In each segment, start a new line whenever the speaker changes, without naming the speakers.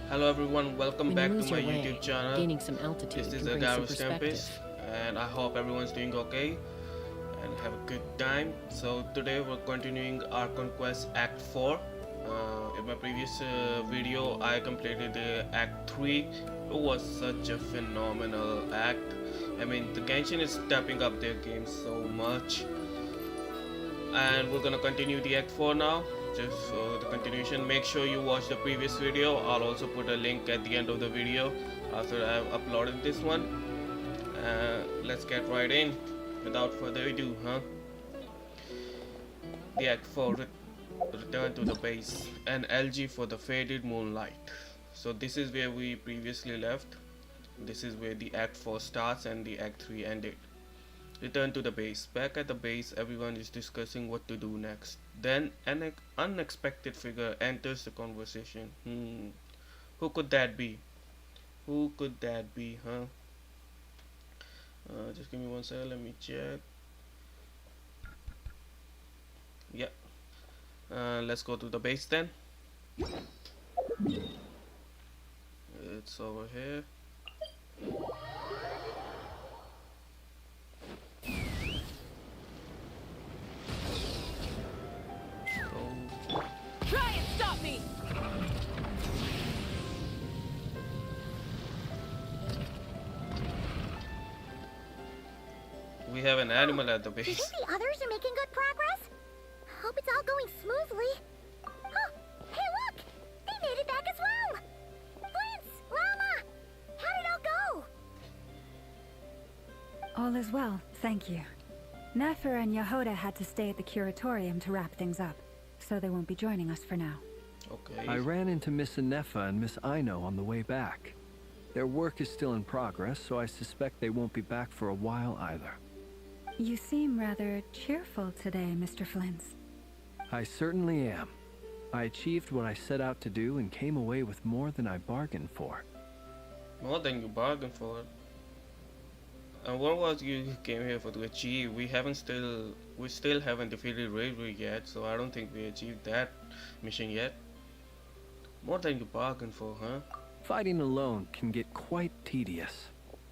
Hello everyone, welcome
When
back
you
to
lose
my
your way,
YouTube channel.
gaining some altitude
This is
can bring some
Agaro
perspective.
Stampis, and I hope everyone's doing okay and have a good time. So today we're continuing Archon Quest Act 4. In my previous video I completed Act 3. It was such a phenomenal act. I mean, the Genshin is stepping up their game so much, and we're gonna continue the Act 4 now. Just for the continuation, make sure you watch the previous video. I'll also put a link at the end of the video after I've uploaded this one. Let's get right in without further ado, The Act 4, return to the base, and LG for the faded moonlight. So this is where we previously left. This is where the Act 4 starts and the Act 3 ended. Return to the base. Back at the base, everyone is discussing what to do next. Then an unexpected figure enters the conversation. Who could that be? Who could that be, Just give me one second, let me check. Yeah. Let's go to the base then. It's over here.
Try and stop me!
We have an animal at the
Do you
base.
think the others are making good progress? Hope it's all going smoothly. Oh, hey look! They made it back as well! Flintz! Rama! How did it all go?
All is well, thank you. Nefer and Yehoda had to stay at the curatorium to wrap things up, so they won't be joining us for now.
Okay.
I ran into Miss Nefa and Miss Aino on the way back. Their work is still in progress, so I suspect they won't be back for a while either.
You seem rather cheerful today, Mr. Flintz.
I certainly am. I achieved what I set out to do and came away with more than I bargained for.
More than you bargained for. And what was you came here for to achieve? We still haven't defeated Railway yet, so I don't think we achieved that mission yet. More than you bargained for,
Fighting alone can get quite tedious,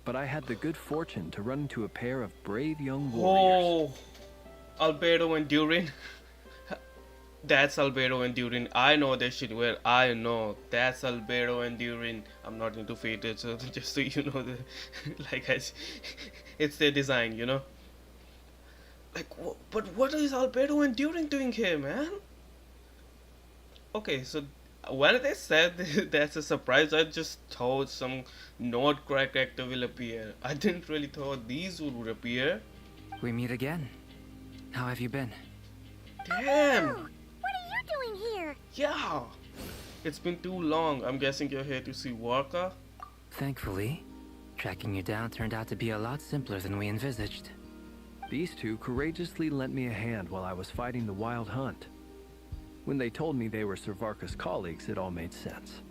but I had the good fortune to run into a pair of brave young warriors.
Oh, Albedo and Durin. That's Albedo and Durin. I know that shit well. I know. That's Albedo and Durin. I'm not into Fated, so just so you know, it's their design, you know? Like, but what is Albedo and Durin doing here, man? Okay, so when they said that's a surprise, I just thought some not Krai character will appear. I didn't really thought these would appear.
We meet again. How have you been?
Damn!
Oh, what are you doing here?
Yeah! It's been too long. I'm guessing you're here to see Warka?
Thankfully, tracking you down turned out to be a lot simpler than we envisaged.
These two courageously lent me a hand while I was fighting the wild hunt. When they told me they were Sir Varka's colleagues, it all made sense.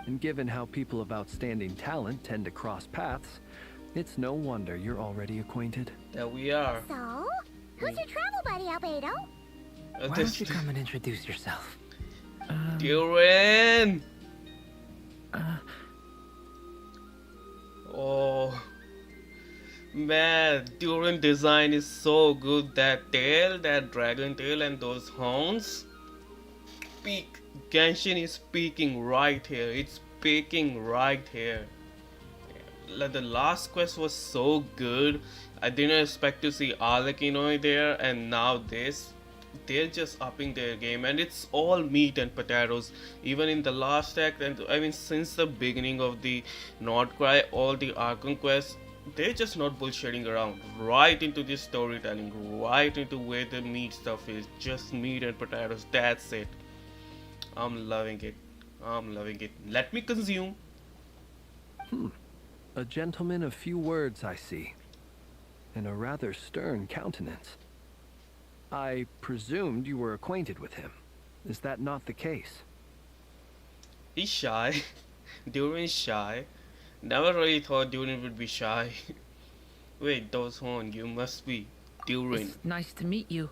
And given how people of outstanding talent tend to cross paths, it's no wonder you're already acquainted.
There we are.
So, who's your travel buddy, Albedo?
Why don't you come and introduce yourself?
Durin! Oh. Man, Durin design is so good. That tail, that dragon tail and those horns. Genshin is speaking right here. It's speaking right here. Like, the last quest was so good. I didn't expect to see Arlecchino there, and now this. They're just upping their game, and it's all meat and potatoes. Even in the last act, and I mean since the beginning of the Not Cry, all the Archon quests, they're just not bullshitting around. Right into this storytelling, right into where the meat stuff is. Just meat and potatoes. That's it. I'm loving it. I'm loving it. Let me consume.
A gentleman of few words, I see, and a rather stern countenance. I presumed you were acquainted with him. Is that not the case?
He's shy. Durin's shy. Never really thought Durin would be shy. Wait, those horns, you must be Durin.
It's nice to meet you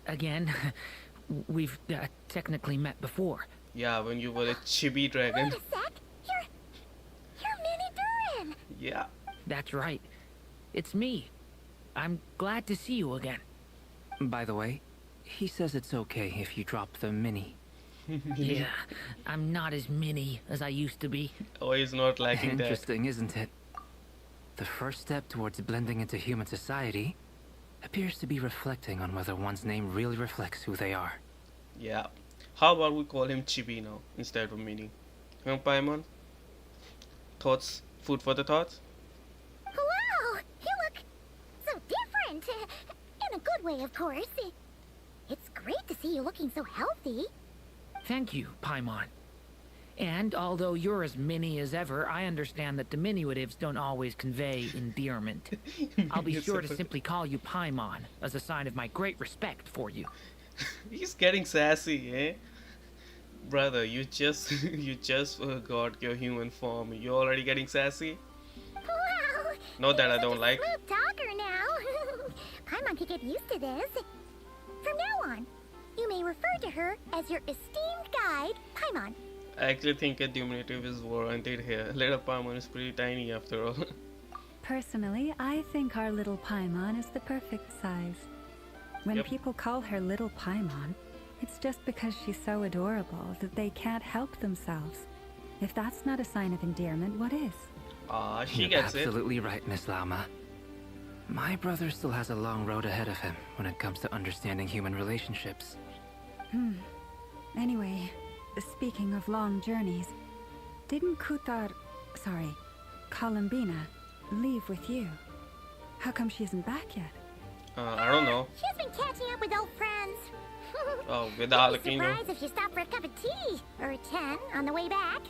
again. We've technically met before.
Yeah, when you were a chibi dragon.
Wait a sec.
Yeah.
That's right. It's me. I'm glad to see you again.
By the way, he says it's okay if you drop the mini.
Yeah, I'm not as mini as I used to be.
Oh, he's not liking that.
Interesting, isn't it? The first step towards blending into human society appears to be reflecting on whether one's name really reflects who they are.
Yeah. How about we call him Chibi now instead of Mini? Huh, Paimon? Thoughts? Food for the thoughts?
Wow! You look so different. In a good way, of course. It's great to see you looking so healthy.
Thank you, Paimon. And although you're as mini as ever, I understand that diminutives don't always convey endearment. I'll be sure to simply call you Paimon as a sign of my great respect for you.
He's getting sassy, eh? Brother, you just got your human form. You're already getting sassy?
Wow!
Not that I
you're
don't
such a
like.
smooth talker now. Paimon could get used to this. From now on, you may refer to her as your esteemed guide, Paimon.
I actually think a diminutive is warranted here. Little Paimon is pretty tiny after all.
Personally, I think our little Paimon is the perfect size. When
Yep.
people call her little Paimon, it's just because she's so adorable that they can't help themselves. If that's not a sign of endearment, what is?
Ah, she
You're
gets it.
absolutely right, Miss Lama. My brother still has a long road ahead of him when it comes to understanding human relationships.
Anyway, speaking of long journeys, didn't Columbina, leave with you? How come she isn't back yet?
I don't know.
She's been catching up with old friends.
Oh, with
I'd be
Alakino.
surprised if she stopped for a cup of tea or 10 on the way back.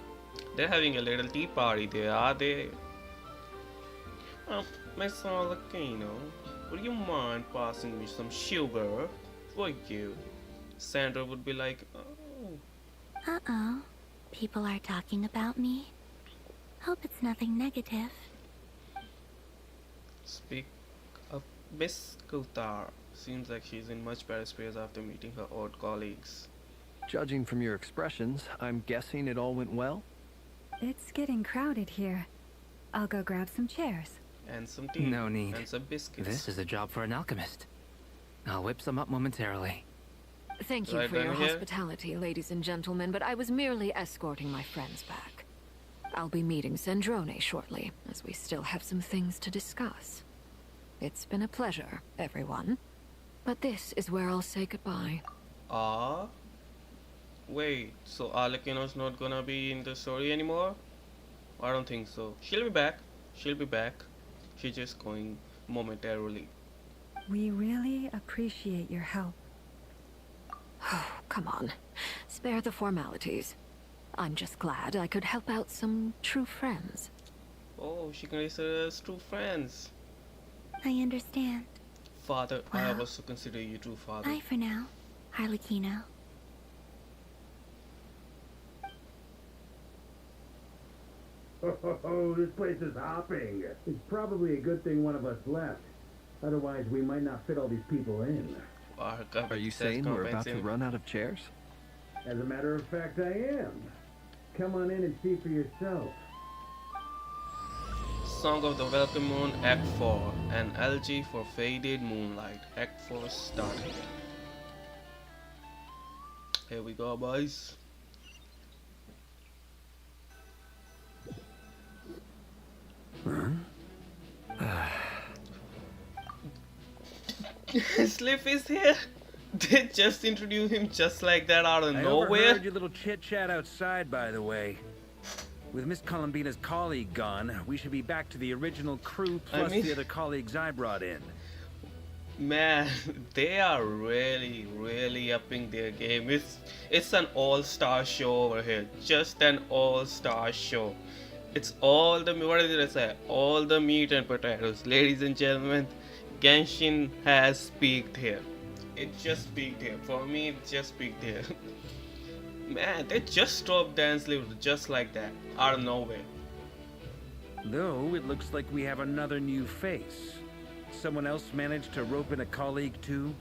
They're having a little tea party there, are they? Miss Alakino, would you mind passing me some sugar? For you. Sandra would be like, oh.
Uh-oh. People are talking about me. Hope it's nothing negative.
Speak of Miss Kutar. Seems like she's in much better spirits after meeting her old colleagues.
Judging from your expressions, I'm guessing it all went well?
It's getting crowded here. I'll go grab some chairs.
And some tea.
No need.
And some biscuits.
This is a job for an alchemist. I'll whip some up momentarily.
Thank you
Right
for your
down here?
hospitality, ladies and gentlemen, but I was merely escorting my friends back. I'll be meeting Sandrone shortly, as we still have some things to discuss. It's been a pleasure, everyone. But this is where I'll say goodbye.
Ah? Wait, so Alakino's not gonna be in the story anymore? I don't think so. She'll be back. She'll be back. She's just going momentarily.
We really appreciate your help.
Oh, come on. Spare the formalities. I'm just glad I could help out some true friends.
Oh, she considers us true friends.
I understand.
Father, I
Wow.
also consider you true father.
Bye for now, Harlequino.
Oh, this place is hopping. It's probably a good thing one of us left. Otherwise, we might not fit all these people in.
Are you saying we're about to run out of chairs?
As a matter of fact, I am. Come on in and see for yourself.
Song of the Welcome Moon, Act 4. An elegy for faded moonlight. Act 4 starting. Here we go, boys. Sliff is here. They just introduced him just like that out of
I
nowhere.
overheard your little chit-chat outside, by the way. With Miss Columbina's colleague gone, we should be back to the original crew plus
mean-
the other colleagues I brought in.
Man, they are really upping their game. It's an all-star show over here. Just an all-star show. It's all the, what did I say? All the meat and potatoes. Ladies and gentlemen, Genshin has peaked here. It just peaked here. For me, it just peaked here. Man, they just dropped Dance Live just like that. Out of nowhere.
Though, it looks like we have another new face. Someone else managed to rope in a colleague too?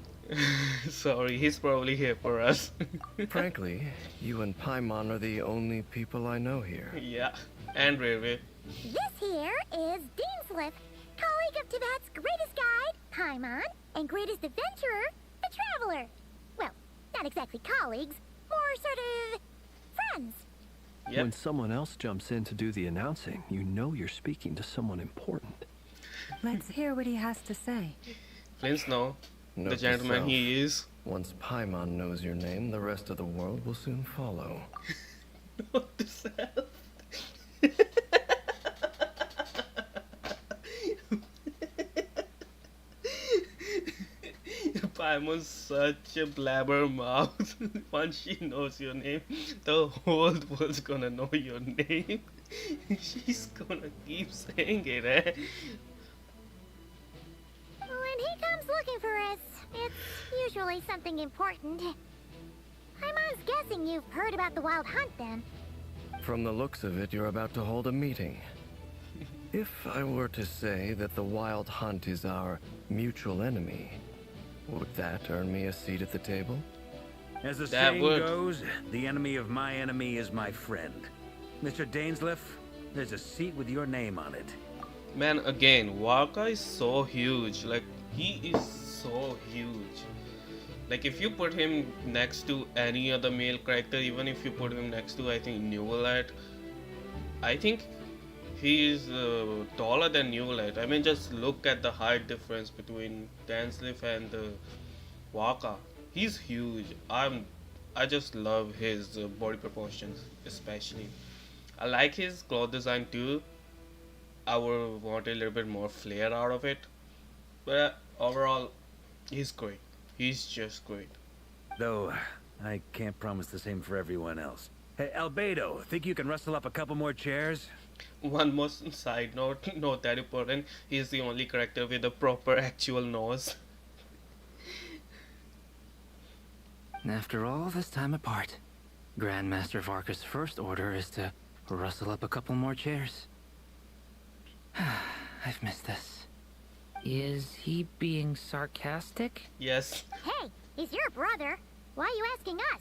Sorry, he's probably here for us.
Frankly, you and Paimon are the only people I know here.
Yeah, and Railway.
This here is Deansliff, colleague of Tibet's greatest guide, Paimon, and greatest adventurer, the Traveler. Well, not exactly colleagues, more sort of friends.
Yep.
When someone else jumps in to do the announcing, you know you're speaking to someone important.
Let's hear what he has to say.
Flint's know
Note
the
to
gentleman
self,
he is.
Once Paimon knows your name, the rest of the world will soon follow.
Note to self. Paimon's such a blabbermouth. Once she knows your name, the whole world's gonna know your name. She's gonna keep saying it, eh?
When he comes looking for us, it's usually something important. Paimon's guessing you've heard about the Wild Hunt, then.
From the looks of it, you're about to hold a meeting. If I were to say that the Wild Hunt is our mutual enemy, would that earn me a seat at the table?
As the
That
saying
would.
goes, the enemy of my enemy is my friend. Mr. Dainsliff, there's a seat with your name on it.
Man, again, Waka is so huge. Like, he is so huge. Like, if you put him next to any other male character, even if you put him next to, I think, Newellite, I think he is taller than Newellite. I mean, just look at the height difference between Dainsliff and Waka. He's huge. I just love his body proportions, especially. I like his cloth design too. I would want a little bit more flair out of it, but overall, he's great. He's just great.
Though, I can't promise the same for everyone else. Hey, Albedo, think you can rustle up a couple more chairs?
One more side note, not that important. He's the only character with a proper actual nose.
After all this time apart, Grandmaster Varka's first order is to rustle up a couple more chairs. I've missed this.
Is he being sarcastic?
Yes.
Hey, he's your brother. Why are you asking us?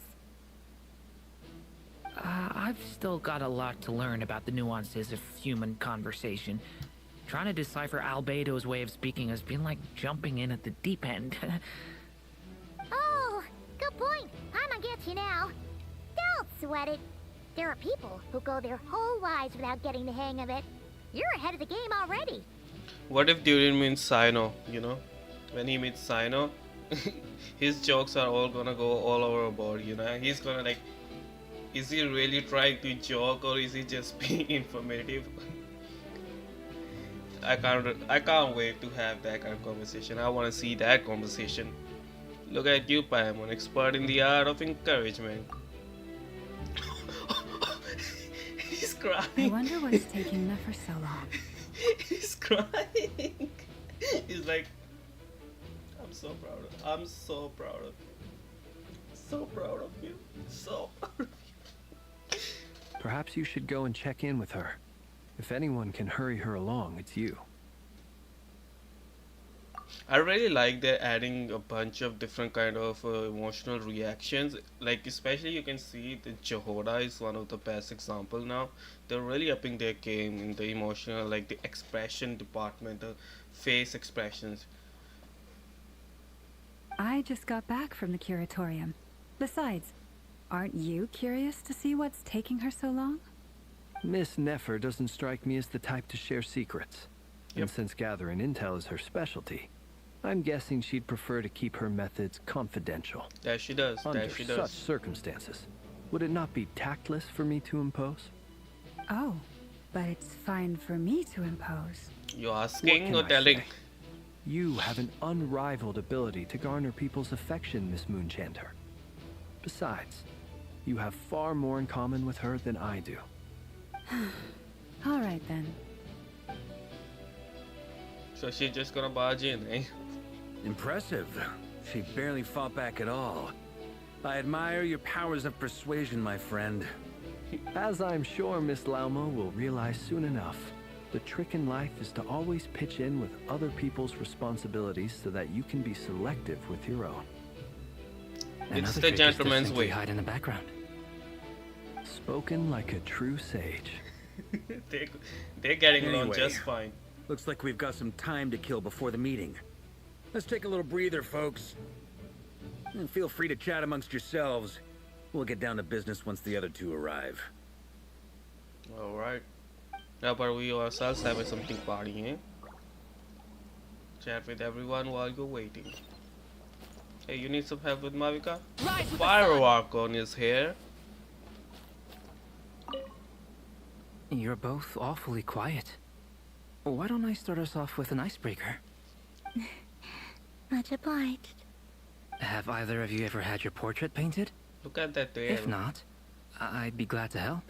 I've still got a lot to learn about the nuances of human conversation. Trying to decipher Albedo's way of speaking has been like jumping in at the deep end.
Oh, good point. Paimon gets you now. Don't sweat it. There are people who go their whole lives without getting the hang of it. You're ahead of the game already.
What if Durin means Sino, you know? When he meets Sino, his jokes are all gonna go all overboard, you know? He's gonna like, is he really trying to joke or is he just being informative? I can't wait to have that kind of conversation. I wanna see that conversation. Look at you, Paimon, expert in the art of encouragement. He's crying.
I wonder what's taking Nefer so long.
He's crying. He's like, I'm so proud of you. I'm so proud of you. So proud of you. So proud of you.
Perhaps you should go and check in with her. If anyone can hurry her along, it's you.
I really like they're adding a bunch of different kind of emotional reactions. Like especially you can see the Jehoda is one of the best example now. They're really upping their game in the emotional, like the expression department, the face expressions.
I just got back from the curatorium. Besides, aren't you curious to see what's taking her so long?
Miss Nefer doesn't strike me as the type to share secrets.
Yep.
And since gathering intel is her specialty, I'm guessing she'd prefer to keep her methods confidential.
That she does.
Under
That she
such
does.
circumstances, would it not be tactless for me to impose?
Oh, but it's fine for me to impose.
You
What
asking
can
or
I
telling?
say? You have an unrivaled ability to garner people's affection, Miss Moonchanter. Besides, you have far more in common with her than I do.
All right then.
So she's just gonna barge in, eh?
Impressive. She barely fought back at all. I admire your powers of persuasion, my friend.
As I'm sure Miss Lauma will realize soon enough, the trick in life is to always pitch in with other people's responsibilities so that you can be selective with your own.
And
It's
others
the
are just
gentleman's
simply
way.
hide in the background.
Spoken like a true sage.
they, they're getting along
Anyway.
just fine.
Looks like we've got some time to kill before the meeting. Let's take a little breather, folks. And feel free to chat amongst yourselves. We'll get down to business once the other two arrive.
Alright. Now, but we ourselves have something partying. Chat with everyone while you're waiting. Hey, you need some help with Mavika? Fire Archon is here.
You're both awfully quiet. Why don't I start us off with an icebreaker?
Much obliged.
Have either of you ever had your portrait painted?
Look at that there.
If not, I'd be glad to help.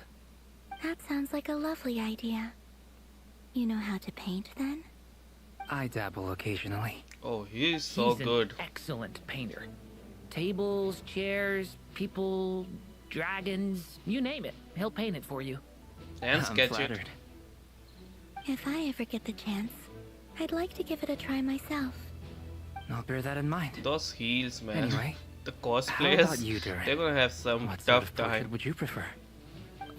That sounds like a lovely idea. You know how to paint then?
I dabble occasionally.
Oh, he's so
He's
good.
an excellent painter. Tables, chairs, people, dragons, you name it. He'll paint it for you.
And
I'm
sketch it.
flattered.
If I ever get the chance, I'd like to give it a try myself.
I'll bear that in mind.
Those heels, man.
Anyway,
The
how about
cosplayers,
you, Durin?
they're gonna have some
What sort
tough
of portrait
time.
would you prefer?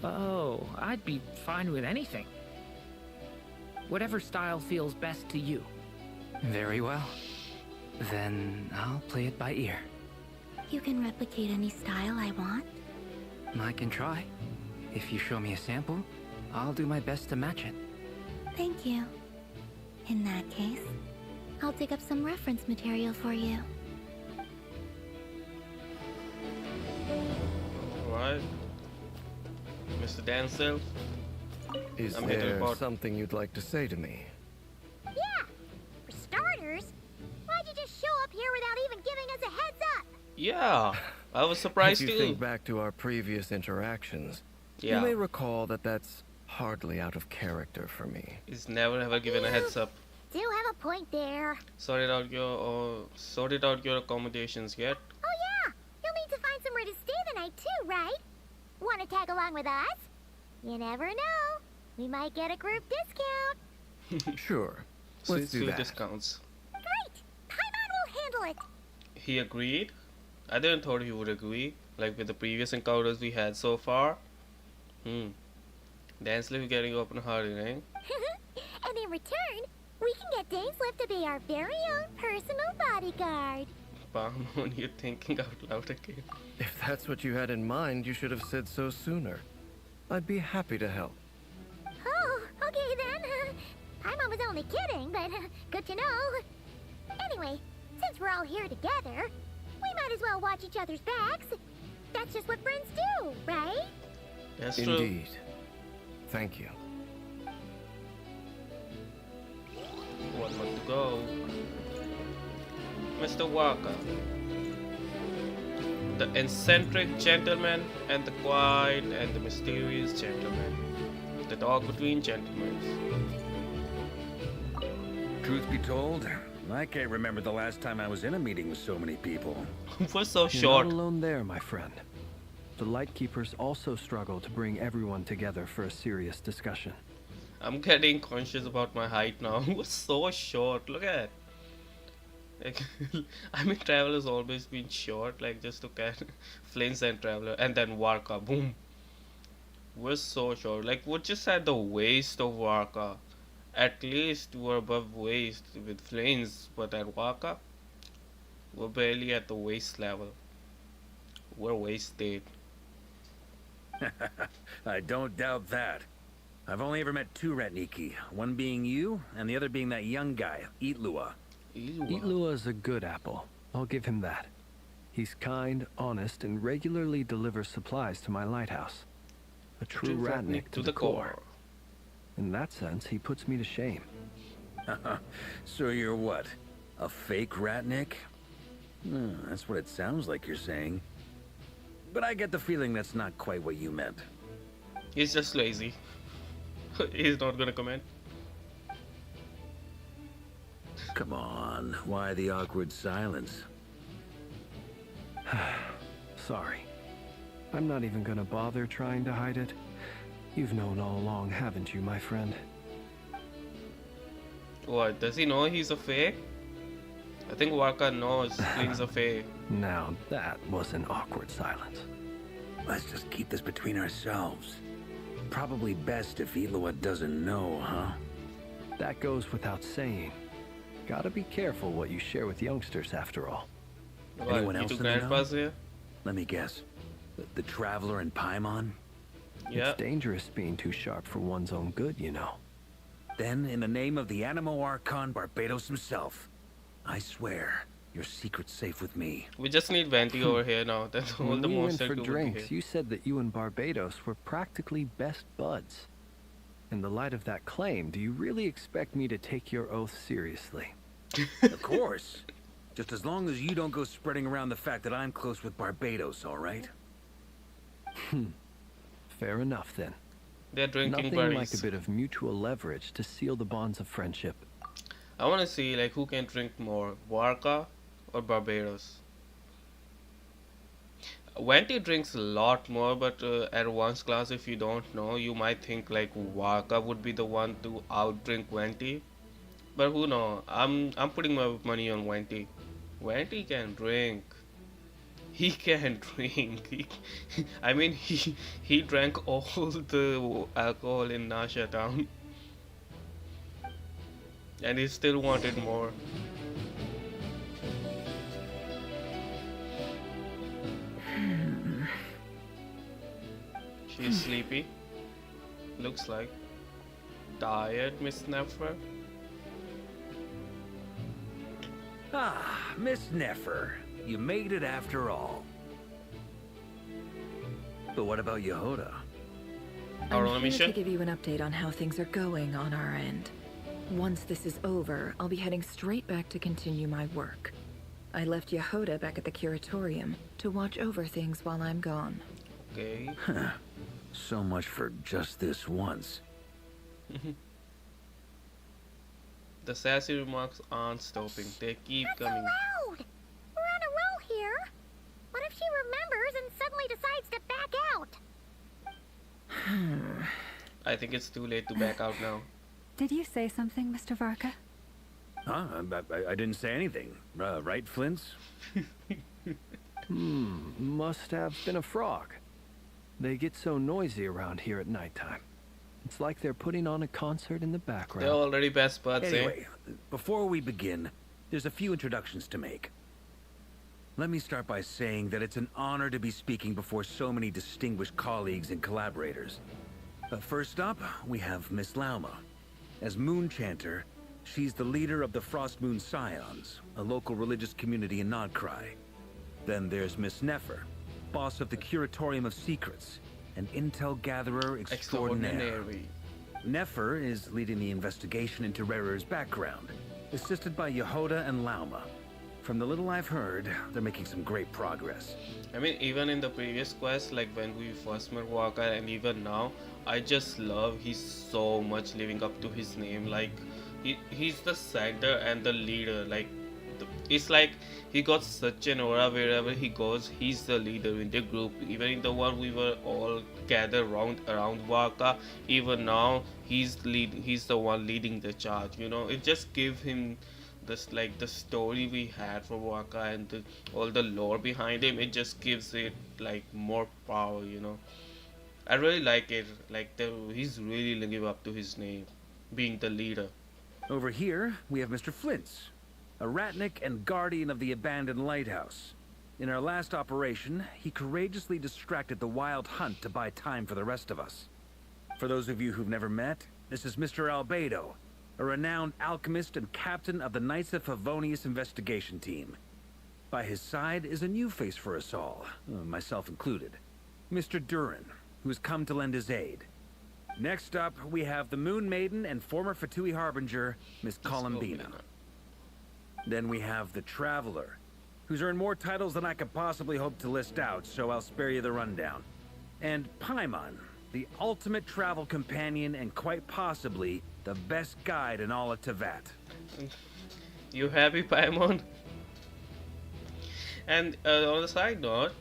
Oh, I'd be fine with anything. Whatever style feels best to you.
Very well. Then I'll play it by ear.
You can replicate any style I want.
I can try. If you show me a sample, I'll do my best to match it.
Thank you. In that case, I'll dig up some reference material for you.
Alright. Mr. Dancel.
Is
I'm hitting
there
about-
something you'd like to say to me?
Yeah! For starters, why'd you just show up here without even giving us a heads up?
Yeah, I was surprised
If you
too.
think back to our previous interactions,
Yeah,
you may recall that that's hardly out of character for me.
he's never ever given a heads up.
Do have a point there.
Sorted out your accommodations yet?
Oh yeah! You'll need to find somewhere to stay the night too, right? Want to tag along with us? You never know. We might get a group discount.
Sure,
Sweet,
let's do
sweet
that.
discounts.
Great! Paimon will handle it.
He agreed. I didn't thought he would agree. Like with the previous encounters we had so far. Dancel getting open-hearted, eh?
And in return, we can get Dainslift to be our very own personal bodyguard.
Paimon, you're thinking out loud again.
If that's what you had in mind, you should have said so sooner. I'd be happy to help.
Oh, okay then. Paimon was only kidding, but good to know. Anyway, since we're all here together, we might as well watch each other's backs. That's just what friends do, right?
That's true.
Indeed. Thank you.
One more to go. Mr. Walker. The eccentric gentleman and the quiet and the mysterious gentleman. The dog between gentlemen.
Truth be told, I can't remember the last time I was in a meeting with so many people.
For so
You're
short.
not alone there, my friend. The Lightkeepers also struggle to bring everyone together for a serious discussion.
I'm getting conscious about my height now. It was so short. Look at. Like, I mean, Traveler's always been short. Like, just look at Flames and Traveler, and then Warka. Boom. We're so short. Like, we're just at the waist of Warka. At least we're above waist with Flames, but at Warka, we're barely at the waist level. We're wasted.
I don't doubt that. I've only ever met two Ratniki, one being you, and the other being that young guy, Eatlua.
Itlua is a good apple. I'll give him that. He's kind, honest, and regularly delivers supplies to my lighthouse. A true ratnik to the core. In that sense, he puts me to shame.
So you're what? A fake Ratnik? That's what it sounds like you're saying. But I get the feeling that's not quite what you meant.
He's just lazy. He's not gonna comment.
Come on, why the awkward silence?
Sorry. I'm not even gonna bother trying to hide it. You've known all along, haven't you, my friend?
What? Does he know he's a fake? I think Waka knows Clean's a fae.
Now that was an awkward silence.
Let's just keep this between ourselves. Probably best if Eloa doesn't know, huh?
That goes without saying. Gotta be careful what you share with youngsters, after all.
Anyone
You
else
two
in the know?
grandpas here?
Let me guess. The Traveler and Paimon?
Yeah.
It's dangerous being too sharp for one's own good, you know.
Then, in the name of the Animo Archon Barbados himself, I swear, your secret's safe with me.
We just need Venti over here now. That's all
When
the
we went
monster
for
do
drinks,
here.
you said that you and Barbados were practically best buds. In the light of that claim, do you really expect me to take your oath seriously?
Of course. Just as long as you don't go spreading around the fact that I'm close with Barbados, all right?
Fair enough, then.
They're drinking
Nothing
buddies.
like a bit of mutual leverage to seal the bonds of friendship.
I want to see like who can drink more, Warka or Barbados. Venti drinks a lot more, but at advanced class, if you don't know, you might think like Warka would be the one to outdrink Venti. But who knows? I'm putting my money on Venti. Venti can drink. He can drink. I mean, he drank all the alcohol in Nasha Town, and he still wanted more. She's sleepy. Looks like. Tired, Miss Nefer.
Ah, Miss Nefer. You made it after all. But what about Yehoda?
Our own
I'm here
mission?
to give you an update on how things are going on our end. Once this is over, I'll be heading straight back to continue my work. I left Yehoda back at the curatorium to watch over things while I'm gone.
Okay.
So much for just this once.
The sassy remarks aren't stopping. They keep
Not so
coming.
loud! We're on a roll here. What if she remembers and suddenly decides to back out?
I think it's too late to back out now.
Did you say something, Mr. Varka?
Huh? I didn't say anything. Right, Flints?
Must have been a frog. They get so noisy around here at nighttime. It's like they're putting on a concert in the background.
They're already best buds,
Anyway, before we begin, there's a few introductions to make. Let me start by saying that it's an honor to be speaking before so many distinguished colleagues and collaborators. First up, we have Miss Lauma. As Moon Chanter, she's the leader of the Frost Moon Scions, a local religious community in Krai. Then there's Miss Nefer, boss of the Curatorium of Secrets, an intel gatherer extraordinaire.
Extraordinary.
Nefer is leading the investigation into Rerer's background, assisted by Yehoda and Lauma. From the little I've heard, they're making some great progress.
I mean, even in the previous quest, like when we first met Walker, and even now, I just love he's so much living up to his name. Like, he's the center and the leader. Like, it's like he got such an aura wherever he goes. He's the leader in the group. Even in the one we were all gathered around Waka, even now he's the one leading the charge. You know, it just gives him this, like, the story we had for Waka and all the lore behind him. It just gives it like more power. You know, I really like it. Like, he's really living up to his name, being the leader.
Over here, we have Mr. Flint's, a ratnik and guardian of the abandoned lighthouse. In our last operation, he courageously distracted the wild hunt to buy time for the rest of us. For those of you who've never met, this is Mr. Albedo, a renowned alchemist and captain of the Knights of Favonius investigation team. By his side is a new face for us all, myself included, Mr. Durin, who has come to lend his aid. Next up, we have the Moon Maiden and former Fatui Harbinger, Miss Columbina. Then we have the Traveler, who's earned more titles than I could possibly hope to list out, so I'll spare you the rundown. And Paimon, the ultimate travel companion and quite possibly the best guide in all of Tevat.
You happy, Paimon? And on the side note,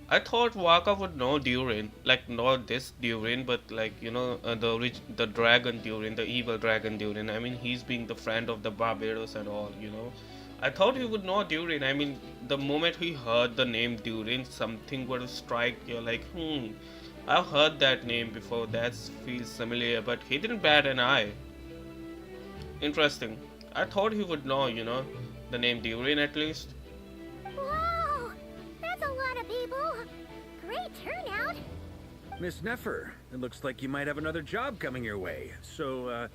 I thought Waka would know Durin, like not this Durin, but like, you know, the dragon Durin, the evil dragon Durin. I mean, he's being the friend of the Barbados and all, you know. I thought he would know Durin. I mean, the moment he heard the name Durin, something would strike you like, I've heard that name before, that feels familiar, but he didn't bat an eye. Interesting. I thought he would know, the name Durin at least.
Whoa! That's a lot of people. Great turnout.
Miss Nefer, it looks like you might have another job coming your way. So,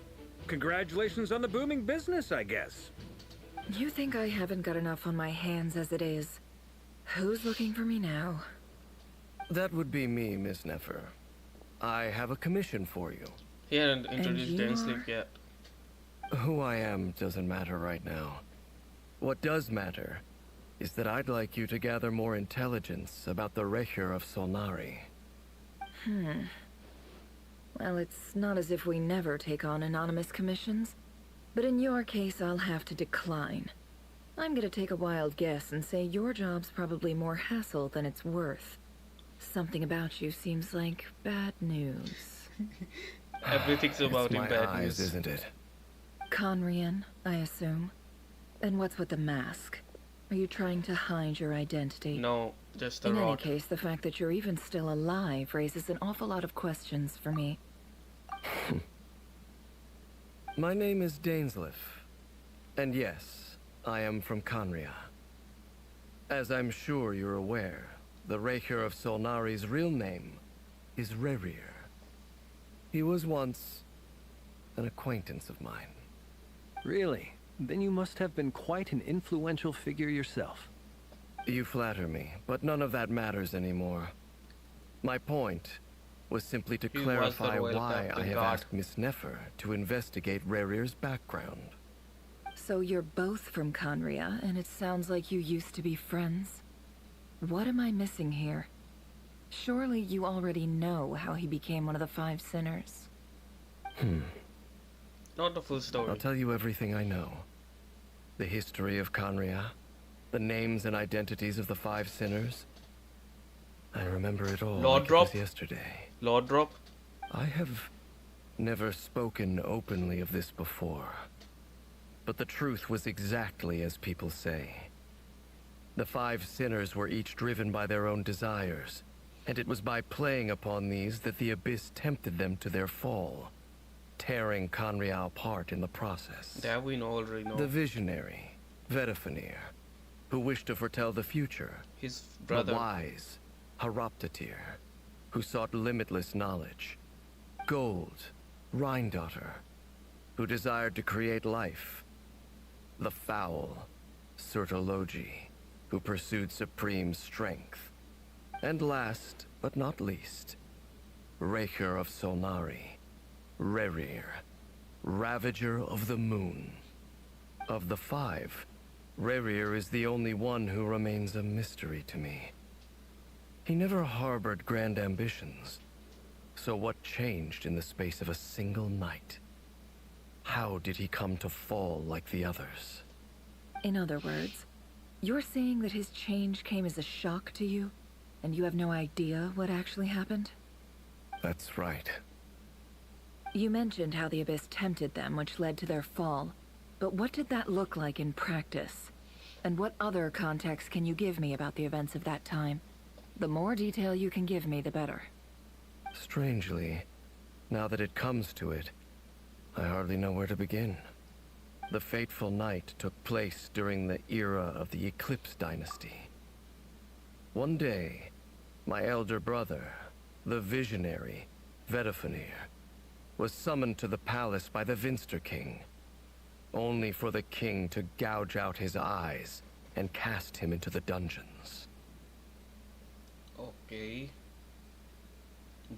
congratulations on the booming business, I guess.
You think I haven't got enough on my hands as it is? Who's looking for me now?
That would be me, Miss Nefer. I have a commission for you.
He hadn't introduced Densleep yet.
Who I am doesn't matter right now. What does matter is that I'd like you to gather more intelligence about the Recher of Solnari.
Well, it's not as if we never take on anonymous commissions. But in your case, I'll have to decline. I'm gonna take a wild guess and say your job's probably more hassle than it's worth. Something about you seems like bad news.
Everything's about him
my
bad
eyes,
news.
isn't it?
Conrian, I assume. And what's with the mask? Are you trying to hide your identity?
No, just a
In any
rot.
case, the fact that you're even still alive raises an awful lot of questions for me.
My name is Dainsleif. And yes, I am from Conria. As I'm sure you're aware, the Recher of Solnari's real name is Rerir. He was once an acquaintance of mine.
Really? Then you must have been quite an influential figure yourself.
You flatter me, but none of that matters anymore. My point was simply to
He was the
clarify
royal
why I
captain
have
guard.
asked Miss Nefer to investigate Rerir's background.
So you're both from Conria, and it sounds like you used to be friends. What am I missing here? Surely you already know how he became one of the Five Sinners.
Not the full story.
I'll tell you everything I know. The history of Conria, the names and identities of the Five Sinners. I remember it all
Lord
like
Drop?
it was yesterday.
Lord Drop?
I have never spoken openly of this before. But the truth was exactly as people say. The Five Sinners were each driven by their own desires, and it was by playing upon these that the Abyss tempted them to their fall, tearing Conria apart in the process.
That we already know.
The visionary, Vedifenir, who wished to foretell the future.
His brother.
The wise, Haroptatir, who sought limitless knowledge. Gold, Rheindotter, who desired to create life. The foul, Surtologi, who pursued supreme strength. And last, but not least, Recher of Solnari, Rerir, Ravager of the Moon. Of the five, Rerir is the only one who remains a mystery to me. He never harbored grand ambitions. So what changed in the space of a single night? How did he come to fall like the others?
In other words, you're saying that his change came as a shock to you, and you have no idea what actually happened?
That's right.
You mentioned how the Abyss tempted them, which led to their fall. But what did that look like in practice? And what other context can you give me about the events of that time? The more detail you can give me, the better.
Strangely, now that it comes to it, I hardly know where to begin. The fateful night took place during the era of the Eclipse Dynasty. One day, my elder brother, the visionary, Vedifenir, was summoned to the palace by the Vinster King, only for the king to gouge out his eyes and cast him into the dungeons.
Okay.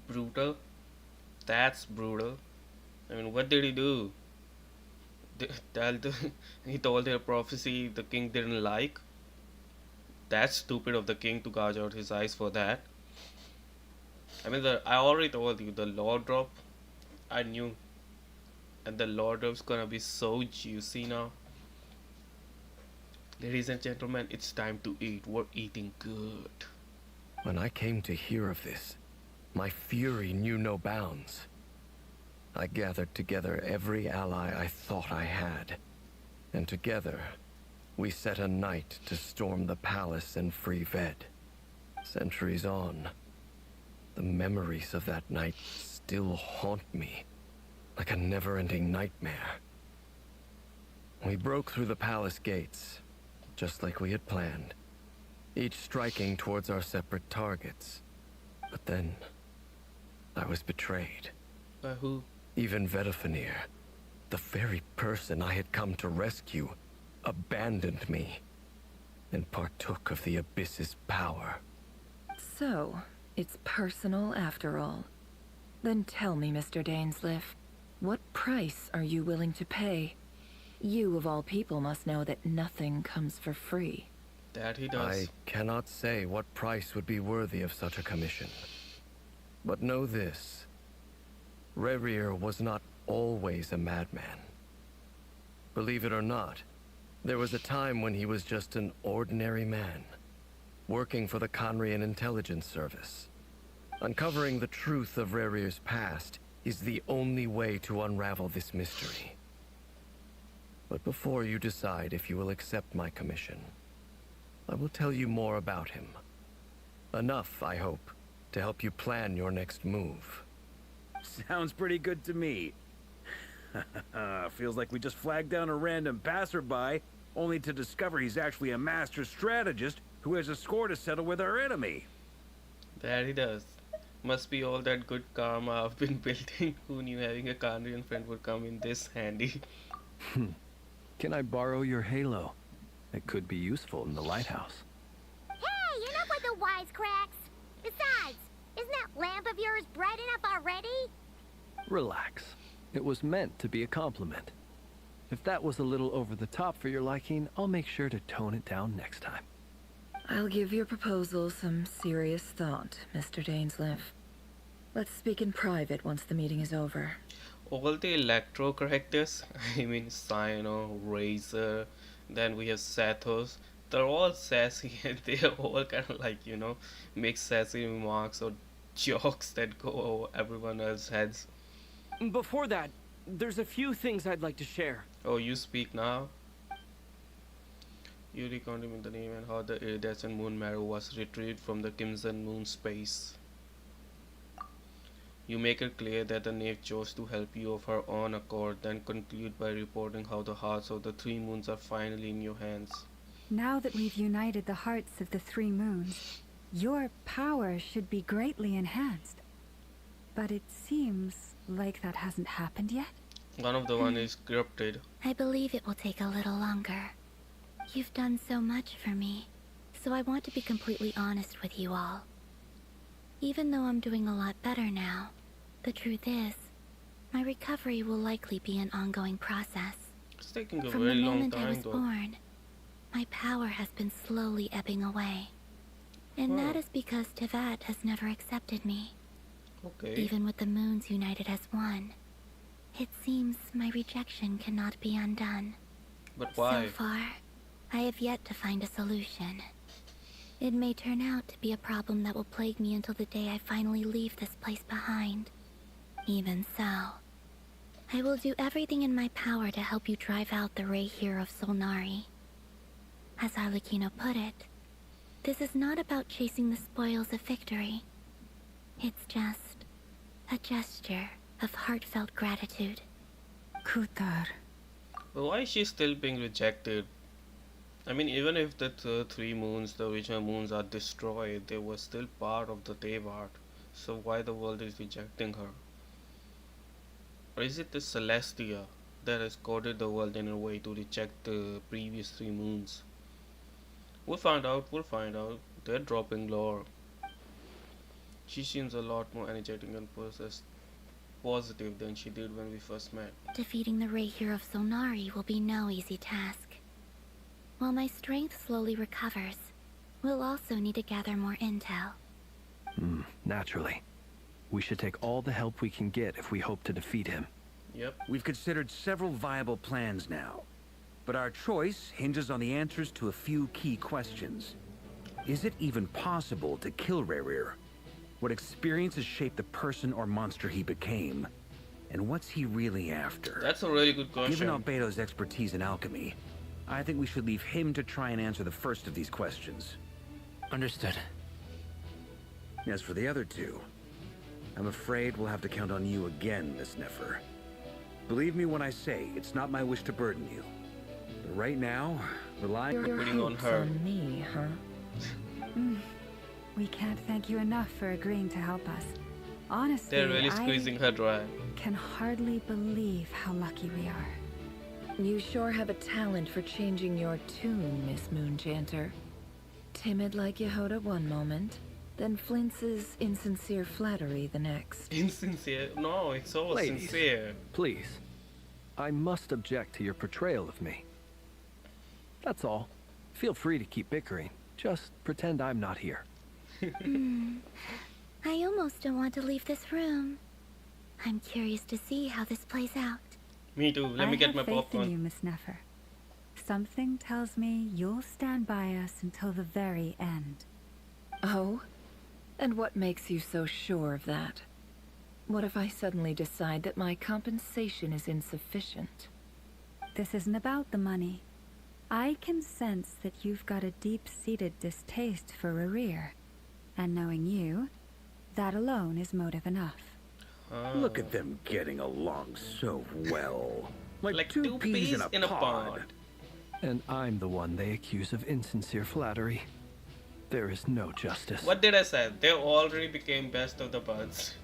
Brutal. That's brutal. I mean, what did he do? He told their prophecy the king didn't like. That's stupid of the king to gouge out his eyes for that. I mean, I already told you, the Lord Drop, I knew. And the Lord Drop's gonna be so juicy now. Ladies and gentlemen, it's time to eat. We're eating good.
When I came to hear of this, my fury knew no bounds. I gathered together every ally I thought I had, and together, we set a knight to storm the palace and free Ved. Centuries on, the memories of that night still haunt me, like a never-ending nightmare. We broke through the palace gates, just like we had planned, each striking towards our separate targets. But then, I was betrayed.
By who?
Even Vedafinir, the very person I had come to rescue, abandoned me and partook of the Abyss's power.
So, it's personal after all. Then tell me, Mr. Dainsleif, what price are you willing to pay? You, of all people, must know that nothing comes for free.
That he does.
I cannot say what price would be worthy of such a commission. But know this. Rerir was not always a madman. Believe it or not, there was a time when he was just an ordinary man, working for the Conrian Intelligence Service. Uncovering the truth of Rerir's past is the only way to unravel this mystery. But before you decide if you will accept my commission, I will tell you more about him. Enough, I hope, to help you plan your next move.
Sounds pretty good to me. Feels like we just flagged down a random passerby, only to discover he's actually a master strategist who has a score to settle with our enemy.
That he does. Must be all that good karma I've been building. Who knew having a Kandrian friend would come in this handy?
Can I borrow your halo? It could be useful in the lighthouse.
Hey, enough with the wisecracks. Besides, isn't that lamp of yours bright enough already?
Relax. It was meant to be a compliment. If that was a little over the top for your liking, I'll make sure to tone it down next time.
I'll give your proposal some serious thought, Mr. Dainsleif. Let's speak in private once the meeting is over.
All the electro characters, I mean Cyno, Razor, then we have Sathos, they're all sassy and they're all kind of like, you know, make sassy remarks or jokes that go over everyone else's heads.
Before that, there's a few things I'd like to share.
Oh, you speak now? You recounted me the name and how the iridescent moon marrow was retrieved from the Crimson Moon space. You make it clear that the knave chose to help you of her own accord, then conclude by reporting how the hearts of the three moons are finally in your hands.
Now that we've united the hearts of the three moons, your power should be greatly enhanced. But it seems like that hasn't happened yet.
One of the one is corrupted.
I believe it will take a little longer. You've done so much for me, so I want to be completely honest with you all. Even though I'm doing a lot better now, the truth is, my recovery will likely be an ongoing process.
It's taking a
From
very
the
long
moment I
time
was
though.
born, my power has been slowly ebbing away. And that is because Tevat has never accepted me.
Okay.
Even with the moons united as one, it seems my rejection cannot be undone.
But why?
So far, I have yet to find a solution. It may turn out to be a problem that will plague me until the day I finally leave this place behind. Even so, I will do everything in my power to help you drive out the Rayhir of Solnari. As Arlecchino put it, this is not about chasing the spoils of victory. It's just a gesture of heartfelt gratitude.
Kutar.
But why is she still being rejected? I mean, even if the three moons, the original moons are destroyed, they were still part of the Teyvat. So why the world is rejecting her? Or is it the Celestia that has coded the world in a way to reject the previous three moons? We'll find out, They're dropping lore. She seems a lot more energetic and positive than she did when we first met.
Defeating the Rayhir of Solnari will be no easy task. While my strength slowly recovers, we'll also need to gather more intel.
Naturally. We should take all the help we can get if we hope to defeat him.
Yep.
We've considered several viable plans now, but our choice hinges on the answers to a few key questions. Is it even possible to kill Rerir? What experiences shaped the person or monster he became? And what's he really after?
That's a really good question.
Given Albedo's expertise in alchemy, I think we should leave him to try and answer the first of these questions.
Understood.
As for the other two, I'm afraid we'll have to count on you again, Miss Nefer. Believe me when I say it's not my wish to burden you. But right now, relying
Your
putting on
hopes
her.
on me, huh?
We can't thank you enough for agreeing to help us. Honestly,
They're really squeezing her dry.
can hardly believe how lucky we are.
You sure have a talent for changing your tune, Miss Moonchanter. Timid like Yehoda one moment, then Flintz's insincere flattery the next.
Insincere? No, it's so
Ladies,
sincere.
please. I must object to your portrayal of me. That's all. Feel free to keep bickering. Just pretend I'm not here.
I almost don't want to leave this room. I'm curious to see how this plays out.
Me too. Let me get my
I have faith in
popcorn.
you, Miss Nefer. Something tells me you'll stand by us until the very end.
Oh? And what makes you so sure of that? What if I suddenly decide that my compensation is insufficient?
This isn't about the money. I can sense that you've got a deep-seated distaste for Rerir. And knowing you, that alone is motive enough.
Look at them getting along so well.
Like
two peas in a pod.
pod.
And I'm the one they accuse of insincere flattery. There is no justice.
What did I say? They already became best of the buds.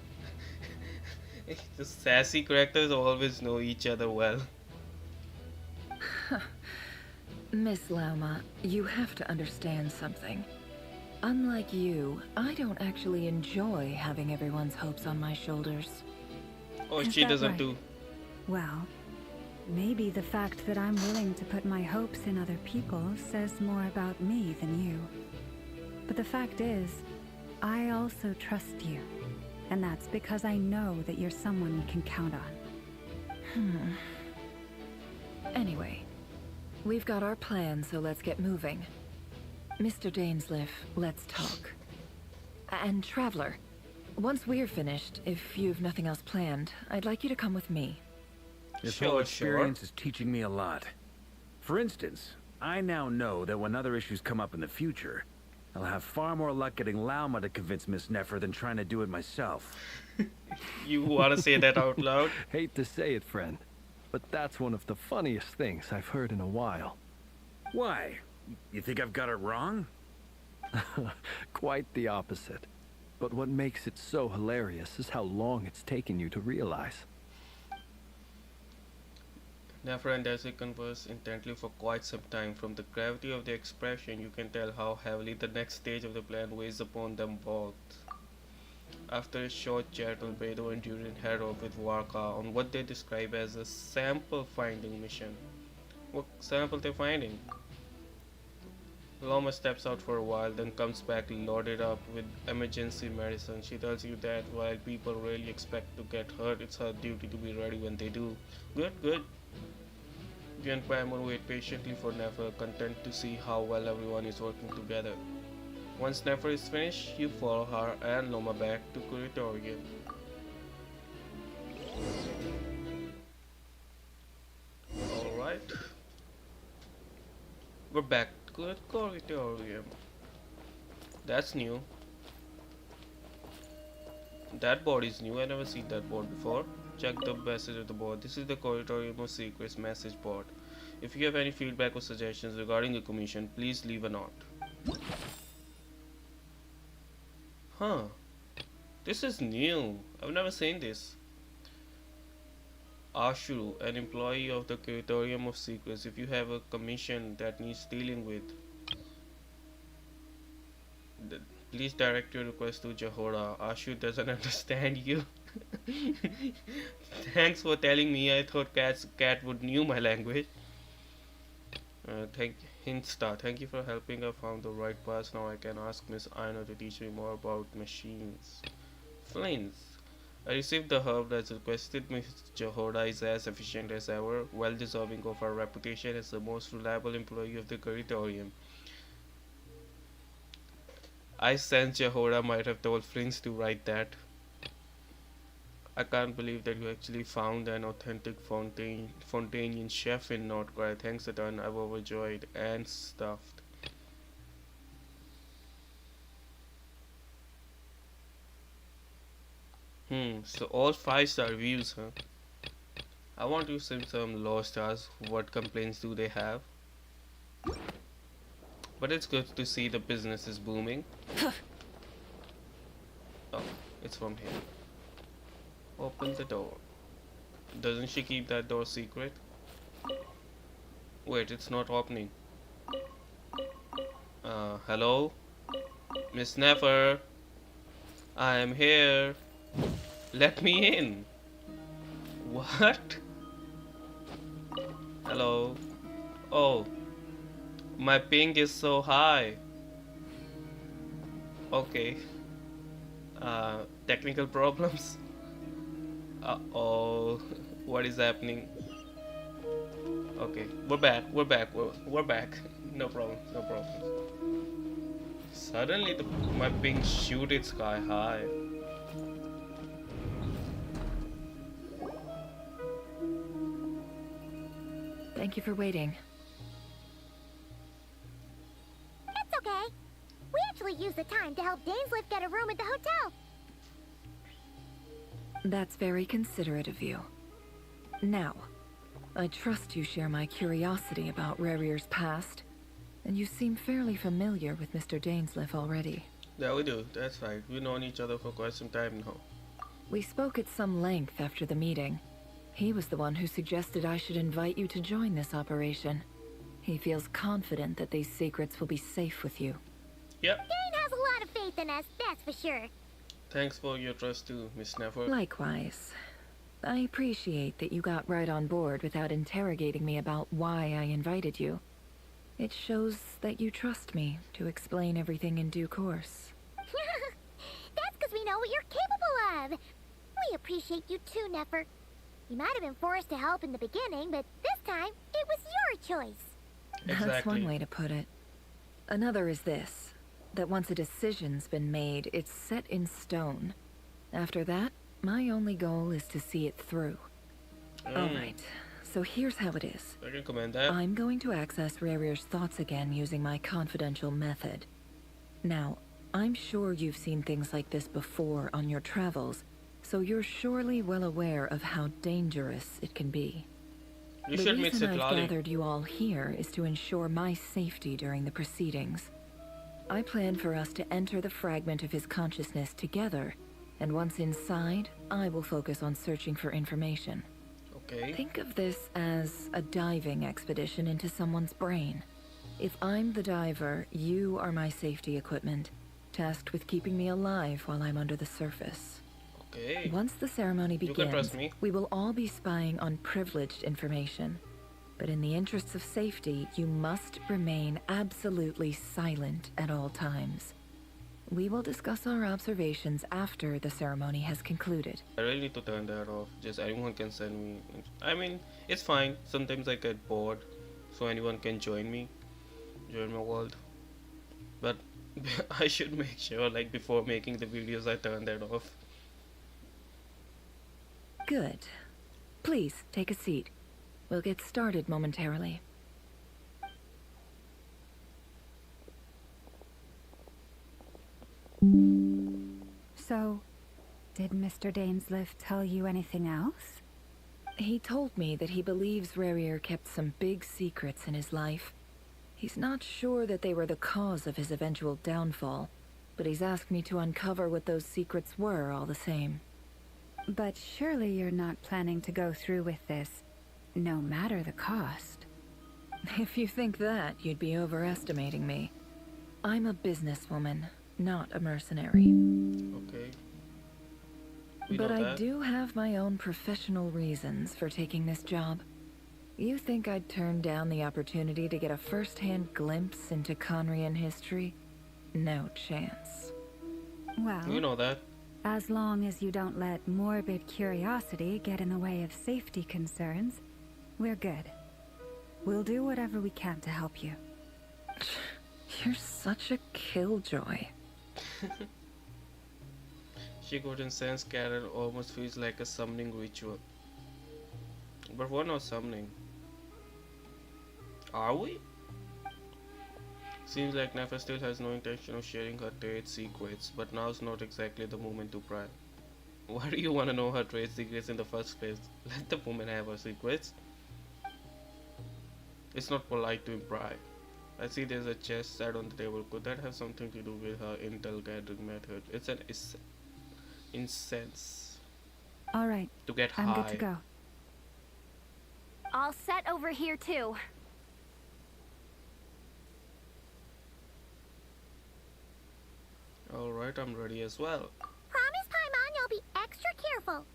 The sassy characters always know each other well.
Miss Lauma, you have to understand something. Unlike you, I don't actually enjoy having everyone's hopes on my shoulders.
Oh,
Is
she
that
doesn't
right?
do.
Well, maybe the fact that I'm willing to put my hopes in other people says more about me than you. But the fact is, I also trust you. And that's because I know that you're someone we can count on.
Anyway, we've got our plan, so let's get moving. Mr. Dainsleif, let's talk. And Traveler, once we're finished, if you've nothing else planned, I'd like you to come with me.
This whole experience is teaching me a lot. For instance, I now know that when other issues come up in the future, I'll have far more luck getting Lauma to convince Miss Nefer than trying to do it myself.
You want to say that out loud?
Hate to say it, friend, but that's one of the funniest things I've heard in a while.
Why? You think I've got it wrong?
Quite the opposite. But what makes it so hilarious is how long it's taken you to realize.
Nefer and Daisy converse intently for quite some time. From the gravity of their expression, you can tell how heavily the next stage of the plan weighs upon them both. After a short chat, Albedo and Durin head off with Warka on what they describe as a sample finding mission. What sample they're finding? Loma steps out for a while, then comes back loaded up with emergency medicine. She tells you that while people really expect to get hurt, it's her duty to be ready when they do. Good, good. You and Paimon wait patiently for Nefer, content to see how well everyone is working together. Once Nefer is finished, you follow her and Loma back to Curatorium. Alright. We're back to the Curatorium. That's new. That board is new, I never seen that board before. Check the message of the board. This is the Curatorium of Secrets message board. If you have any feedback or suggestions regarding the commission, please leave a note. Huh. This is new. I've never seen this. Ashuru, an employee of the Curatorium of Secrets. If you have a commission that needs dealing with, please direct your request to Jahora. Ashu doesn't understand you. Thanks for telling me. I thought cat would knew my language. Thank you for helping. I found the right path. Now I can ask Miss Aino to teach me more about machines. Flames. I received the herb as requested. Miss Jahora is as efficient as ever, well deserving of her reputation as the most reliable employee of the Curatorium. I sense Jahora might have told Flins to write that. I can't believe that you actually found an authentic Fontanian chef in North Korea. Thanks a ton. I'm overjoyed and stuffed. So all 5-star reviews, huh? I want to send some low stars. What complaints do they have? But it's good to see the business is booming. Oh, it's from here. Open the door. Doesn't she keep that door secret? Wait, it's not opening. Hello? Miss Nefer? I am here. Let me in. What? Hello? Oh. My ping is so high. Okay. Technical problems? Uh-oh. What is happening? Okay, we're back. We're back. No problem. No problem. Suddenly my ping shoot it sky high.
Thank you for waiting.
That's okay. We actually used the time to help Dainsliff get a room at the hotel.
That's very considerate of you. Now, I trust you share my curiosity about Rarier's past, and you seem fairly familiar with Mr. Dainsliff already.
Yeah, we do. That's right. We've known each other for quite some time now.
We spoke at some length after the meeting. He was the one who suggested I should invite you to join this operation. He feels confident that these secrets will be safe with you.
Yep.
Dane has a lot of faith in us, that's for sure.
Thanks for your trust too, Miss Nefer.
Likewise. I appreciate that you got right on board without interrogating me about why I invited you. It shows that you trust me to explain everything in due course.
That's because we know what you're capable of. We appreciate you too, Nefer. You might have been forced to help in the beginning, but this time, it was your choice.
Exactly.
That's one way to put it. Another is this, that once a decision's been made, it's set in stone. After that, my only goal is to see it through. Alright, so here's how it is.
I can comment that.
I'm going to access Rarier's thoughts again using my confidential method. Now, I'm sure you've seen things like this before on your travels, so you're surely well aware of how dangerous it can be.
You
The
should mix
reason
it,
I've
Lolly.
gathered you all here is to ensure my safety during the proceedings. I plan for us to enter the fragment of his consciousness together, and once inside, I will focus on searching for information.
Okay.
Think of this as a diving expedition into someone's brain. If I'm the diver, you are my safety equipment, tasked with keeping me alive while I'm under the surface.
Okay.
Once the ceremony
You can trust
begins,
me.
we will all be spying on privileged information. But in the interests of safety, you must remain absolutely silent at all times. We will discuss our observations after the ceremony has concluded.
I really need to turn that off. Just anyone can send me. I mean, it's fine. Sometimes I get bored, so anyone can join me, join my world. But I should make sure, like before making the videos, I turn that off.
Good. Please, take a seat. We'll get started momentarily.
So, did Mr. Dainsliff tell you anything else?
He told me that he believes Rarier kept some big secrets in his life. He's not sure that they were the cause of his eventual downfall, but he's asked me to uncover what those secrets were all the same.
But surely you're not planning to go through with this, no matter the cost.
If you think that, you'd be overestimating me. I'm a businesswoman, not a mercenary.
Okay. We
But
know
I
that.
do have my own professional reasons for taking this job. You think I'd turn down the opportunity to get a first-hand glimpse into Conrian history? No chance.
Well,
We know that.
as long as you don't let morbid curiosity get in the way of safety concerns, we're good. We'll do whatever we can to help you.
You're such a killjoy.
She got incense carrot almost feels like a summoning ritual. But we're not summoning. Are we? Seems like Nefer still has no intention of sharing her trade secrets, but now's not exactly the moment to pry. Why do you want to know her trade secrets in the first place? Let the woman have her secrets. It's not polite to pry. I see there's a chest set on the table. Could that have something to do with her intel gathering method? It's an incense.
All right.
To get high.
I'm good to go.
All set over here, too.
Alright, I'm ready as well.
Promise, Paimon, you'll be extra careful.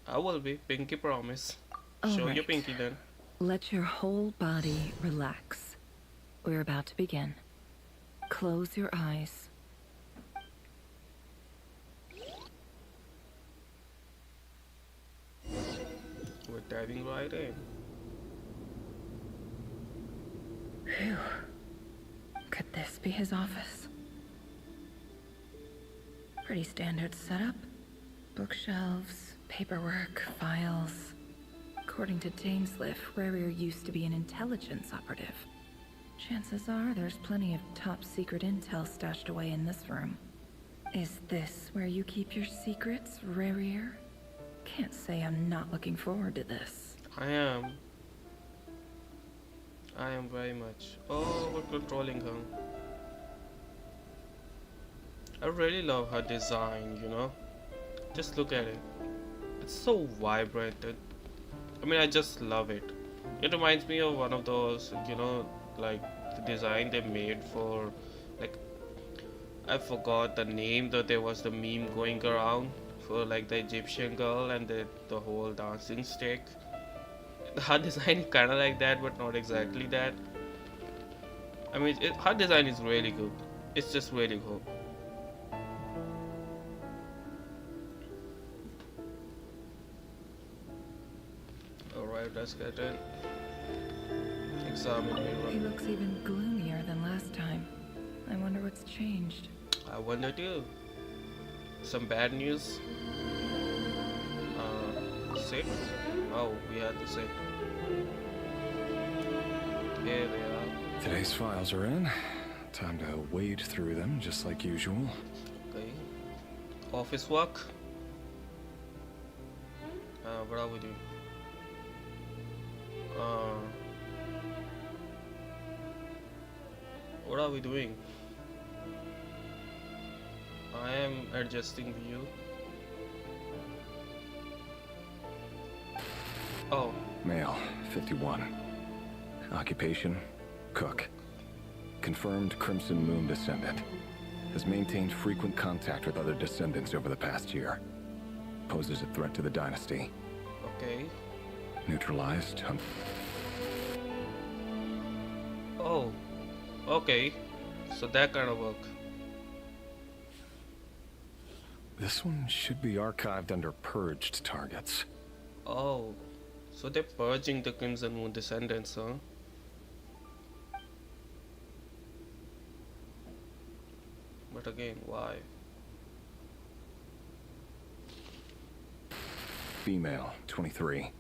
I will be. Pinky promise.
All
Show
right.
your pinky then.
Let your whole body relax. We're about to begin. Close your eyes.
We're diving right in.
Phew. Could this be his office? Pretty standard setup. Bookshelves, paperwork, files. According to Dainsliff, Rarier used to be an intelligence operative. Chances are there's plenty of top secret intel stashed away in this room. Is this where you keep your secrets, Rarier? Can't say I'm not looking forward to this.
I am. I am very much. Oh, we're controlling her. I really love her design, you know. Just look at it. It's so vibrant. I mean, I just love it. It reminds me of one of those, you know, like the design they made for, like, I forgot the name, that there was the meme going around for like the Egyptian girl and the whole dancing stick. Her design is kind of like that, but not exactly that. I mean, her design is really good. It's just really cool. Alright, let's get in. Examine
He
mirror.
looks even gloomier than last time. I wonder what's changed.
I wonder too. Some bad news. Sit. Oh, we had to sit. Here they are.
Today's files are in. Time to wade through them, just like usual.
Okay. Office work. What are we doing? What are we doing? I am adjusting view. Oh.
Male, 51. Occupation, cook. Confirmed Crimson Moon descendant. Has maintained frequent contact with other descendants over the past year. Poses a threat to the dynasty.
Okay.
Neutralized.
Oh. Okay. So that kind of work.
This one should be archived under purged targets.
Oh. So they're purging the Crimson Moon descendants, huh? But again, why?
Female, 23.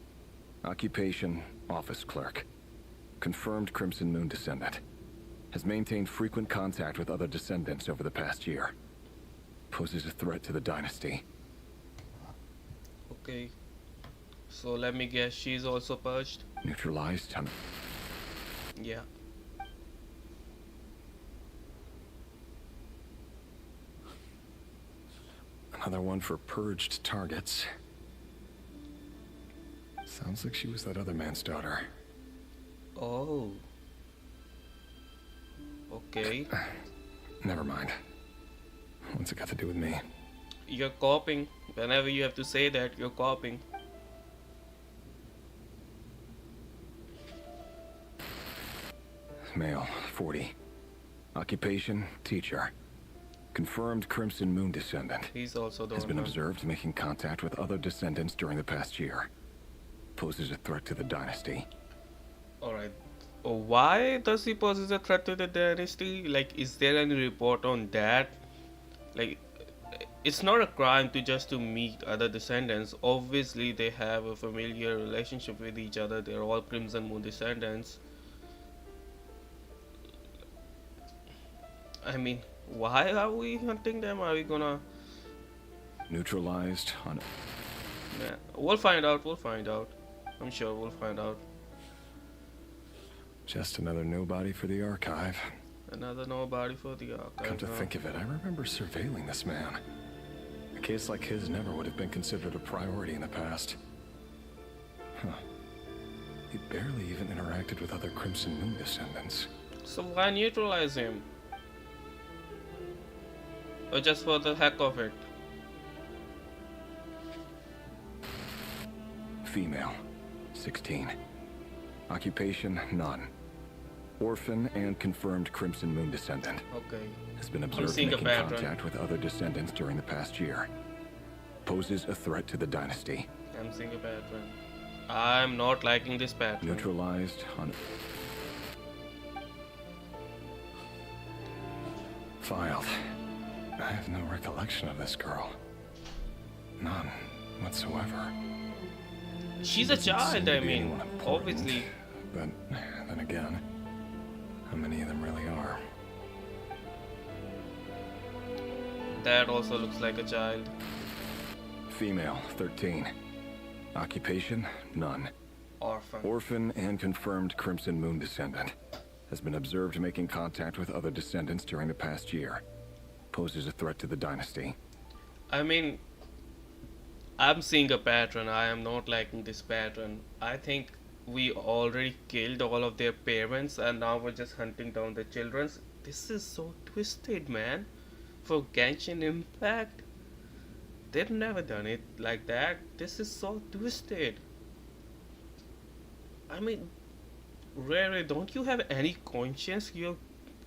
Occupation, office clerk. Confirmed Crimson Moon descendant. Has maintained frequent contact with other descendants over the past year. Poses a threat to the dynasty.
Okay. So let me guess, she's also purged?
Neutralized.
Yeah.
Another one for purged targets. Sounds like she was that other man's daughter.
Oh. Okay.
Never mind. What's it got to do with me?
You're copying. Whenever you have to say that, you're copying.
Male, 40. Occupation, teacher. Confirmed Crimson Moon descendant.
He's also the
Has
one.
been
Huh?
observed making contact with other descendants during the past year. Poses a threat to the dynasty.
Alright. Why does he pose a threat to the dynasty? Like, is there any report on that? Like, it's not a crime to just to meet other descendants. Obviously, they have a familiar relationship with each other. They're all Crimson Moon descendants. I mean, why are we hunting them? Are we gonna
Neutralized on...
yeah, we'll find out. We'll find out. I'm sure we'll find out.
Just another nobody for the archive.
Another nobody for the archive.
Come to think of it, I remember surveilling this man. A case like his never would have been considered a priority in the past. Huh. He barely even interacted with other Crimson Moon descendants.
So why neutralize him? Or just for the heck of it?
Female, 16. Occupation, none. Orphan and confirmed Crimson Moon descendant.
Okay.
Has been observed making contact with other descendants during the past year. Poses a threat to the dynasty.
I'm seeing a pattern. I'm not liking this pattern.
Neutralized on... Filed. I have no recollection of this girl. None whatsoever.
She's a child, I mean, obviously.
But then again, how many of them really are?
That also looks like a child.
Female, 13. Occupation, none.
Orphan.
Orphan and confirmed Crimson Moon descendant. Has been observed making contact with other descendants during the past year. Poses a threat to the dynasty.
I mean, I'm seeing a pattern. I am not liking this pattern. I think we already killed all of their parents and now we're just hunting down the children's. This is so twisted, man. For Genshin Impact, they've never done it like that. This is so twisted. I mean, Rare, don't you have any conscience? You're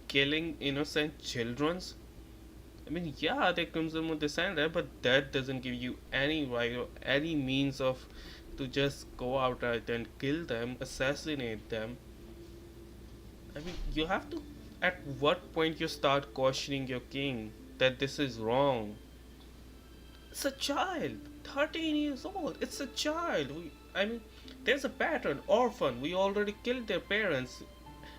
killing innocent children's. I mean, yeah, they're Crimson Moon descendant, but that doesn't give you any right or any means of to just go outright and kill them, assassinate them. I mean, you have to. At what point you start questioning your king that this is wrong? It's a child, 13 years old. It's a child. I mean, there's a pattern. Orphan. We already killed their parents.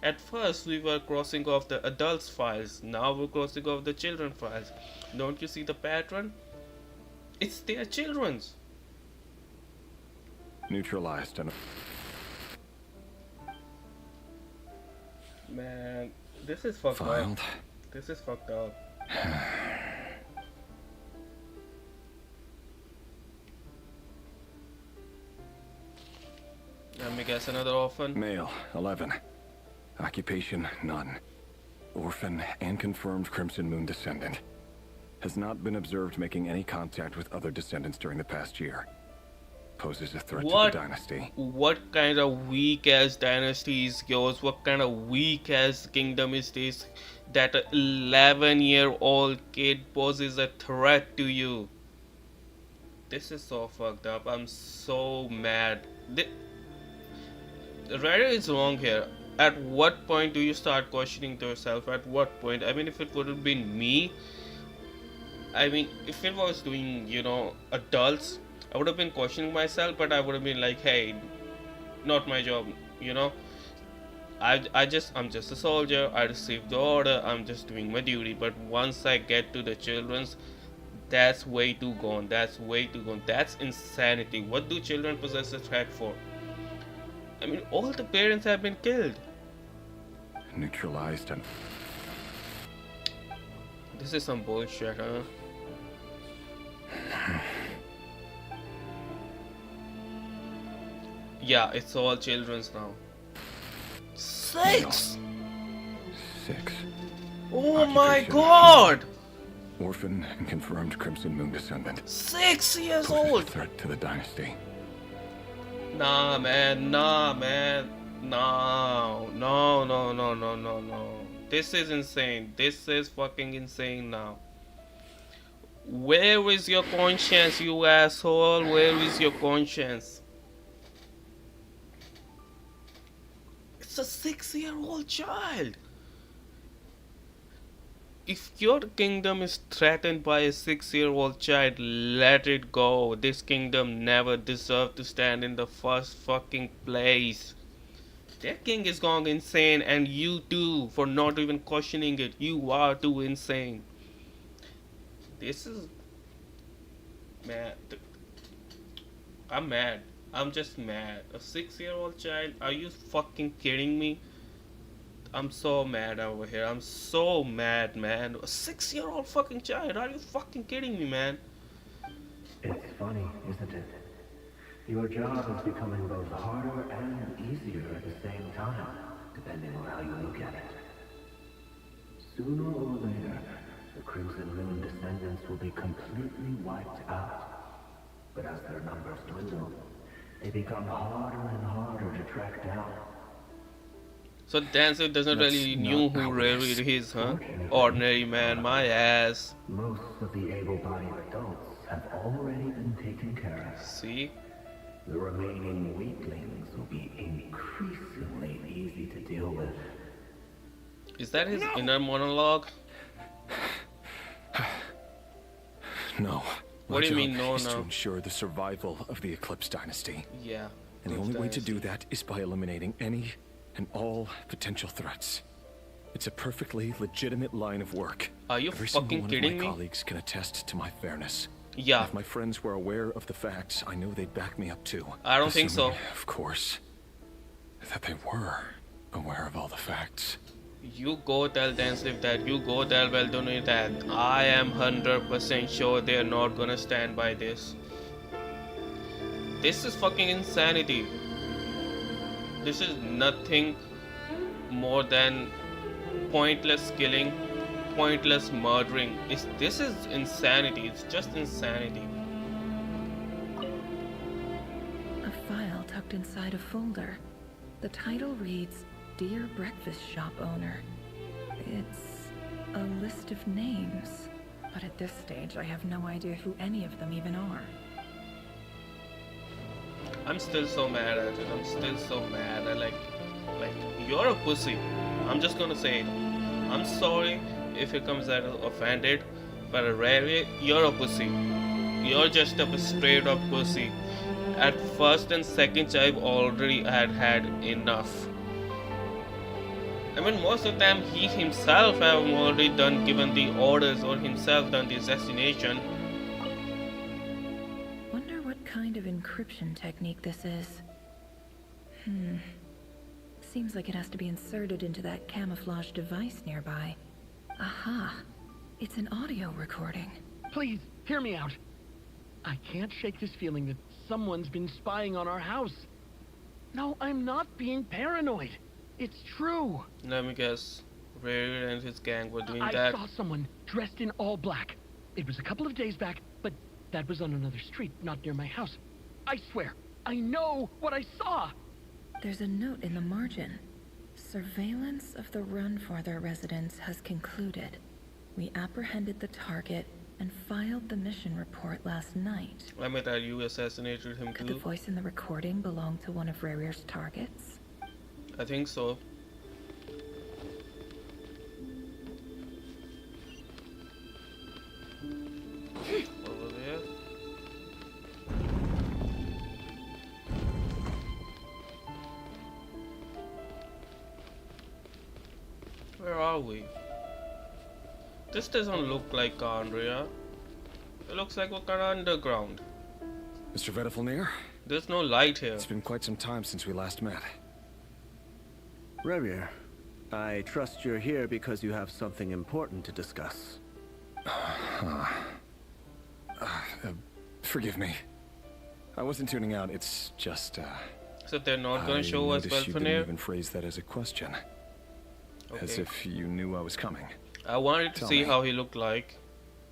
At first, we were crossing off the adults' files. Now we're crossing off the children files. Don't you see the pattern? It's their children's.
Neutralized and...
Man, this is fucked up. This is fucked up. Let me guess, another orphan.
Male, 11. Occupation, none. Orphan and confirmed Crimson Moon descendant. Has not been observed making any contact with other descendants during the past year. Poses a threat to the dynasty.
What kind of weak ass dynasty is yours? What kind of weak ass kingdom is this? That an 11-year-old kid poses a threat to you. This is so fucked up. I'm so mad. Reddit is wrong here. At what point do you start questioning yourself? At what point? I mean, if it would have been me, I mean, if it was doing, you know, adults, I would have been questioning myself, but I would have been like, hey, not my job, you know. I'm just a soldier. I received the order. I'm just doing my duty. But once I get to the children's, that's way too gone. That's way too gone. That's insanity. What do children possess a threat for? I mean, all the parents have been killed.
Neutralized and...
This is some bullshit, huh? Yeah, it's all children's now. 6!
6.
Oh my god!
Orphan and confirmed Crimson Moon descendant.
6 years
Poses
old!
a threat to the dynasty.
Nah, man. Nah, man. No. No, no, no, no, no, no. This is insane. This is fucking insane now. Where is your conscience, you asshole? Where is your conscience? It's a 6-year-old child. If your kingdom is threatened by a 6-year-old child, let it go. This kingdom never deserved to stand in the first fucking place. That king is gone insane, and you too, for not even questioning it. You are too insane. This is mad. I'm mad. I'm just mad. A 6-year-old child? Are you fucking kidding me? I'm so mad over here. I'm so mad, man. A 6-year-old fucking child? Are you fucking kidding me, man?
It's funny, isn't it? Your job is becoming both harder and easier at the same time, depending on how you look at it. Sooner or later, the Crimson Moon descendants will be completely wiped out. But as their numbers dwindle, they become harder and harder to track down.
So Dancer doesn't really knew who Rary is, huh? Ordinary man, my ass.
Most of the able-bodied adults have already been taken care of.
See?
The remaining weaklings will be increasingly easy to deal with.
Is that his inner monologue?
No.
What do you mean, no,
is to
no?
ensure the survival of the Eclipse dynasty.
Yeah.
And the only way to do that is by eliminating any and all potential threats. It's a perfectly legitimate line of work.
Are you
Every
fucking
single one
kidding
of my
me?
colleagues can attest to my fairness.
Yeah.
If my friends were aware of the facts, I know they'd back me up too.
I don't think so.
Assuming, of course, that they were aware of all the facts.
You go tell Danslip that. You go tell Veldoni that. I am 100% sure they are not gonna stand by this. This is fucking insanity. This is nothing more than pointless killing, pointless murdering. This is insanity. It's just insanity.
A file tucked inside a folder. The title reads, Dear Breakfast Shop Owner. It's a list of names, but at this stage I have no idea who any of them even are.
I'm still so mad at it. I'm still so mad. Like, you're a pussy. I'm just gonna say it. I'm sorry if it comes out offended, but Rary, you're a pussy. You're just a straight up pussy. At first and second, I've already had enough. I mean, most of the time he himself have already given the orders or himself done the assassination.
Wonder what kind of encryption technique this is. Seems like it has to be inserted into that camouflage device nearby. Aha! It's an audio recording.
Please, hear me out. I can't shake this feeling that someone's been spying on our house. No, I'm not being paranoid. It's true.
Let me guess. Rary and his gang were doing
I
that.
saw someone dressed in all black. It was a couple of days back, but that was on another street, not near my house. I swear, I know what I saw.
There's a note in the margin. Surveillance of the run for their residence has concluded. We apprehended the target and filed the mission report last night.
I mean that you assassinated him
Could
too.
the voice in the recording belong to one of Rary's targets?
I think so. Over there. Where are we? This doesn't look like Andrea. It looks like we're kind of underground.
Mr. Vedafelnir?
There's no light here.
It's been quite some time since we last met.
Revier, I trust you're here because you have something important to discuss.
Forgive me. I wasn't tuning out, it's just,
So they're not going to show us
noticed you
Vedafelnir?
didn't even phrase that as a question. As
Okay.
if you knew I was coming.
I wanted to
Tell
see
me,
how he looked like.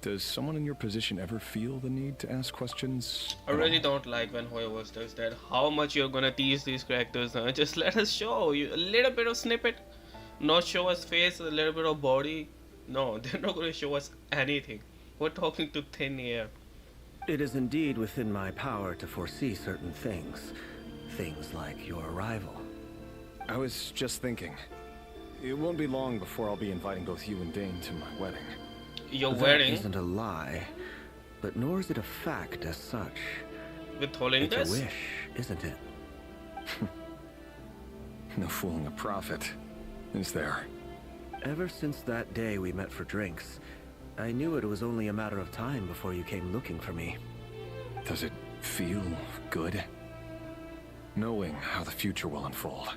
Does someone in your position ever feel the need to ask questions?
I really don't like when Hoyos does that. How much you're gonna tease these characters, huh? Just let us show you a little bit of snippet. Not show us face, a little bit of body. No, they're not gonna show us anything. We're talking to thin air.
It is indeed within my power to foresee certain things. Things like your arrival.
I was just thinking. It won't be long before I'll be inviting both you and Dane to my wedding.
Your
That
wedding?
isn't a lie, but nor is it a fact as such.
Withholding
It's
this?
a wish, isn't it?
No fooling a prophet, is there?
Ever since that day we met for drinks, I knew it was only a matter of time before you came looking for me.
Does it feel good? Knowing how the future will unfold.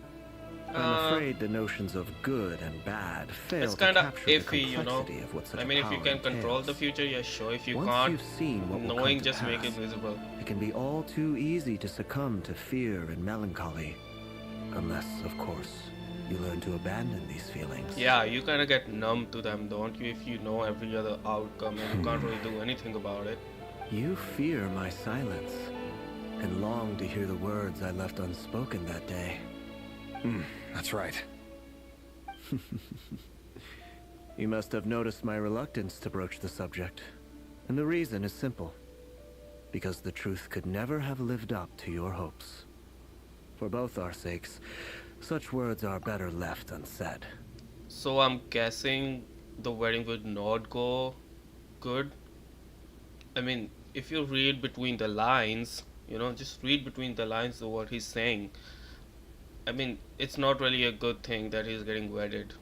I'm afraid the notions of good and bad fail
It's
to
kind of
capture the
iffy, you know.
complexity of what such
I
a
mean, if you
power
can control the
entails.
future, yeah, sure. If you
Once
can't,
you've seen what will
knowing
come to
just make it
pass,
visible.
it can be all too easy to succumb to fear and melancholy. Unless, of course, you learn to abandon these feelings.
Yeah, you kind of get numb to them, don't you? If you know every other outcome and you can't really do anything about it.
You fear my silence, and long to hear the words I left unspoken that day.
That's right.
You must have noticed my reluctance to broach the subject. And the reason is simple. Because the truth could never have lived up to your hopes. For both our sakes, such words are better left unsaid.
So I'm guessing the wedding would not go good. I mean, if you read between the lines, you know, just read between the lines of what he's saying. I mean, it's not really a good thing that he's getting wedded.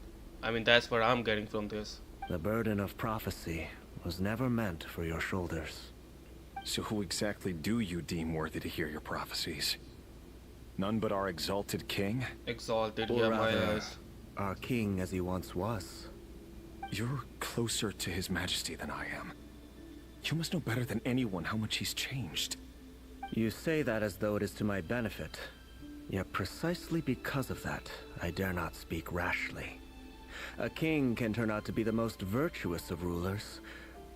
I mean, that's what I'm getting from this.
The burden of prophecy was never meant for your shoulders.
So who exactly do you deem worthy to hear your prophecies? None but our exalted king?
Exalted,
Or
yeah, my
rather,
eyes.
our king as he once was.
You're closer to his majesty than I am. You must know better than anyone how much he's changed.
You say that as though it is to my benefit. Yet precisely because of that, I dare not speak rashly. A king can turn out to be the most virtuous of rulers,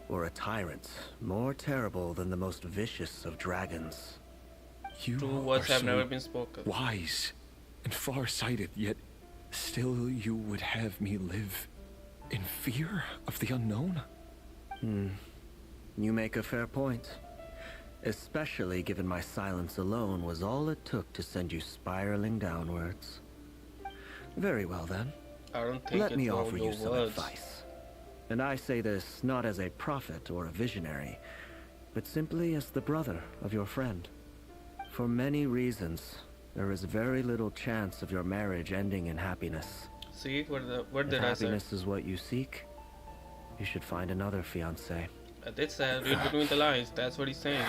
or a tyrant more terrible than the most vicious of dragons.
You
True words
are
have
so
never been spoken.
wise and far-sighted, yet still you would have me live in fear of the unknown?
You make a fair point. Especially given my silence alone was all it took to send you spiraling downwards. Very well then.
I don't think
Let
it's
me
all
offer
your
you some
words.
advice. And I say this not as a prophet or a visionary, but simply as the brother of your friend. For many reasons, there is very little chance of your marriage ending in happiness.
See, what
If
did I say?
happiness is what you seek, you should find another fiancé.
I did say, read between the lines. That's what he's saying.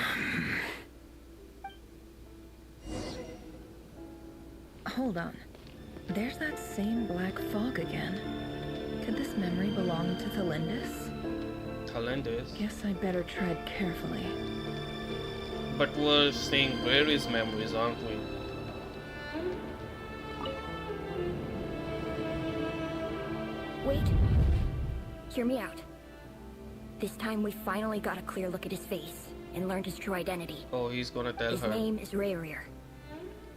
Hold on. There's that same black fog again. Could this memory belong to Thalindis?
Talendis.
Guess I better tread carefully.
But we're seeing various memories, aren't we?
Wait. Hear me out. This time we finally got a clear look at his face and learned his true identity.
Oh, he's gonna tell
His
her.
name is Rayrir,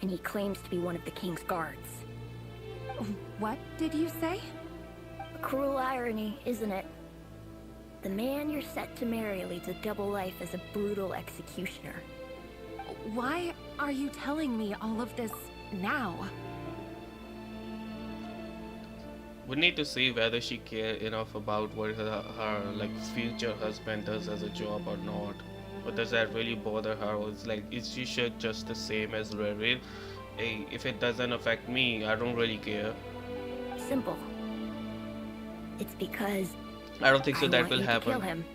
and he claims to be one of the king's guards.
What did you say?
A cruel irony, isn't it? The man you're set to marry leads a double life as a brutal executioner.
Why are you telling me all of this now?
We need to see whether she cares enough about what her like future husband does as a job or not. Or does that really bother her? Or it's like, is she just the same as Rayrir? Hey, if it doesn't affect me, I don't really care.
Simple. It's because
I don't think so.
I
That
want
will
you to kill
happen.
him.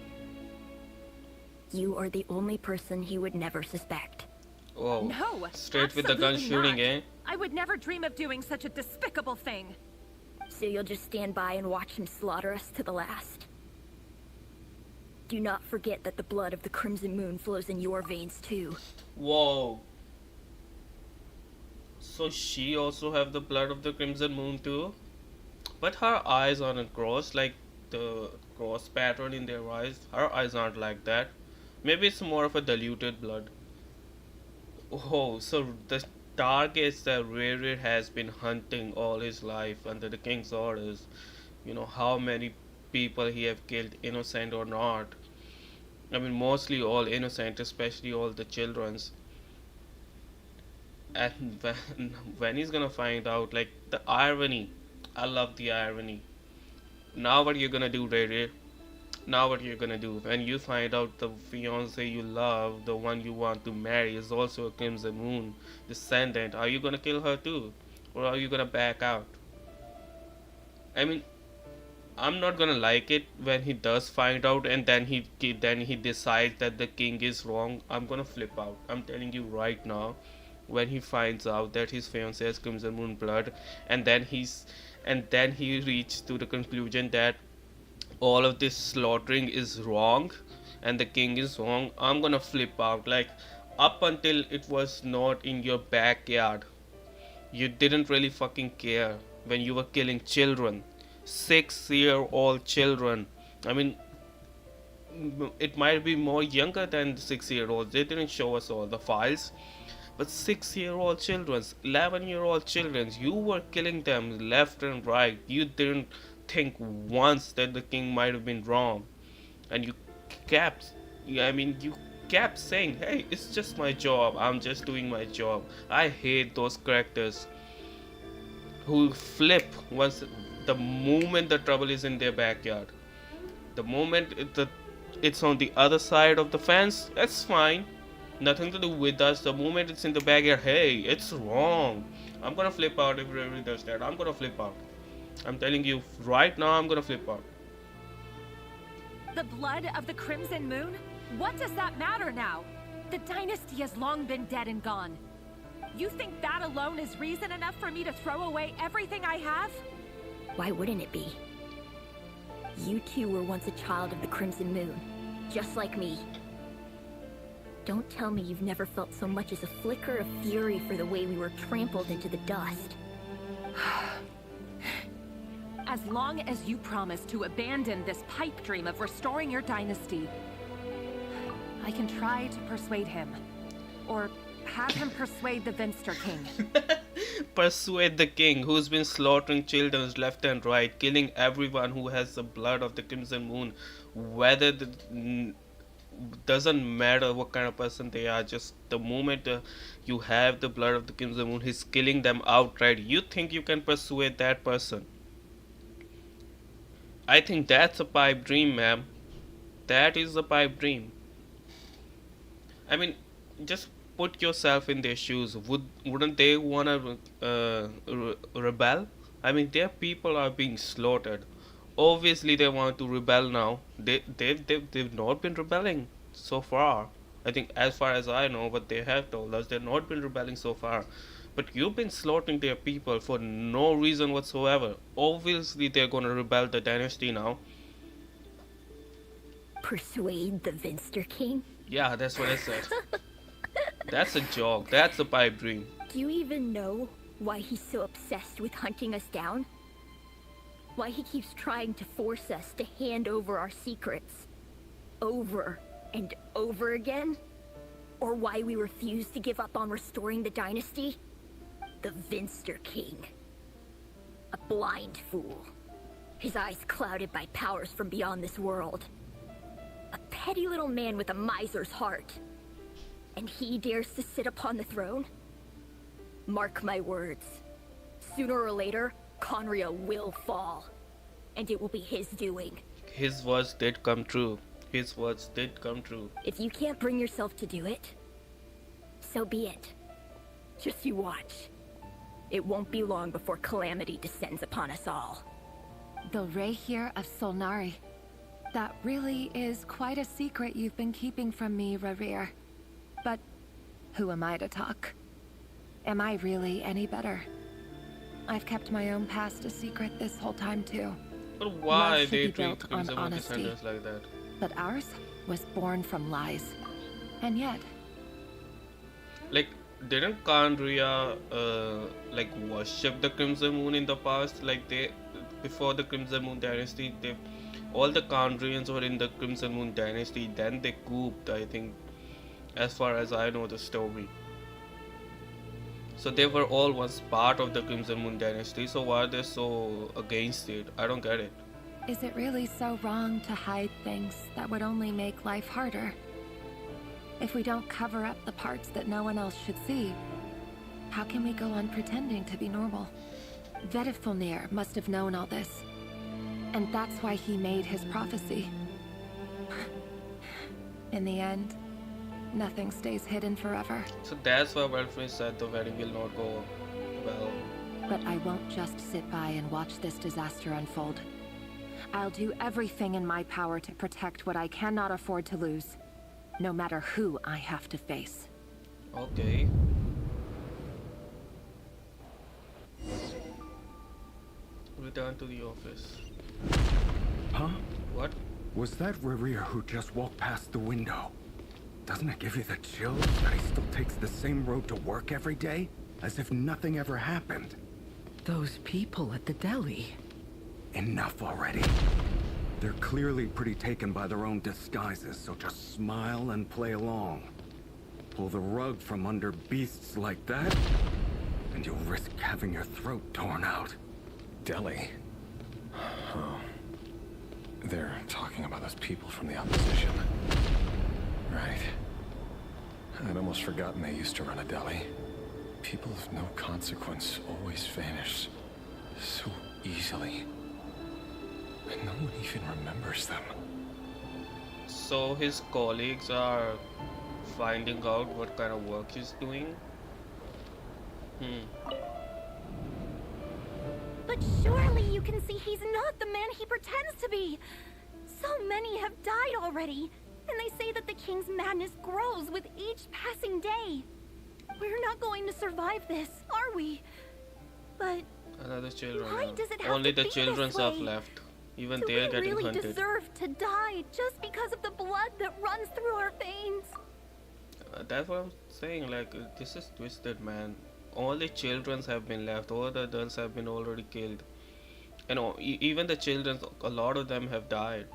You are the only person he would never suspect.
Oh,
No,
straight with the gun
absolutely
shooting,
not.
eh?
I would never dream of doing such a despicable thing.
So you'll just stand by and watch him slaughter us to the last? Do not forget that the blood of the Crimson Moon flows in your veins too.
Whoa. So she also have the blood of the Crimson Moon too? But her eyes aren't crossed like the cross pattern in their eyes. Her eyes aren't like that. Maybe it's more of a diluted blood. Oh, so the targets that Rayrir has been hunting all his life under the king's orders. You know, how many people he have killed, innocent or not. I mean, mostly all innocent, especially all the children's. And when he's gonna find out, like, the irony, I love the irony. Now what you're gonna do, Ray? Now what you're gonna do when you find out the fiance you love, the one you want to marry, is also a Crimson Moon descendant? Are you gonna kill her too, or are you gonna back out? I mean, I'm not gonna like it when he does find out and then he decides that the king is wrong. I'm gonna flip out. I'm telling you right now. When he finds out that his fiancée has Crimson Moon blood, and then he reaches to the conclusion that all of this slaughtering is wrong and the king is wrong, I'm gonna flip out. Like, up until it was not in your backyard, you didn't really fucking care when you were killing children, 6-year-old children. I mean, it might be more younger than 6-year-olds. They didn't show us all the files, but 6-year-old children, 11-year-old children, you were killing them left and right. You didn't think once that the king might have been wrong, and you kept, you kept saying, hey, it's just my job, I'm just doing my job. I hate those characters who flip once the moment the trouble is in their backyard. The moment it's on the other side of the fence, that's fine, nothing to do with us. The moment it's in the backyard, hey, it's wrong. I'm gonna flip out if everybody does that. I'm gonna flip out. I'm telling you right now, I'm gonna flip out.
The blood of the Crimson Moon? What does that matter now? The dynasty has long been dead and gone. You think that alone is reason enough for me to throw away everything I have?
Why wouldn't it be? You two were once a child of the Crimson Moon, just like me. Don't tell me you've never felt so much as a flicker of fury for the way we were trampled into the dust.
As long as you promise to abandon this pipe dream of restoring your dynasty, I can try to persuade him. Or have him persuade the Venster King.
Persuade the king who's been slaughtering children left and right, killing everyone who has the blood of the Crimson Moon, whether doesn't matter what kind of person they are. Just the moment you have the blood of the Crimson Moon, he's killing them outright. You think you can persuade that person? I think that's a pipe dream, ma'am. That is a pipe dream. I mean, just put yourself in their shoes. Wouldn't they wanna rebel? I mean, their people are being slaughtered. Obviously, they want to rebel now. They've not been rebelling so far. I think, as far as I know, what they have told us, they've not been rebelling so far. But you've been slaughtering their people for no reason whatsoever. Obviously, they're gonna rebel the dynasty now.
Persuade the Venster King?
Yeah, that's what I said. That's a joke. That's a pipe dream.
Do you even know why he's so obsessed with hunting us down? Why he keeps trying to force us to hand over our secrets over and over again? Or why we refuse to give up on restoring the dynasty? The Venster King. A blind fool. His eyes clouded by powers from beyond this world. A petty little man with a miser's heart. And he dares to sit upon the throne? Mark my words. Sooner or later, Conria will fall. And it will be his doing.
His words did come true. His words did come true.
If you can't bring yourself to do it, so be it. Just you watch. It won't be long before calamity descends upon us all.
The Rehir of Solnari. That really is quite a secret you've been keeping from me, Rarir. But who am I to talk? Am I really any better? I've kept my own past a secret this whole time too.
But why
Love should
they
be
treat
built on
Crimson
honesty.
descendants like that?
But ours was born from lies. And yet...
Like, didn't Kandria like worship the Crimson Moon in the past? Like, before the Crimson Moon dynasty, all the Kandrians were in the Crimson Moon dynasty. Then they cooped, I think, as far as I know the story. So they were all once part of the Crimson Moon dynasty. So why are they so against it? I don't get it.
Is it really so wrong to hide things that would only make life harder? If we don't cover up the parts that no one else should see, how can we go on pretending to be normal? Vedifulnir must have known all this. And that's why he made his prophecy. In the end, nothing stays hidden forever.
So that's why Wilfred said the wedding will not go well.
But I won't just sit by and watch this disaster unfold. I'll do everything in my power to protect what I cannot afford to lose, no matter who I have to face.
Okay. Return to the office.
Huh?
What?
Was that Rerir who just walked past the window? Doesn't it give you the chills that he still takes the same road to work every day? As if nothing ever happened.
Those people at the deli.
Enough already. They're clearly pretty taken by their own disguises, so just smile and play along. Pull the rug from under beasts like that, and you'll risk having your throat torn out. Deli? Oh. They're talking about those people from the opposition. Right. I'd almost forgotten they used to run a deli. People of no consequence always vanish so easily. And no one even remembers them.
So his colleagues are finding out what kind of work he's doing?
But surely you can see he's not the man he pretends to be. So many have died already, and they say that the king's madness grows with each passing day. We're not going to survive this, are we? But
Another children.
why does it have
Only
to
the
be
children
this
are
way?
left. Even
Do
they are
we
getting
really
hunted.
deserve to die just because of the blood that runs through our veins?
That's what I'm saying. Like, this is twisted, man. Only children have been left. All the adults have been already killed. And even the children, a lot of them have died.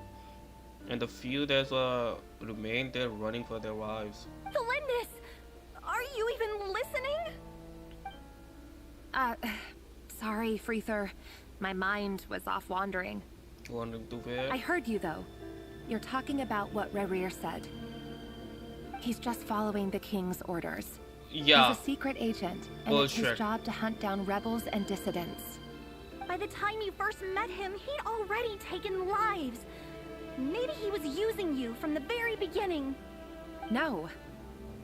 And the few that remain, they're running for their lives.
Felindis, are you even listening?
Sorry, Freether. My mind was off wandering.
Wandering to where?
I heard you, though. You're talking about what Rerir said. He's just following the king's orders.
Yeah.
He's a secret agent, and
Bullshit.
it's his job to hunt down rebels and dissidents.
By the time you first met him, he'd already taken lives. Maybe he was using you from the very beginning.
No.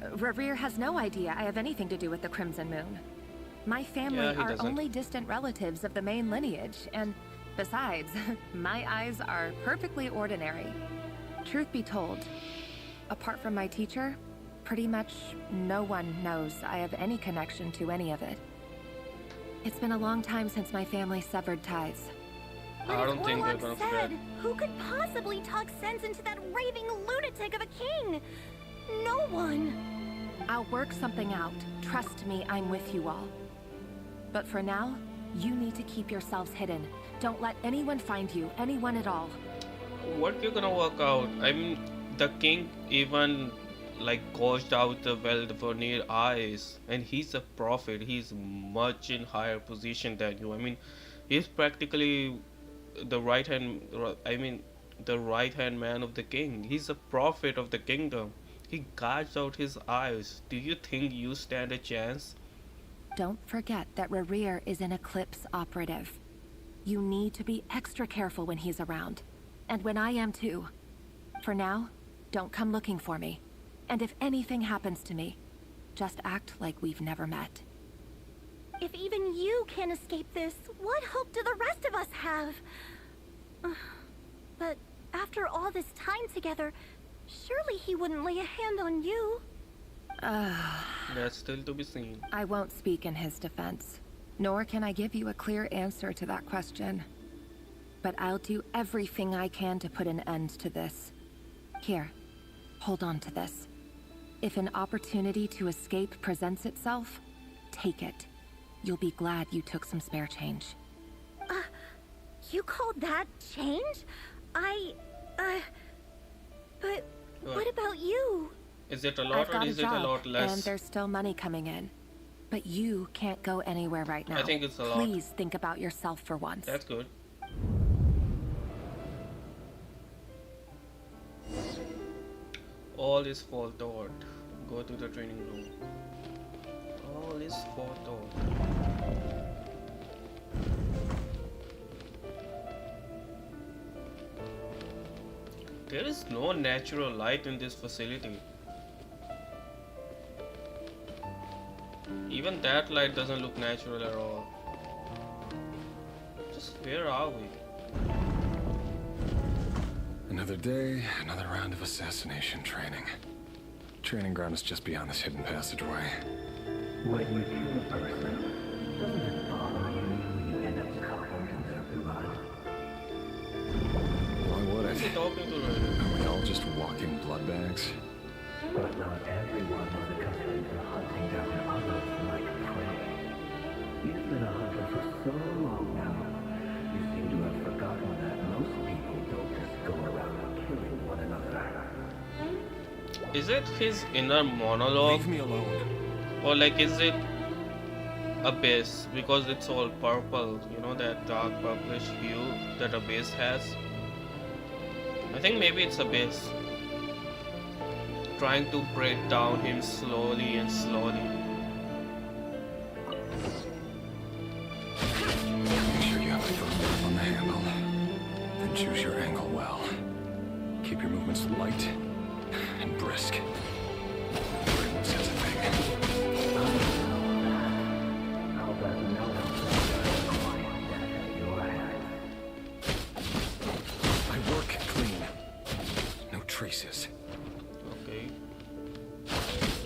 Rerir has no idea I have anything to do with the Crimson Moon. My family
Yeah, he
are
doesn't.
only distant relatives of the main lineage, and besides, my eyes are perfectly ordinary. Truth be told, apart from my teacher, pretty much no one knows I have any connection to any of it. It's been a long time since my family severed ties.
I don't think they're
Orlok
gonna
said,
forget.
who could possibly talk sense into that raving lunatic of a king? No one.
I'll work something out. Trust me, I'm with you all. But for now, you need to keep yourselves hidden. Don't let anyone find you, anyone at all.
What you're gonna work out? I mean, the king even like gouged out the Veldvanir eyes, and he's a prophet. He's much in higher position than you. I mean, he's practically the right hand. I mean, the right hand man of the king. He's a prophet of the kingdom. He gouged out his eyes. Do you think you stand a chance?
Don't forget that Rerir is an Eclipse operative. You need to be extra careful when he's around. And when I am too. For now, don't come looking for me. And if anything happens to me, just act like we've never met.
If even you can't escape this, what hope do the rest of us have? But after all this time together, surely he wouldn't lay a hand on you.
That's still to be seen.
I won't speak in his defense, nor can I give you a clear answer to that question. But I'll do everything I can to put an end to this. Here, hold on to this. If an opportunity to escape presents itself, take it. You'll be glad you took some spare change.
You called that change? But what about you?
Is it a
I've
lot or
got
is
a
it a
job,
lot less?
and there's still money coming in. But you can't go anywhere right now.
I think it's a lot.
Please think about yourself for once.
That's good. All is forethought. Go to the training room. All is forethought. There is no natural light in this facility. Even that light doesn't look natural at all. Just where are we?
Another day, another round of assassination training. Training ground is just beyond this hidden passageway.
When you kill a person, doesn't it bother you when you end up covered in their blood?
Why would it?
Talking to her.
Are we all just walking blood bags?
But not everyone is accustomed to hunting down others like prey. You've been a hunter for so long now, you seem to have forgotten that most people don't just go around killing one another.
Is it his inner monologue?
Leave me alone.
Or like is it Abyss? Because it's all purple, you know, that dark purplish hue that Abyss has. I think maybe it's Abyss trying to break down him slowly and slowly.
Make sure you have a firm grip on the handle. Then choose your angle well. Keep your movements light and brisk. Everyone says a thing.
How about no quiet death at your hands?
I work clean. No traces.
Okay.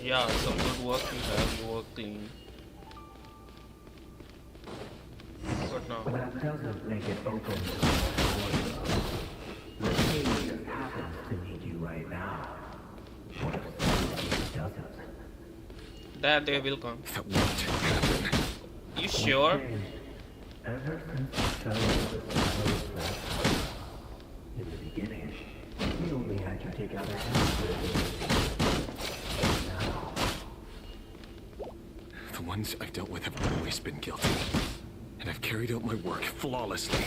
Yeah, some good work you have. You work clean. What now?
That doesn't make it open to the king just happens to need you right now. What if he doesn't?
That day will come.
That won't happen.
You sure?
Ever since the fellow was in the beginning, we only had to take out a handful.
The ones I've dealt with have always been guilty. And I've carried out my work flawlessly.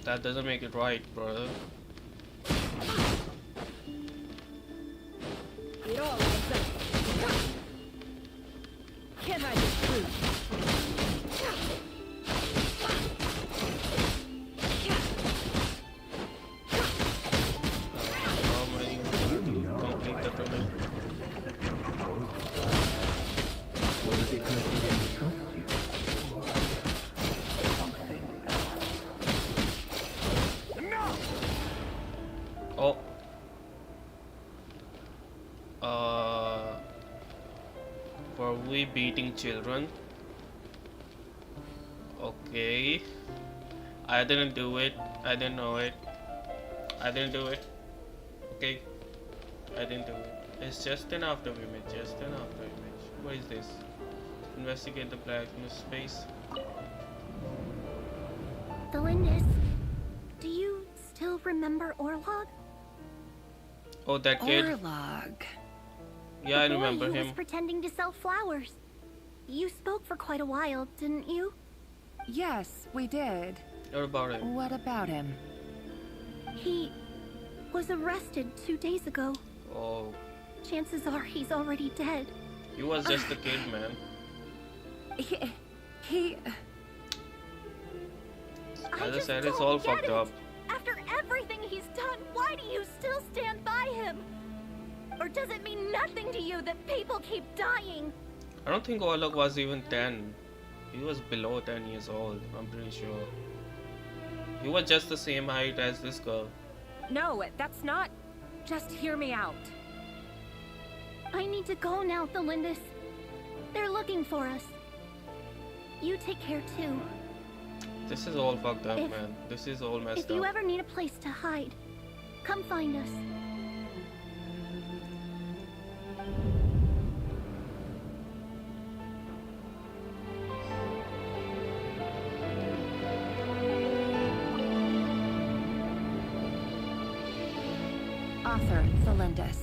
That doesn't make it right, brother.
It all adds up. Can't hide the truth.
How many to complete the tunnel?
Was it because he didn't trust you?
Oh. Were we beating children? Okay. I didn't do it. I didn't know it. I didn't do it. Okay. I didn't do it. It's just an after image. Just an after image. What is this? Investigate the blackness space.
Delindis, do you still remember Orlog?
Oh, that kid.
Orlog.
Yeah, I
The boy
remember
who
him.
was pretending to sell flowers. You spoke for quite a while, didn't you?
Yes, we did.
What about him?
What about him?
He was arrested 2 days ago.
Oh,
Chances are he's already dead.
he was just a kid, man.
He...
As I
just
said, it's
don't
all
get
fucked
it.
up.
After everything he's done, why do you still stand by him? Or does it mean nothing to you that people keep dying?
I don't think Orlok was even 10. He was below 10 years old, I'm pretty sure. He was just the same height as this girl.
No, that's not... Just hear me out.
I need to go now, Thelindis. They're looking for us. You take care too.
This is all fucked up,
If-
man. This is all messed
If you
up.
ever need a place to hide, come find us.
Author, Thelindis.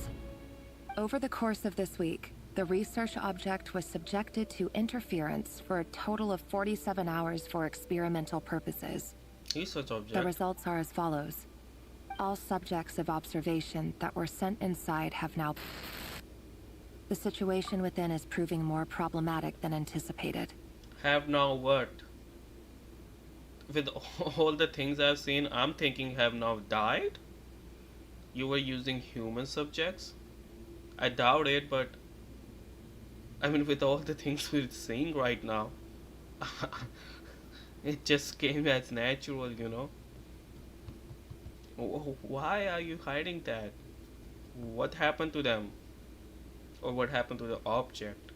Over the course of this week, the research object was subjected to interference for a total of 47 hours for experimental purposes.
Research
The
object.
results are as follows. All subjects of observation that were sent inside have now... The situation within is proving more problematic than anticipated.
Have now what? With all the things I've seen, I'm thinking have now died? You were using human subjects? I doubt it, but I mean, with all the things we're seeing right now, it just came as natural, you know. Why are you hiding that? What happened to them? Or what happened to the object?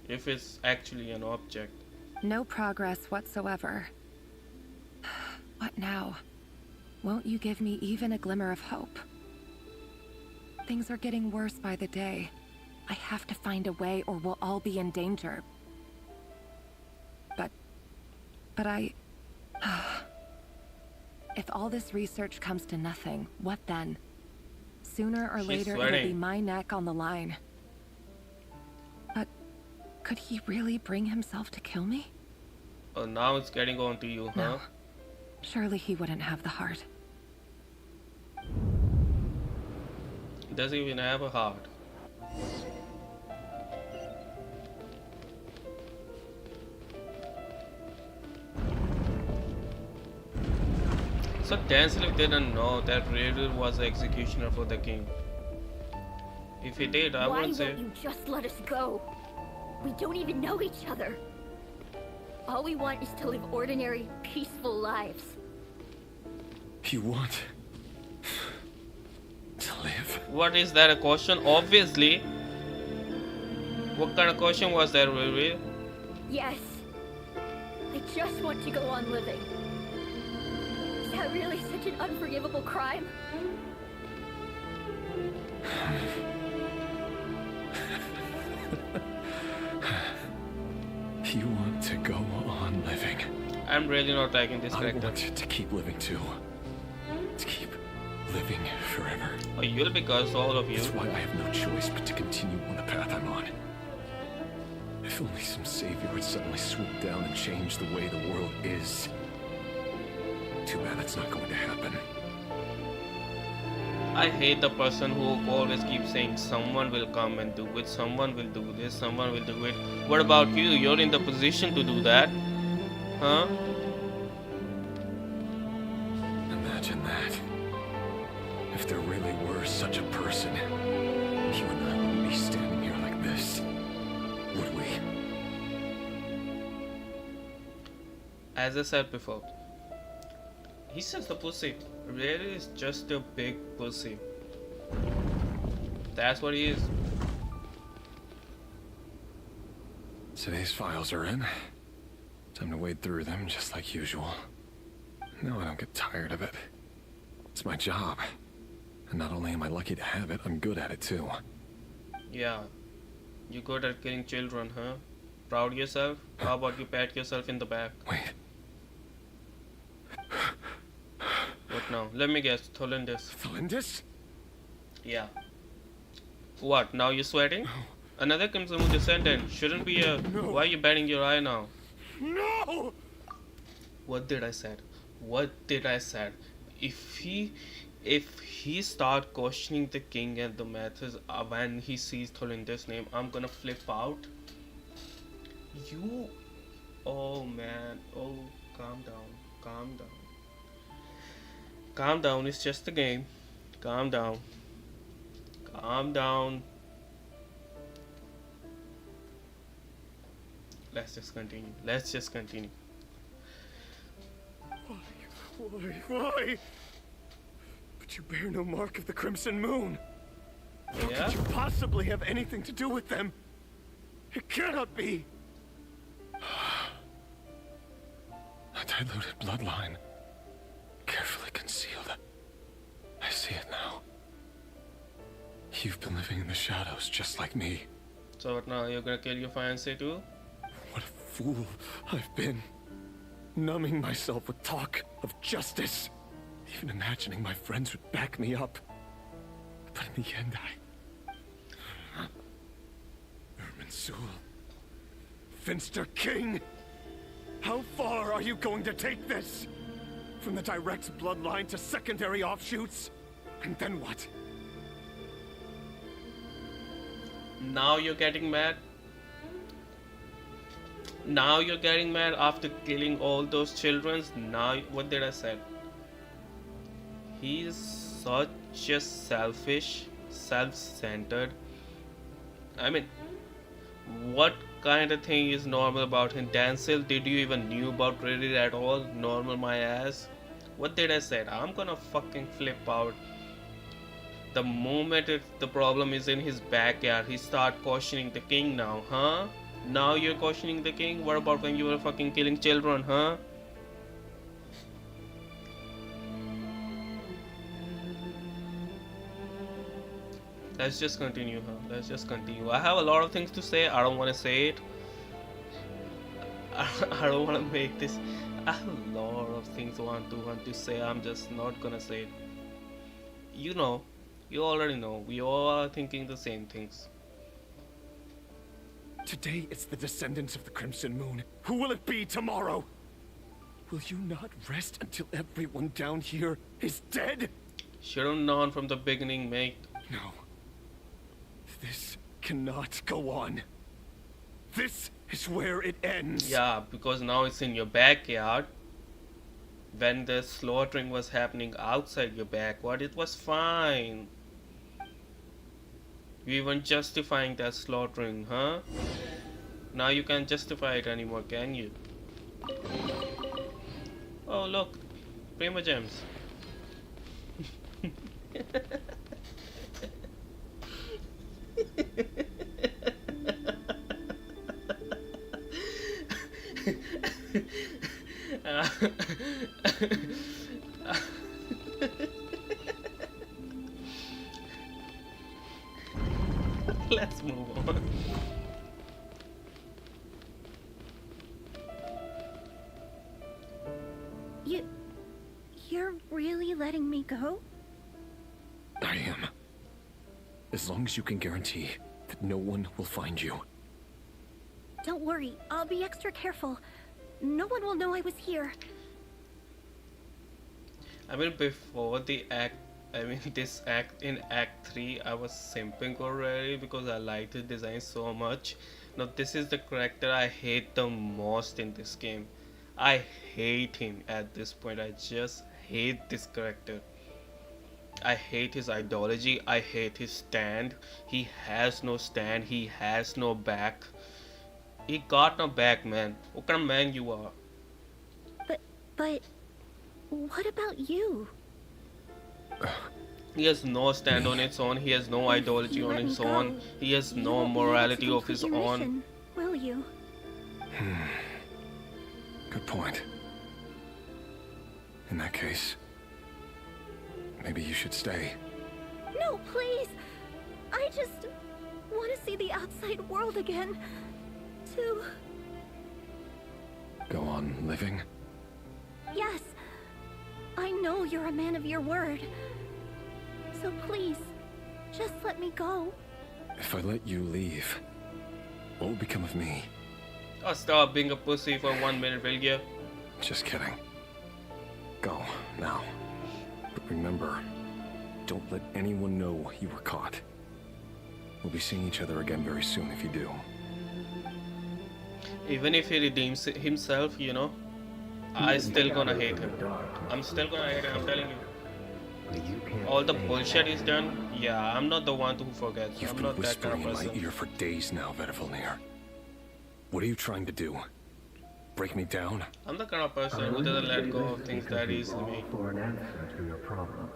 If it's actually an object.
No progress whatsoever. What now? Won't you give me even a glimmer of hope? Things are getting worse by the day. I have to find a way or we'll all be in danger. But I... If all this research comes to nothing, what then? Sooner or later it'll be my neck on the line. But could he really bring himself to kill me?
Oh, now it's getting on to you, huh?
No. Surely he wouldn't have the heart.
Does he even have a heart? So Danzig didn't know that Raider was the executioner for the king. If he did, I would say...
Why won't you just let us go? We don't even know each other. All we want is to live ordinary, peaceful lives.
You want... to live?
What is that, a question? Obviously. What kind of question was that, Riri?
Yes. I just want to go on living. Is that really such an unforgivable crime?
You want to go on living?
I'm really not liking this character.
I want to keep living too. To keep living forever.
Oh, you'll be cursed, all of you.
That's why I have no choice but to continue on the path I'm on. If only some savior would suddenly swoop down and change the way the world is. Too bad that's not going to happen.
I hate the person who always keeps saying someone will come and do it, someone will do this, someone will do it. What about you? You're in the position to do that. Huh?
Imagine that. If there really were such a person, you and I wouldn't be standing here like this, would we?
As I said before, he's just a pussy. Really is just a big pussy. That's what he is.
Today's files are in. Time to wade through them just like usual. No, I don't get tired of it. It's my job. And not only am I lucky to have it, I'm good at it too.
Yeah. You're good at killing children, huh? Proud of yourself? How about you pat yourself in the back?
Wait.
What now? Let me guess. Tholindis.
Tholindis?
Yeah. What? Now you're sweating?
No.
Another Crimson Moon descendant. Shouldn't be a...
No.
Why are you batting your eye now?
No!
What did I said? What did I said? If he start questioning the king and the methods when he sees Tholindis' name, I'm gonna flip out. You... Oh man. Oh, calm down. Calm down. Calm down, it's just a game. Calm down. Calm down. Let's just continue. Let's just continue.
Why? But you bear no mark of the Crimson Moon. How
Yeah?
could you possibly have anything to do with them? It cannot be.
A diluted bloodline. Carefully concealed. I see it now. You've been living in the shadows just like me.
So what now? You're gonna kill your fiancé too?
What a fool I've been. Numbing myself with talk of justice. Even imagining my friends would back me up. But in the end, Irminsul. Finster King! How far are you going to take this? From the direct bloodline to secondary offshoots? And then what?
Now you're getting mad? Now you're getting mad after killing all those children? Now, what did I say? He's such just selfish, self-centered. I mean, what kind of thing is normal about him? Dancel, did you even knew about Reddit at all? Normal my ass. What did I say? I'm gonna fucking flip out. The moment if the problem is in his backyard, he start questioning the king now, huh? Now you're questioning the king? What about when you were fucking killing children, huh? Let's just continue, huh? Let's just continue. I have a lot of things to say. I don't want to say it. I don't want to make this. I have a lot of things I want to say. I'm just not gonna say it. You know, you already know. We all are thinking the same things.
Today it's the descendants of the Crimson Moon. Who will it be tomorrow? Will you not rest until everyone down here is dead?
Should have known from the beginning, mate.
No. This cannot go on. This is where it ends.
Yeah, because now it's in your backyard. When the slaughtering was happening outside your backyard, it was fine. You weren't justifying that slaughtering, huh? Now you can't justify it anymore, can you? Oh look, Prima Gems. Let's move on.
You're really letting me go?
I am. As long as you can guarantee that no one will find you.
Don't worry, I'll be extra careful. No one will know I was here.
I mean, before the act, this act in Act 3, I was simping already because I liked the design so much. Now this is the character I hate the most in this game. I hate him at this point. I just hate this character. I hate his ideology. I hate his stand. He has no stand. He has no back. He got no back, man. What kind of man you are?
But what about you?
He has no stand on its own. He has no ideology on his own. He has no morality of his own.
Will you?
Good point. In that case, maybe you should stay.
No, please! I just want to see the outside world again. To...
Go on living?
Yes. I know you're a man of your word. So please, just let me go.
If I let you leave, what will become of me?
Oh, stop being a pussy for 1 minute, will you?
Just kidding. Go, now. But remember, don't let anyone know you were caught. We'll be seeing each other again very soon if you do.
Even if he redeems himself, you know, I still gonna hate him. I'm still gonna hate him, I'm telling you. All the bullshit is done. Yeah, I'm not the one who forgets.
You've
I'm
been
not that kind
whispering
of
in my
person.
ear for days now, Vedavulnir. What are you trying to do? Break me down?
I'm the kind of person who doesn't let go of things that easily, mate.
For an answer to your problems.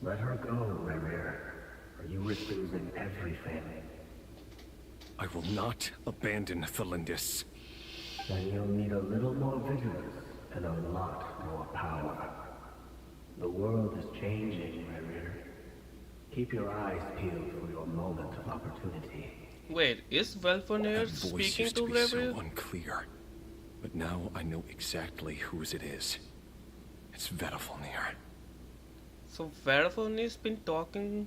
Let her go, Rerir, or you risk losing everything.
I will not abandon Thelindis.
Then you'll need a little more vigilance and a lot more power. The world is changing, Rerir. Keep your eyes peeled for your moment of opportunity.
Wait, is Velfonir
That voice
speaking
used
to
to be so
Rerir?
unclear. But now I know exactly whose it is. It's Vedavulnir.
So Velfonir's been talking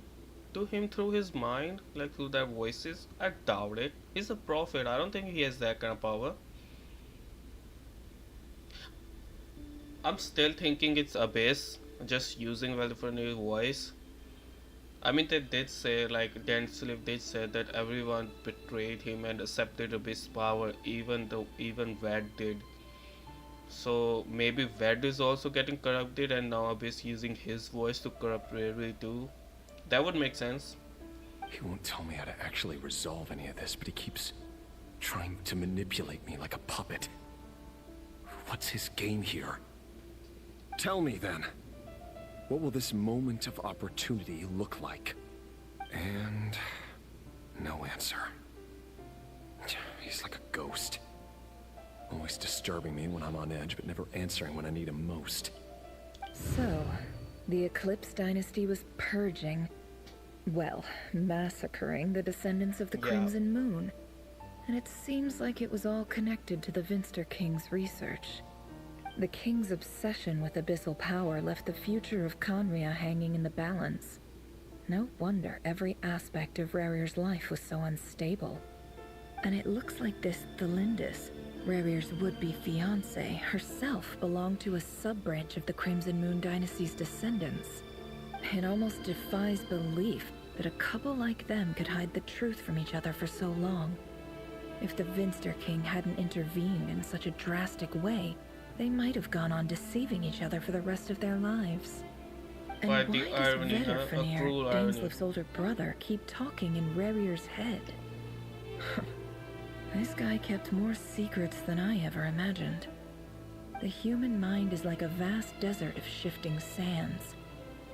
to him through his mind, like through their voices? I doubt it. He's a prophet. I don't think he has that kind of power. I'm still thinking it's Abyss, just using Velfonir's voice. I mean, they did say, like, Densleif did say that everyone betrayed him and accepted Abyss power, even Vad did. So maybe Ved is also getting corrupted and now Abyss using his voice to corrupt Riri too. That would make sense.
He won't tell me how to actually resolve any of this, but he keeps trying to manipulate me like a puppet. What's his game here? Tell me then. What will this moment of opportunity look like? And no answer. He's like a ghost. Always disturbing me when I'm on edge, but never answering when I need him most.
So, the Eclipse Dynasty was purging, well, massacring the descendants of the Crimson Moon. And it seems like it was all connected to the Vinster King's research. The King's obsession with abyssal power left the future of Conria hanging in the balance. No wonder every aspect of Rarir's life was so unstable. And it looks like this Thelindis, Rarir's would-be fiancé, herself belonged to a sub-branch of the Crimson Moon Dynasty's descendants. It almost defies belief that a couple like them could hide the truth from each other for so long. If the Vinster King hadn't intervened in such a drastic way, they might have gone on deceiving each other for the rest of their lives. And why does Vedderfenir, Daneslif's older brother, keep talking in Rarir's head? This guy kept more secrets than I ever imagined. The human mind is like a vast desert of shifting sands.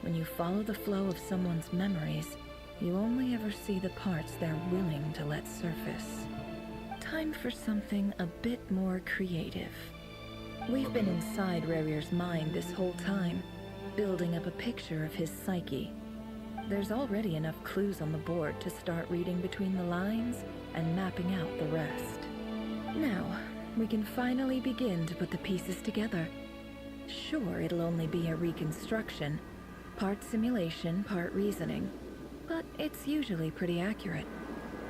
When you follow the flow of someone's memories, you only ever see the parts they're willing to let surface. Time for something a bit more creative. We've been inside Rarir's mind this whole time, building up a picture of his psyche. There's already enough clues on the board to start reading between the lines and mapping out the rest. Now, we can finally begin to put the pieces together. Sure, it'll only be a reconstruction, part simulation, part reasoning, but it's usually pretty accurate.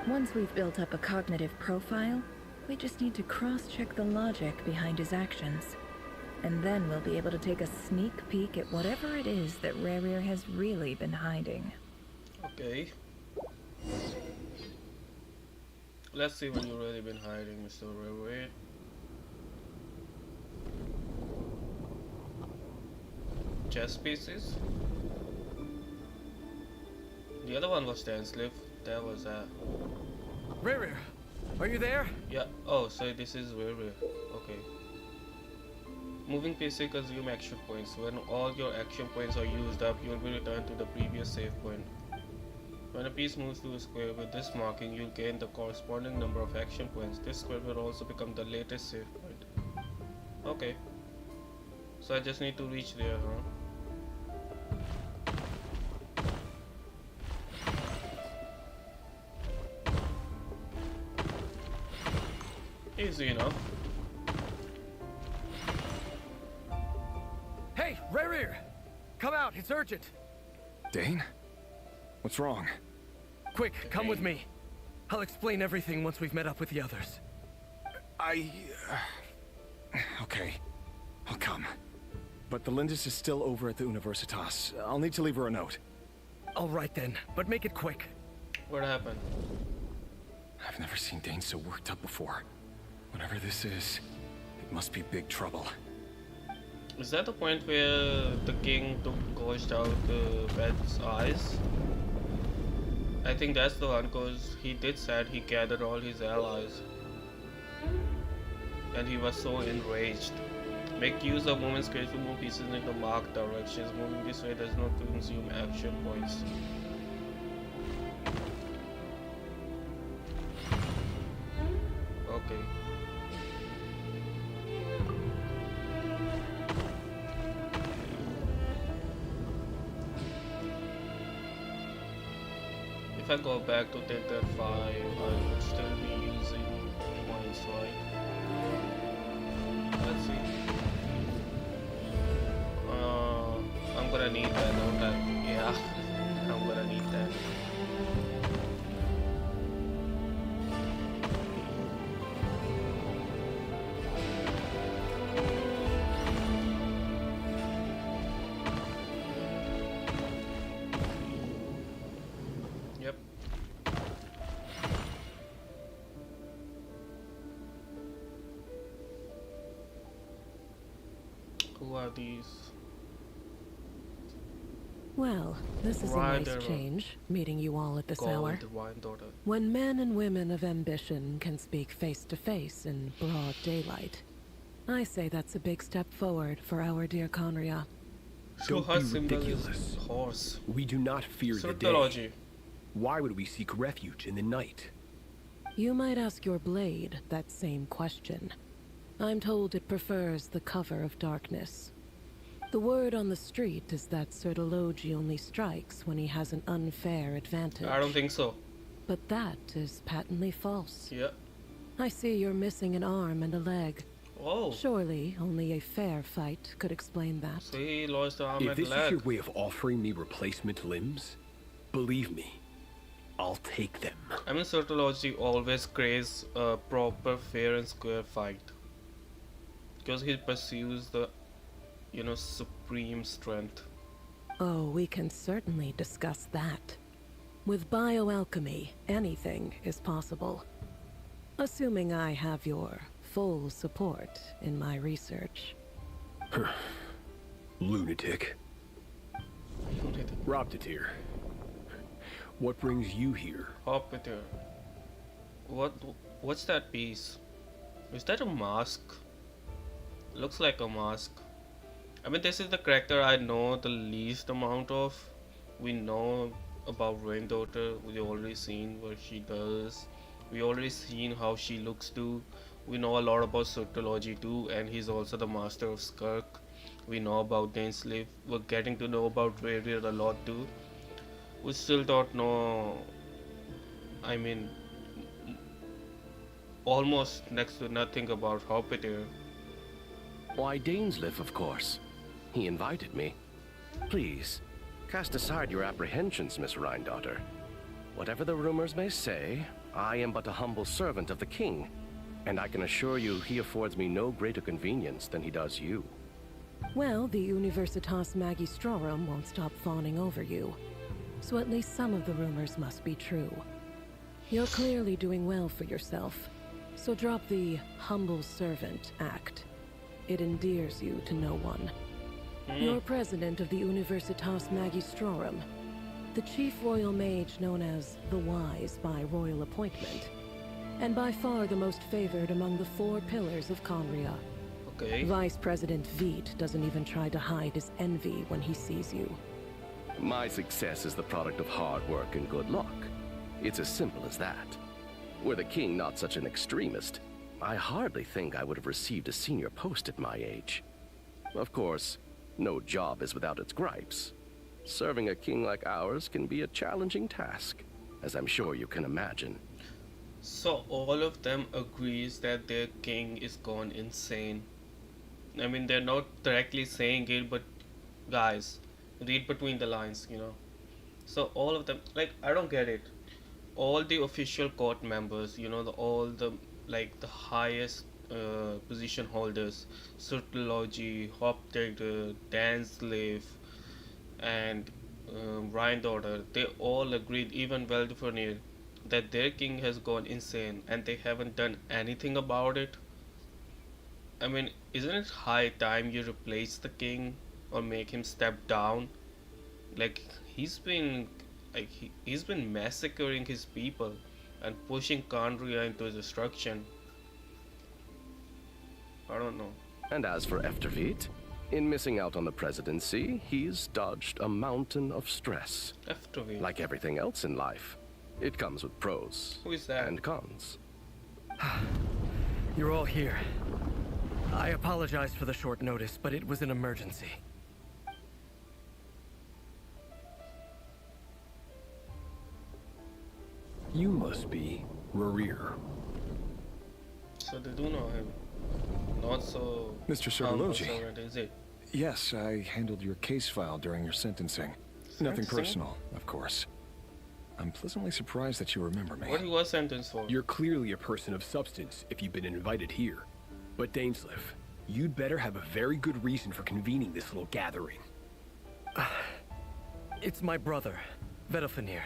Once we've built up a cognitive profile, we just need to cross-check the logic behind his actions. And then we'll be able to take a sneak peek at whatever it is that Rarir has really been hiding.
Okay. Let's see what you've really been hiding, Mr. Rarir. Chess pieces? The other one was Danslif. That was
Rarir, are you there?
Yeah. Oh, so this is Rarir. Okay. Moving pieces consume action points. When all your action points are used up, you will be returned to the previous save point. When a piece moves to a square with this marking, you'll gain the corresponding number of action points. This square will also become the latest save point. Okay. So I just need to reach there, huh? Easy enough.
Hey, Rarir! Come out, it's urgent!
Dane? What's wrong?
Quick, come with me. I'll explain everything once we've met up with the others.
Okay. I'll come. But the Lindis is still over at the Universitas. I'll need to leave her a note.
All right then, but make it quick.
What happened?
I've never seen Dane so worked up before. Whatever this is, it must be big trouble.
Is that the point where the king gouged out Ved's eyes? I think that's the one, because he did said he gathered all his allies. And he was so enraged. Make use of movement space to move pieces into marked directions. Moving this way does not consume action points. Okay. If I go back to take that 5, I would still be using points, right? Let's see. I'm gonna need that, don't I? Yeah, I'm gonna need that. Yep. Who are these?
Well, this is a
Right,
nice change, meeting you all at this hour.
Gold wine daughter.
When men and women of ambition can speak face to face in broad daylight, I say that's a big step forward for our dear Conria.
So
Don't
her
be
symbol
ridiculous.
is horse.
We do not fear the
Surtology.
day. Why would we seek refuge in the night?
You might ask your blade that same question. I'm told it prefers the cover of darkness. The word on the street is that Surtology only strikes when he has an unfair advantage.
I don't think so.
But that is patently false.
Yeah.
I see you're missing an arm and a leg.
Oh.
Surely only a fair fight could explain that.
So he lost the arm
If
and
this
leg.
is your way of offering me replacement limbs, believe me, I'll take them.
I mean, Surtology always craves a proper, fair and square fight. Because he pursues the, supreme strength.
Oh, we can certainly discuss that. With bioalchemy, anything is possible. Assuming I have your full support in my research.
Lunatic. Robtatir. What brings you here?
Hoppiter. What's that piece? Is that a mask? Looks like a mask. I mean, this is the character I know the least amount of. We know about Rain Daughter. We already seen what she does. We already seen how she looks too. We know a lot about Surtology too, and he's also the master of Skirk. We know about Dainsleif. We're getting to know about Rayrir a lot too. We still don't know. I mean, almost next to nothing about Hoppiter.
Why, Dainsleif, of course. He invited me. Please, cast aside your apprehensions, Miss Rhindaughter. Whatever the rumors may say, I am but a humble servant of the king, and I can assure you he affords me no greater convenience than he does you.
Well, the Universitas Magistrorum won't stop fawning over you. So at least some of the rumors must be true. You're clearly doing well for yourself, so drop the humble servant act. It endears you to no one. You're president of the Universitas Magistrorum, the chief royal mage known as the Wise by royal appointment, and by far the most favored among the 4 pillars of Conria.
Okay.
Vice President Veet doesn't even try to hide his envy when he sees you.
My success is the product of hard work and good luck. It's as simple as that. Were the king not such an extremist, I hardly think I would have received a senior post at my age. Of course, no job is without its gripes. Serving a king like ours can be a challenging task, as I'm sure you can imagine.
So all of them agrees that their king is gone insane. I mean, they're not directly saying it, but guys, read between the lines, So all of them, I don't get it. All the official court members, all the highest position holders, Surtology, Hoptator, Dainsleif, and Rhindaughter, they all agreed, even Veldifernir, that their king has gone insane, and they haven't done anything about it. I mean, isn't it high time you replace the king or make him step down? He's been massacring his people and pushing Kandria into destruction. I don't know.
And as for Eftervit, in missing out on the presidency, he's dodged a mountain of stress.
Eftervit.
Like everything else in life, it comes with pros
Who is that?
and cons.
You're all here. I apologize for the short notice, but it was an emergency.
You must be Rayrir.
So they do know him. Not so...
Mr.
humble
Surtology.
servant, is it?
Yes, I handled your case file during your sentencing. Nothing personal, of course. I'm pleasantly surprised that you remember me.
What he was sentenced for?
You're clearly a person of substance if you've been invited here. But Dainsleif, you'd better have a very good reason for convening this little gathering.
It's my brother, Vedelfinir.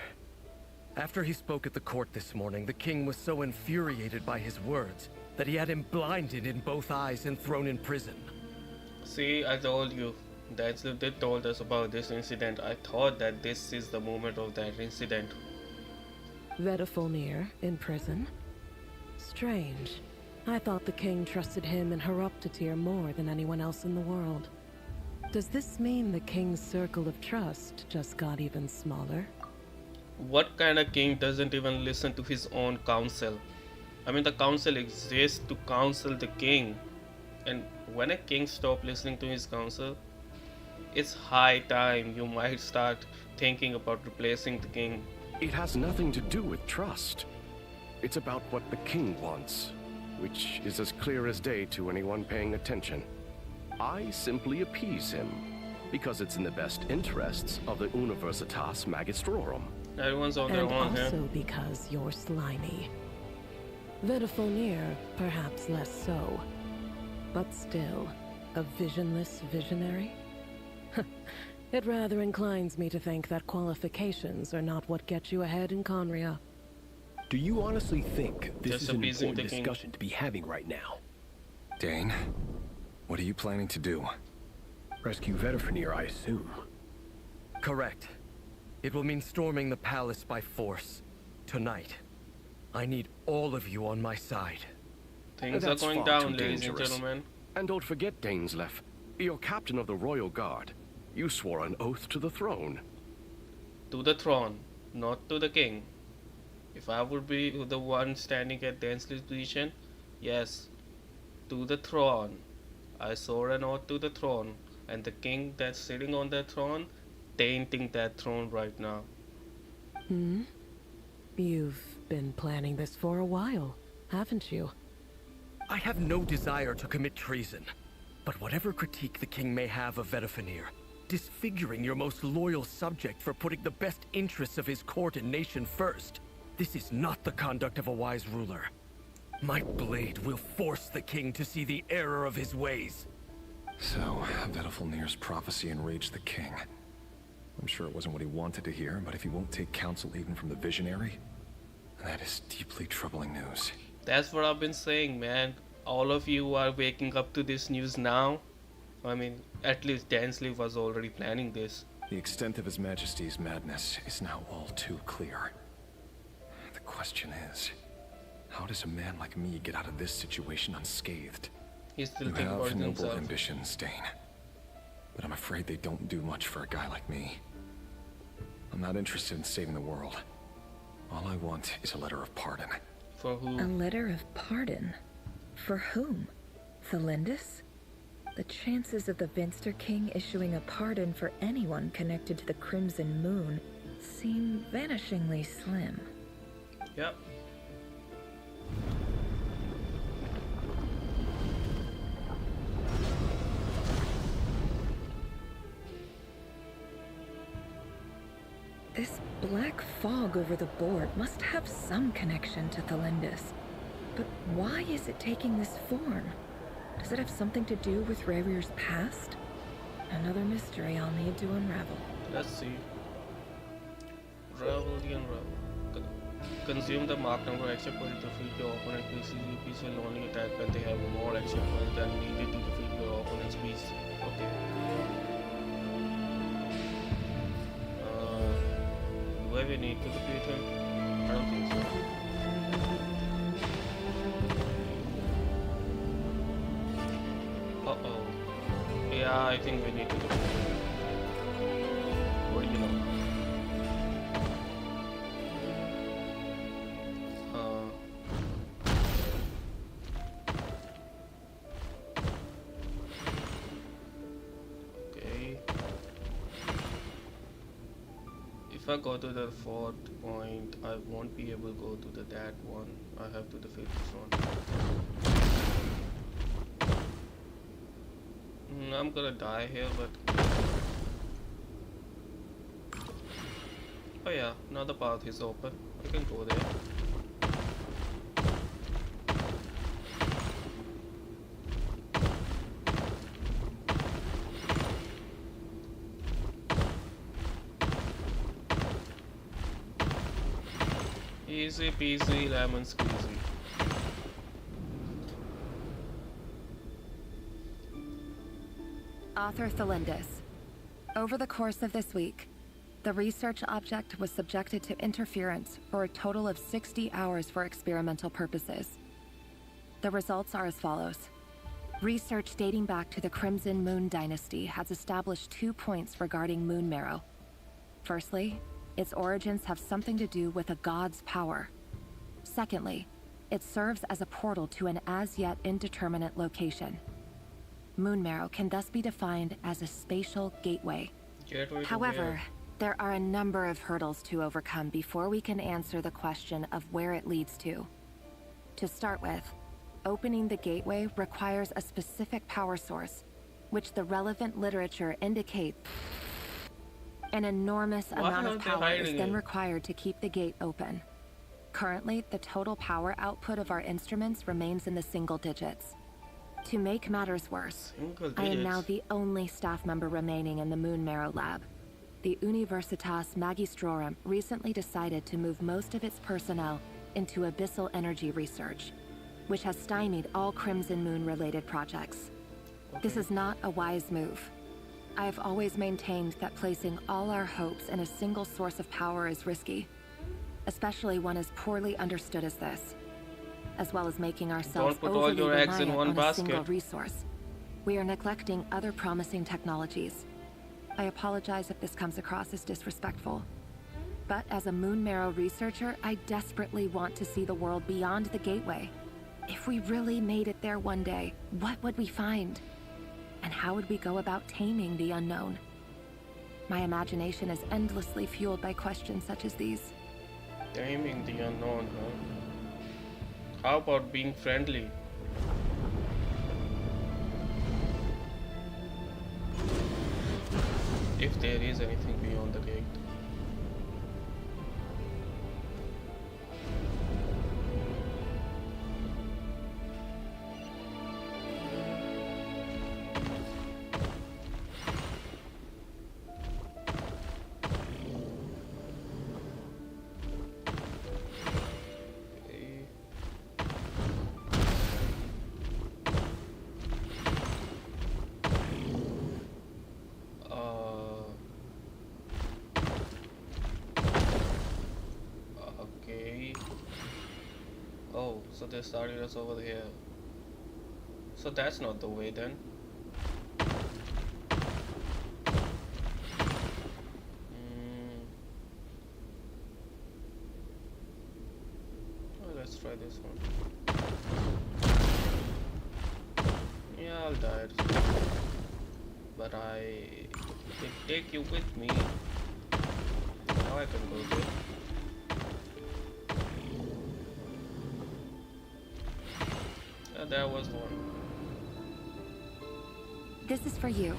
After he spoke at the court this morning, the king was so infuriated by his words that he had him blinded in both eyes and thrown in prison.
See, I told you. That's they told us about this incident. I thought that this is the moment of that incident.
Vedafulnir in prison? Strange. I thought the king trusted him and Heroptatir more than anyone else in the world. Does this mean the king's circle of trust just got even smaller?
What kind of king doesn't even listen to his own council? I mean, the council exists to counsel the king. And when a king stops listening to his council, it's high time you might start thinking about replacing the king.
It has nothing to do with trust. It's about what the king wants, which is as clear as day to anyone paying attention. I simply appease him, because it's in the best interests of the Universitas Magistrorum.
Everyone's on their
and
own
also
here.
because you're slimy. Vedafulnir, perhaps less so. But still, a visionless visionary? It rather inclines me to think that qualifications are not what get you ahead in Conria.
Do you honestly think this
Just
is an
appeasing
important
the king.
discussion to be having right now?
Dane, what are you planning to do?
Rescue Vedafulnir, I assume.
Correct. It will mean storming the palace by force. Tonight. I need all of you on my side.
Things
That's
are going
far
down,
too
ladies and
dangerous.
gentlemen.
And don't forget, Dainsleif, you're captain of the Royal Guard. You swore an oath to the throne.
To the throne, not to the king. If I would be the one standing at Dansley's position, yes, to the throne. I swore an oath to the throne, and the king that's sitting on that throne, tainting that throne right now.
Hmm? You've been planning this for a while, haven't you?
I have no desire to commit treason. But whatever critique the king may have of Vedafulnir, disfiguring your most loyal subject for putting the best interests of his court and nation first, this is not the conduct of a wise ruler. My blade will force the king to see the error of his ways.
So, Vedafulnir's prophecy enraged the king. I'm sure it wasn't what he wanted to hear, but if he won't take counsel even from the visionary, that is deeply troubling news.
That's what I've been saying, man. All of you are waking up to this news now. I mean, at least Dansley was already planning this.
The extent of His Majesty's madness is now all too clear. The question is, how does a man like me get out of this situation unscathed?
He's still
You
thinking about
have noble
himself.
ambitions, Dane. But I'm afraid they don't do much for a guy like me. I'm not interested in saving the world. All I want is a letter of pardon.
For who?
A letter of pardon? For whom? Thelindis? The chances of the Vinster King issuing a pardon for anyone connected to the Crimson Moon seem vanishingly slim.
Yep.
This black fog over the board must have some connection to Thelindis. But why is it taking this form? Does it have something to do with Revir's past? Another mystery I'll need to unravel.
Let's see. Ravel the unravel. Consume the mark number action point to defeat your opponent. Piece will only attack when they have more action points than needed to defeat your opponent's piece. Okay. Do I even need to defeat him? I don't think so. Uh-oh. Yeah, I think we need to defeat him. What do you know? Okay. If I go to the fourth point, I won't be able to go to that one. I have to defeat this one. I'm gonna die here, but... Oh yeah, now the path is open. I can go there. Easy peasy lemon squeezy.
Author Thelindis. Over the course of this week, the research object was subjected to interference for a total of 60 hours for experimental purposes. The results are as follows. Research dating back to the Crimson Moon Dynasty has established 2 points regarding moon marrow. Firstly, its origins have something to do with a god's power. Secondly, it serves as a portal to an as-yet indeterminate location. Moon marrow can thus be defined as a spatial gateway. However, there are a number of hurdles to overcome before we can answer the question of where it leads to. To start with, opening the gateway requires a specific power source, which the relevant literature indicates. An enormous amount of power is then required to keep the gate open. Currently, the total power output of our instruments remains in the single digits. To make matters worse, I am now the only staff member remaining in the Moon Marrow lab. The Universitas Magistrorum recently decided to move most of its personnel into abyssal energy research, which has stymied all Crimson Moon-related projects. This is not a wise move. I have always maintained that placing all our hopes in a single source of power is risky, especially one as poorly understood as this. As well as making ourselves overly reliant on a single resource, we are neglecting other promising technologies. I apologize if this comes across as disrespectful. But as a Moon Marrow researcher, I desperately want to see the world beyond the gateway. If we really made it there one day, what would we find? And how would we go about taming the unknown? My imagination is endlessly fueled by questions such as these.
Taming the unknown, huh? How about being friendly? If there is anything beyond the gate. So they started us over here. So that's not the way then. Oh, let's try this one. Yeah, I'll die. But I did take you with me. Now I can go there. That was the one.
This is for you.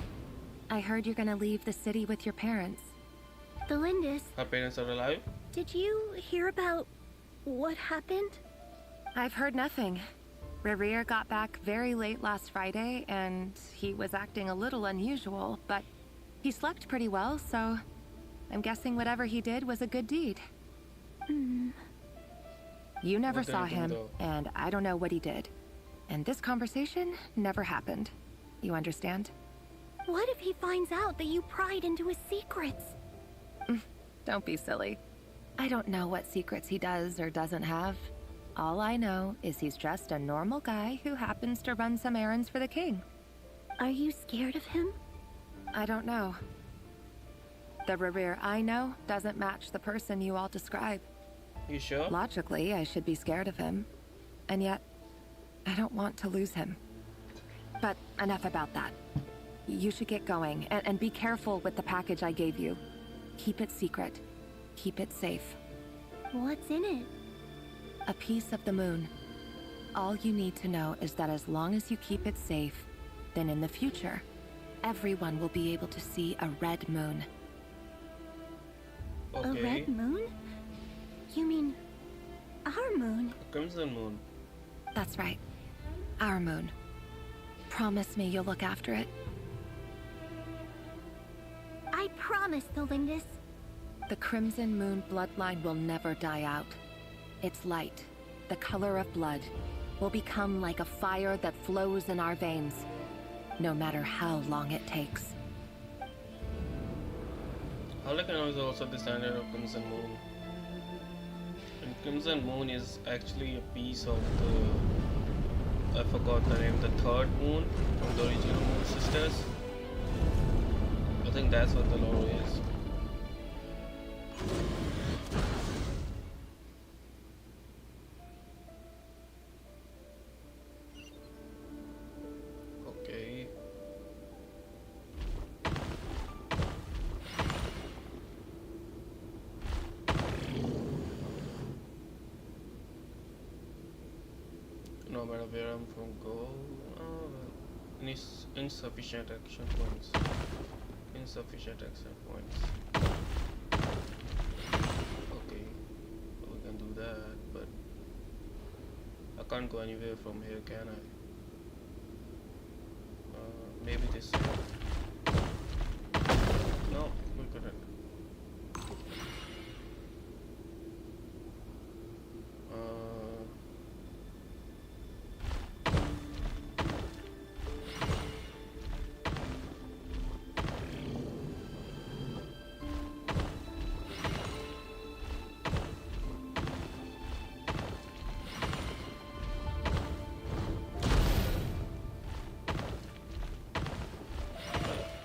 I heard you're gonna leave the city with your parents.
Thelindis.
Her parents are alive?
Did you hear about what happened?
I've heard nothing. Rerir got back very late last Friday, and he was acting a little unusual, but he slept pretty well, so I'm guessing whatever he did was a good deed. You never saw him, and I don't know what he did. And this conversation never happened. You understand?
What if he finds out that you pried into his secrets?
Don't be silly. I don't know what secrets he does or doesn't have. All I know is he's just a normal guy who happens to run some errands for the king.
Are you scared of him?
I don't know. The Rerir I know doesn't match the person you all describe.
You sure?
Logically, I should be scared of him. And yet, I don't want to lose him. But enough about that. You should get going, and be careful with the package I gave you. Keep it secret. Keep it safe.
What's in it?
A piece of the moon. All you need to know is that as long as you keep it safe, then in the future, everyone will be able to see a red moon.
Okay. A red moon? You mean our moon?
A crimson moon.
That's right. Our moon. Promise me you'll look after it.
I promise, Thelindis.
The Crimson Moon bloodline will never die out. Its light, the color of blood, will become like a fire that flows in our veins. no matter how long it takes.
Harlequin is also descendant of Crimson Moon. And Crimson Moon is actually a piece of the... I forgot the name, the third moon from the original Moon Sisters. I think that's what the lore is. Okay. No matter where I'm from, go. Insufficient action points. Insufficient action points. Okay, we can do that, but I can't go anywhere from here, can I? Maybe this way. No, we couldn't.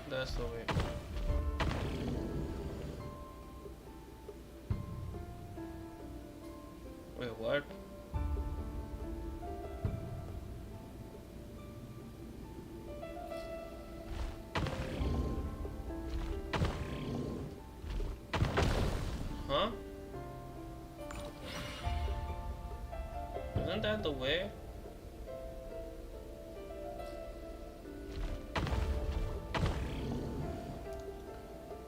That's the way. Wait, what? Huh? Isn't that the way?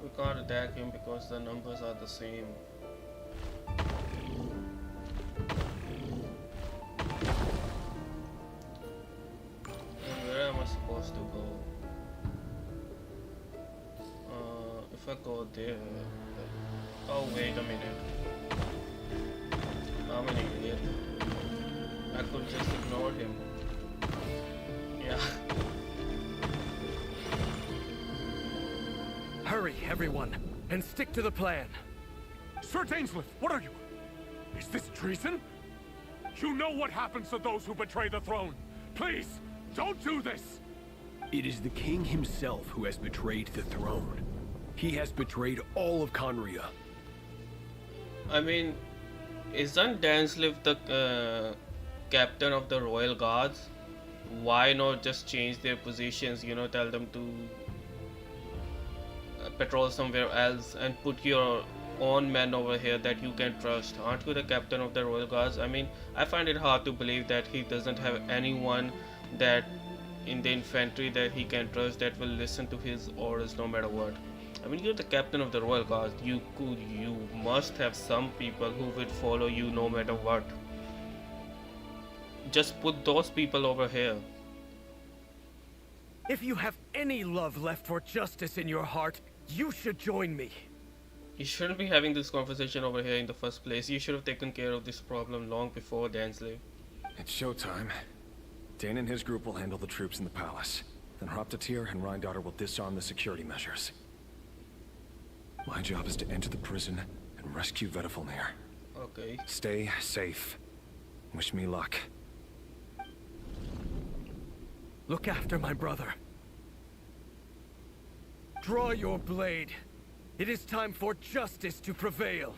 We can't attack him because the numbers are the same. Then where am I supposed to go? If I go there... Oh, wait a minute. I'm an idiot. I could just ignore him. Yeah.
Hurry, everyone, and stick to the plan.
Sir Dainsleif, what are you? Is this treason? You know what happens to those who betray the throne. Please, don't do this!
It is the king himself who has betrayed the throne. He has betrayed all of Conria.
I mean, isn't Dainsleif the captain of the royal guards? Why not just change their positions, you know, tell them to patrol somewhere else and put your own men over here that you can trust? Aren't you the captain of the royal guards? I mean, I find it hard to believe that he doesn't have anyone that in the infantry that he can trust that will listen to his orders no matter what. I mean, you're the captain of the royal guards. You must have some people who will follow you no matter what. Just put those people over here.
If you have any love left for justice in your heart, you should join me.
You shouldn't be having this conversation over here in the first place. You should have taken care of this problem long before, Dainsleif.
It's showtime. Dane and his group will handle the troops in the palace. Then Hraptatir and Rheindotter will disarm the security measures. My job is to enter the prison and rescue Vedifalnir.
Okay.
Stay safe. Wish me luck.
Look after my brother. Draw your blade. It is time for justice to prevail.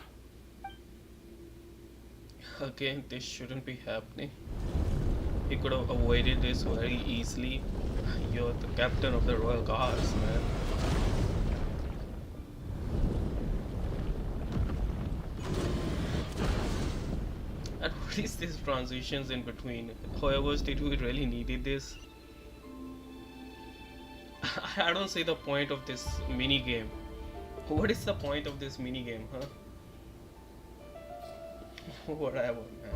Again, this shouldn't be happening. He could have avoided this very easily. You're the captain of the royal guards, man. And what is these transitions in between? However, did we really needed this? I don't see the point of this mini game. What is the point of this mini game, huh? Whatever, man.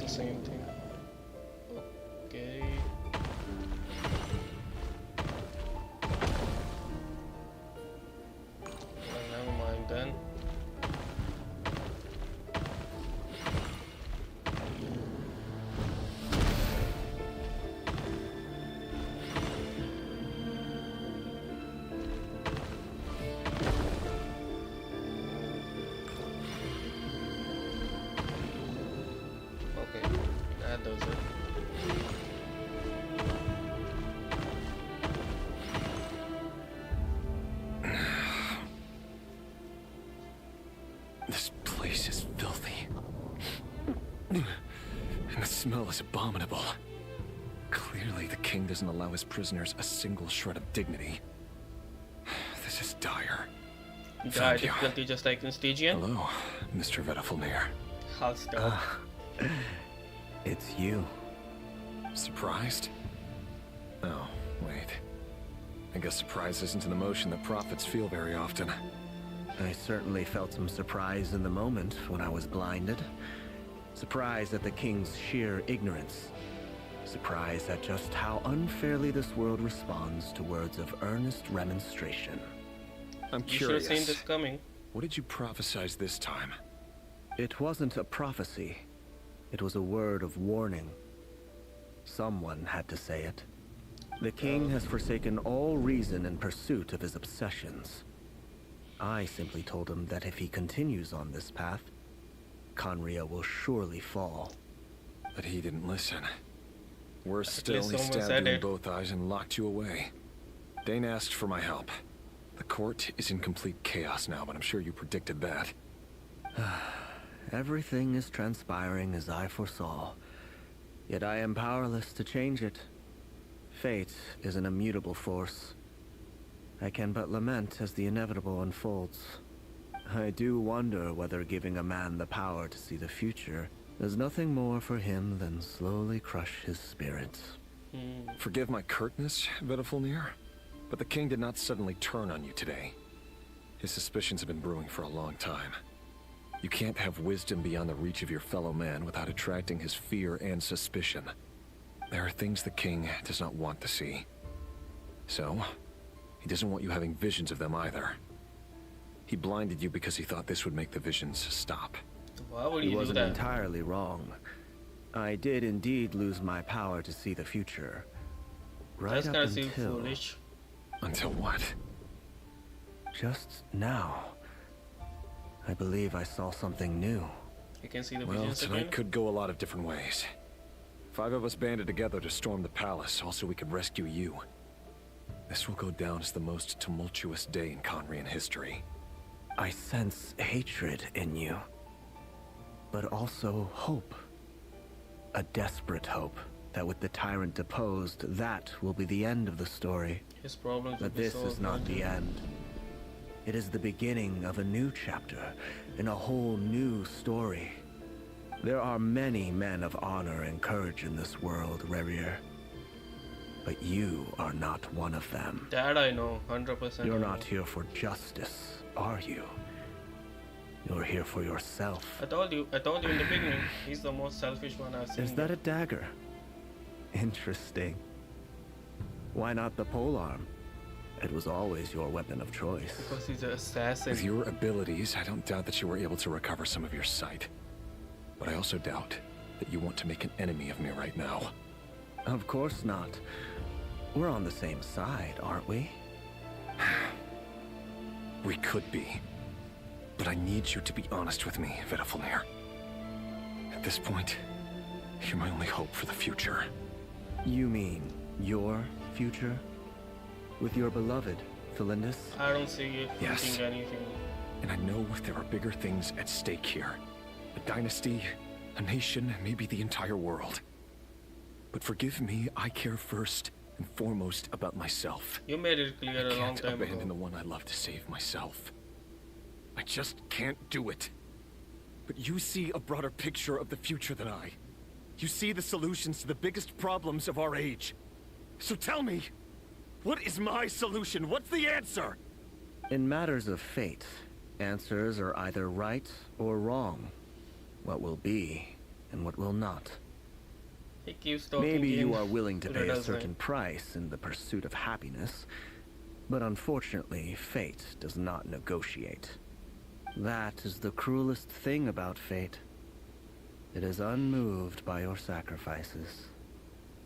same thing. Okay. Well, never mind then. Okay, that does it.
This place is filthy. And the smell is abominable. Clearly, the king doesn't allow his prisoners a single shred of dignity. This is dire.
Dire difficulty just like in Stygian?
Hello, Mr. Vedafulnir.
How's that?
It's you.
Surprised? Oh, wait. I guess surprise isn't an emotion that prophets feel very often.
I certainly felt some surprise in the moment when I was blinded. Surprise at the king's sheer ignorance. Surprise at just how unfairly this world responds to words of earnest remonstration.
I'm
You should have
curious.
seen this coming.
What did you prophesize this time?
It wasn't a prophecy. It was a word of warning. Someone had to say it. The king has forsaken all reason in pursuit of his obsessions. I simply told him that if he continues on this path, Conria will surely fall.
But he didn't listen. Worse
At
still,
least
he
someone
stabbed
said
you in
it.
both eyes and locked you away. Dane asked for my help. The court is in complete chaos now, but I'm sure you predicted that.
Everything is transpiring as I foresaw. Yet I am powerless to change it. Fate is an immutable force. I can but lament as the inevitable unfolds. I do wonder whether giving a man the power to see the future is nothing more for him than slowly crush his spirit.
Forgive my curtness, Vedafulnir, but the king did not suddenly turn on you today. His suspicions have been brewing for a long time. You can't have wisdom beyond the reach of your fellow man without attracting his fear and suspicion. There are things the king does not want to see. So, he doesn't want you having visions of them either. He blinded you because he thought this would make the visions stop.
Why would
He
you do
wasn't
that?
entirely wrong. I did indeed lose my power to see the future. Right
That's
up
kind of seem
until...
foolish.
Until what?
Just now. I believe I saw something new.
You can see the
Well,
visions
tonight
again.
could go a lot of different ways. 5 of us banded together to storm the palace, also we could rescue you. This will go down as the most tumultuous day in Conrian history.
I sense hatred in you. But also hope. A desperate hope that with the tyrant deposed, that will be the end of the story.
His problems will
But
be
this
solved
is not the end. It is the beginning of a new chapter, in a whole new story. There are many men of honor and courage in this world, Rerir. But you are not one of them.
That I know, 100%.
You're
I
not
know.
here for justice, are you? You're here for yourself.
I told you in the beginning, he's the most selfish one I've seen.
Is that a dagger? Interesting. Why not the polearm? It was always your weapon of choice.
Because he's an assassin.
With your abilities, I don't doubt that you were able to recover some of your sight. But I also doubt that you want to make an enemy of me right now.
Of course not. We're on the same side, aren't we?
We could be. But I need you to be honest with me, Vedafulnir. At this point, you're my only hope for the future.
You mean your future? With your beloved, Felindus?
I don't see you
Yes.
thinking anything.
And I know there are bigger things at stake here. A dynasty, a nation, maybe the entire world. But forgive me, I care first and foremost about myself.
You made it clear a
I
long
can't
time
abandon
ago.
the one I love to save myself. I just can't do it. But you see a broader picture of the future than I. You see the solutions to the biggest problems of our age. So tell me, what is my solution? What's the answer?
In matters of fate, answers are either right or wrong. What will be and what will not.
He keeps talking.
Maybe you are willing to
Who
pay a
doesn't?
certain price in the pursuit of happiness, but unfortunately, fate does not negotiate. That is the cruelest thing about fate. It is unmoved by your sacrifices.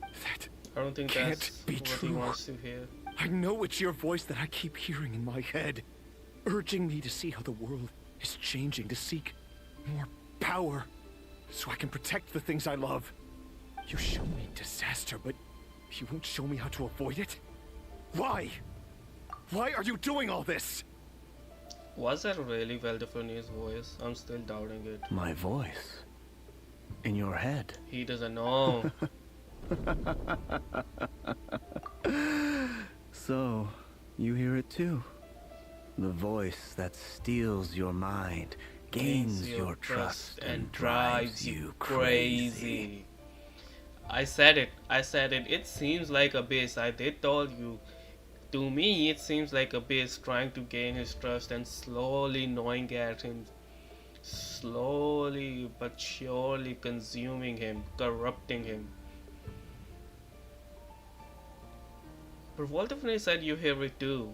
That
I don't think
can't
that's
be
what
true.
he wants to hear.
I know it's your voice that I keep hearing in my head, urging me to see how the world is changing, to seek more power, so I can protect the things I love. You show me disaster, but you won't show me how to avoid it? Why? Why are you doing all this?
Was that really Valdefreni's voice? I'm still doubting it.
My voice? In your head?
He doesn't know.
So, you hear it too? The voice that steals your mind, gains your trust, and drives you crazy.
I said it. It seems like Abyss. I did told you. To me, it seems like Abyss trying to gain his trust and slowly gnawing at him. Slowly but surely consuming him, corrupting him. But Voldemort said you hear it too.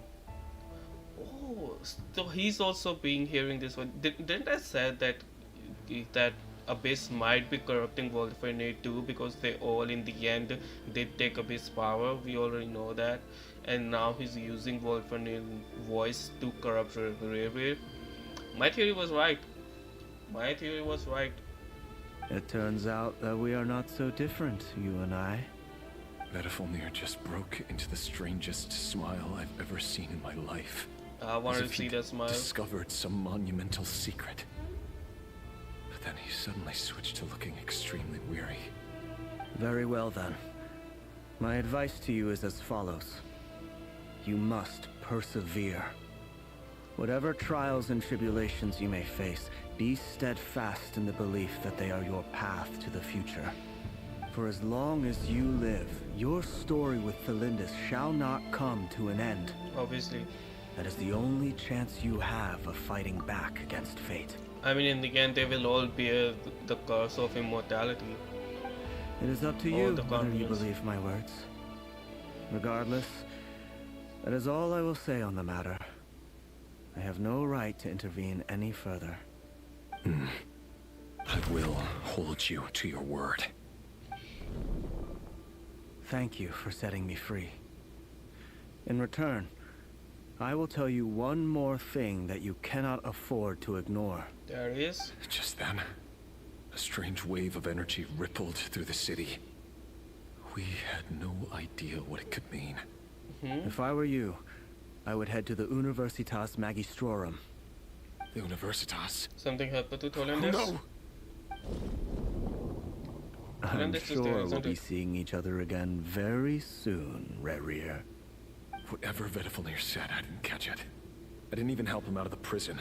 Oh, so he's also being hearing this one. Didn't I said that Abyss might be corrupting Voldemort too, because they all in the end did take Abyss power. We already know that, and now he's using Voldemort's voice to corrupt Reverie. My theory was right. My theory was right.
It turns out that we are not so different, you and I.
Vediflnir just broke into the strangest smile I've ever seen in my life.
I wanted
As
to
if
see
he'd
that smile.
discovered some monumental secret. But then he suddenly switched to looking extremely weary.
Very well then. My advice to you is as follows. You must persevere. Whatever trials and tribulations you may face, be steadfast in the belief that they are your path to the future. For as long as you live, your story with Felindus shall not come to an end.
Obviously.
That is the only chance you have of fighting back against fate.
I mean, in the end, they will all bear the curse of immortality.
It is up to
All
you
the
whether you
guardians.
believe my words. Regardless, that is all I will say on the matter. I have no right to intervene any further.
I will hold you to your word.
Thank you for setting me free. In return, I will tell you one more thing that you cannot afford to ignore.
There he is.
Just then, a strange wave of energy rippled through the city. We had no idea what it could mean.
If I were you, I would head to the Universitas Magistrorum.
The Universitas?
Something happened to
Oh,
Tolandis?
no!
I'm
This is
sure
there,
we'll
isn't
be
it?
seeing each other again very soon, Rerir.
Whatever Vediflnir said, I didn't catch it. I didn't even help him out of the prison.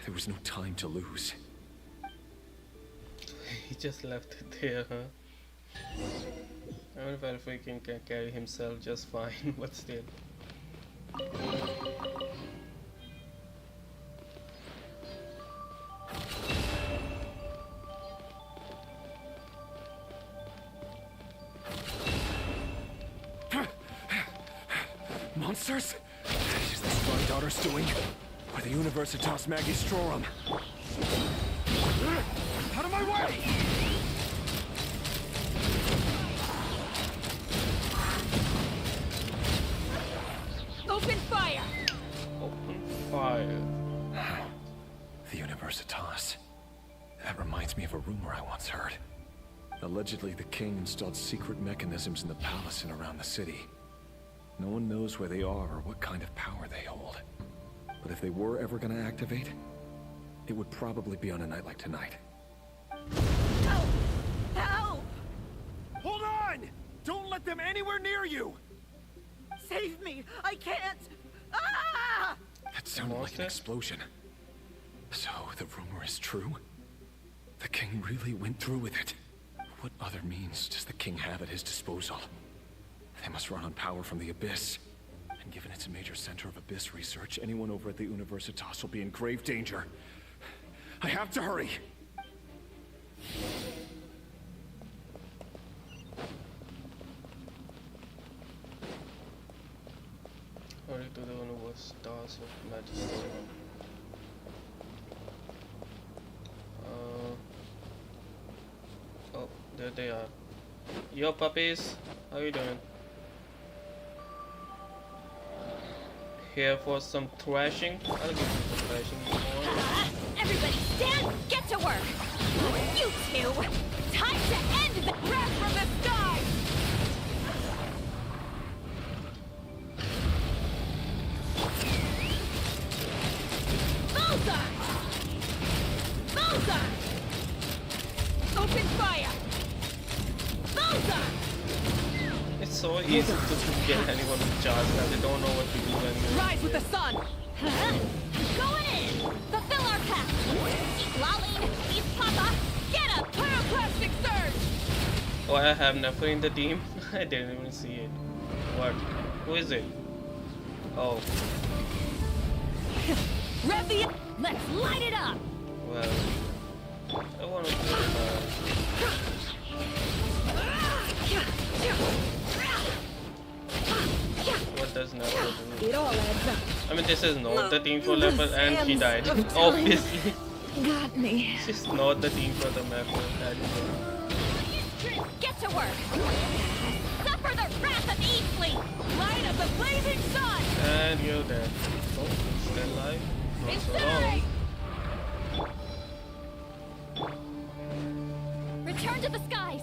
There was no time to lose.
He just left it there, huh? I wonder if Alfreakin can carry himself just fine, but still.
Monsters? Is this my daughter's doing? Or the Universitas Magistrorum? Out of my way!
Open fire!
Open fire.
The Universitas. That reminds me of a rumor I once heard. Allegedly, the king installed secret mechanisms in the palace and around the city. No one knows where they are or what kind of power they hold. But if they were ever going to activate, it would probably be on a night like tonight.
Help! Help!
Hold on! Don't let them anywhere near you!
Save me! I can't! Ah!
That sounded like an explosion. So, the rumor is true? The king really went through with it? What other means does the king have at his disposal? They must run on power from the Abyss. And given it's a major center of Abyss research, anyone over at the Universitas will be in grave danger. I have to hurry!
of stars of majesty. Oh, there they are. Yo, puppies, how you doing? Here for some thrashing? I'll give you some thrashing if you want.
Everybody stand! Get to work! You two! Time to end the wrath from the sky! Bullseye! Bullseye! Open fire! Bullseye!
It's so easy to get anyone to charge that they don't know what to do anyway.
Rise with the sun! Going in! Fulfill our path! Keep lolling! Keep papa! Get a pyroclastic surge!
Oh, I have Nefer in the team? I didn't even see it. What? Who is it? Oh.
Rev the... Let's light it up!
Well, I want to do what does Nefer do?
It all adds up.
I mean, this is not the team for Leopard and she died. Obviously.
Got me.
She's not the team for the map.
Get to work! Suffer the wrath of Eastling! Light of the blazing sun!
And you're dead. Oh, still alive? Not so long.
Return to the skies!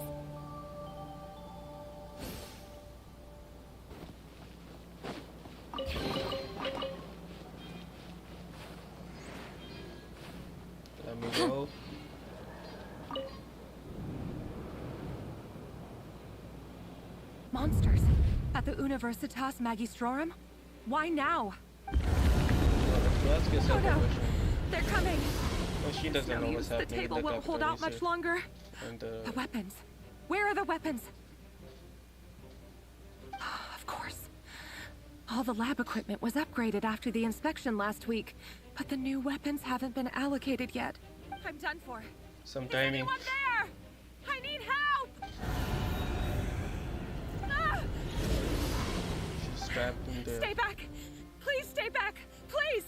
Let me go.
Monsters at the Universitas Magistrorum? Why now?
Ask yourself a question.
They're coming.
Oh, she doesn't know what's
The
happening.
table
with the
won't hold out
cafeteria.
much longer.
And
The weapons. Where are the weapons? Of course. All the lab equipment was upgraded after the inspection last week, but the new weapons haven't been allocated yet. I'm done for.
some timing.
There! I need help! Ah!
She's trapped in there.
Stay back! Please stay back! Please!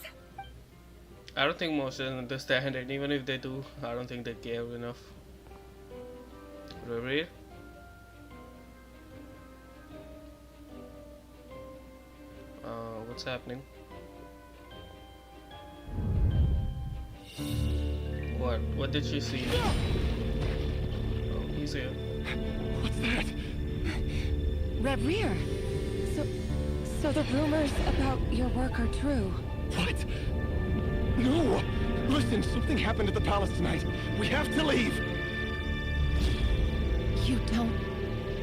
I don't think most of them understand it. Even if they do, I don't think they care enough. Reverie? What's happening? What? What did she see? Oh, he's here.
What's that?
Reverie! So the rumors about your work are true.
What? No! Listen, something happened at the palace tonight. We have to leave!
You don't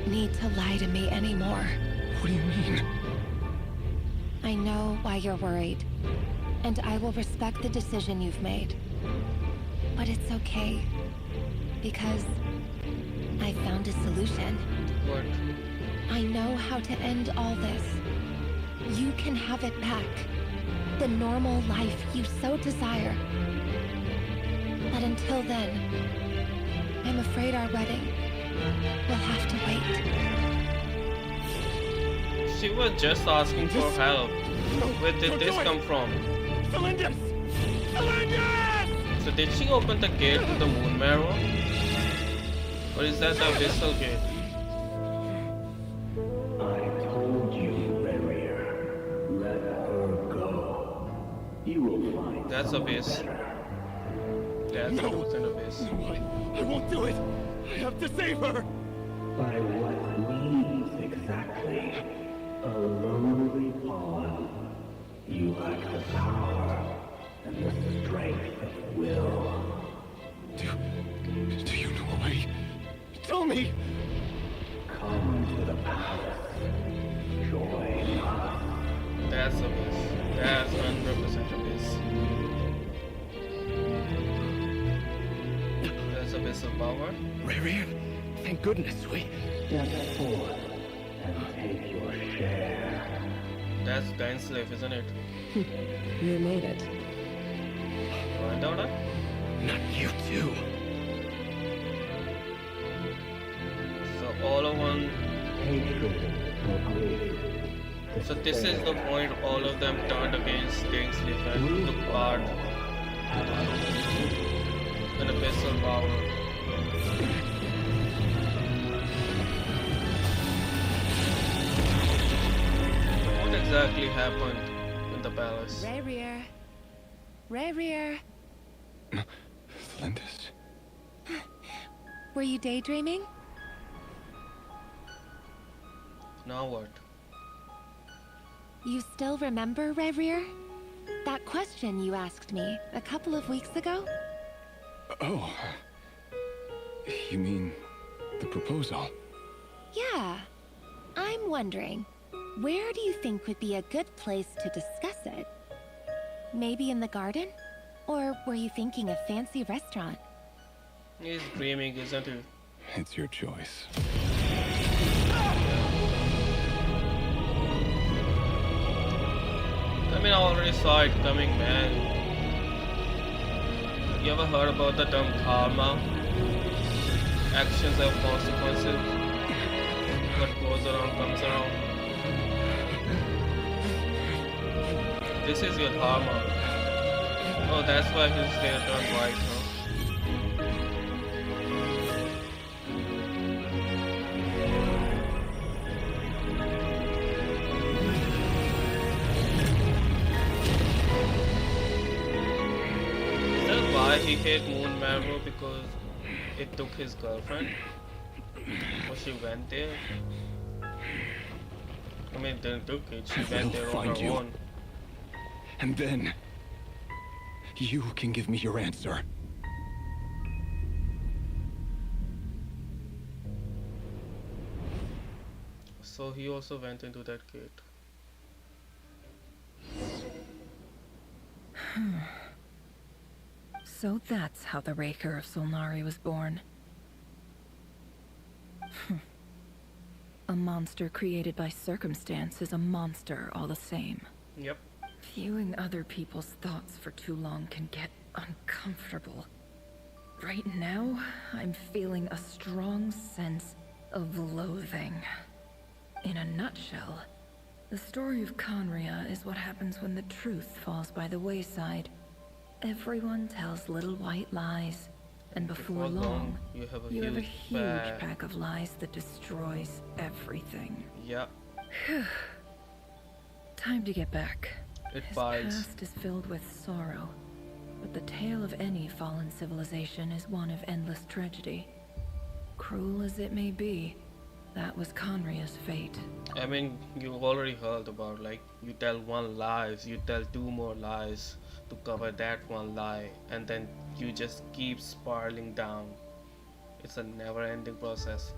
need to lie to me anymore.
What do you mean?
I know why you're worried, and I will respect the decision you've made. But it's okay, because I found a solution.
What?
I know how to end all this. You can have it back. The normal life you so desire. But until then, I'm afraid our wedding will have to wait.
She was just asking for help. Where did this come from?
Cylinders! Cylinders!
So did she open the gate to the moon marrow? Or is that the abyssal gate?
I told you, Reverie. Let her go. You will find
That's abyss. That's
No.
an abyss.
No, I won't do it! I have to save her!
by what means exactly? A lonely pawn. You lack the power and the strength of will.
Do you know a way? Tell me!
Come to the palace. Join us.
That's abyss. That's 100% abyss. That's abyssal power.
Reverie, thank goodness we...
Step forth and take your share.
That's Dainsleif, isn't it?
You made it.
Granddaughter?
Not you too.
So all of one.
Hatred or grief.
So this is the point all of them turned against Dainsleif and took part in abyssal power. What exactly happened in the palace?
Rayrear. Rayrear.
Flinders?
Were you daydreaming?
Now what?
You still remember, Rayrear? That question you asked me a couple of weeks ago?
Oh. You mean the proposal?
Yeah. I'm wondering, where do you think would be a good place to discuss it? Maybe in the garden? Or were you thinking a fancy restaurant?
He's dreaming, isn't he?
It's your choice.
I mean, I already saw it coming, man. You ever heard about the term karma? Actions have consequences. What goes around comes around. This is your karma. Oh, that's why his hair turned white, huh? Why he hate Moon Marrow? Because it took his girlfriend? Or she went there? I mean, didn't took it, she went there on her own.
And then you can give me your answer.
So he also went into that gate.
So that's how the Raker of Solnari was born. A monster created by circumstance is a monster all the same.
Yep.
Viewing other people's thoughts for too long can get uncomfortable. Right now, I'm feeling a strong sense of loathing. In a nutshell, the story of Conria is what happens when the truth falls by the wayside. Everyone tells little white lies, and before long,
you have a
huge pack of lies that destroys everything.
Yep.
Time to get back.
It
His
bites.
past is filled with sorrow, but the tale of any fallen civilization is one of endless tragedy. Cruel as it may be, that was Conria's fate.
I mean, you already heard about, like, you tell one lies, you tell two more lies to cover that one lie, and then you just keep spiraling down. It's a never-ending process.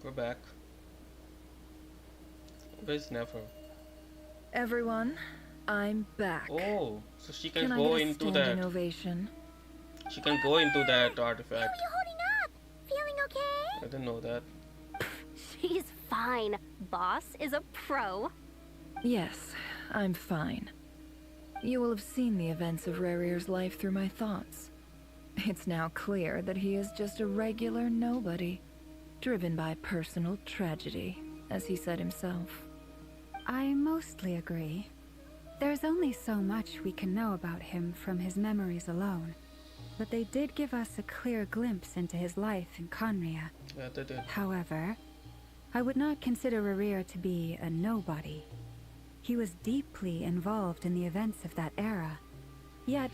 We're back. Where's Never?
Everyone, I'm back.
Oh, so she can
I
go
get a
into
standing
that.
ovation?
She can go into that artifact.
How are you holding up? Feeling okay?
I didn't know that.
She's fine. Boss is a pro.
Yes, I'm fine. You will have seen the events of Rarier's life through my thoughts. It's now clear that he is just a regular nobody, driven by personal tragedy, as he said himself.
I mostly agree. There's only so much we can know about him from his memories alone, but they did give us a clear glimpse into his life in Conria.
Yeah, they did.
However, I would not consider Rarir to be a nobody. He was deeply involved in the events of that era. Yet,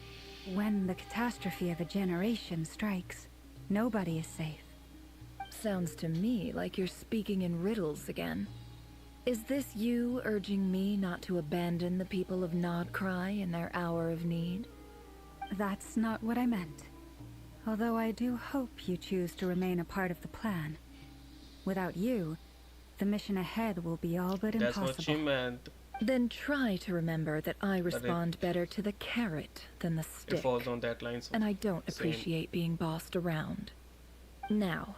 when the catastrophe of a generation strikes, nobody is safe.
Sounds to me like you're speaking in riddles again. Is this you urging me not to abandon the people of Nod Krai in their hour of need?
That's not what I meant. Although I do hope you choose to remain a part of the plan. Without you, the mission ahead will be all but
That's
impossible.
what she meant.
Then try to remember that I respond better to the carrot than the stick.
It falls on that line. So
and I don't
same.
appreciate being bossed around. Now,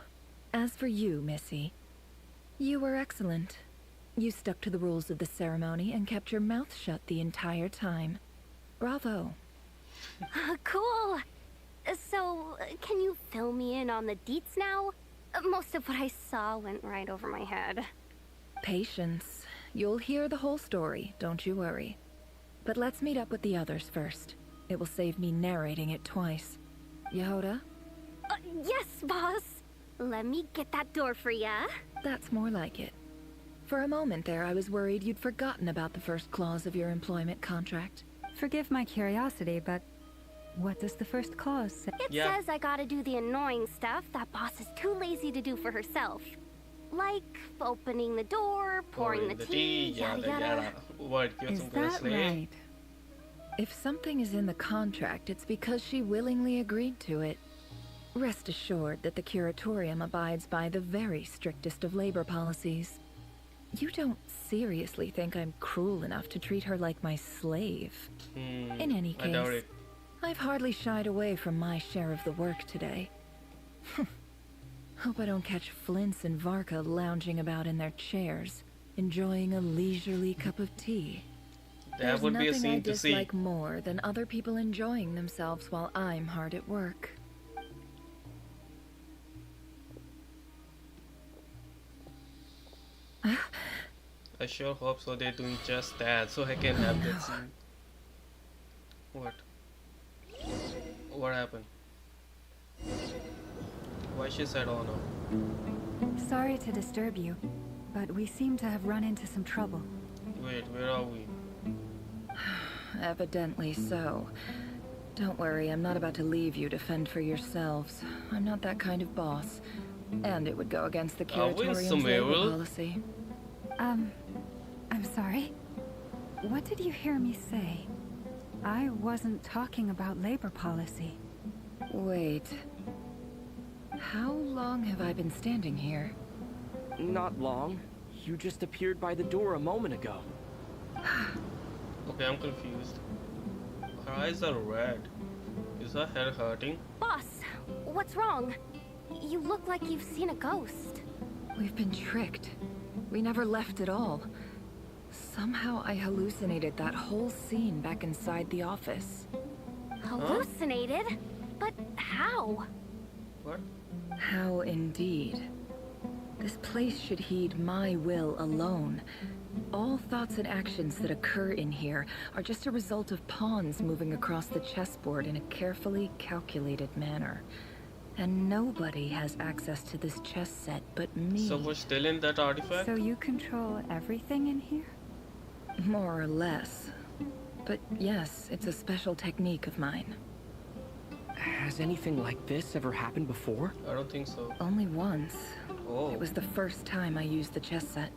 as for you, Missy, you were excellent. You stuck to the rules of the ceremony and kept your mouth shut the entire time. Bravo.
Cool. So, can you fill me in on the deets now? Most of what I saw went right over my head.
Patience. You'll hear the whole story, don't you worry. But let's meet up with the others first. It will save me narrating it twice. Yehoda?
Yes, boss. Let me get that door for ya.
That's more like it. For a moment there, I was worried you'd forgotten about the first clause of your employment contract.
Forgive my curiosity, but what does the first clause say?
It says I gotta do the annoying stuff that boss is too lazy to do for herself. Like opening the door, pouring the tea, yada yada.
Is that right? If something is in the contract, it's because she willingly agreed to it. Rest assured that the Curatorium abides by the very strictest of labor policies. You don't seriously think I'm cruel enough to treat her like my slave? In any
I doubt
case,
it.
I've hardly shied away from my share of the work today. Hope I don't catch Flintz and Varka lounging about in their chairs, enjoying a leisurely cup of tea.
That would be a scene to see.
There's nothing I dislike more than other people enjoying themselves while I'm hard at work.
I sure hope so. They're doing just that, so I can have that scene. What? What happened? Why she said, "Oh no"?
Sorry to disturb you, but we seem to have run into some trouble.
Wait, where are we?
Evidently so. Don't worry, I'm not about to leave you to fend for yourselves. I'm not that kind of boss. And it would go against the Curatorium's labor policy.
I'm sorry. What did you hear me say? I wasn't talking about labor policy.
Wait. How long have I been standing here?
Not long. You just appeared by the door a moment ago.
Okay, I'm confused. Her eyes are red. Is her head hurting?
Boss, what's wrong? You look like you've seen a ghost.
We've been tricked. We never left at all. Somehow I hallucinated that whole scene back inside the office.
Hallucinated? But how?
What?
How indeed. This place should heed my will alone. All thoughts and actions that occur in here are just a result of pawns moving across the chessboard in a carefully calculated manner. And nobody has access to this chess set but me.
So we're still in that artifact?
So you control everything in here?
More or less. But yes, it's a special technique of mine.
Has anything like this ever happened before?
I don't think so.
Only once.
Oh.
It was the first time I used the chess set.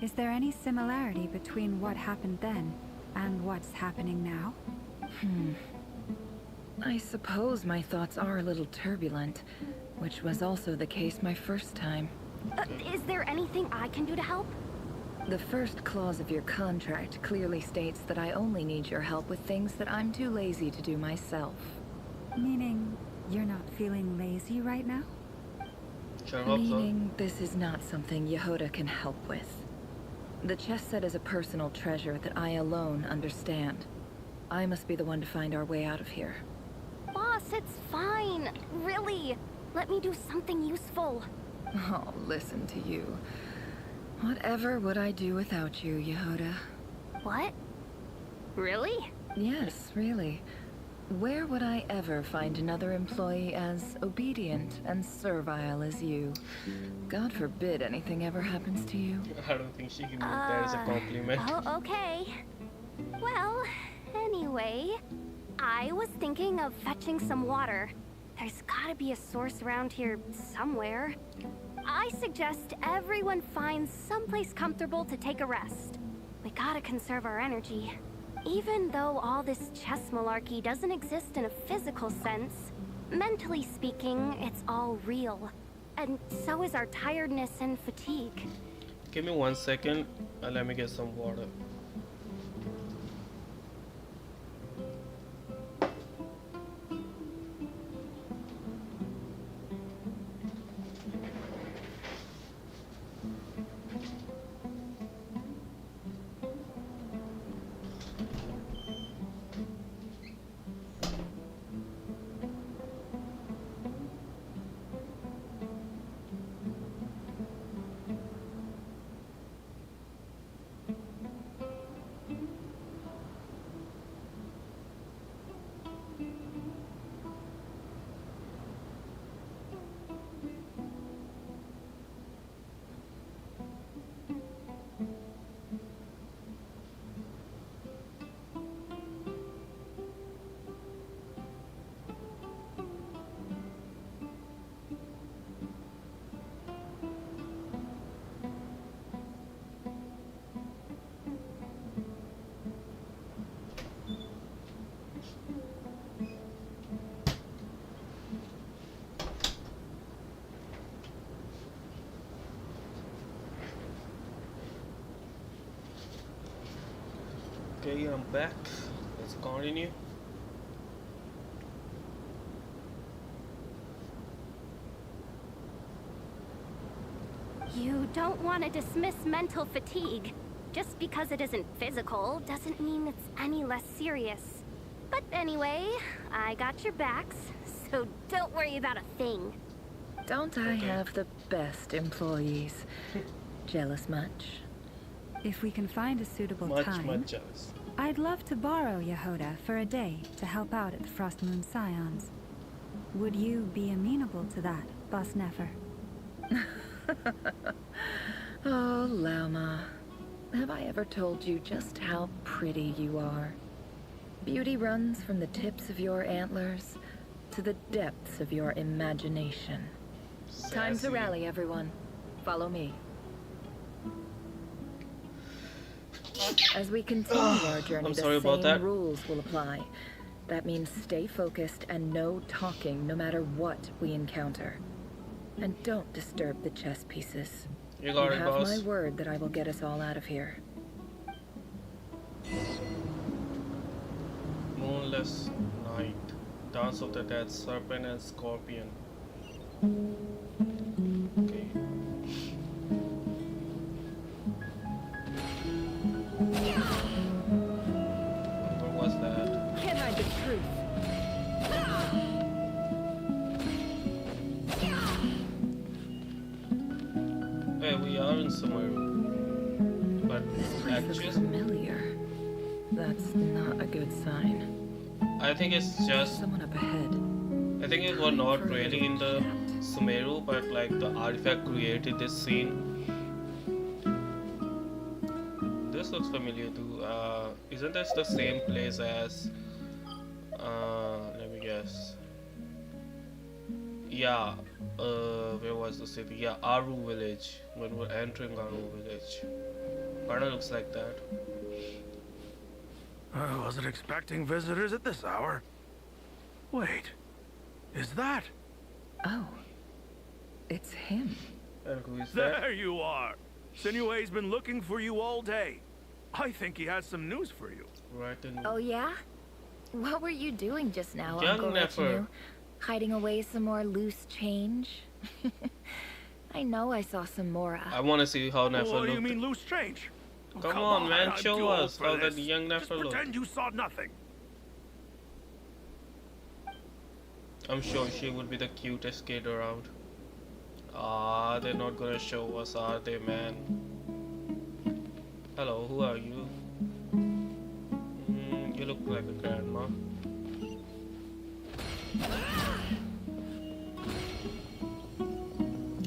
Is there any similarity between what happened then and what's happening now?
I suppose my thoughts are a little turbulent, which was also the case my first time.
Is there anything I can do to help?
The first clause of your contract clearly states that I only need your help with things that I'm too lazy to do myself.
Meaning, you're not feeling lazy right now?
Sure hope so.
Meaning, this is not something Yehoda can help with. The chess set is a personal treasure that I alone understand. I must be the one to find our way out of here.
Boss, it's fine. Really. Let me do something useful.
Oh, listen to you. Whatever would I do without you, Yehoda?
What? Really?
Yes, really. Where would I ever find another employee as obedient and servile as you? God forbid anything ever happens to you.
I don't think she can make that as a compliment.
Oh, okay. Well, anyway, I was thinking of fetching some water. There's gotta be a source around here somewhere. I suggest everyone finds someplace comfortable to take a rest. We gotta conserve our energy. Even though all this chess malarkey doesn't exist in a physical sense, mentally speaking, it's all real. And so is our tiredness and fatigue.
Give me 1 second and let me get some water. Okay, I'm back. Let's continue.
You don't want to dismiss mental fatigue. Just because it isn't physical doesn't mean it's any less serious. But anyway, I got your backs, so don't worry about a thing.
Don't I have the best employees? Jealous much?
If we can find a suitable time,
Much jealous.
I'd love to borrow Yehoda for a day to help out at the Frost Moon Scions. Would you be amenable to that, Boss Nefer?
Oh, Lama. Have I ever told you just how pretty you are? Beauty runs from the tips of your antlers to the depths of your imagination. Time to rally, everyone. Follow me. As we continue our journey, the same rules will apply. That means stay focused and no talking no matter what we encounter. And don't disturb the chess pieces.
You got it,
have
boss.
my word that I will get us all out of here.
Moonless Night. Dance of the Dead, Serpent and Scorpion. Okay. What was that?
Can't hide the truth.
Hey, we are in somewhere. But
Actually familiar. That's not a good sign.
I think it's just
someone up ahead.
I think it was not really in the Sumeru, but like the artifact created this scene. This looks familiar too. Isn't this the same place as? Let me guess. Yeah. Where was the city? Yeah, Aru village. When we're entering Aru village, kinda looks like that.
I wasn't expecting visitors at this hour. Wait, is that?
Oh, it's him.
And who is that?
There you are. Sinue's been looking for you all day. I think he has some news for you.
Right in.
Oh yeah? What were you doing just now,
Young
Uncle
Nefer.
Retinue? Hiding away some more loose change? I know I saw some more.
I want to see how Nefer
What do you
looked.
mean loose change? Oh,
Come on, man,
I'm
show
too old
us
for
how that
this.
young Nefer
Just
looked.
pretend you saw nothing.
I'm sure she would be the cutest kid around. Ah, they're not gonna show us, are they, man? Hello, who are you? You look like a grandma.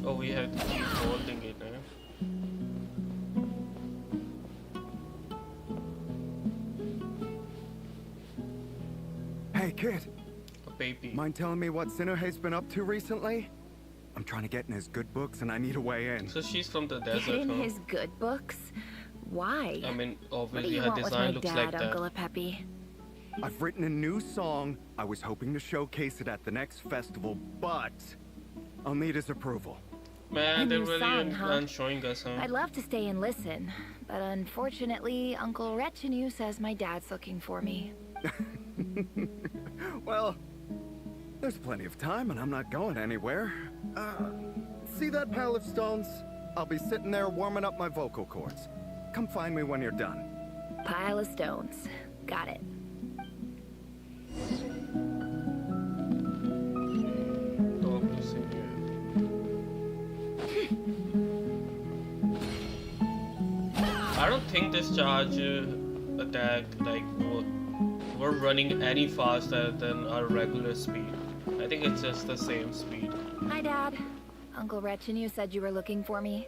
Oh, we had to keep holding it, eh?
Hey, kid.
A baby.
Mind telling me what Sinuhe's been up to recently? I'm trying to get in his good books and I need a way in.
So she's from the desert,
Get in
huh?
his good books? Why?
I mean,
What do
obviously
you
her
want with my
design looks
dad,
like that.
Uncle Apepi?
I've written a new song. I was hoping to showcase it at the next festival, but I'll need his approval.
Man,
A
they're
new
really
song, huh?
showing us, huh?
I'd love to stay and listen, but unfortunately, Uncle Retinue says my dad's looking for me.
Well, there's plenty of time and I'm not going anywhere. See that pile of stones? I'll be sitting there warming up my vocal cords. Come find me when you're done.
Pile of stones. Got it.
I don't think this charge attack like we're running any faster than our regular speed. I think it's just the same speed.
Hi, Dad. Uncle Retinue said you were looking for me.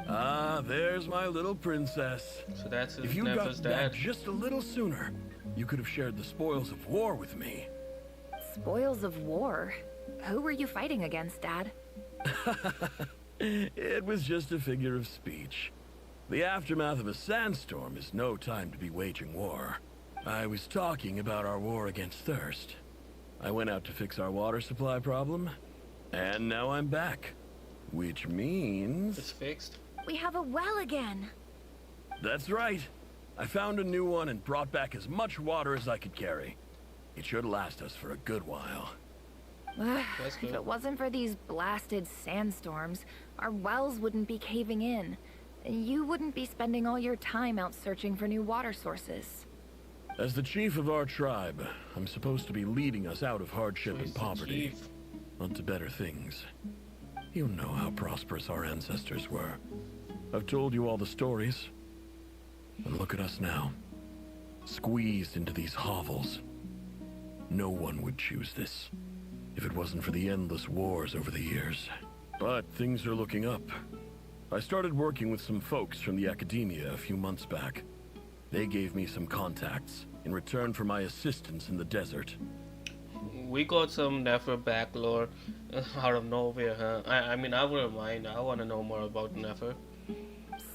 Ah, there's my little princess.
So that's his
If you
Nefer's
got back
dad.
just a little sooner, you could have shared the spoils of war with me.
Spoils of war? Who were you fighting against, Dad?
It was just a figure of speech. The aftermath of a sandstorm is no time to be waging war. I was talking about our war against thirst. I went out to fix our water supply problem, and now I'm back. Which means...
It's fixed?
We have a well again.
That's right. I found a new one and brought back as much water as I could carry. It should last us for a good while.
If it wasn't for these blasted sandstorms, our wells wouldn't be caving in. You wouldn't be spending all your time out searching for new water sources.
As the chief of our tribe, I'm supposed to be leading us out of hardship and poverty, onto better things. You know how prosperous our ancestors were. I've told you all the stories. And look at us now, squeezed into these hovels. No one would choose this, if it wasn't for the endless wars over the years. But things are looking up. I started working with some folks from the academia a few months back. They gave me some contacts in return for my assistance in the desert.
We got some Nefer back lore out of nowhere, huh? I mean, I wouldn't mind. I want to know more about Nefer.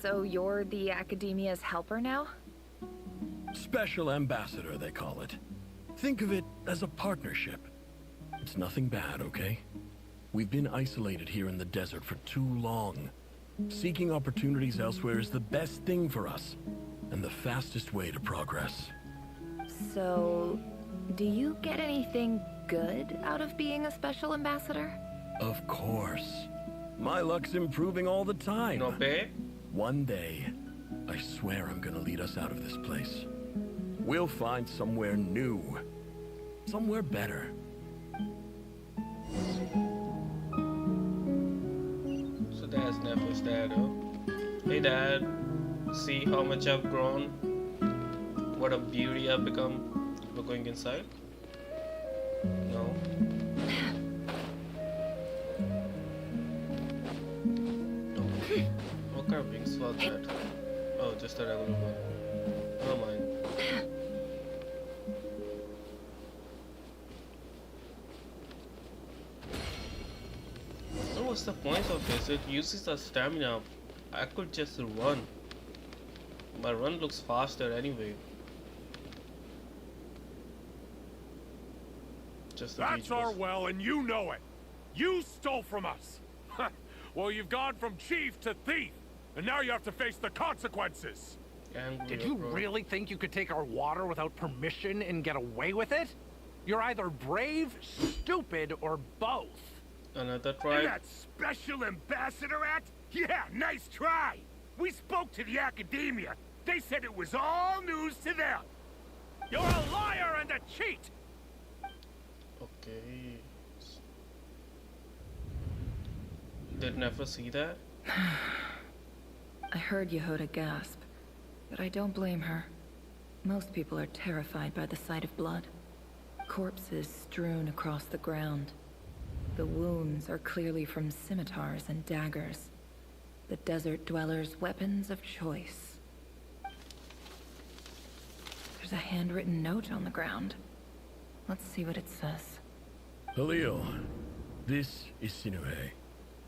So you're the academia's helper now?
Special ambassador, they call it. Think of it as a partnership. It's nothing bad, okay? We've been isolated here in the desert for too long. Seeking opportunities elsewhere is the best thing for us, and the fastest way to progress.
So, do you get anything good out of being a special ambassador?
Of course. My luck's improving all the time.
No pay?
One day, I swear I'm gonna lead us out of this place. We'll find somewhere new. Somewhere better.
So that's Nefer's dad, huh? Hey dad, see how much I've grown? What a beauty I've become. We're going inside? No. What kind of wings was that? Oh, just a regular one. Never mind. So what's the point of this? It uses our stamina. I could just run. My run looks faster anyway. Just the
That's our well, and you know it. You stole from us. Well, you've gone from chief to thief, and now you have to face the consequences.
Did you really think you could take our water without permission and get away with it? You're either brave, stupid, or both.
Another
And
tribe.
that special ambassador act? Yeah, nice try. We spoke to the academia. They said it was all news to them. You're a liar and a cheat.
Okay. Did Nefer see that?
I heard Yehoda gasp, but I don't blame her. Most people are terrified by the sight of blood. Corpses strewn across the ground. The wounds are clearly from scimitars and daggers. The desert dwellers' weapons of choice. There's a handwritten note on the ground. Let's see what it says.
Halil, this is Sinuhe,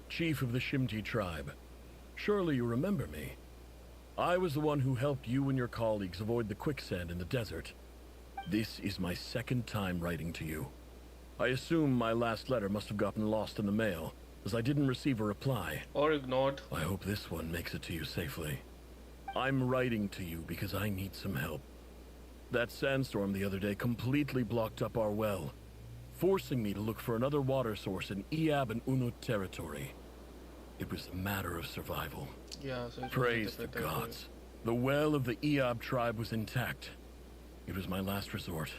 chief of the Shimti tribe. Surely you remember me. I was the one who helped you and your colleagues avoid the quicksand in the desert. This is my second time writing to you. I assume my last letter must have gotten lost in the mail, as I didn't receive a reply.
Or ignored.
I hope this one makes it to you safely. I'm writing to you because I need some help. That sandstorm the other day completely blocked up our well, forcing me to look for another water source in Iab and Unut territory. It was a matter of survival.
Yeah, so
Praise the gods. The well of the Iab tribe was intact. It was my last resort.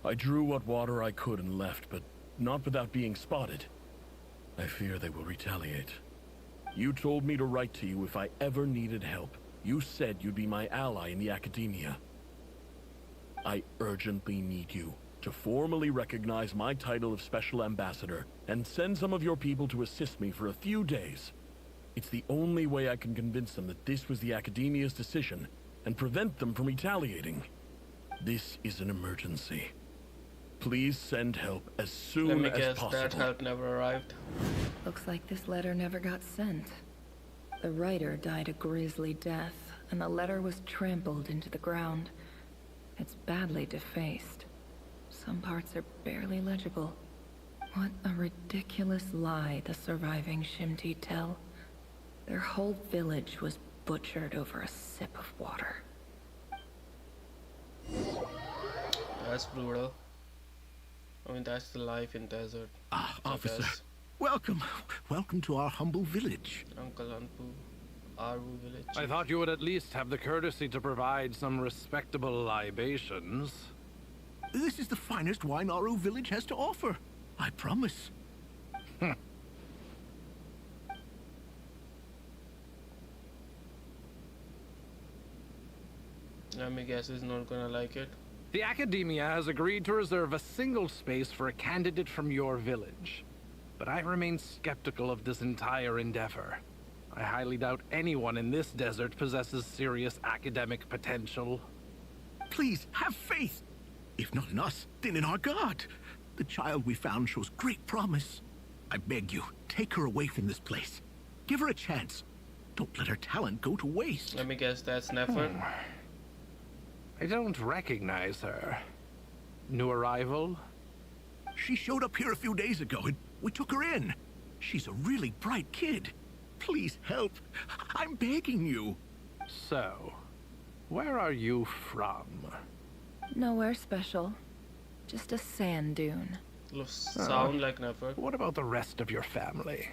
I drew what water I could and left, but not without being spotted. I fear they will retaliate. You told me to write to you if I ever needed help. You said you'd be my ally in the academia. I urgently need you to formally recognize my title of Special Ambassador and send some of your people to assist me for a few days. It's the only way I can convince them that this was the academia's decision and prevent them from retaliating. This is an emergency. Please send help as soon
Let me
as
guess,
possible.
that help never arrived.
Looks like this letter never got sent. The writer died a grisly death, and the letter was trampled into the ground. It's badly defaced. Some parts are barely legible. What a ridiculous lie the surviving Shimti tell. Their whole village was butchered over a sip of water.
That's brutal. I mean, that's the life in desert.
Ah,
I
officer.
guess.
Welcome. Welcome to our humble village.
Uncle Anpu, Aru village.
I thought you would at least have the courtesy to provide some respectable libations.
This is the finest wine Aru village has to offer. I promise.
Let me guess, he's not gonna like it.
The Academia has agreed to reserve a single space for a candidate from your village. But I remain skeptical of this entire endeavor. I highly doubt anyone in this desert possesses serious academic potential.
Please, have faith. If not in us, then in our god. The child we found shows great promise. I beg you, take her away from this place. Give her a chance. Don't let her talent go to waste.
Let me guess, that's Nefer.
I don't recognize her. New arrival?
She showed up here a few days ago and we took her in. She's a really bright kid. Please help. I'm begging you.
So, where are you from?
Nowhere special. Just a sand dune.
Sound like Nefer.
What about the rest of your family?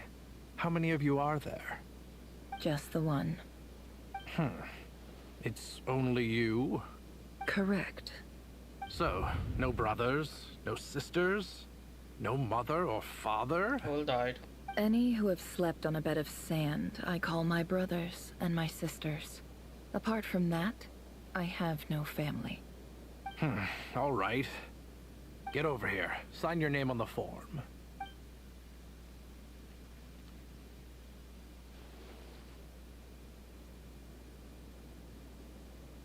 How many of you are there?
Just the one.
It's only you?
Correct.
So, no brothers, no sisters, no mother or father?
All died.
Any who have slept on a bed of sand, I call my brothers and my sisters. Apart from that, I have no family.
All right. Get over here. Sign your name on the form.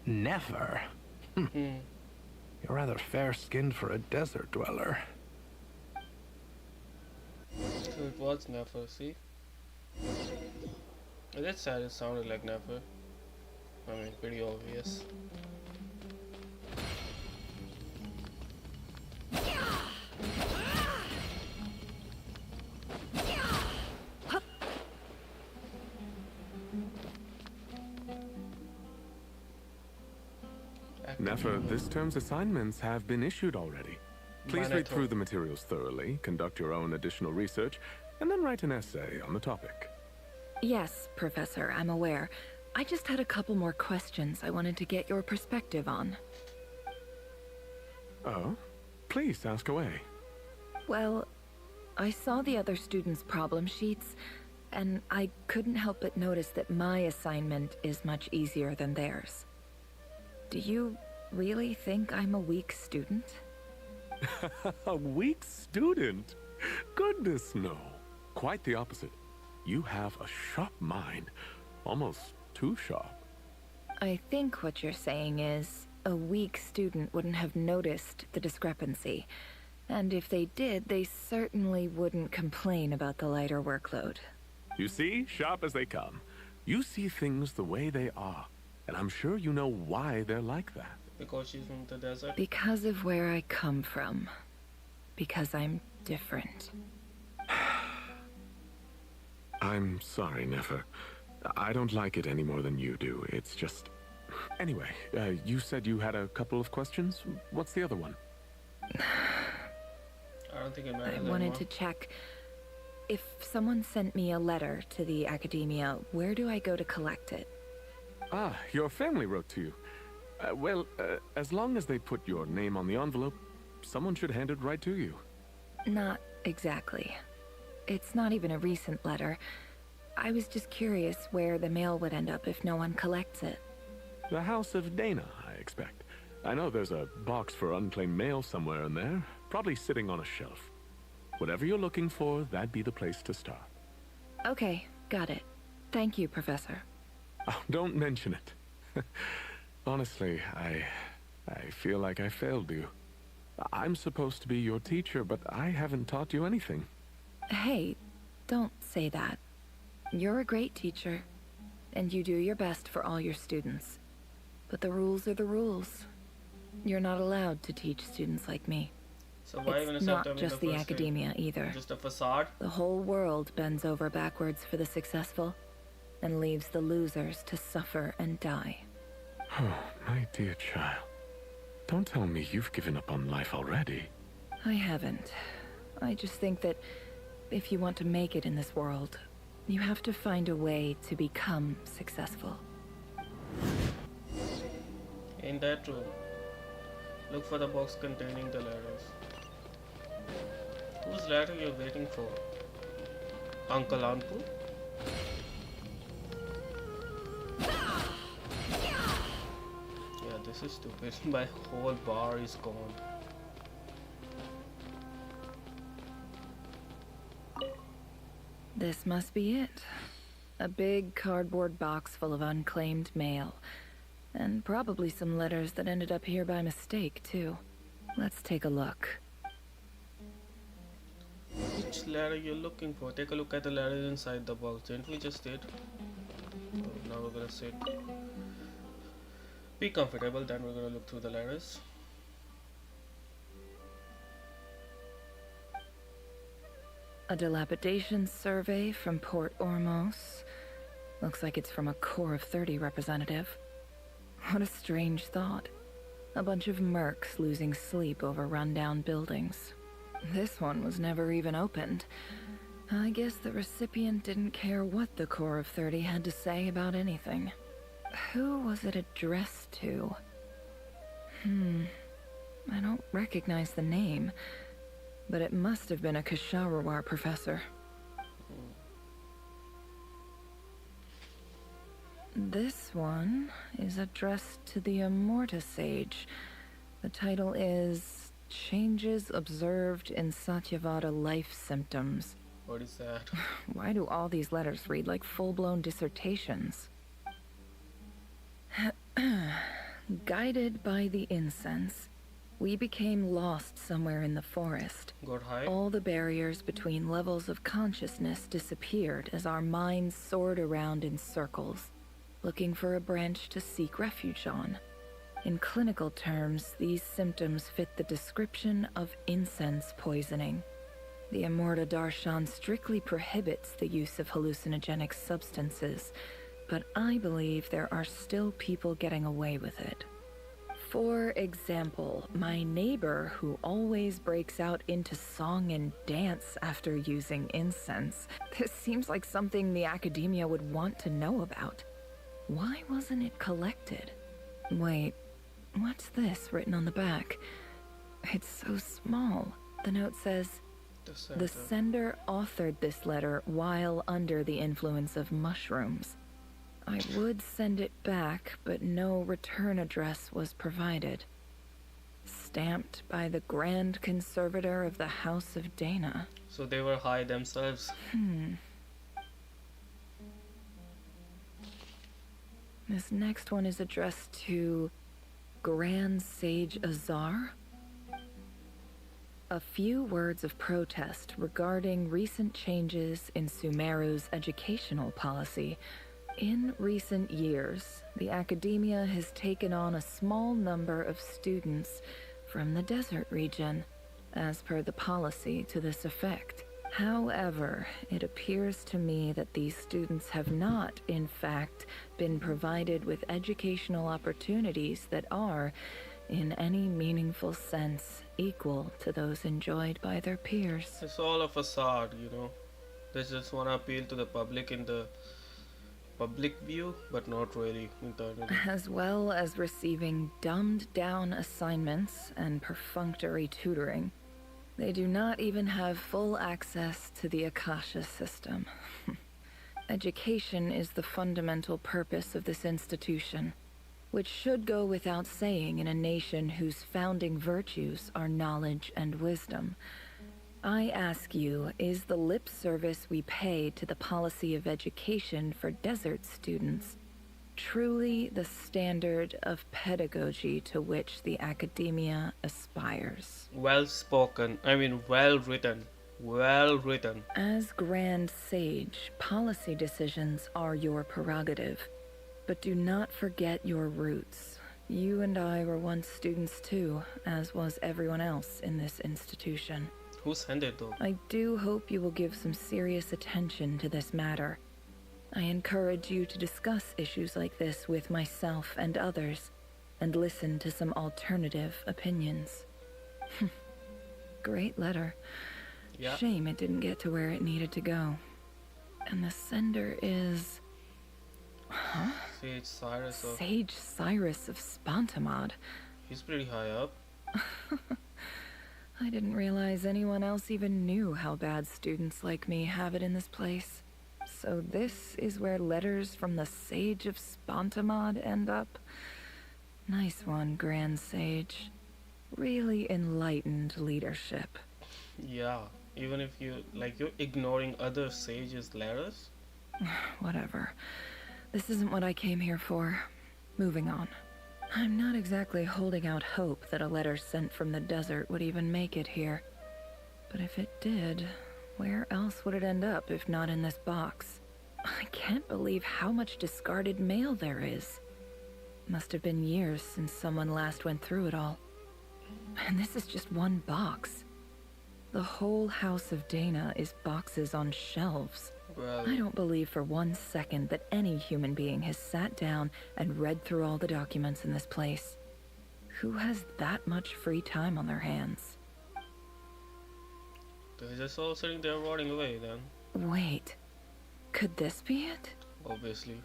Never. You're rather fair-skinned for a desert dweller.
So it was Nefer, see? I did say it sounded like Nefer. I mean, pretty obvious.
Nefer, this term's assignments have been issued already. Please read through the materials thoroughly, conduct your own additional research, and then write an essay on the topic.
Yes, Professor, I'm aware. I just had a couple more questions I wanted to get your perspective on.
Oh? Please ask away.
Well, I saw the other students' problem sheets, and I couldn't help but notice that my assignment is much easier than theirs. Do you really think I'm a weak student?
A weak student? Goodness, no. Quite the opposite. You have a sharp mind. Almost too sharp.
I think what you're saying is, a weak student wouldn't have noticed the discrepancy. And if they did, they certainly wouldn't complain about the lighter workload.
You see, sharp as they come. You see things the way they are. And I'm sure you know why they're like that.
Because she's from the desert?
Because of where I come from. Because I'm different.
I'm sorry, Nefer. I don't like it any more than you do. It's just... Anyway, you said you had a couple of questions? What's the other one?
I don't think it matters
I wanted to check... If someone sent me a letter to the Academia, where do I go to collect it?
Ah, your family wrote to you. Well, as long as they put your name on the envelope, someone should hand it right to you.
Not exactly. It's not even a recent letter. I was just curious where the mail would end up if no one collects it.
The House of Dana, I expect. I know there's a box for unclaimed mail somewhere in there, probably sitting on a shelf. Whatever you're looking for, that'd be the place to start.
Okay, got it. Thank you, Professor.
Oh, don't mention it. Honestly, I feel like I failed you. I'm supposed to be your teacher, but I haven't taught you anything.
Hey, don't say that. You're a great teacher, and you do your best for all your students. But the rules are the rules. You're not allowed to teach students like me.
So why are you gonna
It's
stop
not
them in
just
the
the
first
Academia either.
Just a facade?
The whole world bends over backwards for the successful, and leaves the losers to suffer and die.
Oh, my dear child. Don't tell me you've given up on life already.
I haven't. I just think that if you want to make it in this world, you have to find a way to become successful.
In that room, look for the box containing the letters. Whose letter you're waiting for? Uncle Anpu? Yeah, this is stupid. My whole bar is gone.
This must be it. A big cardboard box full of unclaimed mail. And probably some letters that ended up here by mistake, too. Let's take a look.
Which letter you're looking for? Take a look at the letters inside the box. Didn't we just did? Oh, now we're gonna sit. Be comfortable, then we're gonna look through the letters.
A dilapidation survey from Port Ormos. Looks like it's from a Corps of 30 representative. What a strange thought. A bunch of mercs losing sleep over rundown buildings. This one was never even opened. I guess the recipient didn't care what the Corps of 30 had to say about anything. Who was it addressed to? I don't recognize the name, but it must have been a Kasharawar professor. This one is addressed to the Immorta Sage. The title is Changes Observed in Satyavada Life Symptoms.
What is that?
Why do all these letters read like full-blown dissertations? Guided by the incense, we became lost somewhere in the forest.
Got high?
All the barriers between levels of consciousness disappeared as our minds soared around in circles, looking for a branch to seek refuge on. In clinical terms, these symptoms fit the description of incense poisoning. The Immorta Darshan strictly prohibits the use of hallucinogenic substances, but I believe there are still people getting away with it. For example, my neighbor who always breaks out into song and dance after using incense. This seems like something the academia would want to know about. Why wasn't it collected? Wait, what's this written on the back? It's so small. The note says, "The sender authored this letter while under the influence of mushrooms. I would send it back, but no return address was provided. Stamped by the Grand Conservator of the House of Dana."
So they were high themselves.
This next one is addressed to Grand Sage Azar. A few words of protest regarding recent changes in Sumeru's educational policy. In recent years, the academia has taken on a small number of students from the desert region, as per the policy to this effect. However, it appears to me that these students have not, in fact, been provided with educational opportunities that are, in any meaningful sense, equal to those enjoyed by their peers.
It's all a facade, you know. They just want to appeal to the public in the public view, but not really internally.
As well as receiving dumbed-down assignments and perfunctory tutoring. They do not even have full access to the Akasha system. Education is the fundamental purpose of this institution, which should go without saying in a nation whose founding virtues are knowledge and wisdom. I ask you, is the lip service we pay to the policy of education for desert students truly the standard of pedagogy to which the academia aspires?
Well spoken. I mean, well written. Well written.
As Grand Sage, policy decisions are your prerogative, but do not forget your roots. You and I were once students too, as was everyone else in this institution.
Who sent it though?
I do hope you will give some serious attention to this matter. I encourage you to discuss issues like this with myself and others. and listen to some alternative opinions. Great letter.
Yeah.
Shame it didn't get to where it needed to go. And the sender is... Huh?
Sage Cyrus of...
Sage Cyrus of Spantamad.
He's pretty high up.
I didn't realize anyone else even knew how bad students like me have it in this place. So this is where letters from the Sage of Spantamad end up? Nice one, Grand Sage. Really enlightened leadership.
Yeah, even if you're ignoring other sages' letters.
Whatever. This isn't what I came here for. Moving on. I'm not exactly holding out hope that a letter sent from the desert would even make it here. But if it did, where else would it end up if not in this box? I can't believe how much discarded mail there is. Must have been years since someone last went through it all. And this is just one box. The whole house of Dana is boxes on shelves.
Well,
I don't believe for 1 second that any human being has sat down and read through all the documents in this place. Who has that much free time on their hands?
they're just all sitting there rotting away then.
Wait, could this be it?
Obviously.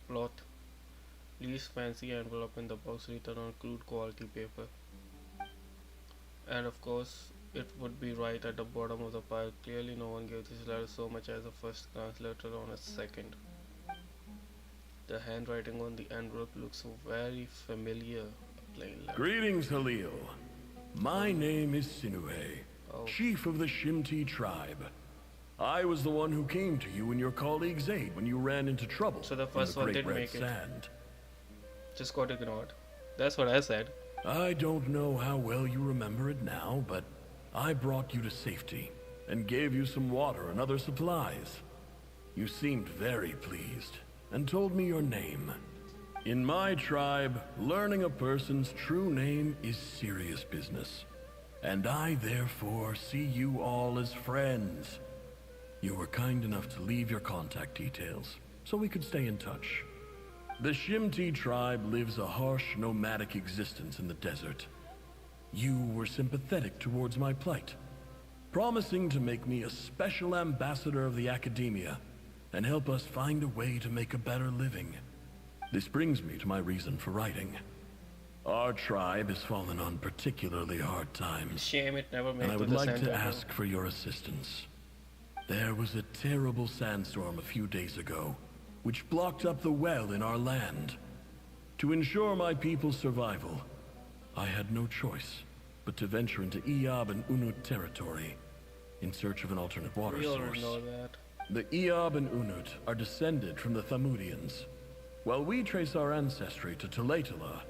Plot. Least fancy envelope in the box written on crude quality paper. And of course, it would be right at the bottom of the pile. Clearly no one gave this letter so much as a first glance, let alone a second. The handwriting on the envelope looks very familiar. Plain letter.
Greetings, Halil. My name is Sinuhe, chief of the Shimti tribe. I was the one who came to you and your colleague's aid when you ran into trouble.
So the first one
Great
didn't
Red
make it.
Sand.
Just got ignored. That's what I said.
I don't know how well you remember it now, but I brought you to safety and gave you some water and other supplies. You seemed very pleased and told me your name. In my tribe, learning a person's true name is serious business, and I therefore see you all as friends. You were kind enough to leave your contact details so we could stay in touch. The Shimti tribe lives a harsh, nomadic existence in the desert. You were sympathetic towards my plight, promising to make me a special ambassador of the academia and help us find a way to make a better living. This brings me to my reason for writing. Our tribe has fallen on particularly hard times.
Shame it never made
and I
to
would
the
like
center.
to ask for your assistance. There was a terrible sandstorm a few days ago, which blocked up the well in our land. To ensure my people's survival, I had no choice but to venture into Eob and Unut territory in search of an alternate water
We already
source.
know that.
The Eob and Unut are descended from the Thamudians, while we trace our ancestry to Tulatala.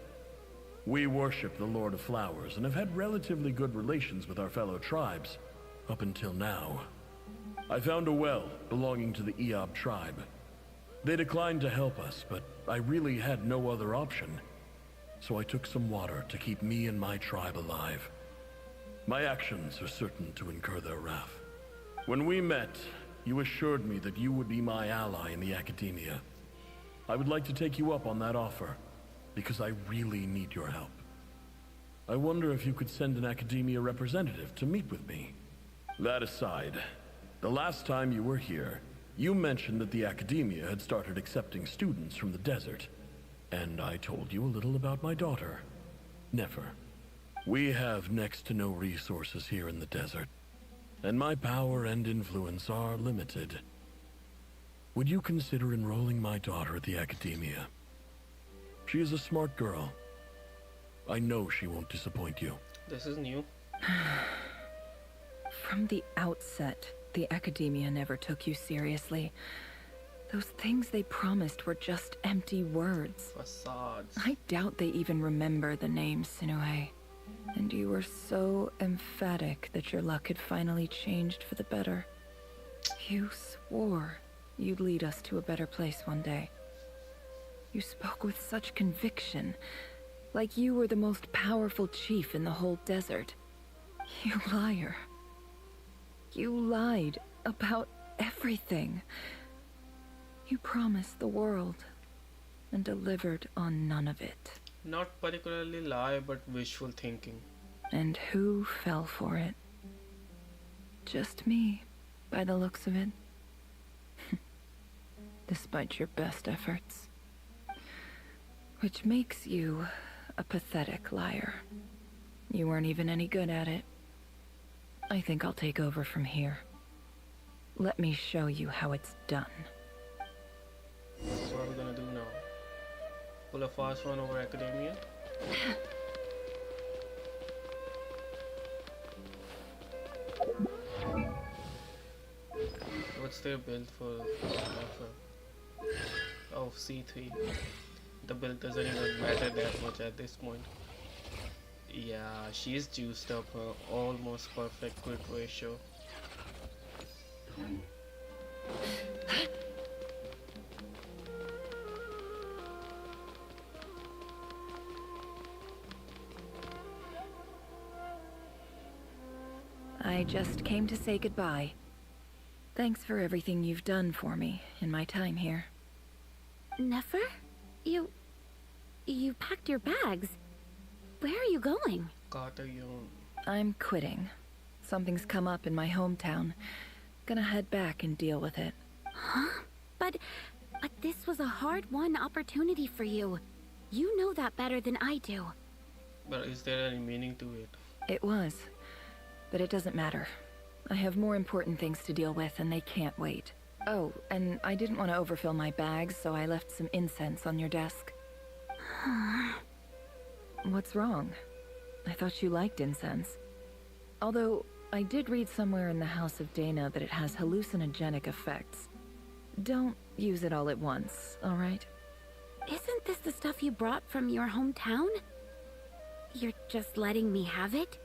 We worship the Lord of Flowers and have had relatively good relations with our fellow tribes up until now. I found a well belonging to the Eob tribe. They declined to help us, but I really had no other option. So I took some water to keep me and my tribe alive. My actions are certain to incur their wrath. When we met, you assured me that you would be my ally in the academia. I would like to take you up on that offer, because I really need your help. I wonder if you could send an academia representative to meet with me. That aside, the last time you were here, you mentioned that the academia had started accepting students from the desert, and I told you a little about my daughter, Nefer. We have next to no resources here in the desert, and my power and influence are limited. Would you consider enrolling my daughter at the academia? She is a smart girl. I know she won't disappoint you.
This is new.
From the outset, the academia never took you seriously. Those things they promised were just empty words.
Facades.
I doubt they even remember the name Sinuhe. And you were so emphatic that your luck had finally changed for the better. You swore you'd lead us to a better place one day. You spoke with such conviction, like you were the most powerful chief in the whole desert. You liar. You lied about everything. You promised the world and delivered on none of it.
Not particularly lie, but wishful thinking.
And who fell for it? Just me, by the looks of it. Despite your best efforts. Which makes you a pathetic liar. You weren't even any good at it. I think I'll take over from here. Let me show you how it's done.
What are we gonna do now? Pull a fast one over academia? What's their build for oh, C3. The build doesn't even matter that much at this point. Yeah, she's juiced up her almost perfect crit ratio.
I just came to say goodbye. Thanks for everything you've done for me in my time here.
Nefer? You packed your bags. Where are you going?
I'm quitting. Something's come up in my hometown. Gonna head back and deal with it.
Huh? But this was a hard-won opportunity for you. You know that better than I do.
But is there any meaning to it?
It was. But it doesn't matter. I have more important things to deal with, and they can't wait. Oh, and I didn't want to overfill my bags, so I left some incense on your desk. What's wrong? I thought you liked incense. Although, I did read somewhere in the House of Dana that it has hallucinogenic effects. Don't use it all at once, alright?
Isn't this the stuff you brought from your hometown? You're just letting me have it?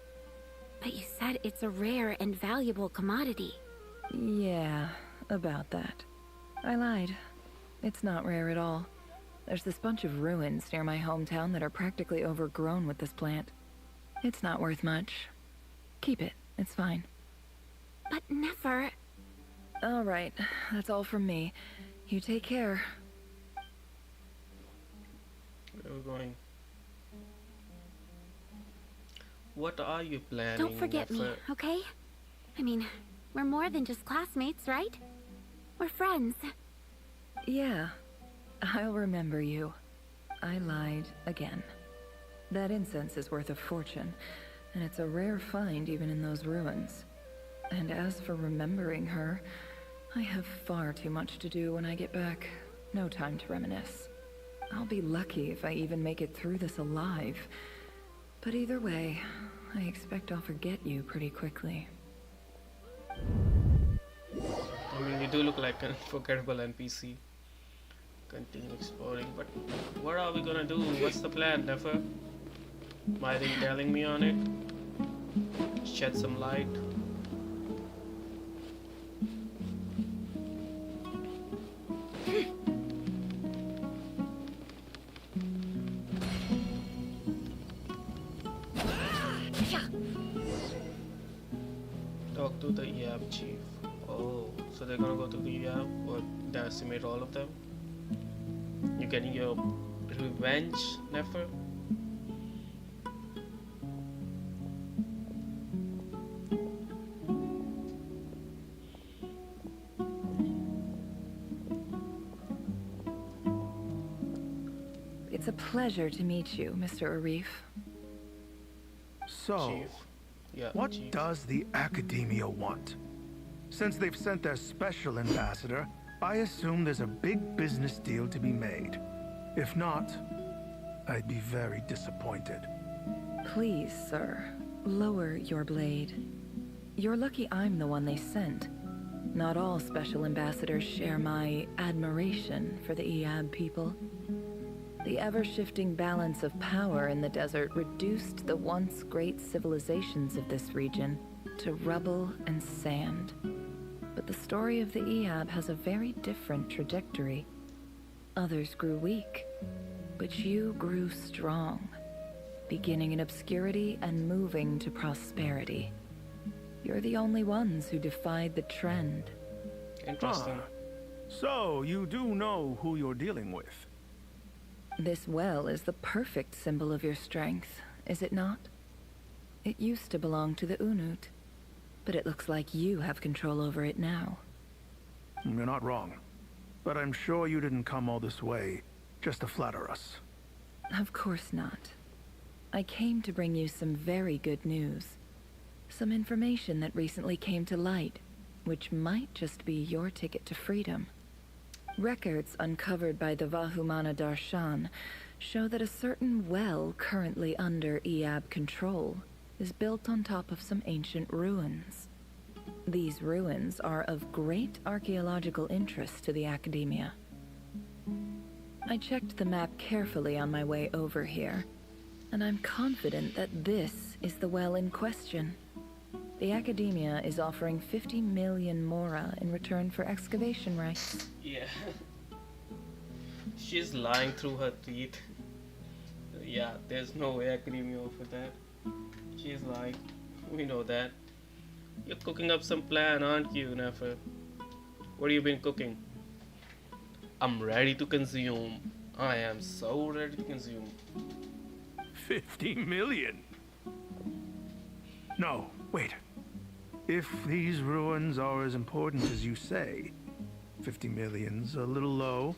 But you said it's a rare and valuable commodity.
Yeah, about that. I lied. It's not rare at all. There's this bunch of ruins near my hometown that are practically overgrown with this plant. It's not worth much. Keep it. It's fine.
But Nefer...
All right. That's all from me. You take care.
Where are we going? What are you planning?
Don't forget me, okay? I mean, we're more than just classmates, right? We're friends.
Yeah. I'll remember you. I lied again. That incense is worth a fortune, and it's a rare find even in those ruins. And as for remembering her, I have far too much to do when I get back. No time to reminisce. I'll be lucky if I even make it through this alive. But either way, I expect I'll forget you pretty quickly.
I mean, you do look like an unforgettable NPC. Continue exploring, but what are we gonna do? What's the plan, Nefer? Mind telling me on it? Shed some light. Talk to the EAB chief. Oh, so they're gonna go to the EAB or decimate all of them? You're getting your revenge, Nefer?
It's a pleasure to meet you, Mr. Arif.
So, what does the Academia want? Since they've sent their special ambassador, I assume there's a big business deal to be made. If not, I'd be very disappointed.
Please, sir, lower your blade. You're lucky I'm the one they sent. Not all special ambassadors share my admiration for the EAB people. The ever-shifting balance of power in the desert reduced the once great civilizations of this region to rubble and sand. But the story of the EAB has a very different trajectory. Others grew weak, but you grew strong, beginning in obscurity and moving to prosperity. You're the only ones who defied the trend.
Interesting.
So, you do know who you're dealing with?
This well is the perfect symbol of your strength, is it not? It used to belong to the Unut, but it looks like you have control over it now.
You're not wrong. But I'm sure you didn't come all this way just to flatter us.
Of course not. I came to bring you some very good news. Some information that recently came to light, which might just be your ticket to freedom. Records uncovered by the Vahumana Darshan show that a certain well currently under Iab control is built on top of some ancient ruins. These ruins are of great archaeological interest to the Academia. I checked the map carefully on my way over here, and I'm confident that this is the well in question. The Academia is offering 50 million mora in return for excavation rights.
Yeah. She's lying through her teeth. Yeah, there's no way Academia offer that. She's lying. We know that. You're cooking up some plan, aren't you, Nefer? What have you been cooking? I'm ready to consume. I am so ready to consume.
50 million? No, wait. If these ruins are as important as you say, 50 million's a little low,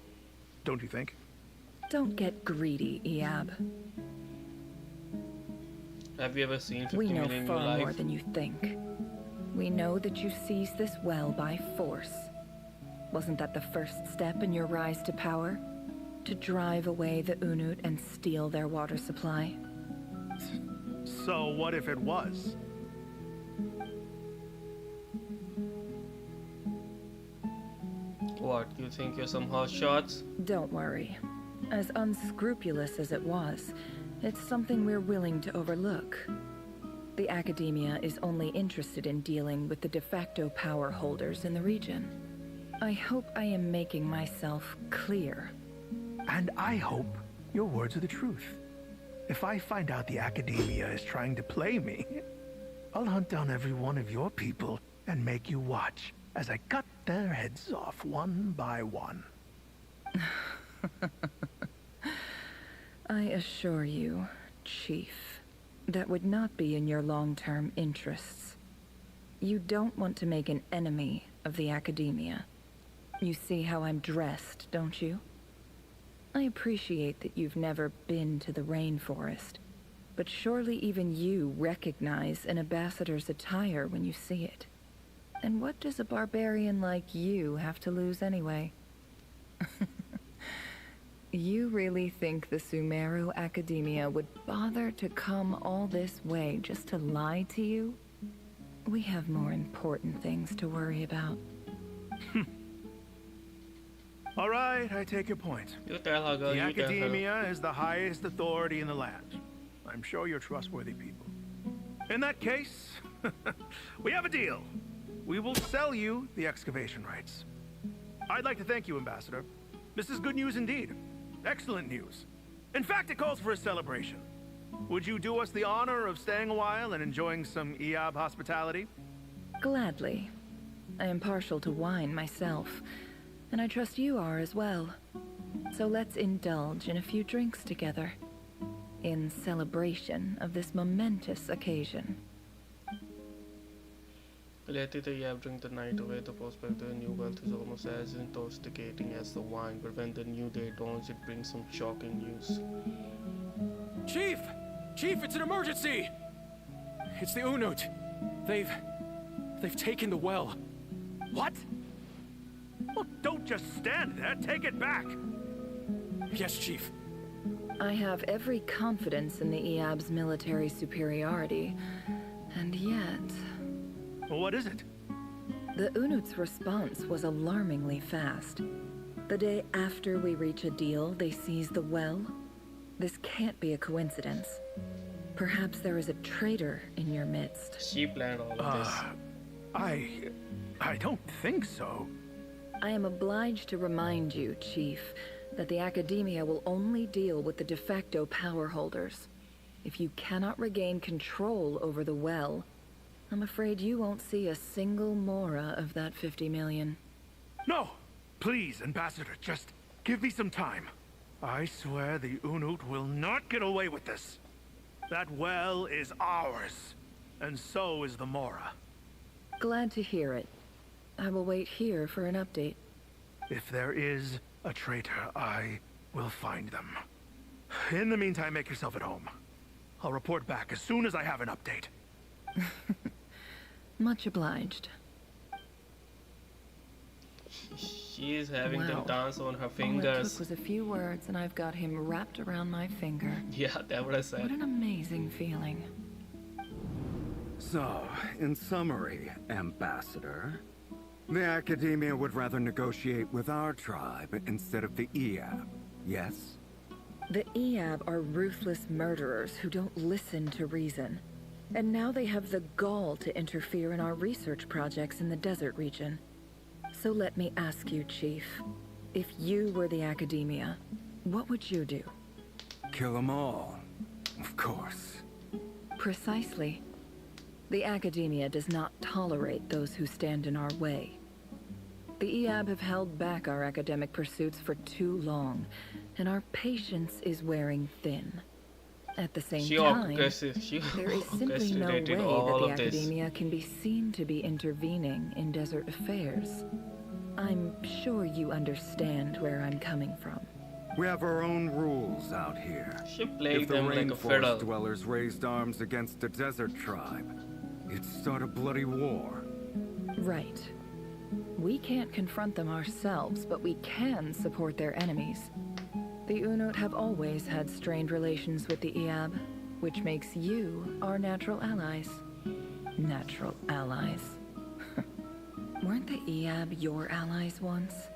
don't you think?
Don't get greedy, Iab.
Have you ever seen 50
We know
million in your
far
life?
more than you think. We know that you seized this well by force. Wasn't that the first step in your rise to power? To drive away the Unut and steal their water supply?
So what if it was?
What, you think you're some hot shots?
Don't worry. As unscrupulous as it was, it's something we're willing to overlook. The Academia is only interested in dealing with the de facto power holders in the region. I hope I am making myself clear.
And I hope your words are the truth. If I find out the Academia is trying to play me, I'll hunt down every one of your people and make you watch as I cut their heads off one by one.
I assure you, Chief, that would not be in your long-term interests. You don't want to make an enemy of the Academia. You see how I'm dressed, don't you? I appreciate that you've never been to the rainforest, but surely even you recognize an ambassador's attire when you see it. And what does a barbarian like you have to lose anyway? You really think the Sumeru Academia would bother to come all this way just to lie to you? We have more important things to worry about.
All right, I take your point.
You tell her, girl.
The
You tell her.
Academia is the highest authority in the land. I'm sure you're trustworthy people. In that case, we have a deal. We will sell you the excavation rights. I'd like to thank you, Ambassador. This is good news indeed. Excellent news. In fact, it calls for a celebration. Would you do us the honor of staying a while and enjoying some Iab hospitality?
Gladly. I am partial to wine myself, and I trust you are as well. So let's indulge in a few drinks together, in celebration of this momentous occasion.
Let it Iab drink the night away. The prospect of the new wealth is almost as intoxicating as the wine, but when the new day dawns, it brings some shocking news.
Chief! Chief, it's an emergency! It's the Unut. They've taken the well.
What? Well, don't just stand there. Take it back.
Yes, Chief.
I have every confidence in the Iab's military superiority, and yet...
What is it?
The Unut's response was alarmingly fast. The day after we reach a deal, they seize the well. This can't be a coincidence. Perhaps there is a traitor in your midst.
She planned all of this.
I don't think so.
I am obliged to remind you, Chief, that the Academia will only deal with the de facto power holders. If you cannot regain control over the well, I'm afraid you won't see a single mora of that 50 million.
No! Please, Ambassador, just give me some time.
I swear the Unut will not get away with this. That well is ours, and so is the Mora.
Glad to hear it. I will wait here for an update.
If there is a traitor, I will find them. In the meantime, make yourself at home. I'll report back as soon as I have an update.
Much obliged.
She is having
Wow.
them dance on her
All it
fingers.
took was a few words, and I've got him wrapped around my finger.
Yeah, that's what I said.
What an amazing feeling.
So, in summary, Ambassador, the Academia would rather negotiate with our tribe instead of the Eab, yes?
The Eab are ruthless murderers who don't listen to reason. And now they have the gall to interfere in our research projects in the desert region. So let me ask you, Chief. If you were the Academia, what would you do?
Kill them all, of course.
Precisely. The Academia does not tolerate those who stand in our way. The Eab have held back our academic pursuits for too long, and our patience is wearing thin. At the same time, there is simply no way that the Academia can be seen to be intervening in desert affairs. I'm sure you understand where I'm coming from.
We have our own rules out here.
She played
If the
them like a fiddle.
rainforest dwellers raised arms against the desert tribe, it'd start a bloody war.
Right. We can't confront them ourselves, but we can support their enemies. The Unut have always had strained relations with the Eab, which makes you our natural allies. Natural allies. Weren't the Eab your allies once?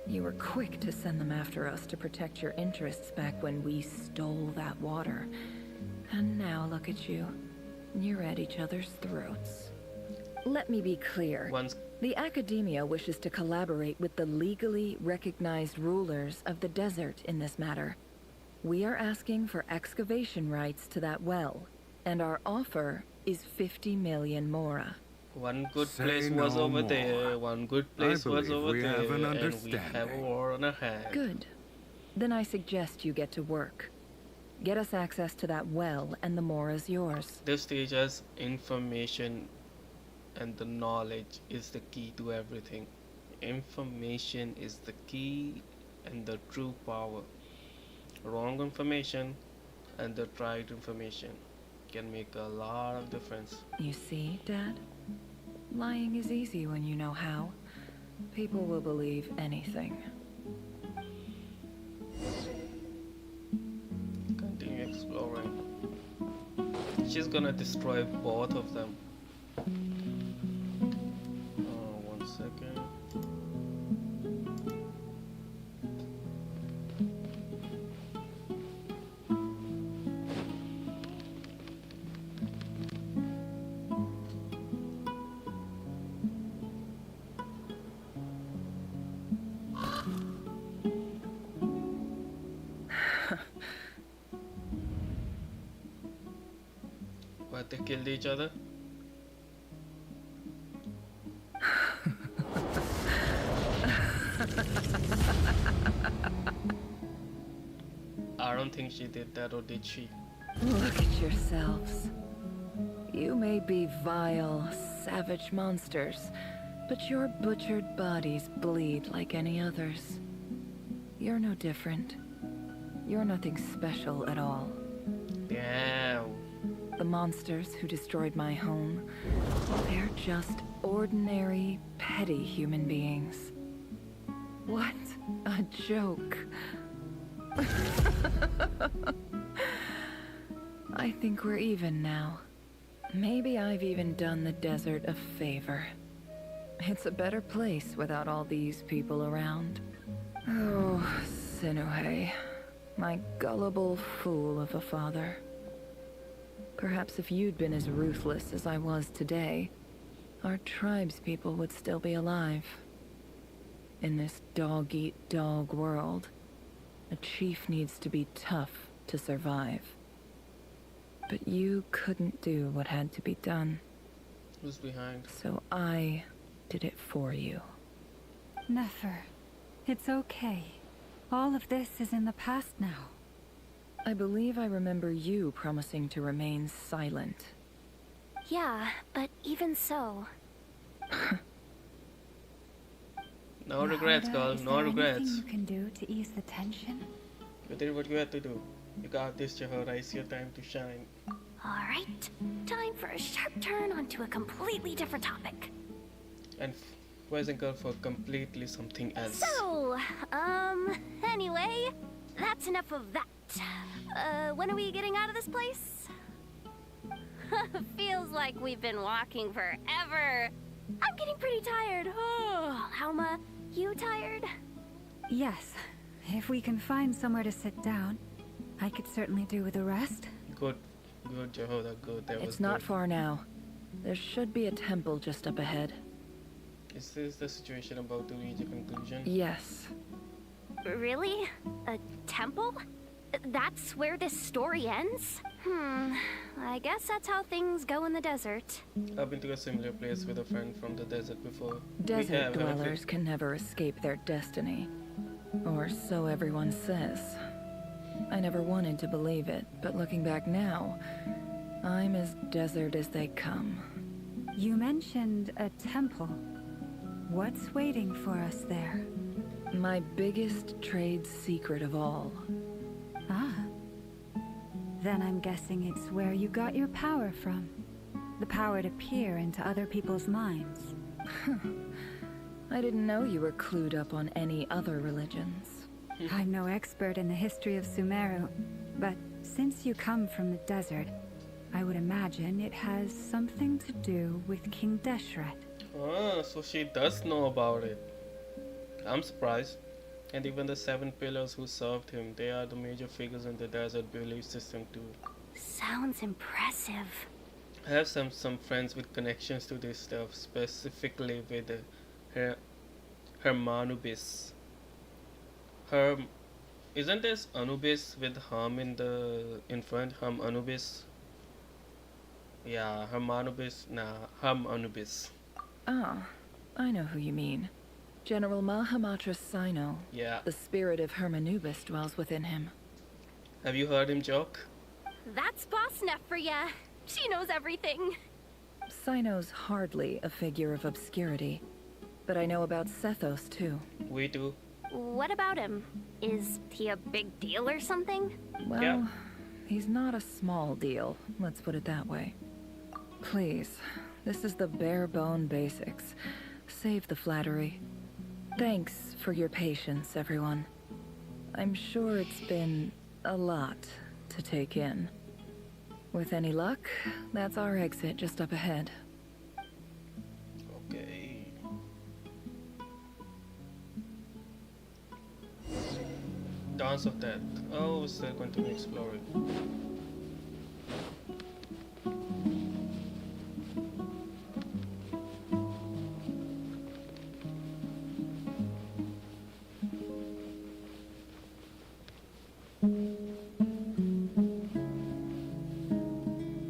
You were quick to send them after us to protect your interests back when we stole that water. And now look at you. You're at each other's throats. Let me be clear. The Academia wishes to collaborate with the legally recognized rulers of the desert in this matter. We are asking for excavation rights to that well, and our offer is 50 million mora.
One good
Say
place
no
was over
more.
there, one good place was
believe
over
we
there,
have an
and we have a
understanding.
war on our hands.
Good. Then I suggest you get to work. Get us access to that well, and the mora's yours.
This teaches information, and the knowledge is the key to everything. Information is the key and the true power. Wrong information and the right information can make a lot of difference.
You see, Dad? Lying is easy when you know how. People will believe anything.
Continue exploring. She's gonna destroy both of them. One second. What, they killed each other? I don't think she did that, or did she?
Look at yourselves. You may be vile, savage monsters, but your butchered bodies bleed like any others. You're no different. You're nothing special at all.
Damn.
The monsters who destroyed my home, they're just ordinary, petty human beings. What a joke. I think we're even now. Maybe I've even done the desert a favor. It's a better place without all these people around. Oh, Sinuhe, my gullible fool of a father. Perhaps if you'd been as ruthless as I was today, our tribespeople would still be alive. In this dog-eat-dog world, a chief needs to be tough to survive. But you couldn't do what had to be done.
Who's behind?
So I did it for you.
Nefer, it's okay. All of this is in the past now.
I believe I remember you promising to remain silent.
Yeah, but even so...
No regrets, girl. No regrets.
Anything you can do to ease the tension?
You did what you had to do. You got this, Chahora. It's your time to shine.
Alright, time for a sharp turn onto a completely different topic.
And poison girl for completely something else.
So, anyway, that's enough of that. When are we getting out of this place? Feels like we've been walking forever. I'm getting pretty tired. Oh, Alma, you tired?
Yes. If we can find somewhere to sit down, I could certainly do with a rest.
Good, good, Jehoda, good. That was
It's not
good.
far now. There should be a temple just up ahead.
Is this the situation about to reach a conclusion?
Yes.
Really? A temple? That's where this story ends? I guess that's how things go in the desert.
I've been to a similar place with a friend from the desert before.
Desert dwellers can never escape their destiny. Or so everyone says. I never wanted to believe it, but looking back now, I'm as desert as they come.
You mentioned a temple. What's waiting for us there?
My biggest trade secret of all.
Ah. Then I'm guessing it's where you got your power from. The power to peer into other people's minds.
I didn't know you were clued up on any other religions.
I'm no expert in the history of Sumeru, but since you come from the desert, I would imagine it has something to do with King Deshret.
Ah, so she does know about it. I'm surprised. And even the 7 pillars who served him, they are the major figures in the desert belief system too.
Sounds impressive.
I have some friends with connections to this stuff, specifically with Hermanubis. Isn't this Anubis with Herm in front? Anubis? Yeah, Hermanubis. Nah, Anubis.
Ah, I know who you mean. General Mahamatra Sino.
Yeah.
The spirit of Hermanubis dwells within him.
Have you heard him joke?
That's Boss Neff for ya. She knows everything.
Sino's hardly a figure of obscurity, but I know about Sethos too.
We do.
What about him? Is he a big deal or something?
Well, he's not a small deal, let's put it that way. Please, this is the bare bone basics. Save the flattery. Thanks for your patience, everyone. I'm sure it's been a lot to take in. With any luck, that's our exit just up ahead.
Okay. Dance of Death. Oh, we're still going to explore it.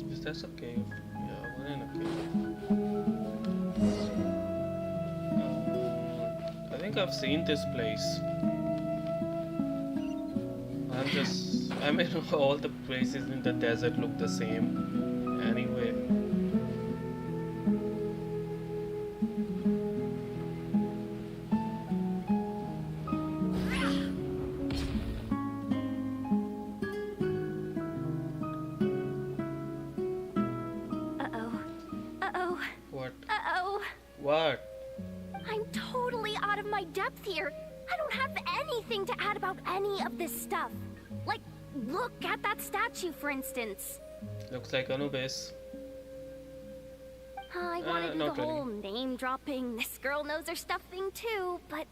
Is this a cave? Yeah, we're in a cave. I think I've seen this place. I mean, all the places in the desert look the same. Anyway. What?
I'm totally out of my depth here. I don't have anything to add about any of this stuff. Like, look at that statue, for instance.
Looks like Anubis.
I want to do the
not really.
whole name-dropping, this girl knows her stuff thing too, but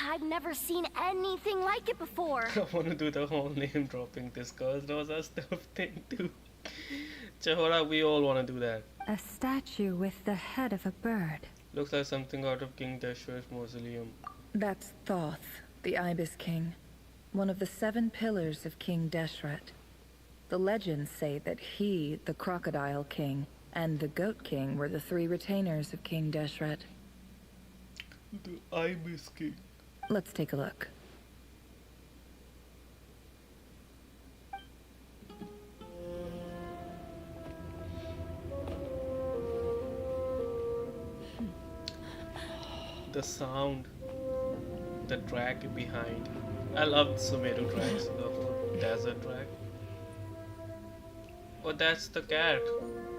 I've never seen anything like it before.
I want to do the whole name dropping. This girl knows our stuff thing too. Chahora, we all want to do that.
A statue with the head of a bird.
Looks like something out of King Deshret's mausoleum.
That's Thoth, the Ibis King, one of the 7 pillars of King Deshret. The legends say that he, the Crocodile King, and the Goat King were the 3 retainers of King Deshret.
The Ibis King.
Let's take a look.
The sound, the track behind. I love Sumeru tracks, the whole desert track. Oh, that's the cat,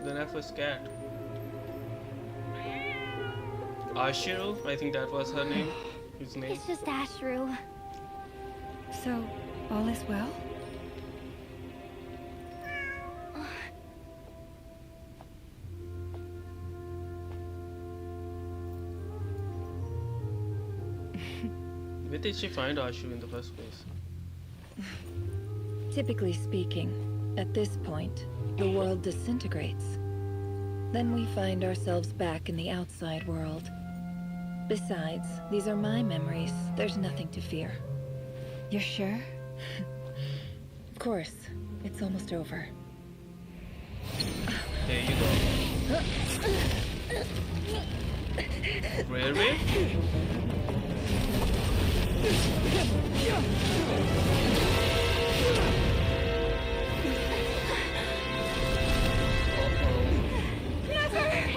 the Nefer's cat. Ashiru, I think that was her name. His name.
It's just Ashru.
So, all is well?
Where did she find Ashu in the first place?
Typically speaking, at this point, the world disintegrates. Then we find ourselves back in the outside world. Besides, these are my memories. There's nothing to fear.
You're sure?
Of course. It's almost over.
There you go. Railway?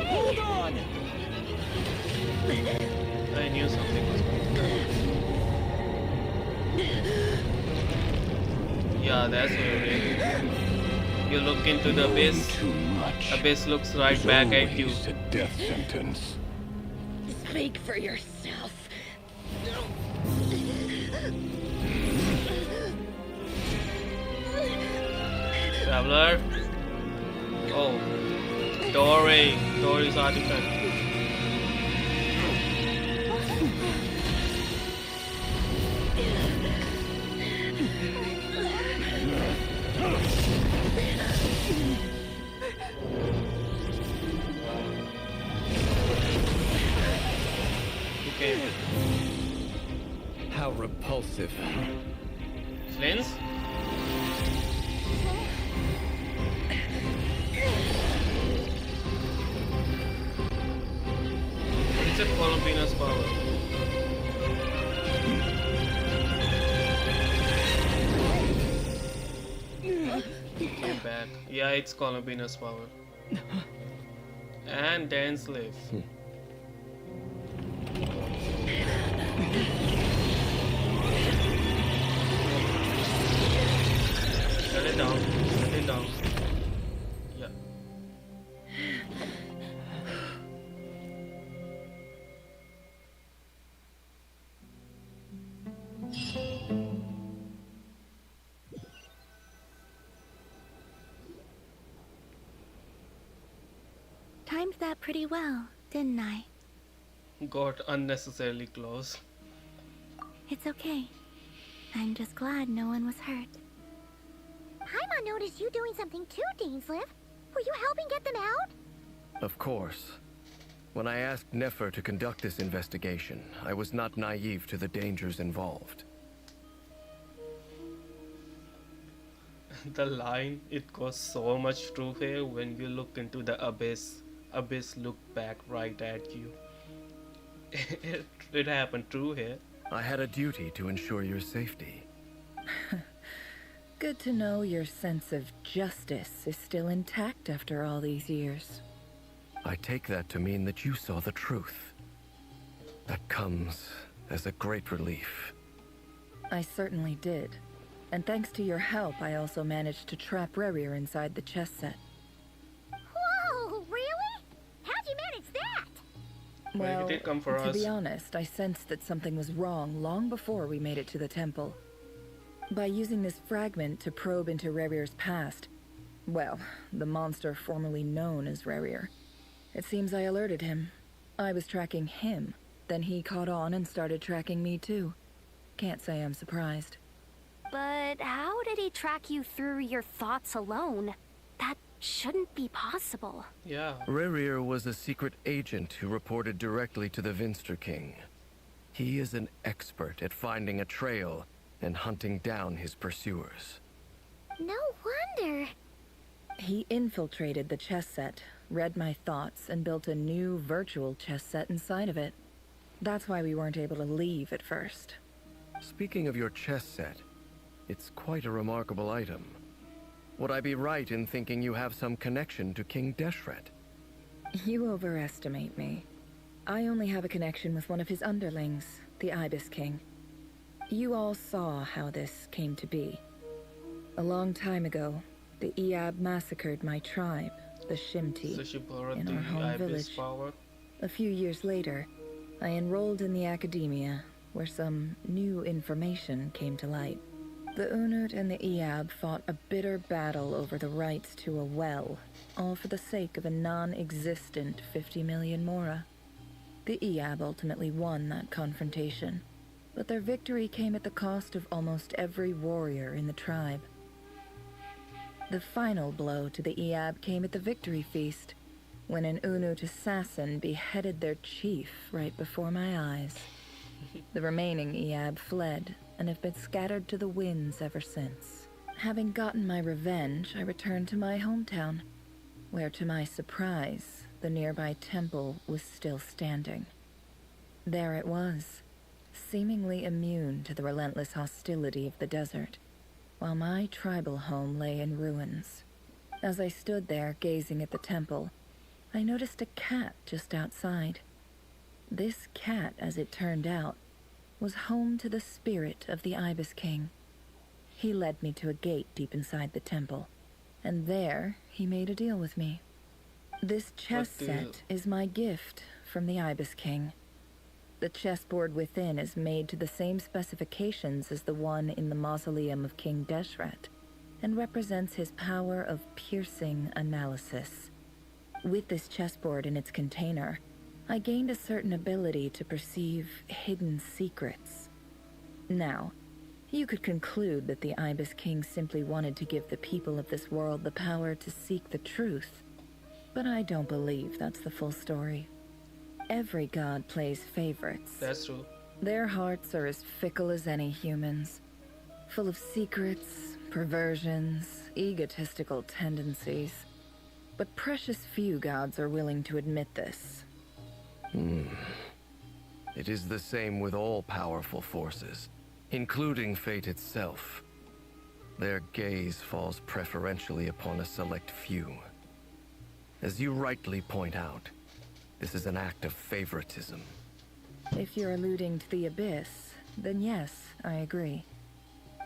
Hold on!
I knew something was going to happen. Yeah, that's where it is. You look into the abyss.
Too much.
Abyss looks right back at you.
A death sentence.
Speak for yourself.
Traveler. Oh. Dory. Dory's artifact. Okay.
How repulsive.
Flins? It's a Columbina's power. I'm back. Yeah, it's Columbina's power. And Dan's live. Shut it down. Shut it down. Yeah.
Timed that pretty well, didn't I?
Got unnecessarily close.
It's okay. I'm just glad no one was hurt. Paimon noticed you doing something too, Dainsleif. Were you helping get them out?
Of course. When I asked Nefer to conduct this investigation, I was not naive to the dangers involved.
The line, it goes so much true here when you look into the abyss. Abyss looked back right at you. It happened true here.
I had a duty to ensure your safety.
Good to know your sense of justice is still intact after all these years.
I take that to mean that you saw the truth. That comes as a great relief.
I certainly did. And thanks to your help, I also managed to trap Rerir inside the chess set.
Whoa, really? How'd you manage that?
Well, he did come for
to
us.
be honest, I sensed that something was wrong long before we made it to the temple. By using this fragment to probe into Rerir's past, well, the monster formerly known as Rerir, it seems I alerted him. I was tracking him, then he caught on and started tracking me too. Can't say I'm surprised.
But how did he track you through your thoughts alone? That shouldn't be possible.
Yeah.
Rerir was a secret agent who reported directly to the Vinster King. He is an expert at finding a trail and hunting down his pursuers.
No wonder.
He infiltrated the chess set, read my thoughts, and built a new virtual chess set inside of it. That's why we weren't able to leave at first.
Speaking of your chess set, it's quite a remarkable item. Would I be right in thinking you have some connection to King Deshret?
You overestimate me. I only have a connection with one of his underlings, the Ibis King. You all saw how this came to be. A long time ago, the Iab massacred my tribe, the Shimti,
So she borrowed
in
the
our home
Ibis
village.
power.
A few years later, I enrolled in the academia, where some new information came to light. The Unut and the Iab fought a bitter battle over the rights to a well, all for the sake of a non-existent 50 million mora. The Iab ultimately won that confrontation, but their victory came at the cost of almost every warrior in the tribe. The final blow to the Iab came at the victory feast, when an Unut assassin beheaded their chief right before my eyes. The remaining Iab fled and have been scattered to the winds ever since. Having gotten my revenge, I returned to my hometown, where to my surprise, the nearby temple was still standing. There it was, seemingly immune to the relentless hostility of the desert, while my tribal home lay in ruins. As I stood there gazing at the temple, I noticed a cat just outside. This cat, as it turned out, was home to the spirit of the Ibis King. He led me to a gate deep inside the temple, and there he made a deal with me. This chess set is my gift from the Ibis King. The chessboard within is made to the same specifications as the one in the mausoleum of King Deshret, and represents his power of piercing analysis. With this chessboard in its container, I gained a certain ability to perceive hidden secrets. Now, you could conclude that the Ibis King simply wanted to give the people of this world the power to seek the truth, but I don't believe that's the full story. Every god plays favorites.
That's true.
Their hearts are as fickle as any human's, full of secrets, perversions, egotistical tendencies. But precious few gods are willing to admit this.
It is the same with all powerful forces, including fate itself. Their gaze falls preferentially upon a select few. As you rightly point out, this is an act of favoritism.
If you're alluding to the Abyss, then yes, I agree.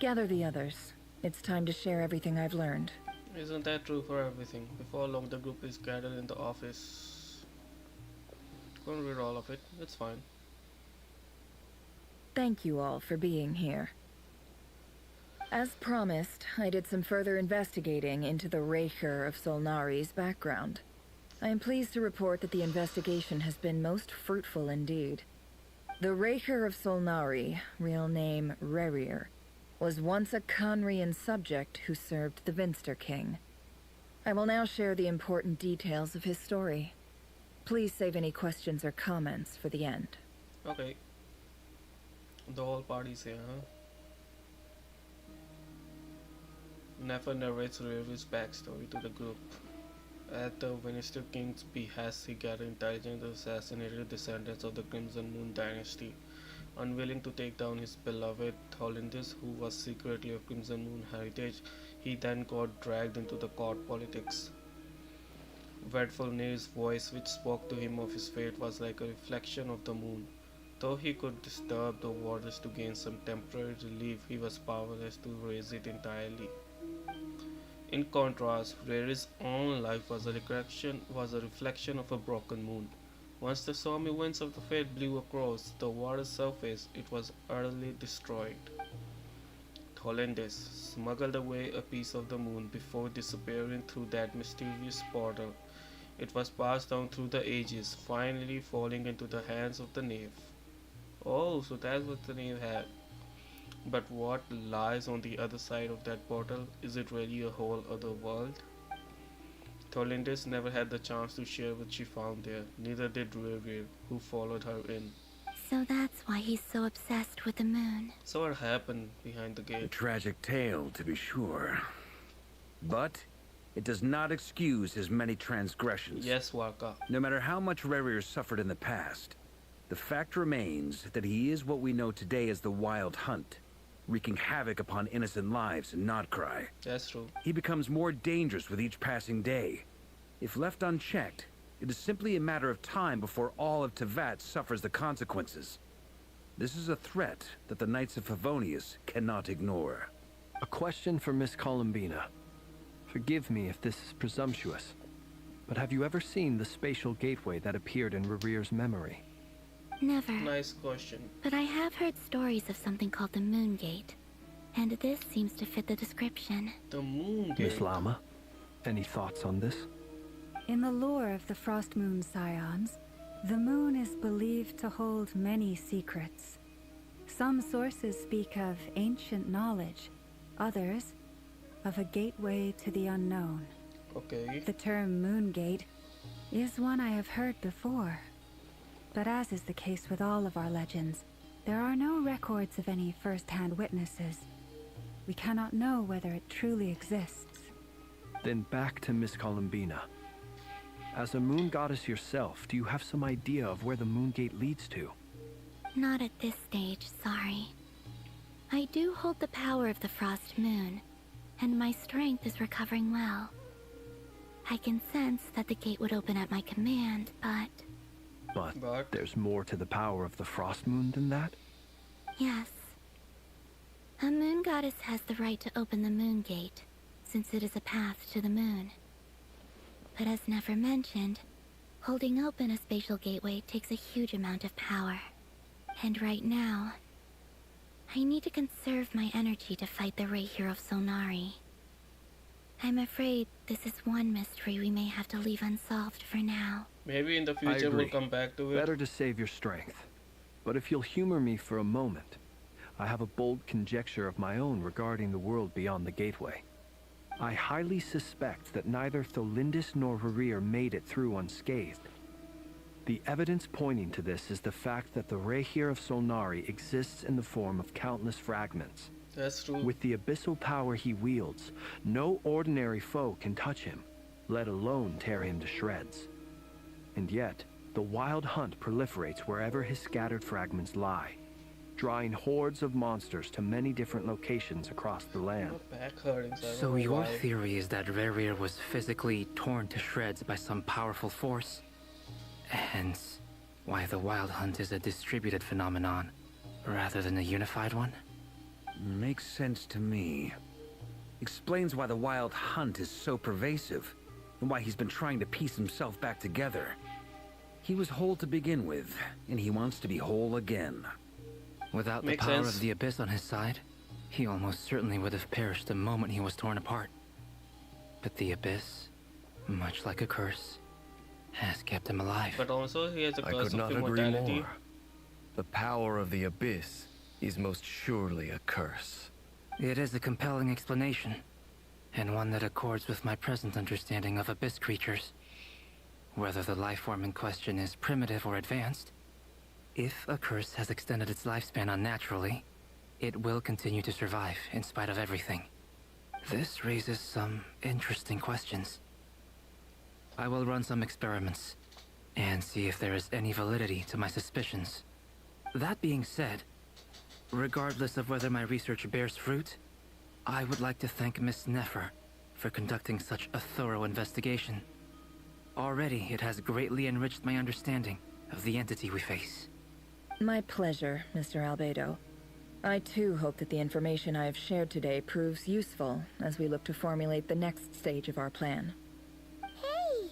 Gather the others. It's time to share everything I've learned.
Isn't that true for everything? Before long, the group is gathered in the office. Gonna read all of it. It's fine.
Thank you all for being here. As promised, I did some further investigating into the Raker of Solnari's background. I am pleased to report that the investigation has been most fruitful indeed. The Raker of Solnari, real name Rerir, was once a Conrian subject who served the Vinster King. I will now share the important details of his story. Please save any questions or comments for the end.
Okay. The whole party's here, huh? Nefer narrates Revir's backstory to the group. At the Vinster King's behest, he gathered intelligence and assassinated descendants of the Crimson Moon dynasty. Unwilling to take down his beloved Tholindis, who was secretly of Crimson Moon heritage, he then got dragged into the court politics. Vedfulnir's voice, which spoke to him of his fate, was like a reflection of the moon. Though he could disturb the waters to gain some temporary relief, he was powerless to raise it entirely. In contrast, Rerir's own life was a reflection of a broken moon. Once the stormy winds of the fate blew across the water's surface, it was utterly destroyed. Tholindis smuggled away a piece of the moon before disappearing through that mysterious portal. It was passed down through the ages, finally falling into the hands of the knave. Oh, so that's what the knave had. But what lies on the other side of that portal? Is it really a whole other world? Tholindis never had the chance to share what she found there, neither did Rerir, who followed her in.
So that's why he's so obsessed with the moon.
So what happened behind the gate?
A tragic tale, to be sure. But it does not excuse his many transgressions.
Yes, Waka.
No matter how much Rerir suffered in the past, the fact remains that he is what we know today as the Wild Hunt, wreaking havoc upon innocent lives in Krai.
That's true.
He becomes more dangerous with each passing day. If left unchecked, It is simply a matter of time before all of Tevat suffers the consequences. This is a threat that the Knights of Favonius cannot ignore.
A question for Miss Columbina. Forgive me if this is presumptuous, but have you ever seen the spatial gateway that appeared in Rerear's memory?
Never.
Nice question.
But I have heard stories of something called the Moon Gate, and this seems to fit the description.
The Moon Gate.
Miss Lama, any thoughts on this?
In the lore of the Frost Moon Scions, the moon is believed to hold many secrets. Some sources speak of ancient knowledge, others of a gateway to the unknown.
Okay.
The term Moon Gate is one I have heard before. But as is the case with all of our legends, there are no records of any first-hand witnesses. We cannot know whether it truly exists.
Then back to Miss Columbina. As a moon goddess yourself, do you have some idea of where the Moon Gate leads to?
Not at this stage, sorry. I do hold the power of the Frost Moon, and my strength is recovering well. I can sense that the gate would open at my command, but...
But there's more to the power of the Frost Moon than that?
Yes. A moon goddess has the right to open the Moon Gate, since it is a path to the moon. But as never mentioned, holding open a spatial gateway takes a huge amount of power. And right now, I need to conserve my energy to fight the Rahier of Solnari. I'm afraid this is one mystery we may have to leave unsolved for now.
Maybe in the
I
future we'll
agree.
come back to it.
Better to save your strength. But if you'll humor me for a moment, I have a bold conjecture of my own regarding the world beyond the gateway. I highly suspect that neither Tholindis nor Rerear made it through unscathed. The evidence pointing to this is the fact that the Rahier of Solnari exists in the form of countless fragments.
That's true.
With the abyssal power he wields, no ordinary foe can touch him, let alone tear him to shreds. And yet, the Wild Hunt proliferates wherever his scattered fragments lie, drawing hordes of monsters to many different locations across the land.
Back hurting, so I don't
So
know
your
why.
theory is that Rerir was physically torn to shreds by some powerful force? Hence, why the Wild Hunt is a distributed phenomenon, rather than a unified one?
Makes sense to me. Explains why the Wild Hunt is so pervasive, and why he's been trying to piece himself back together. He was whole to begin with, and he wants to be whole again.
Without Makes the power sense. of the Abyss on his side, he almost certainly would have perished the moment he was torn apart. But the Abyss, much like a curse, has kept him alive.
But also he has a
I
curse
could not
of
agree
immortality.
more. The power of the Abyss is most surely a curse.
It is a compelling explanation, and one that accords with my present understanding of Abyss creatures. Whether the life form in question is primitive or advanced, if a curse has extended its lifespan unnaturally, it will continue to survive in spite of everything. This raises some interesting questions. I will run some experiments and see if there is any validity to my suspicions. That being said, regardless of whether my research bears fruit, I would like to thank Miss Nefer for conducting such a thorough investigation. Already, it has greatly enriched my understanding of the entity we face.
My pleasure, Mr. Albedo. I too hope that the information I have shared today proves useful as we look to formulate the next stage of our plan.
Hey!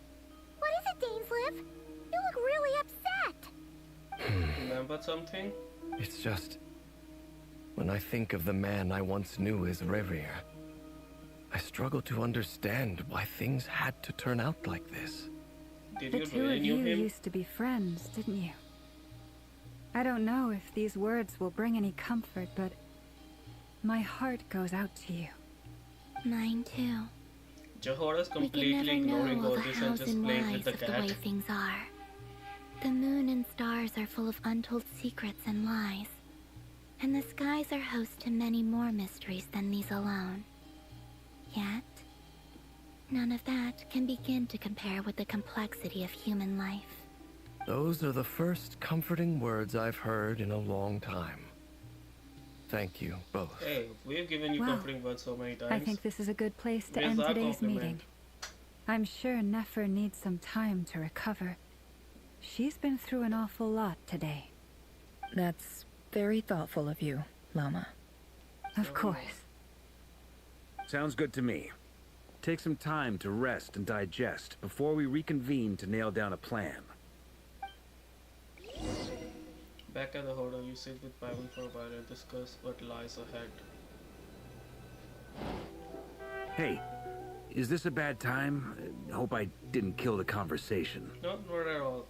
What is it, Dainsleif? You look really upset!
Remember something?
It's just... when I think of the man I once knew as Rerir, I struggle to understand why things had to turn out like this.
Did
The
you
two
really
of
knew
you
him?
used to be friends, didn't you? I don't know if these words will bring any comfort, but my heart goes out to you.
Mine too.
Jahora's
We
completely
can never
ignoring
know all
all
the
this and
hows
just
and
playing
whys
with the
of the way
cat.
things are. The moon and stars are full of untold secrets and lies. And the skies are host to many more mysteries than these alone. Yet, none of that can begin to compare with the complexity of human life.
Those are the first comforting words I've heard in a long time. Thank you, both.
Hey, we've given you
Wow.
comforting words so many times.
I think this is a good place to
Where's
end
our
today's
compliment?
meeting. I'm sure Nefer needs some time to recover. She's been through an awful lot today.
That's very thoughtful of you, Llama.
Of course.
Sounds good to me. Take some time to rest and digest before we reconvene to nail down a plan.
Back at the hotel, you sit with Paimon for a while and discuss what lies ahead.
Hey, is this a bad time? Hope I didn't kill the conversation.
No, not at all.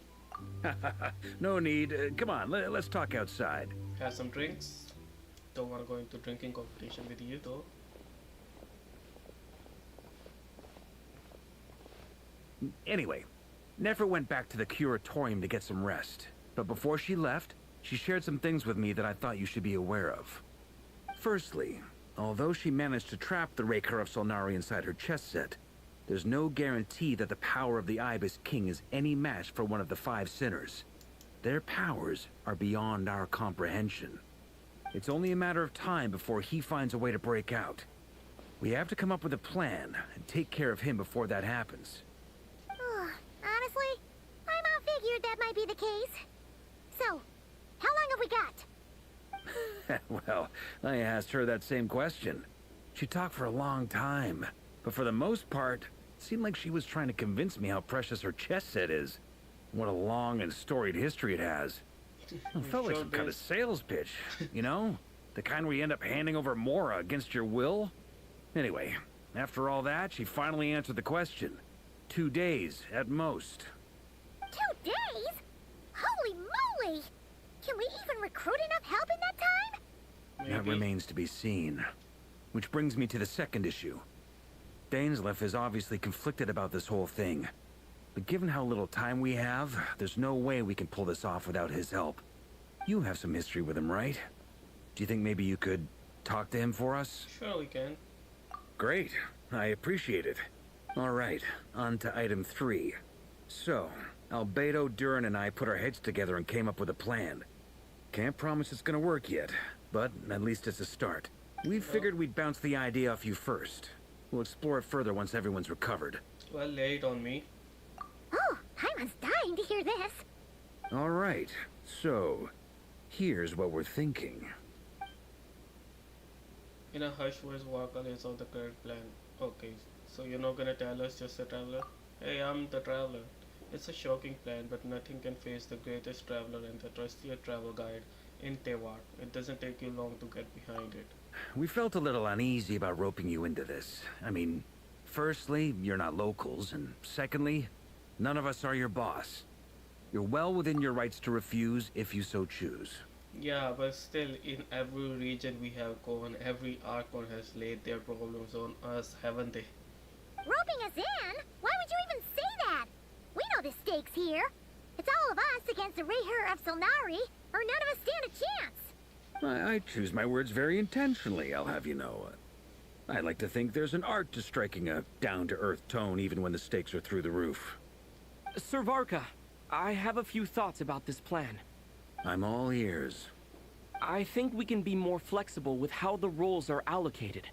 No need. Come on, let's talk outside.
Have some drinks. Don't want to go into drinking competition with you though.
Anyway, Nefer went back to the curatorium to get some rest. But before she left, she shared some things with me that I thought you should be aware of. Firstly, although she managed to trap the Raker of Solnari inside her chest set, there's no guarantee that the power of the Ibis King is any match for one of the 5 sinners. Their powers are beyond our comprehension. It's only a matter of time before he finds a way to break out. We have to come up with a plan and take care of him before that happens.
Honestly, my mom figured that might be the case. So, how long have we got?
Well, I asked her that same question. She talked for a long time, but for the most part, it seemed like she was trying to convince me how precious her chest set is. What a long and storied history it has. It felt like some kind of sales pitch, you know? The kind where you end up handing over Mora against your will. Anyway, after all that, she finally answered the question. 2 days, at most.
2 days? Holy moly! Can we even recruit enough help in that time?
Maybe. That remains to be seen. Which brings me to the second issue. Dainsleif is obviously conflicted about this whole thing. But given how little time we have, there's no way we can pull this off without his help. You have some history with him, right? Do you think maybe you could talk to him for us?
Sure we can.
Great. I appreciate it. All right, on to item 3. So, Albedo, Durin, and I put our heads together and came up with a plan. Can't promise it's gonna work yet, but at least it's a start. We figured we'd bounce the idea off you first. We'll explore it further once everyone's recovered.
Well, lay it on me.
Oh, Paimon's dying to hear this.
All right, so here's what we're thinking.
In a hushed voice, Walker lays out the current plan. Okay, so you're not gonna tell us, just the traveler? Hey, I'm the traveler. It's a shocking plan, but nothing can face the greatest traveler and the trustiest travel guide in Tewar. It doesn't take you long to get behind it.
We felt a little uneasy about roping you into this. I mean, firstly, you're not locals, and secondly, none of us are your boss. You're well within your rights to refuse if you so choose.
Yeah, but still, in every region we have gone, every Archon has laid their problems on us, haven't they?
Roping us in? Why would you even say that? We know the stakes here. It's all of us against the Rayher of Solnari, or none of us stand a chance.
I choose my words very intentionally, I'll have you know. I like to think there's an art to striking a down-to-earth tone even when the stakes are through the roof.
Sir Varka, I have a few thoughts about this plan.
I'm all ears.
I think we can be more flexible with how the roles are allocated.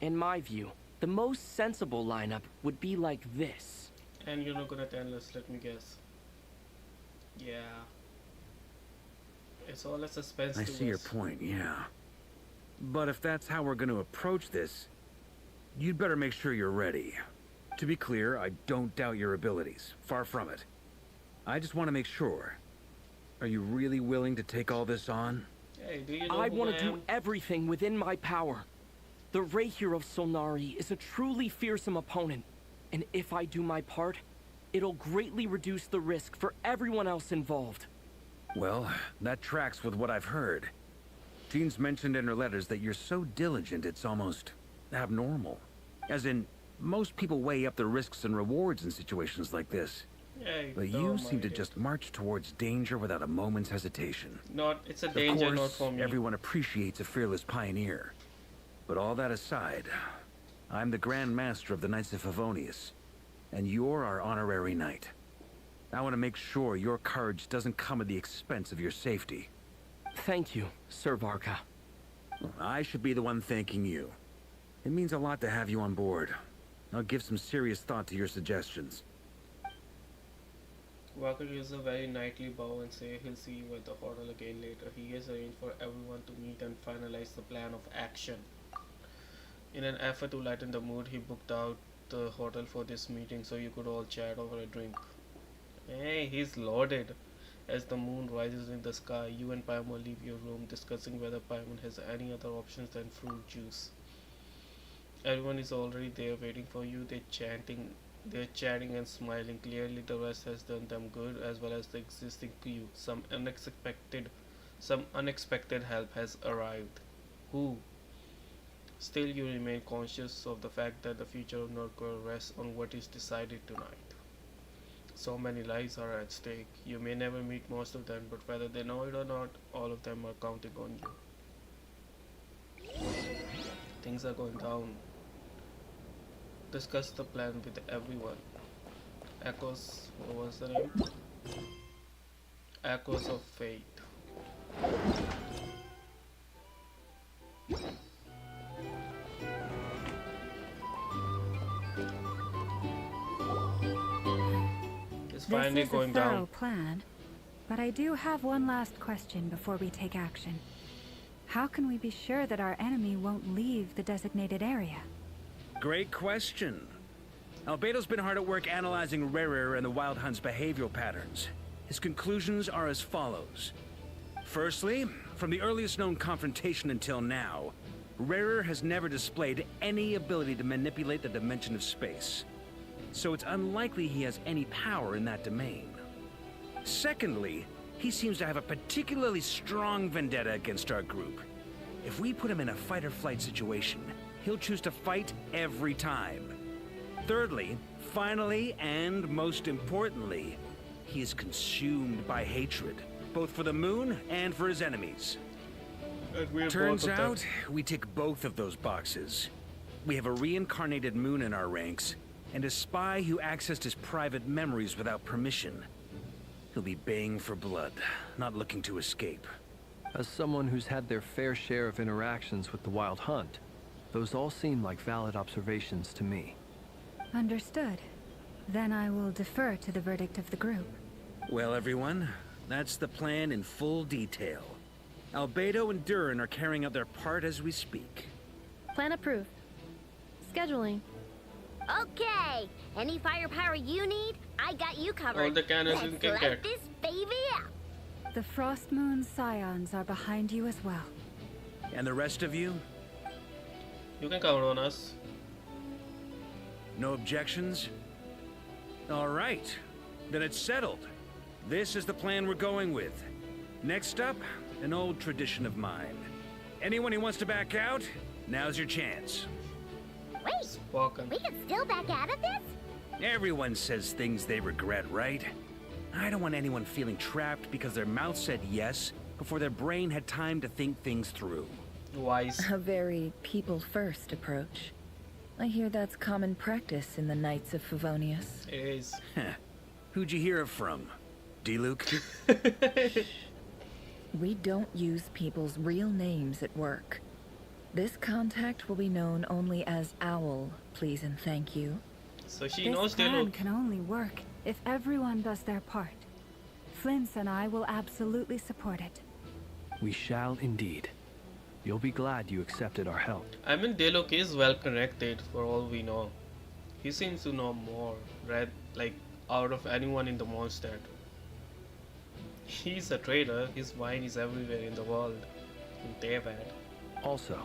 In my view, the most sensible lineup would be like this.
And you're not gonna tell us, let me guess. Yeah. It's all a suspense to us.
I see your point, yeah. But if that's how we're going to approach this, you'd better make sure you're ready. To be clear, I don't doubt your abilities. Far from it. I just want to make sure. Are you really willing to take all this on?
Hey, do you know
I want to do everything within my power. The Rayher of Solnari is a truly fearsome opponent, and if I do my part, it'll greatly reduce the risk for everyone else involved.
Well, that tracks with what I've heard. Jean's mentioned in her letters that you're so diligent it's almost abnormal. As in, most people weigh up the risks and rewards in situations like this.
Hey,
but you seem to just march towards danger without a moment's hesitation.
It's a danger, not for me.
Everyone appreciates a fearless pioneer. But all that aside, I'm the Grand Master of the Knights of Favonius, and you're our honorary knight. I want to make sure your courage doesn't come at the expense of your safety.
Thank you, Sir Varka.
I should be the one thanking you. It means a lot to have you on board. I'll give some serious thought to your suggestions.
Walker gives a very knightly bow and says he'll see you at the hotel again later. He has arranged for everyone to meet and finalize the plan of action. In an effort to lighten the mood, he booked out the hotel for this meeting so you could all chat over a drink. Hey, he's loaded. As the moon rises in the sky, you and Paimon leave your room discussing whether Paimon has any other options than fruit juice. Everyone is already there waiting for you. They're chatting and smiling. Clearly the rest has done them good, as well as the existing crew. Some unexpected help has arrived. Who? Still you remain conscious of the fact that the future of Northcore rests on what is decided tonight. So many lives are at stake. You may never meet most of them, but whether they know it or not, all of them are counting on you. Things are going down. Discuss the plan with everyone. Echoes, what was the name? Echoes of Fate. It's finally going down.
This is a thorough plan, but I do have one last question before we take action. How can we be sure that our enemy won't leave the designated area?
Great question. Albedo's been hard at work analyzing Rerir and the Wild Hunt's behavioral patterns. His conclusions are as follows. Firstly, from the earliest known confrontation until now, Rerir has never displayed any ability to manipulate the dimension of space. So it's unlikely he has any power in that domain. Secondly, he seems to have a particularly strong vendetta against our group. If we put him in a fight-or-flight situation, he'll choose to fight every time. Thirdly, finally, and most importantly, he is consumed by hatred, both for the moon and for his enemies. Turns out, we tick both of those boxes. We have a reincarnated moon in our ranks, and a spy who accessed his private memories without permission. He'll be baying for blood, not looking to escape.
As someone who's had their fair share of interactions with the Wild Hunt, those all seem like valid observations to me.
Understood. Then I will defer to the verdict of the group.
Well, everyone, that's the plan in full detail. Albedo and Durin are carrying out their part as we speak.
Plan approved. Scheduling.
Okay, any firepower you need, I got you covered.
All the cannons
Let's
you can
light
get.
this baby up.
The Frost Moon Scions are behind you as well.
And the rest of you?
You can count on us.
No objections? All right, then it's settled. This is the plan we're going with. Next up, an old tradition of mine. Anyone who wants to back out, now's your chance.
Wait, we can still back out of this?
Everyone says things they regret, right? I don't want anyone feeling trapped because their mouth said yes before their brain had time to think things through.
Wise.
A very people-first approach. I hear that's common practice in the Knights of Favonius.
It is.
Who'd you hear it from? D-Luke?
We don't use people's real names at work. This contact will be known only as Owl, please and thank you.
So she
This
knows they
plan
look.
can only work if everyone does their part. Flint's and I will absolutely support it.
We shall indeed. You'll be glad you accepted our help.
I mean, Delok is well connected for all we know. He seems to know more, right? Like, out of anyone in the Mondstadt. He's a trader. His wine is everywhere in the world. In Tevad.
Also,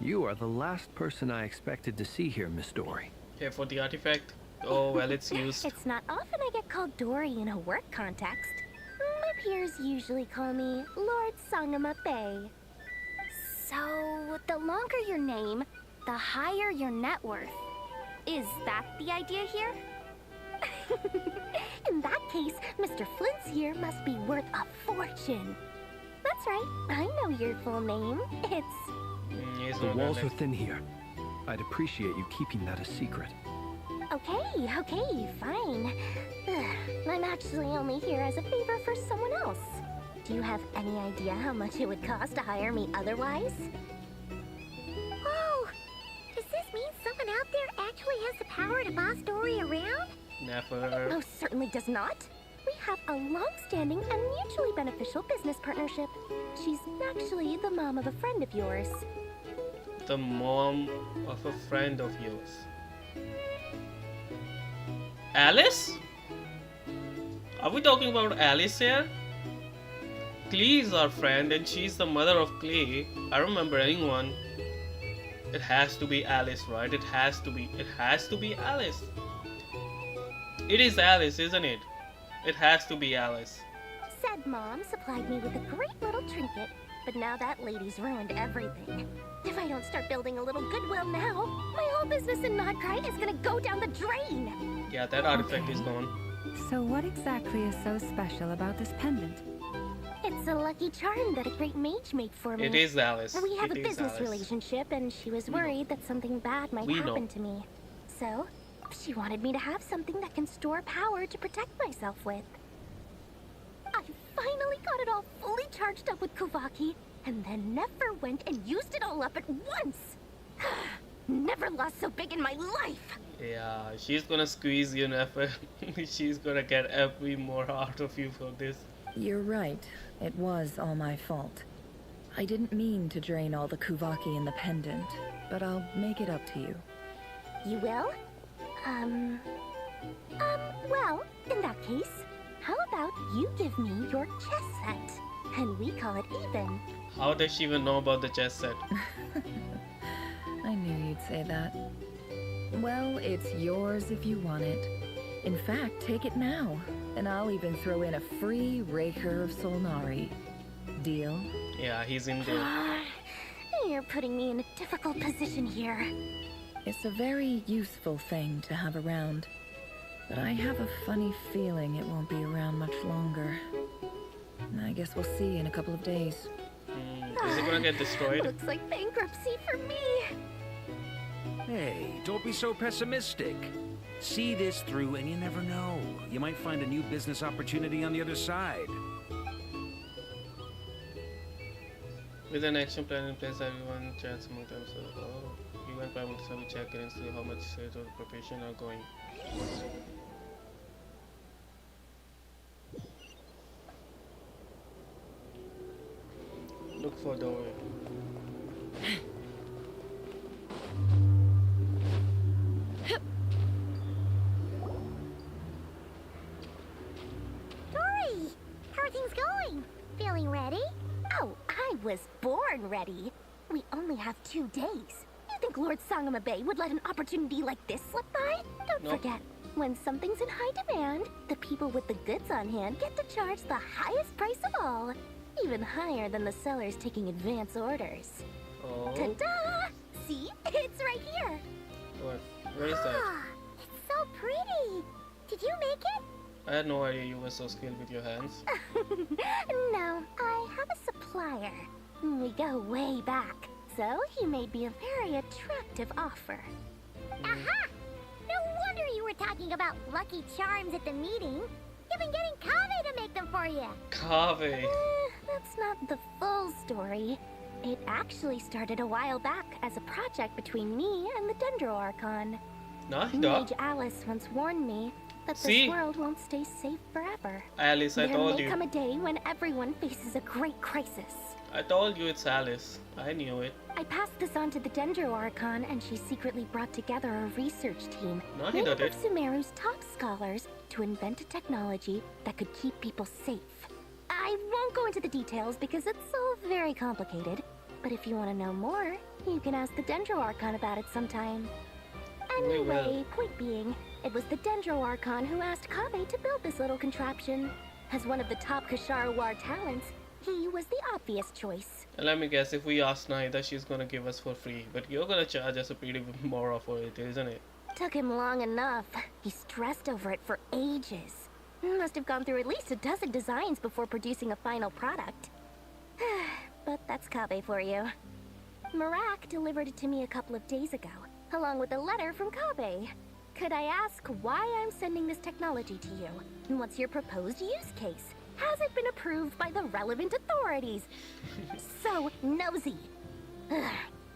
you are the last person I expected to see here, Miss Dory.
Here for the artifact? Oh, well, it's used.
It's not often I get called Dory in a work context. My peers usually call me Lord Sangamape.
So, the longer your name, the higher your net worth. Is that the idea here?
In that case, Mr. Flint's here must be worth a fortune. That's right, I know your full name. It's...
The walls are thin here. I'd appreciate you keeping that a secret.
Okay, fine. I'm actually only here as a favor for someone else. Do you have any idea how much it would cost to hire me otherwise? Oh, does this mean someone out there actually power to boss Dory around?
Never.
Most certainly does not. We have a long-standing and mutually beneficial business partnership. She's actually the mom of a friend of yours.
The mom of a friend of yours. Alice? Are we talking about Alice here? Clay is our friend and she's the mother of Clay. I don't remember anyone. It has to be Alice, right? It has to be Alice. It is Alice, isn't it? It has to be Alice.
Said Mom supplied me with a great little trinket, but now that lady's ruined everything. If I don't start building a little goodwill now, my whole business in Krai is gonna go down the drain.
Yeah, that artifact is gone.
So what exactly is so special about this pendant?
It's a lucky charm that a great mage made for me.
It is Alice.
We have
It
a
is
business
Alice.
relationship, and she was worried that something bad might happen to me. So, she wanted me to have something that can store power to protect myself with. I finally got it all fully charged up with Kuvaki, and then never went and used it all up at once. Never lost so big in my life.
Yeah, she's gonna squeeze you, Nefer. She's gonna get every more out of you for this.
You're right. It was all my fault. I didn't mean to drain all the Kuvaki in the pendant, but I'll make it up to you.
You will? Well, in that case, how about you give me your chess set? And we call it even.
How does she even know about the chess set?
I knew you'd say that. Well, it's yours if you want it. In fact, take it now, and I'll even throw in a free Raker of Solnari. Deal?
Yeah, he's in there.
You're putting me in a difficult position here.
It's a very useful thing to have around, but I have a funny feeling it won't be around much longer. I guess we'll see in a couple of days.
Is it gonna get destroyed?
Looks like bankruptcy for me.
Hey, don't be so pessimistic. See this through and you never know. You might find a new business opportunity on the other side.
With an action plan in place, everyone chats among themselves. Oh, you and Prime Minister will check in and see how much sales or preparation are going. Look for the way.
Dory, how are things going? Feeling ready?
Oh, I was born ready. We only have 2 days. You think Lord Sangamabe would let an opportunity like this slip by? Don't forget, when something's in high demand, the people with the goods on hand get to charge the highest price of all. Even higher than the sellers taking advance orders.
Oh.
Ta-da! See? It's right here.
What? Where is that?
It's so pretty. Did you make it?
I had no idea you were so skilled with your hands.
No, I have a supplier. We go way back, so he made me a very attractive offer.
Aha! No wonder you were talking about lucky charms at the meeting. You've been getting Kave to make them for you.
Kave.
That's not the full story. It actually started a while back as a project between me and the Dendro Archon. Mage Alice once warned me that this world won't stay safe forever.
Alice, I told
There may
you.
come a day when everyone faces a great crisis.
I told you it's Alice. I knew it.
I passed this on to the Dendro Archon, and she secretly brought together a research team made up of Sumeru's top scholars to invent a technology that could keep people safe. I won't go into the details because it's all very complicated, but if you want to know more, you can ask the Dendro Archon about it sometime. Anyway, point being, it was the Dendro Archon who asked Kave to build this little contraption. As one of the top Kashara War talents, he was the obvious choice.
And let me guess, if we ask Naida, she's gonna give us for free. But you're gonna charge us a pretty bit more for it, isn't it?
Took him long enough. He stressed over it for ages. Must have gone through at least a dozen designs before producing a final product. But that's Kave for you. Marak delivered it to me a couple of days ago, along with a letter from Kave. Could I ask why I'm sending this technology to you? And what's your proposed use case? Has it been approved by the relevant authorities? So nosy.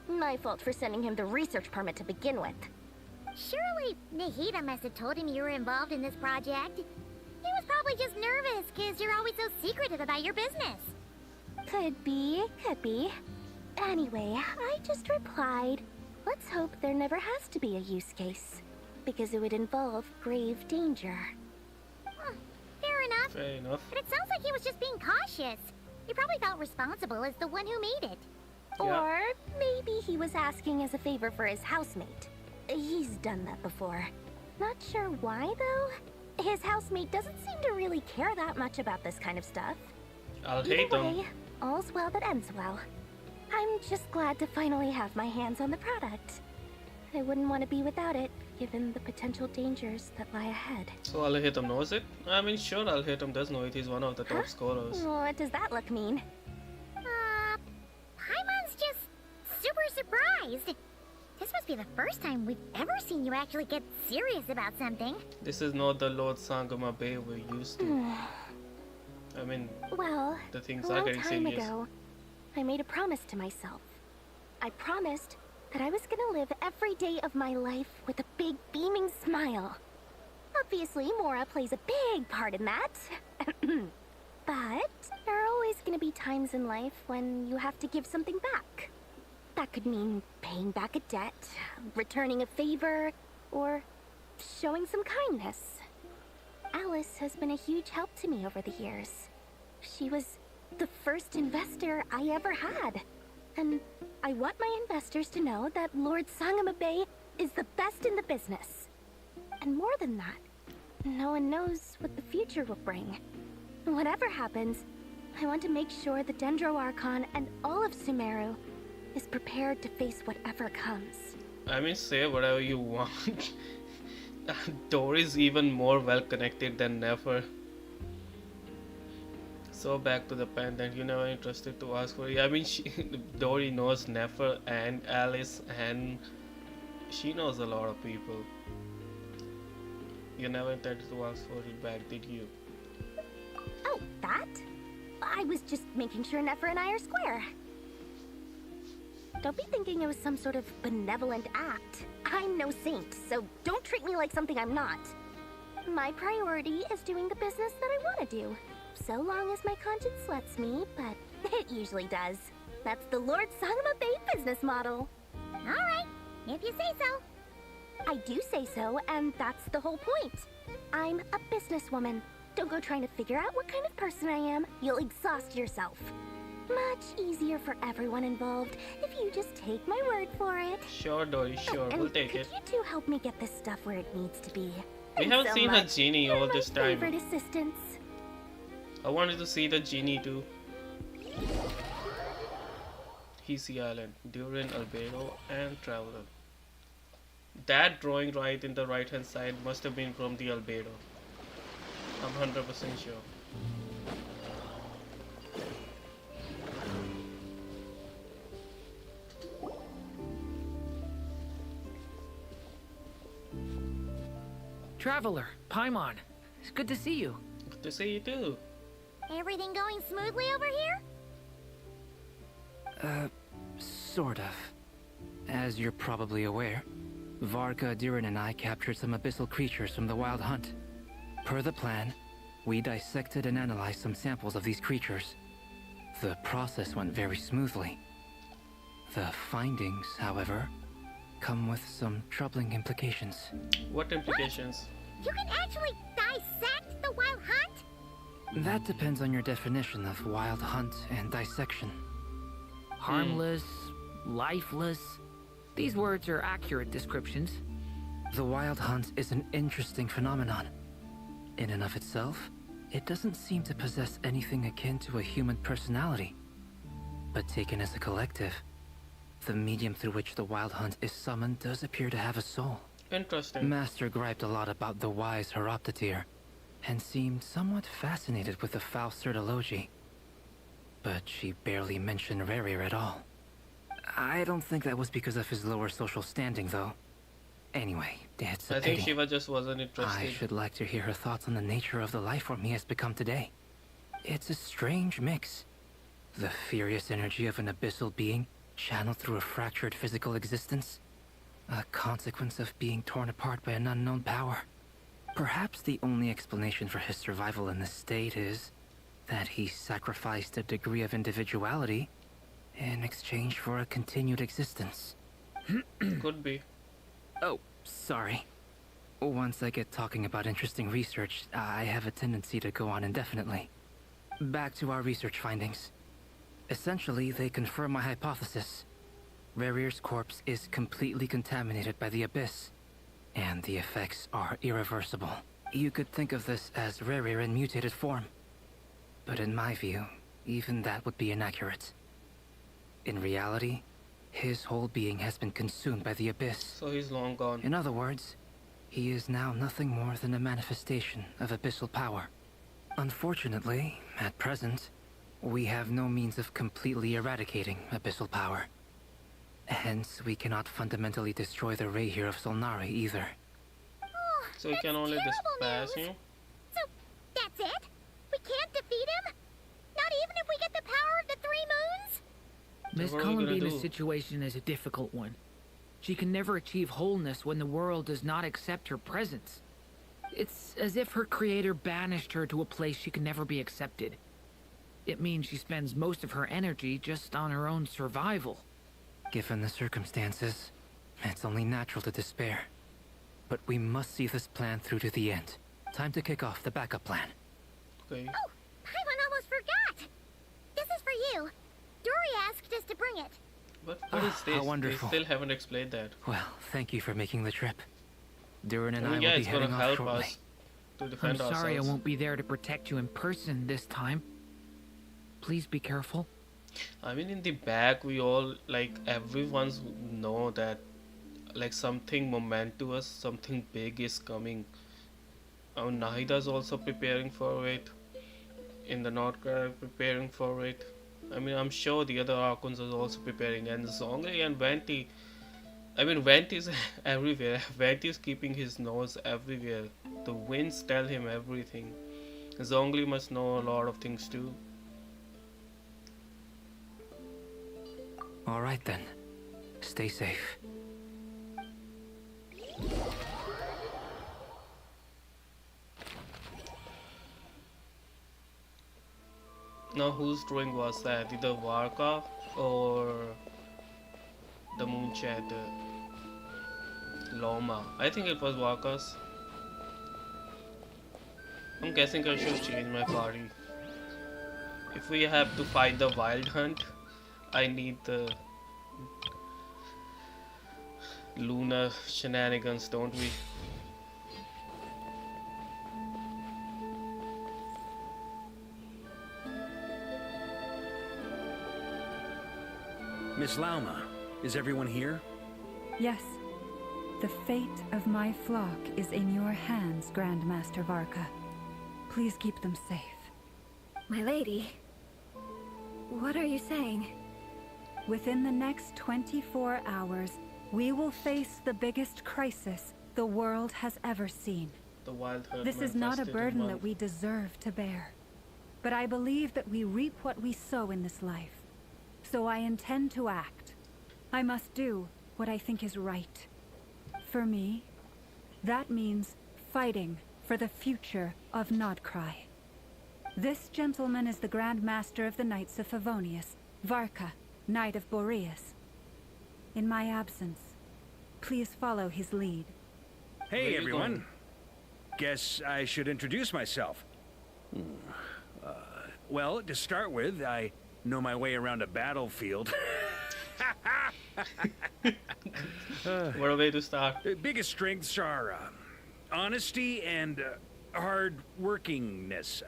My fault for sending him the research permit to begin with.
Surely Nahida must have told him you were involved in this project. He was probably just nervous because you're always so secretive about your business.
Could be, could be. Anyway, I just replied, let's hope there never has to be a use case, because it would involve grave danger.
Fair enough.
Fair enough.
But it sounds like he was just being cautious. He probably felt responsible as the one who made it.
Or maybe he was asking as a favor for his housemate. He's done that before. Not sure why, though. His housemate doesn't seem to really care that much about this kind of stuff.
I'll hate them.
Either way, all's well that ends well. I'm just glad to finally have my hands on the product. I wouldn't want to be without it, given the potential dangers that lie ahead.
So Al-Hitam knows it? I mean, sure, Al-Hitam does know it. He's one of the top scorers.
What does that look mean?
Paimon's just super surprised. This must be the first time we've ever seen you actually get serious about something.
This is not the Lord Sangama Bay we're used to. I mean,
well,
the things
a
are
long
getting
time
serious.
ago, I made a promise to myself. I promised that I was gonna live every day of my life with a big beaming smile. Obviously, Mora plays a big part in that. But there are always gonna be times in life when you have to give something back. That could mean paying back a debt, returning a favor, or showing some kindness. Alice has been a huge help to me over the years. She was the first investor I ever had. And I want my investors to know that Lord Sangama Bay is the best in the business. And more than that, no one knows what the future will bring. Whatever happens, I want to make sure the Dendro Archon and all of Sumeru is prepared to face whatever comes.
I mean, say whatever you want. Dory's even more well connected than Nefer. So back to the pendant, you never interested to ask for it. I mean, Dory knows Nefer and Alice, and she knows a lot of people. You never intended to ask for it back, did you?
Oh, that? I was just making sure Nefer and I are square. Don't be thinking it was some sort of benevolent act. I'm no saint, so don't treat me like something I'm not. My priority is doing the business that I want to do. So long as my conscience lets me, but it usually does. That's the Lord Sangama Bay business model.
Alright, if you say so.
I do say so, and that's the whole point. I'm a businesswoman. Don't go trying to figure out what kind of person I am. You'll exhaust yourself. Much easier for everyone involved if you just take my word for it.
Sure, Dory, sure,
and
we'll take
could
it.
you two help me get this stuff where it needs to be?
We
Thanks
haven't
so
seen
much.
her genie
You're
all
my
this time.
favorite assistants.
I wanted to see the genie too. Hisi Island, Durin, Albedo, and Traveler. That drawing right in the right hand side must have been from the Albedo. I'm 100% sure.
Traveler, Paimon, it's good to see you.
Good to see you too.
Everything going smoothly over here?
Sort of. As you're probably aware, Varka, Durin, and I captured some abyssal creatures from the Wild Hunt. Per the plan, we dissected and analyzed some samples of these creatures. The process went very smoothly. The findings, however, come with some troubling implications.
What implications?
You can actually dissect the Wild Hunt?
That depends on your definition of Wild Hunt and dissection.
Harmless, lifeless. These words are accurate descriptions.
The Wild Hunt is an interesting phenomenon. In and of itself, it doesn't seem to possess anything akin to a human personality. But taken as a collective, the medium through which the Wild Hunt is summoned does appear to have a soul.
Interesting.
Master griped a lot about the wise Horoptetyr, and seemed somewhat fascinated with the foul Certology. But she barely mentioned Rerir at all. I don't think that was because of his lower social standing, though. Anyway, it's a
I think
pity.
Shiva just wasn't interested.
I should like to hear her thoughts on the nature of the life form he has become today. It's a strange mix. The furious energy of an abyssal being channeled through a fractured physical existence. A consequence of being torn apart by an unknown power. Perhaps the only explanation for his survival in this state is that he sacrificed a degree of individuality in exchange for a continued existence.
Could be.
Oh, sorry. Once I get talking about interesting research, I have a tendency to go on indefinitely. Back to our research findings. Essentially, they confirm my hypothesis. Rerir's corpse is completely contaminated by the Abyss, and the effects are irreversible. You could think of this as Rerir in mutated form. But in my view, even that would be inaccurate. In reality, his whole being has been consumed by the Abyss.
So he's long gone.
In other words, he is now nothing more than a manifestation of abyssal power. Unfortunately, at present, we have no means of completely eradicating abyssal power. Hence, we cannot fundamentally destroy the Rayhir of Solnari either.
Oh,
so we can only dispatch him?
So, that's it? We can't defeat him? Not even if we get the power of the Three Moons?
Miss Columbina's situation is a difficult one. She can never achieve wholeness when the world does not accept her presence. It's as if her creator banished her to a place she can never be accepted. It means she spends most of her energy just on her own survival.
Given the circumstances, it's only natural to despair. But we must see this plan through to the end. Time to kick off the backup plan.
Okay.
Oh, Paimon almost forgot! This is for you. Dory asked us to bring it.
But what is this?
How wonderful.
They still haven't explained that.
Well, thank you for making the trip. Durin and
I mean,
I will be
it's gonna
heading off
help
shortly.
us to defend
I'm sorry
ourselves.
I won't be there to protect you in person this time. Please be careful.
I mean, in the back, we all, like, everyone's know that, like, something momentous, something big is coming. Nahida's also preparing for it. In the North Krai preparing for it. I mean, I'm sure the other Archons are also preparing. And Zhongli and Venti. I mean, Venti is everywhere. Venti is keeping his nose everywhere. The winds tell him everything. Zhongli must know a lot of things too.
All right then. Stay safe.
Now, whose drawing was that? Either Varka or the Moonshad Loma? I think it was Varka's. I'm guessing I should change my party. If we have to fight the Wild Hunt, I need the Luna shenanigans, don't we?
Miss Lauma, is everyone here?
Yes. The fate of my flock is in your hands, Grandmaster Varka. Please keep them safe.
My lady, what are you saying?
Within the next 24 hours, we will face the biggest crisis the world has ever seen.
The Wild Hunt.
This is not a burden that we deserve to bear. But I believe that we reap what we sow in this life. So I intend to act. I must do what I think is right. For me, that means fighting for the future of Nodkrai. This gentleman is the Grand Master of the Knights of Favonius, Varka, Knight of Boreas. In my absence, please follow his lead.
Hey, everyone. Guess I should introduce myself. Well, to start with, I know my way around a battlefield.
What a way to start.
Biggest strengths are honesty and hard workingness.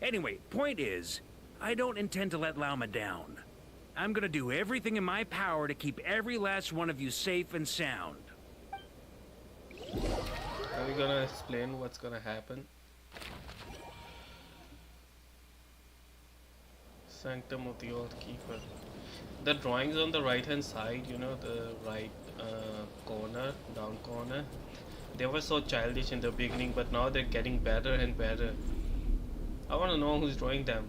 Anyway, point is, I don't intend to let Lauma down. I'm gonna do everything in my power to keep every last one of you safe and sound.
Are we gonna explain what's gonna happen? Sanctum of the Oath Keeper. The drawings on the right hand side, you know, the right corner, down corner, they were so childish in the beginning, but now they're getting better and better. I want to know who's drawing them.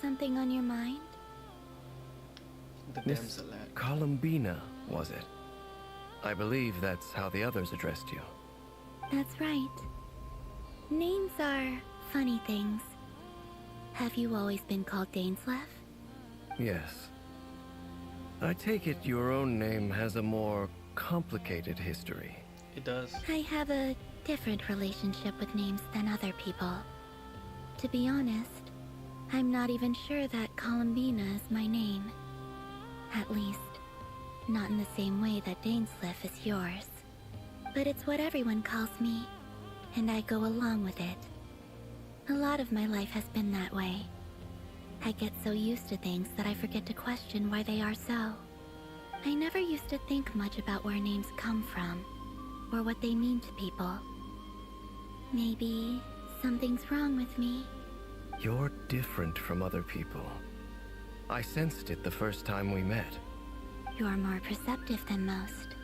Something on your mind?
The
Miss
damsel lad.
Columbina, was it? I believe that's how the others addressed you.
That's right. Names are funny things. Have you always been called Dainsleif?
Yes. I take it your own name has a more complicated history.
It does.
I have a different relationship with names than other people. To be honest, I'm not even sure that Columbina is my name. At least, not in the same way that Dainsleif is yours. But it's what everyone calls me, and I go along with it. A lot of my life has been that way. I get so used to things that I forget to question why they are so. I never used to think much about where names come from, or what they mean to people. Maybe something's wrong with me.
You're different from other people. I sensed it the first time we met.
You're more perceptive than most.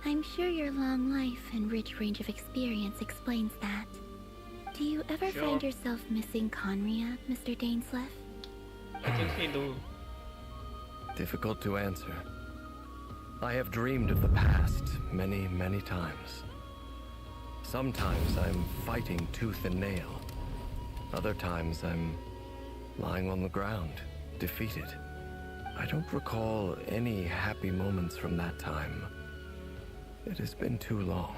I'm sure your long life and rich range of experience explains that. Do you ever find yourself missing Conria, Mr. Dainsleif?
I think he do.
Difficult to answer. I have dreamed of the past many, many times. Sometimes I'm fighting tooth and nail. Other times I'm lying on the ground, defeated. I don't recall any happy moments from that time. It has been too long.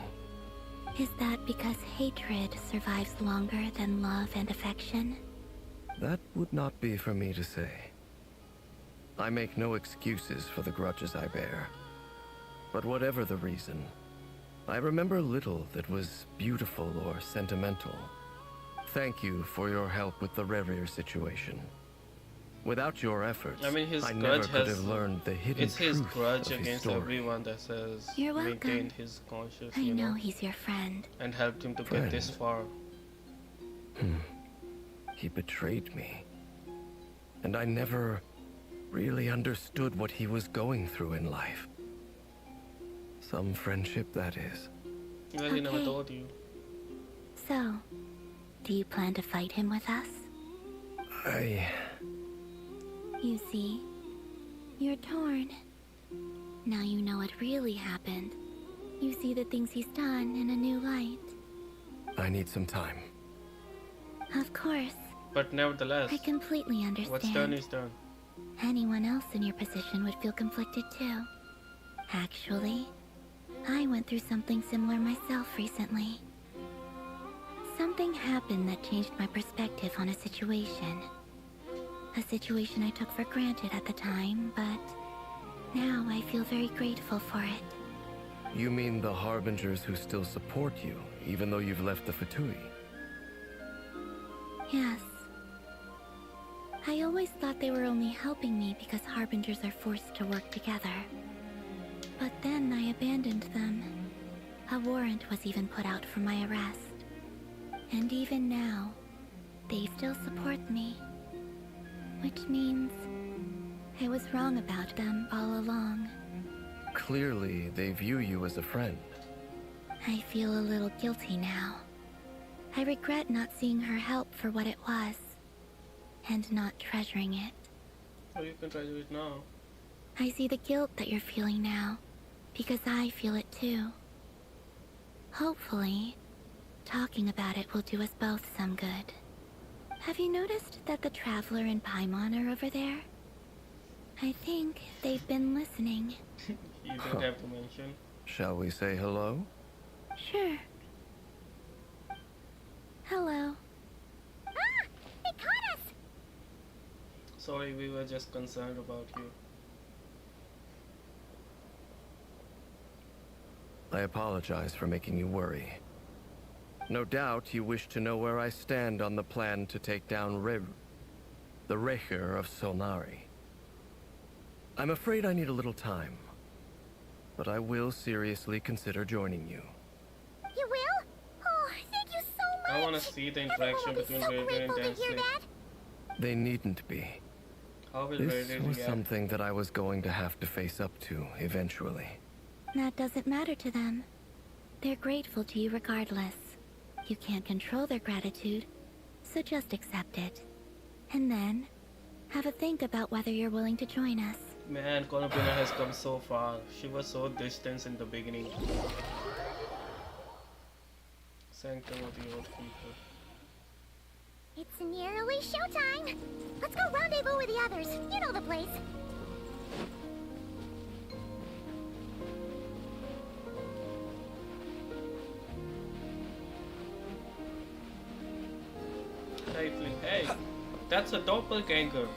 Is that because hatred survives longer than love and affection?
That would not be for me to say. I make no excuses for the grudges I bear. But whatever the reason, I remember little that was beautiful or sentimental. Thank you for your help with the Rerir situation. Without your efforts,
I mean, his
I
grudge
never could
has.
have learned the hidden
It's his
truth
grudge
of his
against
story.
everyone that says
You're welcome.
maintained his conscience.
I
you
know he's your friend.
and helped him to get this far.
He betrayed me. And I never really understood what he was going through in life. Some friendship, that is.
Well, he never
Okay.
told you.
So, do you plan to fight him with us? You see, you're torn. Now you know what really happened. You see the things he's done in a new light.
I need some time.
Of course,
But nevertheless,
I completely understand.
what's done is done.
Anyone else in your position would feel conflicted too. Actually, I went through something similar myself recently. Something happened that changed my perspective on a situation. A situation I took for granted at the time, but now I feel very grateful for it.
You mean the Harbingers who still support you, even though you've left the Fatui?
Yes. I always thought they were only helping me because Harbingers are forced to work together. But then I abandoned them. A warrant was even put out for my arrest. And even now, they still support me. Which means I was wrong about them all along.
Clearly, they view you as a friend.
I feel a little guilty now. I regret not seeing her help for what it was, and not treasuring it.
Oh, you can try to do it now.
I see the guilt that you're feeling now, because I feel it too. Hopefully, talking about it will do us both some good. Have you noticed that the Traveler and Paimon are over there? I think they've been listening.
You don't have to mention.
Shall we say hello?
Sure. Hello.
Ah! They caught us! Sorry, we were just concerned about you.
I apologize for making you worry. No doubt you wish to know where I stand on the plan to take down the Recher of Solnari. I'm afraid I need a little time, but I will seriously consider joining you.
You will? Oh, thank you so much!
I want to see the interaction between Raider and Densleif.
They needn't be.
How will
This
Raider
was
react?
something that I was going to have to face up to eventually.
That doesn't matter to them. They're grateful to you regardless. You can't control their gratitude, so just accept it. And then, have a think about whether you're willing to join us.
Man, Konopina has come so far. She was so distant in the beginning. Sanctum of the Old People.
It's nearly showtime. Let's go rendezvous with the others. You know the place.
Hey, that's a doppelganger.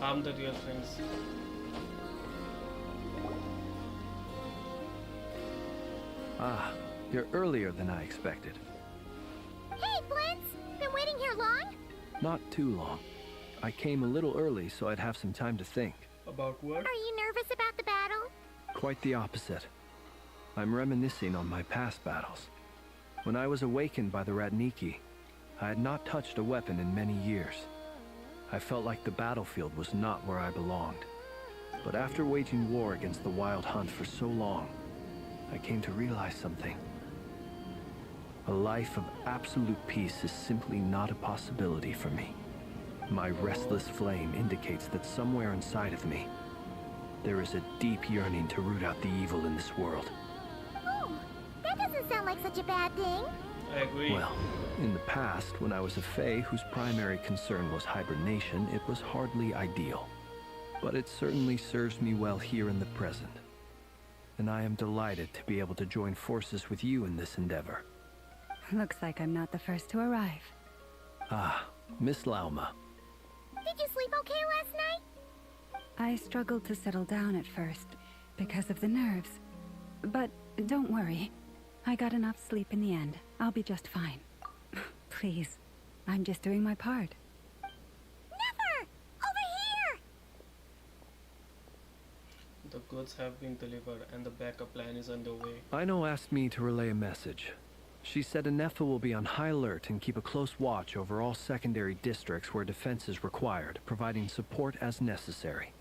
I'm the real prince.
Ah, you're earlier than I expected.
Hey, Flint's! Been waiting here long?
Not too long. I came a little early so I'd have some time to think.
About what?
Are you nervous about the battle?
Quite the opposite. I'm reminiscing on my past battles. When I was awakened by the Ratniki, I had not touched a weapon in many years. I felt like the battlefield was not where I belonged. But after waging war against the Wild Hunt for so long, I came to realize something. A life of absolute peace is simply not a possibility for me. My restless flame indicates that somewhere inside of me, there is a deep yearning to root out the evil in this world.
Oh, that doesn't sound like such a bad thing.
I agree.
Well, in the past, when I was a Fae whose primary concern was hibernation, it was hardly ideal. But it certainly serves me well here in the present. And I am delighted to be able to join forces with you in this endeavor.
Looks like I'm not the first to arrive.
Ah, Miss Lauma.
Did you sleep okay last night?
I struggled to settle down at first, because of the nerves. But don't worry. I got enough sleep in the end. I'll be just fine. Please, I'm just doing my part.
Never! Over here!
The goods have been delivered and the backup plan is underway.
Aino asked me to relay a message. She said Anefa will be on high alert and keep a close watch over all secondary districts where defense is required, providing support as necessary.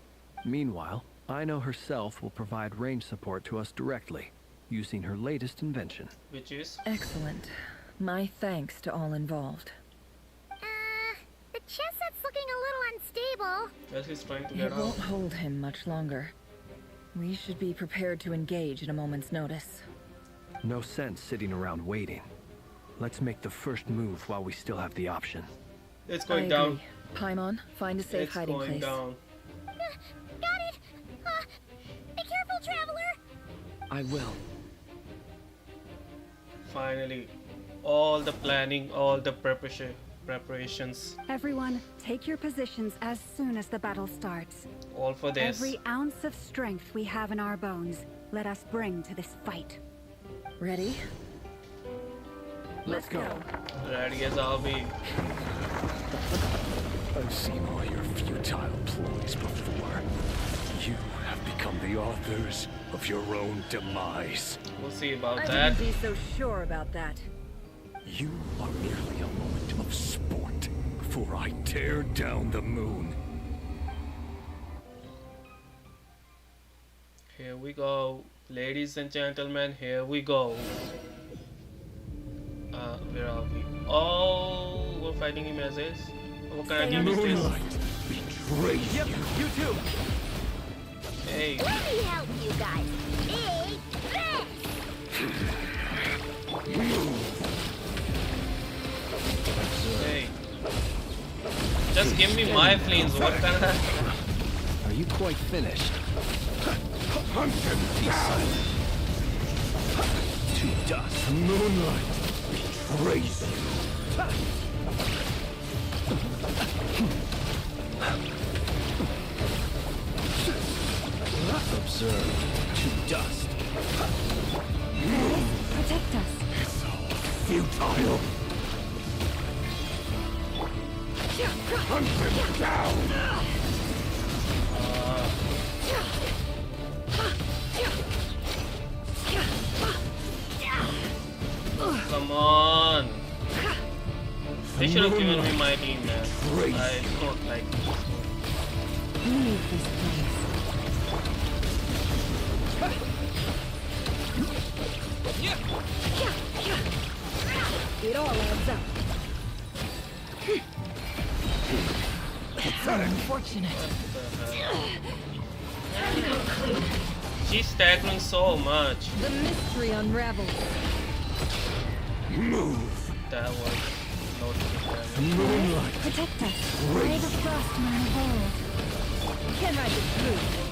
Meanwhile, Aino herself will provide range support to us directly, using her latest invention.
Which is?
Excellent. My thanks to all involved.
The chess set's looking a little unstable.
Well, he's trying to get
It
out.
won't hold him much longer. We should be prepared to engage at a moment's notice.
No sense sitting around waiting. Let's make the first move while we still have the option.
It's going
I
down.
agree. Paimon, find a safe hiding place.
It's going down.
Got it! Be careful, traveler!
I will.
Finally. All the planning, all the preparations.
Everyone, take your positions as soon as the battle starts.
All for this.
Every ounce of strength we have in our bones, let us bring to this fight.
Ready?
Let's go.
Ready as I'll be.
I've seen all your futile ploys before. You have become the authors of your own demise.
We'll see about
I
that.
wouldn't be so sure about that.
You are merely a moment of sport before I tear down the moon.
Here we go. Ladies and gentlemen, here we go. Where are we? Oh, we're fighting him as is. What kind of team is this?
Betrayed
Yep, you too.
Hey.
Let me help you guys. Take this!
Hey. Just give me my flames. What kind of...
Are you quite finished?
Hunt him down! To dust, moonlight betrays you. Observe to dust.
Protect us.
It's all futile. Hunt him down!
Come on. They should have given me my team, man. I don't like it.
Leave this place.
It all adds up.
unfortunate.
She's staggering so much.
The mystery unravels.
Move.
That was not good.
Moonlight.
Protect us. Ray the Frostman of old. Can ride the truth.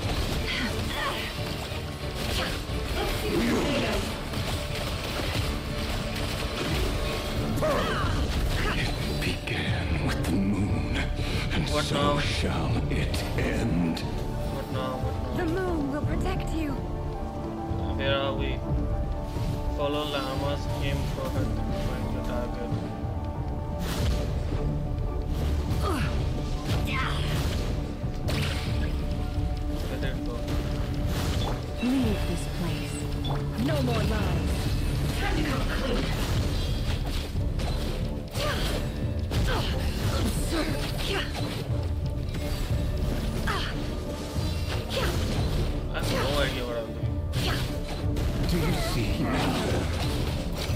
It began with the moon, and
What
so
now?
shall it end.
What now? What
The moon will protect you.
now? Where are we? Follow llamas, aim for her to find your target. Where did it go?
Leave this place. No more lies. Time to come clean.
I have no idea what I'm doing.
Do you see now?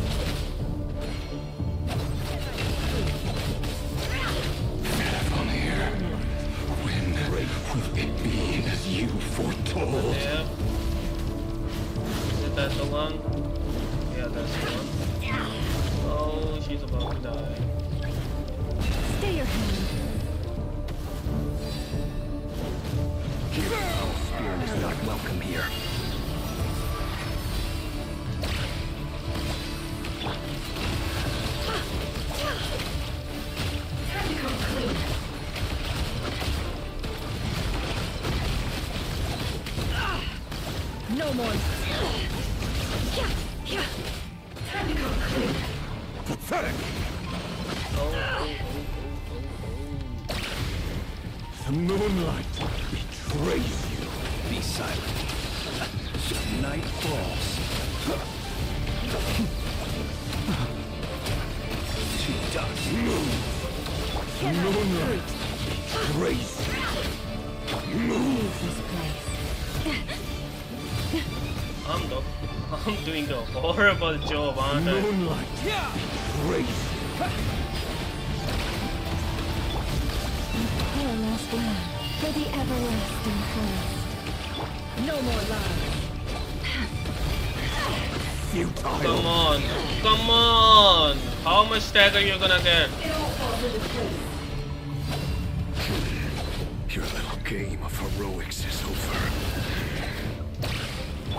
Faramir, when will it be as you foretold?
Yeah. Is that the one? Yeah, that's the one. Oh, she's about to die.
Stay your hand.
Spirit is not welcome here.
No more.
Pathetic!
Oh,
The moonlight betrays you.
Be silent. Night falls.
She does move. The moonlight betrays you. Move.
This place.
I'm doing a horrible job, aren't I?
Moonlight betrays you.
Our last land. For the everlasting forest. No more lies.
Futile.
Come on, come on! How much stagger you gonna get?
Your little game of heroics is over.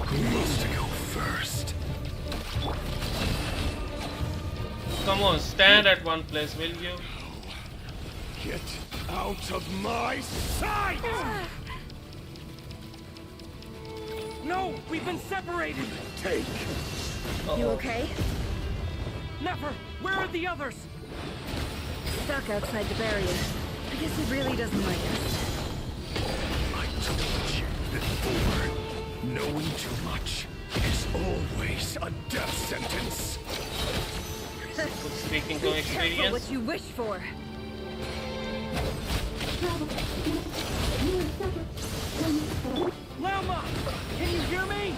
Who wants to go first?
Come on, stand at one place, will you?
Get out of my sight!
No, we've been separated.
Take.
You okay?
Never. Where are the others?
Stuck outside the barrier. I guess he really doesn't like us.
I told you before. Knowing too much is always a death sentence.
Speaking from
Careful
experience.
what you wish for.
Lama! Can you hear me?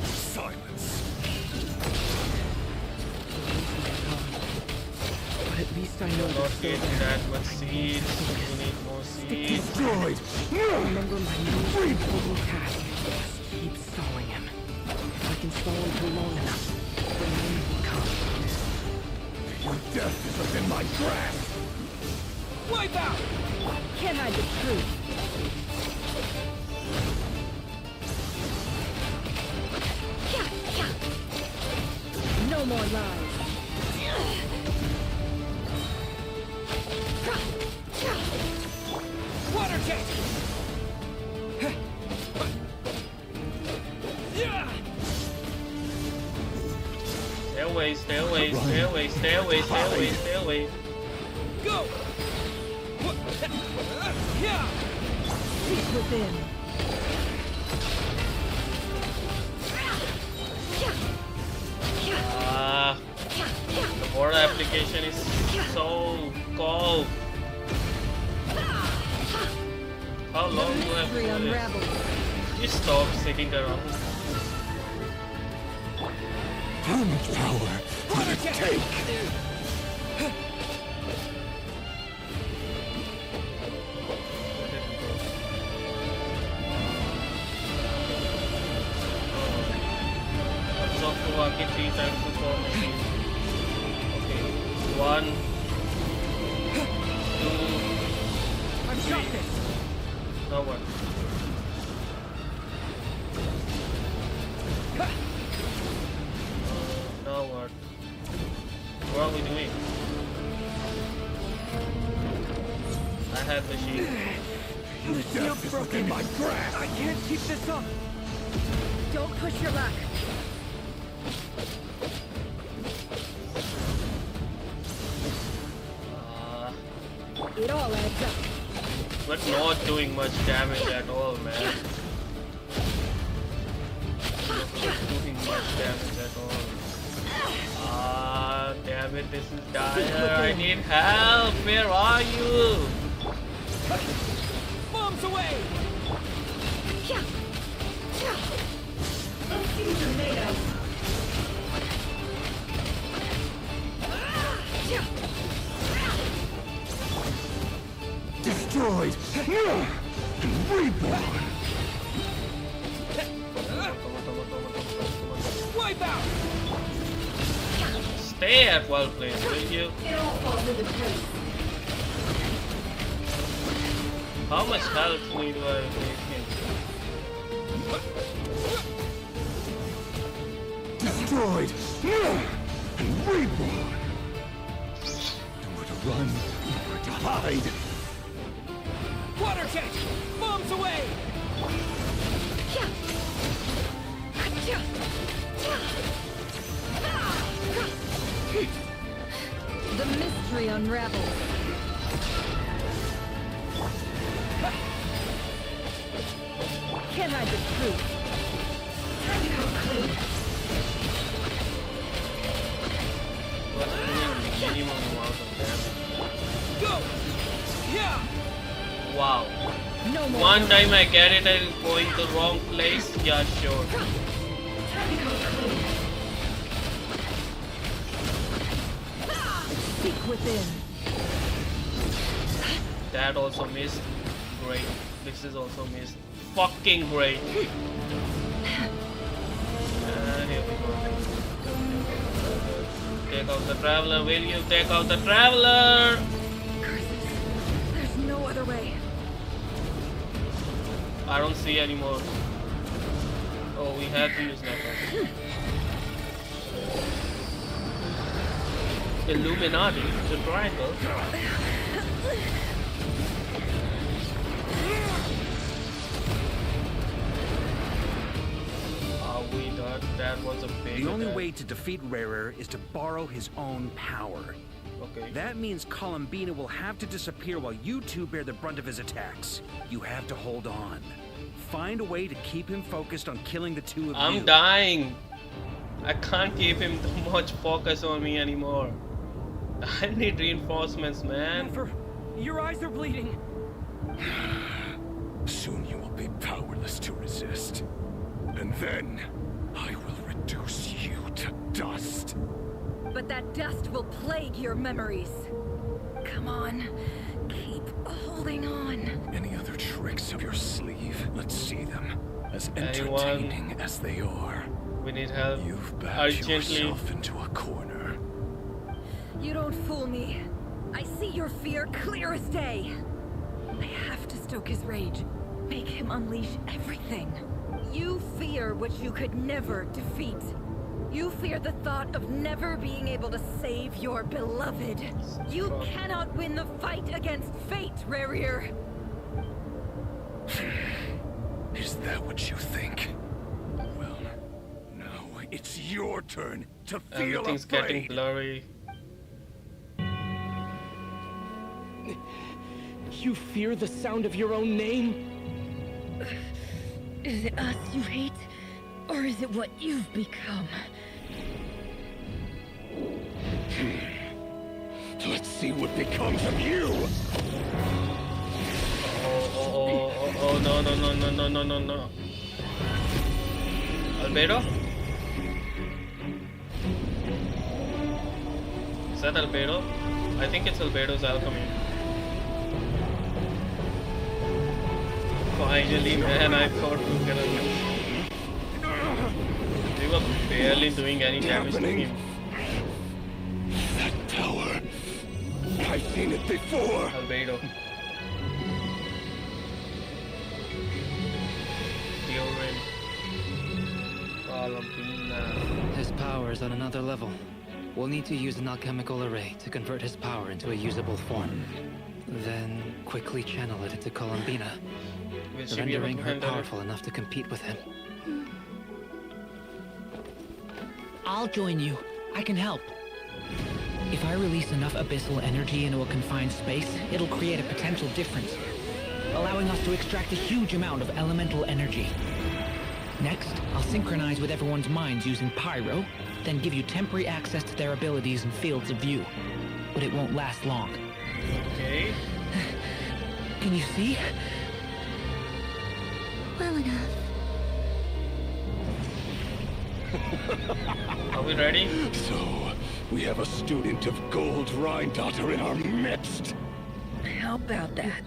Silence.
But at least I know
Not getting that much seeds. We need more seeds.
Destroyed.
Remember my new important task. Just keep stalling him. If I can stall him for long enough, the moon will come.
Your death is within my grasp.
Wipe out! Can I the truth? No more lies. Water jet!
Stay away, stay away, stay away, stay away, stay away, stay away.
Go! Peace within.
Ah, the water application is so cold. How long do I have to do this? You stop sitting around.
How much power will it take?
आके 3 times to form machine. Okay. 1, 2, 3. Now what? Now what? What are we doing? I have the shield.
You've broken my grasp. I can't keep this up.
Don't push your luck. It all adds up.
But not doing much damage at all, man. Not doing much damage at all. Ah, damn it, this is dire. I need help. Where are you?
Bombs away!
Destroyed and reborn.
Wipe out!
Stay at one place, will you? How much health do I make him?
Destroyed and reborn. Nowhere to run, nowhere to hide.
Water jet! Bombs away!
The mystery unravels. Can't hide the truth. Time to go clean.
What's doing minimum amount of damage?
Go! Yeah!
Wow.
No more.
One time I get it and going the wrong place. Yeah, sure.
Time to go clean. Seek within.
That also missed. Great. This is also missed. Fucking great. And here we go. Take out the traveler, will you? Take out the traveler!
There's no other way.
I don't see anymore. Oh, we have to use network. Illuminati, the triangle. Are we done? That was a big
The only
attack.
way to defeat Rarer is to borrow his own power.
Okay.
That means Columbina will have to disappear while you two bear the brunt of his attacks. You have to hold on. Find a way to keep him focused on killing the two of you.
I'm dying. I can't keep him too much focus on me anymore. I need reinforcements, man.
Never. Your eyes are bleeding.
Soon you will be powerless to resist. And then I will reduce you to dust.
But that dust will plague your memories. Come on. Keep holding on.
Any other tricks up your sleeve? Let's see them. As
Anyone?
entertaining as they are.
We need help.
You've backed
Urgently.
yourself into a corner.
You don't fool me. I see your fear clear as day. I have to stoke his rage. Make him unleash everything. You fear what you could never defeat. You fear the thought of never being able to save your beloved. You cannot win the fight against fate, Rarir.
Is that what you think? Well, now it's your turn to feel
Everything's
afraid.
getting blurry.
You fear the sound of your own name?
Is it us you hate? Or is it what you've become?
Let's see what becomes of you.
Oh, no, no. Albedo? Is that Albedo? I think it's Albedo's alchemy. Finally, man, I thought we were gonna lose. We were barely doing any damage to him.
That tower. I've seen it before.
Albedo. Deodorant. Columbina.
His power is on another level. We'll need to use an alchemical array to convert his power into a usable form. Then quickly channel it into Columbina, rendering her powerful enough to compete with him.
I'll join you. I can help. If I release enough abyssal energy into a confined space, it'll create a potential difference, allowing us to extract a huge amount of elemental energy. Next, I'll synchronize with everyone's minds using pyro, then give you temporary access to their abilities and fields of view. But it won't last long.
Okay.
Can you see?
Well enough.
Are we ready?
So, we have a student of Gold Rhine-Daughter in our midst.
How about that?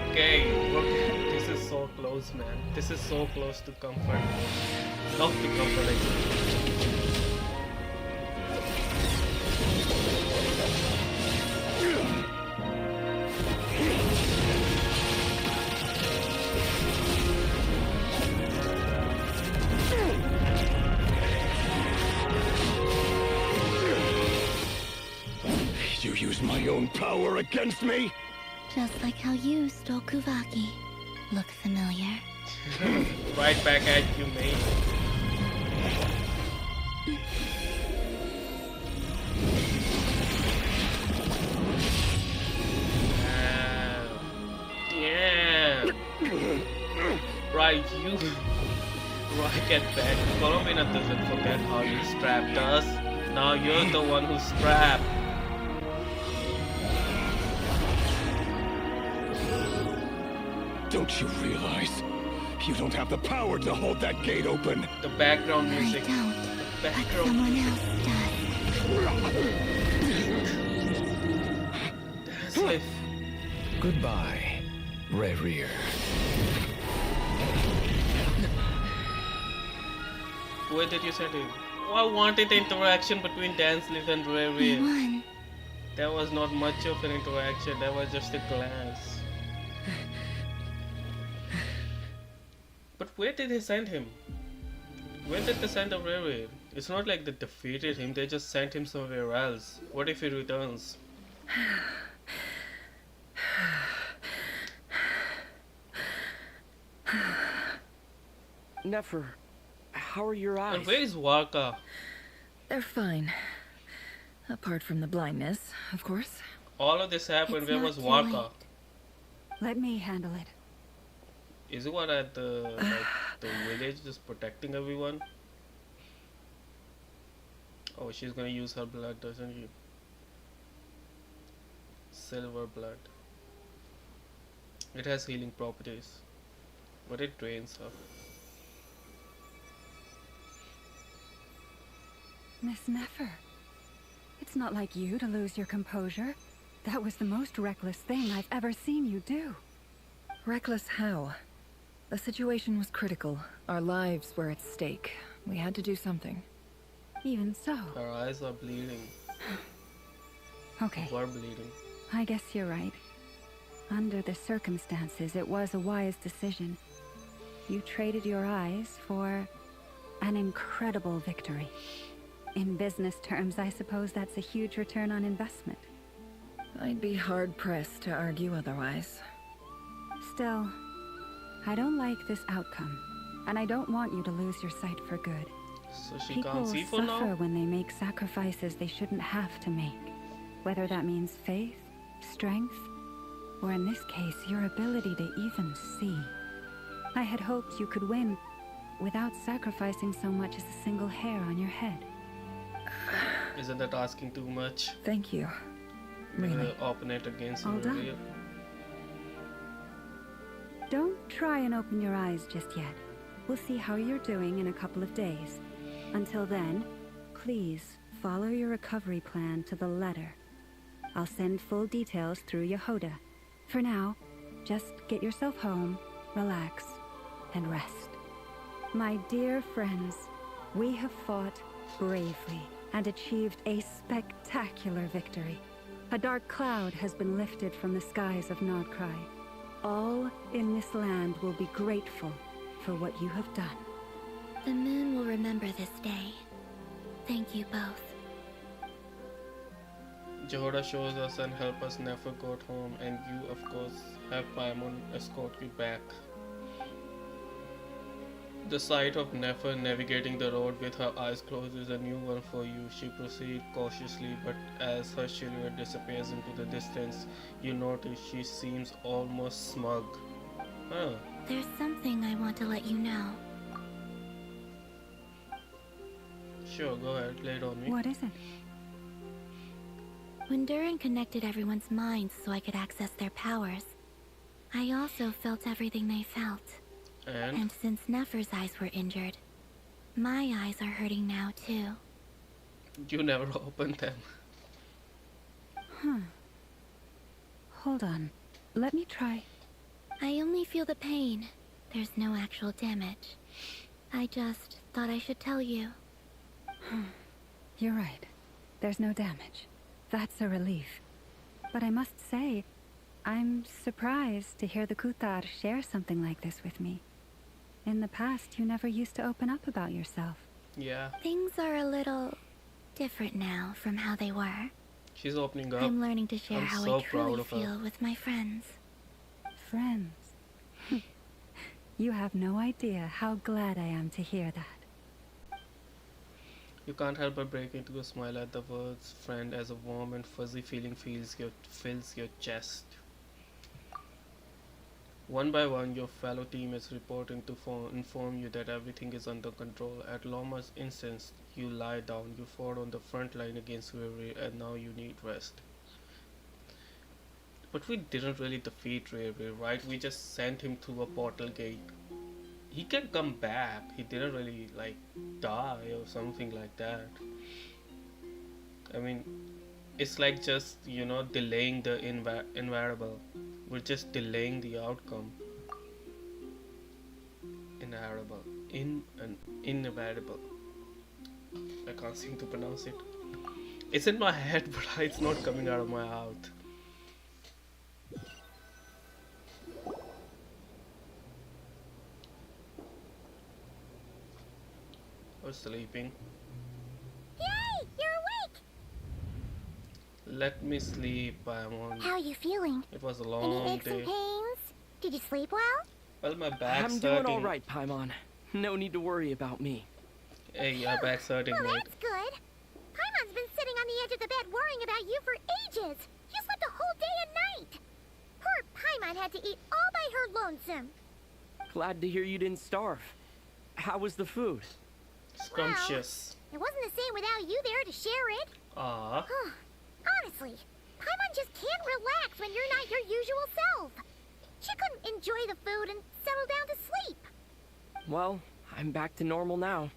Okay. This is so close, man. This is so close to comfort. Not to comfort, actually.
You use my own power against me?
Just like how you stole Kuvaki. Look familiar?
Right back at you, mate. Yeah. Right, you. Right at back. Columbina doesn't forget how you strapped us. Now you're the one who's strapped.
Don't you realize? You don't have the power to hold that gate open.
The background music.
I don't.
The background.
Someone else does.
That's life.
Goodbye, Rerir.
Where did you send him? Oh, I wanted the interaction between Dansleaf and Riri. There was not much of an interaction. There was just a glance. But where did they send him? Where did they send Riri? It's not like they defeated him. They just sent him somewhere else. What if he returns?
Nefer, how are your eyes?
And where is Warka?
They're fine. Apart from the blindness, of course.
All of this happened. Where was Warka?
Let me handle it.
Is he one at the the village just protecting everyone? Oh, she's gonna use her blood, doesn't she? Silver blood. It has healing properties, but it drains her.
Miss Nefer, it's not like you to lose your composure. That was the most reckless thing I've ever seen you do.
Reckless how? The situation was critical. Our lives were at stake. We had to do something.
Even so.
Her eyes are bleeding.
Okay.
Were bleeding.
I guess you're right. Under the circumstances, it was a wise decision. You traded your eyes for an incredible victory. In business terms, I suppose that's a huge return on investment.
I'd be hard-pressed to argue otherwise.
Still, I don't like this outcome, and I don't want you to lose your sight for good.
So she
People
can't see for
suffer
now?
when they make sacrifices they shouldn't have to make. Whether that means faith, strength, or in this case, your ability to even see. I had hoped you could win without sacrificing so much as a single hair on your head.
Isn't that asking too much?
Thank you. Really.
Open it against
All done.
Maria.
Don't try and open your eyes just yet. We'll see how you're doing in a couple of days. Until then, please follow your recovery plan to the letter. I'll send full details through Yehoda. For now, just get yourself home, relax, and rest. My dear friends, we have fought bravely and achieved a spectacular victory. A dark cloud has been lifted from the skies of Krai. All in this land will be grateful for what you have done.
The moon will remember this day. Thank you both.
Jehoda shows us and help us never got home, and you, of course, have Paimon escort you back. The sight of Nefer navigating the road with her eyes closed is a new one for you. She proceeds cautiously, but as her silhouette disappears into the distance, you notice she seems almost smug. Huh.
There's something I want to let you know.
Sure, go ahead, lay it on me.
What is it?
When Durin connected everyone's minds so I could access their powers, I also felt everything they felt. And since Nefer's eyes were injured, my eyes are hurting now too.
You never opened them.
Hold on. Let me try.
I only feel the pain. There's no actual damage. I just thought I should tell you.
You're right. There's no damage. That's a relief. But I must say, I'm surprised to hear the Kutar share something like this with me. In the past, you never used to open up about yourself.
Yeah.
Things are a little different now from how they were.
She's opening up.
I'm learning to share how
so
I truly
proud of her.
feel with my friends.
Friends? You have no idea how glad I am to hear that.
You can't help but break into a smile at the words friend as a warm and fuzzy feeling fills your chest. One by one, your fellow teammates report in to inform you that everything is under control. At Loma's instance, you lie down, you fought on the front line against Riri, and now you need rest. But we didn't really defeat Riri, right? We just sent him through a portal gate. He can come back. He didn't really, like, die or something like that. I mean, it's like just, you know, delaying the inevitable. We're just delaying the outcome. Inevitable. I can't seem to pronounce it. It's in my head, but it's not coming out of my mouth. I was sleeping.
Yay! You're awake!
Let me sleep, Paimon.
How are you feeling?
It was a
Any
long
aches and
day.
pains? Did you sleep well?
Well, my back's
I'm
hurting.
doing all right, Paimon. No need to worry about me.
Hey, your back's hurting,
Well,
mate.
that's good. Paimon's been sitting on the edge of the bed worrying about you for ages. You slept a whole day and night. Poor Paimon had to eat all by her lonesome.
Glad to hear you didn't starve. How was the food?
Scrumptious.
It wasn't the same without you there to share it.
Ah.
Honestly, Paimon just can't relax when you're not your usual self. She couldn't enjoy the food and settle down to sleep.
Well, I'm back to normal now.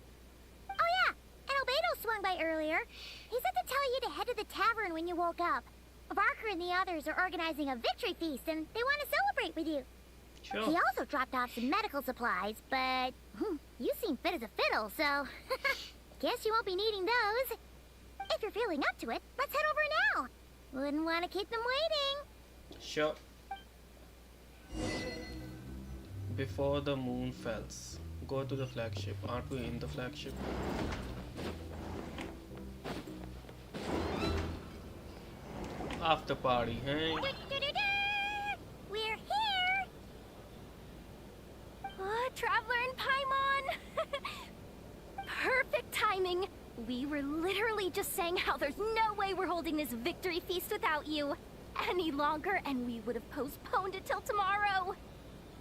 Oh yeah, and Albedo swung by earlier. He said to tell you to head to the tavern when you woke up. Barker and the others are organizing a victory feast and they want to celebrate with you.
Sure.
He also dropped off some medical supplies, but you seem fit as a fiddle, so guess you won't be needing those. If you're feeling up to it, let's head over now. Wouldn't want to keep them waiting.
Sure. Before the moon falls, go to the flagship. Aren't we in the flagship? After party, hey?
We're here!
Traveler and Paimon! Perfect timing! We were literally just saying how there's no way we're holding this victory feast without you any longer, and we would have postponed it till tomorrow.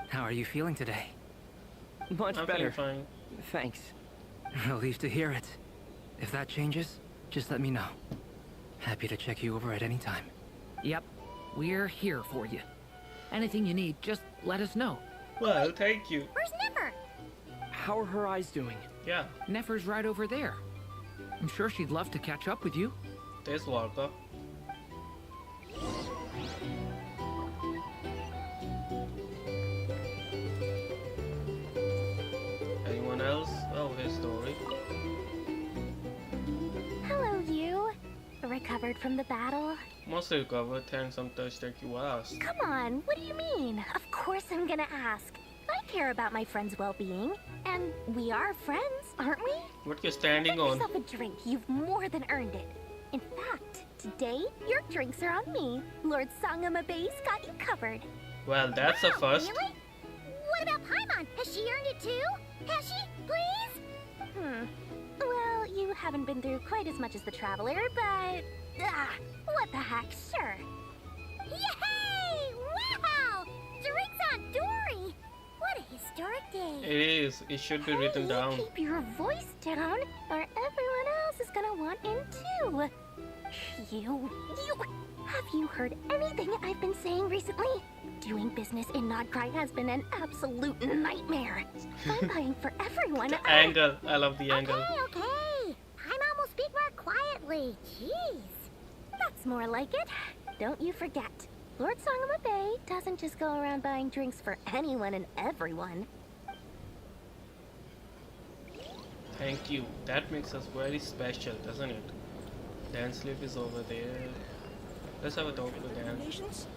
How are you feeling today?
Much
I'm
better.
feeling fine.
Thanks.
Relieved to hear it. If that changes, just let me know. Happy to check you over at any time.
Yep, we're here for you. Anything you need, just let us know.
Well, thank you.
Where's Nefer?
How are her eyes doing?
Yeah.
Nefer's right over there. I'm sure she'd love to catch up with you.
There's Walker.
recovered from the battle?
Mostly recovered, thanks. I'm touched that you asked.
Come on, what do you mean? Of course I'm gonna ask. I care about my friend's well-being, and we are friends, aren't we?
What you're standing
Get
on?
yourself a drink. You've more than earned it. In fact, today your drinks are on me. Lord Sangamabe's got you covered.
Well, that's a first.
Really? What about Paimon? Has she earned it too? Has she? Please?
Well, you haven't been through quite as much as the Traveler, but... what the heck, sure.
Yay! Wow! Drinks on Dory! What a historic day.
It is. It should be written down.
Keep your voice down, or everyone else is gonna want in too. You... Have you heard anything I've been saying recently? Doing business in Krai has been an absolute nightmare. I'm buying for everyone.
The angle. I love the angle.
Okay. Paimon will speak more quietly. Jeez.
That's more like it. Don't you forget. Lord Sangamabe doesn't just go around buying drinks for anyone and everyone.
Thank you. That makes us very special, doesn't it? Dan Slip is over there. Let's have a talk with Dan.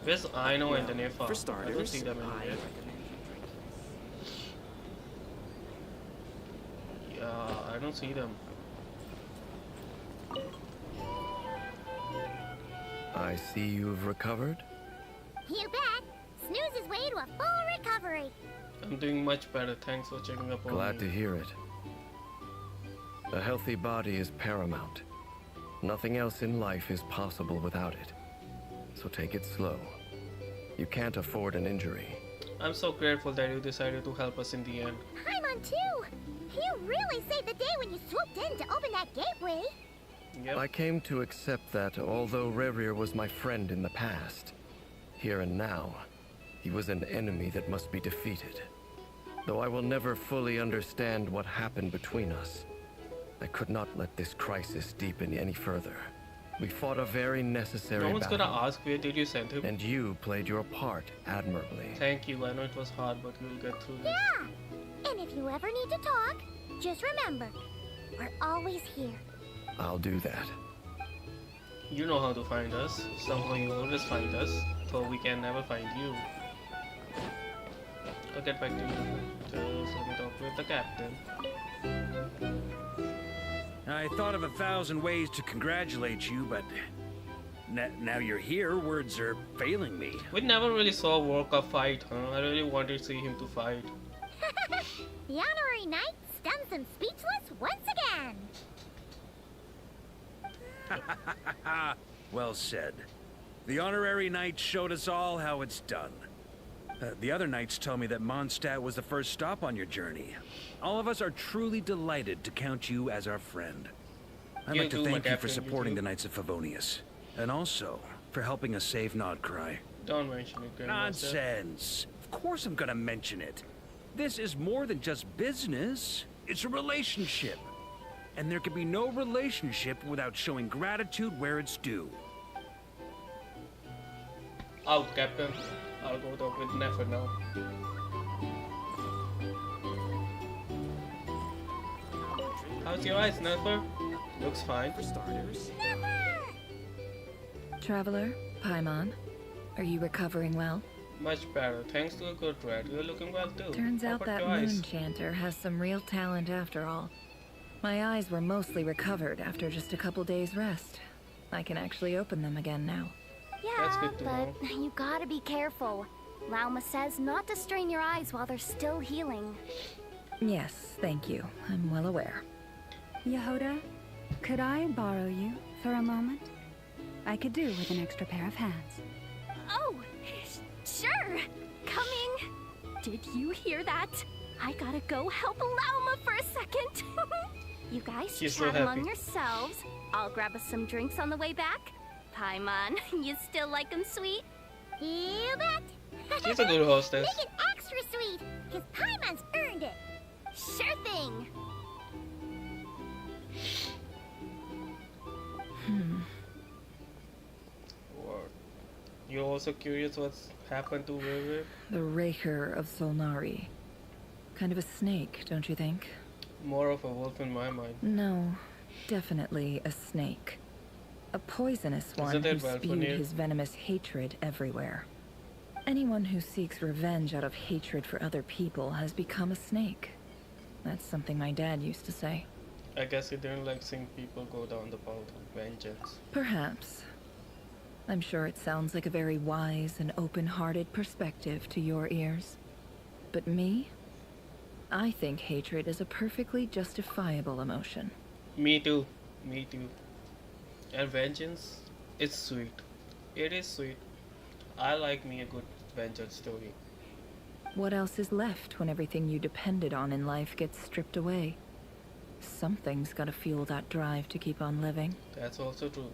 Where's Aino and the Nefa?
For starters,
I don't see them anywhere. Yeah, I don't see them.
I see you've recovered.
You bet. Snooze his way to a full recovery.
I'm doing much better. Thanks for checking up on me.
Glad to hear it. A healthy body is paramount. Nothing else in life is possible without it. So take it slow. You can't afford an injury.
I'm so grateful that you decided to help us in the end.
Paimon too. You really saved the day when you swooped in to open that gateway.
Yep.
I came to accept that although Rerir was my friend in the past, here and now, he was an enemy that must be defeated. Though I will never fully understand what happened between us, I could not let this crisis deepen any further. We fought a very necessary
No one's
battle.
gonna ask where did you send him.
And you played your part admirably.
Thank you. I know it was hard, but we'll get through this.
Yeah. And if you ever need to talk, just remember, we're always here.
I'll do that.
You know how to find us. Somehow you always find us, though we can never find you. I'll get back to you. Just let me talk with the captain.
I thought of 1,000 ways to congratulate you, but now you're here, words are failing me.
We never really saw Walker fight, huh? I really wanted to see him to fight.
The honorary knight stuns them speechless once again.
Well said. The honorary knight showed us all how it's done. The other knights tell me that Mondstadt was the first stop on your journey. All of us are truly delighted to count you as our friend. I'd like to thank you for supporting the Knights of Favonius, and also for helping us save Krai.
Don't mention it, Grandmaster.
Nonsense! Of course I'm gonna mention it. This is more than just business. It's a relationship. And there can be no relationship without showing gratitude where it's due.
Out, Captain. I'll go talk with Nefer now. How's your eyes, Nefer? Looks fine. For starters.
Traveler, Paimon, are you recovering well?
Much better. Thanks to a good rat. You're looking well too.
Turns
How
out
about
that
your eyes?
moon chanter has some real talent after all. My eyes were mostly recovered after just a couple days rest. I can actually open them again now.
Yeah,
good to know.
but you gotta be careful. Lauma says not to strain your eyes while they're still healing.
Yes, thank you. I'm well aware.
Yehoda, could I borrow you for a moment? I could do with an extra pair of hands.
Oh, sure. Coming. Did you hear that? I gotta go help Lauma for a second. You guys
She's
chat
so
among
happy.
yourselves. I'll grab us some drinks on the way back. Paimon, you still like them sweet?
You bet.
She's a good hostess.
Make it extra sweet, because Paimon's earned it.
Sure thing.
What? You're also curious what's happened to River?
The Raker of Solnari. Kind of a snake, don't you think?
More of a wolf in my mind.
No, definitely a snake. A poisonous one
Isn't
who
it well
spewed
funny?
his venomous hatred everywhere. Anyone who seeks revenge out of hatred for other people has become a snake. That's something my dad used to say.
I guess he didn't like seeing people go down the path of vengeance.
Perhaps. I'm sure it sounds like a very wise and open-hearted perspective to your ears. But me? I think hatred is a perfectly justifiable emotion.
Me too. Me too. And vengeance, it's sweet. It is sweet. I like me a good vengeance story.
What else is left when everything you depended on in life gets stripped away? Something's gotta fuel that drive to keep on living.
That's also true.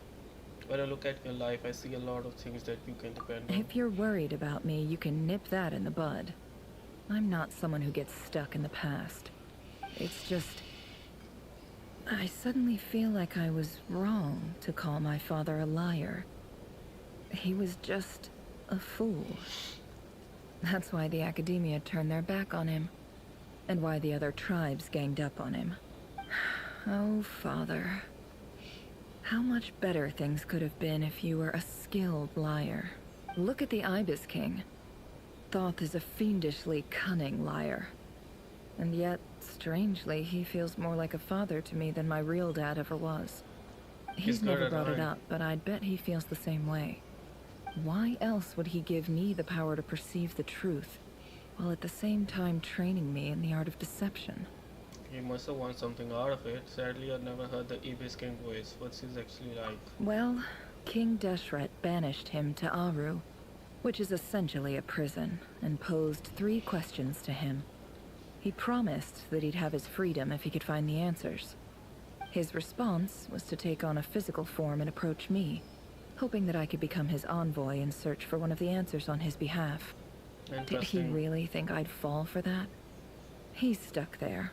When I look at your life, I see a lot of things that you can depend on.
If you're worried about me, you can nip that in the bud. I'm not someone who gets stuck in the past. It's just... I suddenly feel like I was wrong to call my father a liar. He was just a fool. That's why the academia turned their back on him, and why the other tribes ganged up on him. Oh, Father. How much better things could have been if you were a skilled liar. Look at the Ibis King. Thoth is a fiendishly cunning liar. And yet, strangely, he feels more like a father to me than my real dad ever was. He's never brought it up, but I'd bet he feels the same way. Why else would he give me the power to perceive the truth, while at the same time training me in the art of deception?
He must have won something out of it. Sadly, I've never heard the Ibis King voice. What's he actually like?
Well, King Deshret banished him to Aru, which is essentially a prison, and posed 3 questions to him. He promised that he'd have his freedom if he could find the answers. His response was to take on a physical form and approach me, hoping that I could become his envoy and search for one of the answers on his behalf. Did he really think I'd fall for that? He's stuck there.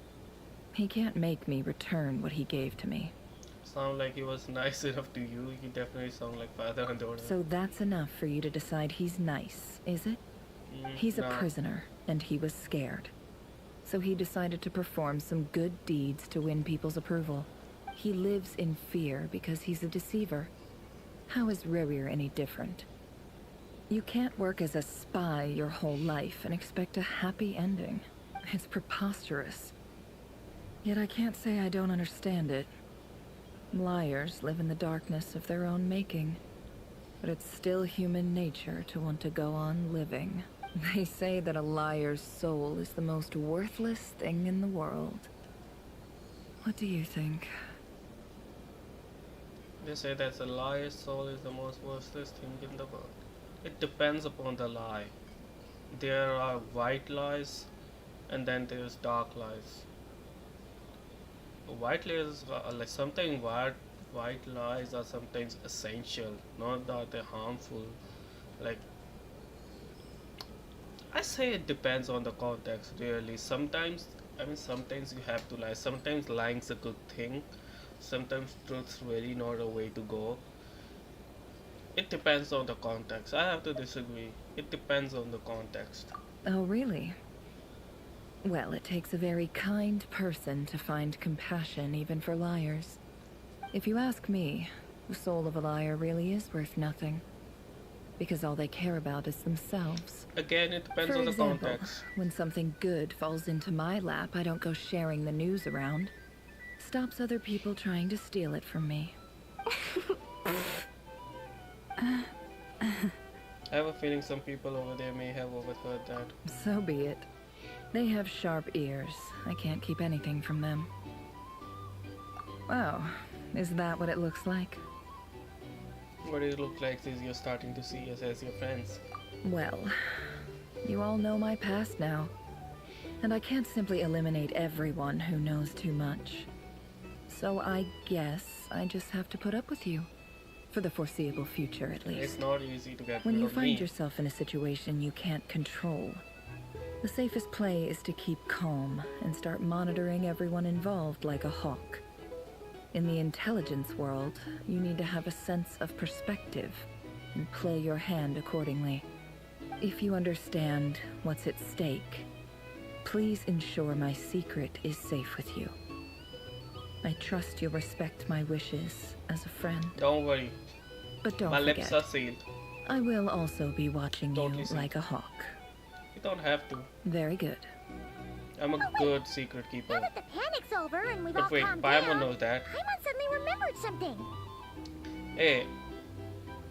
He can't make me return what he gave to me.
Sound like he was nice enough to you. You definitely sound like father and daughter.
So that's enough for you to decide he's nice, is it? He's a prisoner, and he was scared. So he decided to perform some good deeds to win people's approval. He lives in fear because he's a deceiver. How is Rerir any different? You can't work as a spy your whole life and expect a happy ending. It's preposterous. Yet I can't say I don't understand it. Liars live in the darkness of their own making. But it's still human nature to want to go on living. They say that a liar's soul is the most worthless thing in the world. What do you think?
They say that a liar's soul is the most worthless thing in the world. It depends upon the lie. There are white lies, and then there's dark lies. White lies are like sometimes white lies are sometimes essential, not that they're harmful. Like, I say it depends on the context, really. Sometimes you have to lie. Sometimes lying's a good thing. Sometimes truth's really not a way to go. It depends on the context. I have to disagree. It depends on the context.
Oh, really? Well, it takes a very kind person to find compassion even for liars. If you ask me, the soul of a liar really is worth nothing. Because all they care about is themselves.
Again, it depends
For
on the
example,
context.
when something good falls into my lap, I don't go sharing the news around. Stops other people trying to steal it from me.
I have a feeling some people over there may have overheard that.
So be it. They have sharp ears. I can't keep anything from them. Wow, is that what it looks like?
What it looks like is you're starting to see us as your friends.
Well, you all know my past now. And I can't simply eliminate everyone who knows too much. So I guess I just have to put up with you. For the foreseeable future, at least.
It's not easy to get
When
rid
you
of
find
me.
yourself in a situation you can't control, the safest play is to keep calm and start monitoring everyone involved like a hawk. In the intelligence world, you need to have a sense of perspective and play your hand accordingly. If you understand what's at stake, please ensure my secret is safe with you. I trust you'll respect my wishes as a friend.
Don't worry.
But don't
My
forget,
lips are sealed.
I will also be watching
Totally
you
sealed.
like a hawk.
You don't have to.
Very good.
I'm a good secret keeper.
Now that the panic's over and we've
But
all
wait,
calmed
Paimon
down,
knows that.
Paimon suddenly remembered something.
Hey,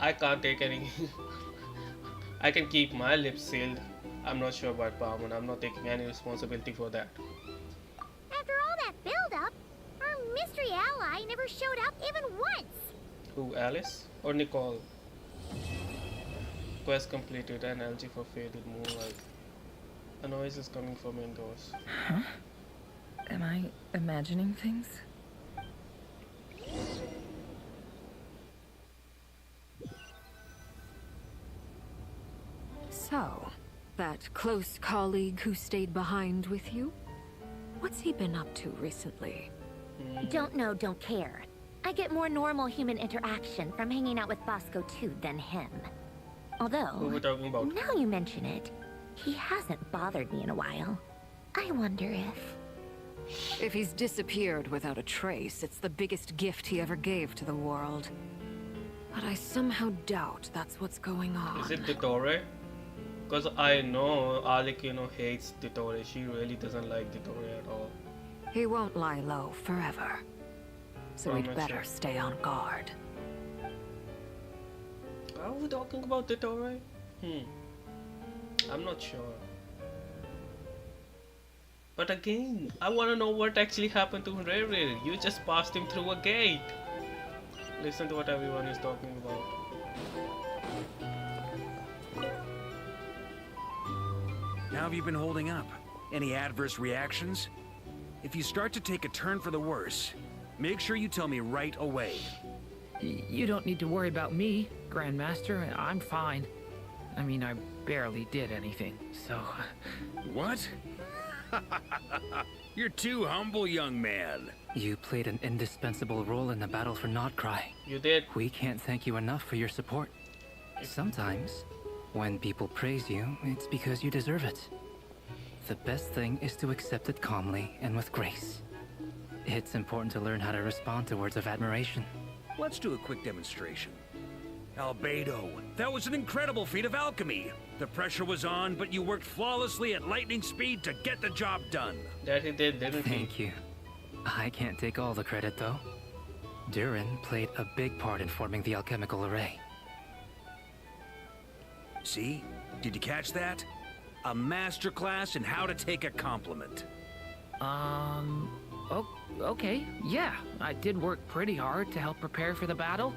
I can't take any. I can keep my lips sealed. I'm not sure about Paimon. I'm not taking any responsibility for that.
After all that build-up, our mystery ally never showed up even once.
Who, Alice or Nicole? Quest completed. Analogy for faded moonlight. A noise is coming from indoors.
Huh? Am I imagining things?
So, that close colleague who stayed behind with you? What's he been up to recently?
Don't know, don't care. I get more normal human interaction from hanging out with Bosco too than him. Although,
Who we talking about?
now you mention it, he hasn't bothered me in a while. I wonder if...
If he's disappeared without a trace, it's the biggest gift he ever gave to the world. But I somehow doubt that's what's going on.
Is it Dottore? Because I know Arlecchino hates Dottore. She really doesn't like Dottore at all.
He won't lie low forever. So
I'm
we'd
not
better
sure.
stay on guard.
Are we talking about Dottore? I'm not sure. But again, I want to know what actually happened to Rere. You just passed him through a gate. Listen to what everyone is talking about.
How have you been holding up? Any adverse reactions? If you start to take a turn for the worse, make sure you tell me right away.
You don't need to worry about me, Grandmaster. I'm fine. I mean, I barely did anything, so...
What? You're too humble, young man.
You played an indispensable role in the battle for Krai.
You did.
We can't thank you enough for your support. Sometimes, when people praise you, it's because you deserve it. The best thing is to accept it calmly and with grace. It's important to learn how to respond to words of admiration.
Let's do a quick demonstration. Albedo, that was an incredible feat of alchemy. The pressure was on, but you worked flawlessly at lightning speed to get the job done.
That he did, didn't he?
Thank you. I can't take all the credit, though. Durin played a big part in forming the alchemical array.
See? Did you catch that? A masterclass in how to take a compliment.
Okay, yeah. I did work pretty hard to help prepare for the battle.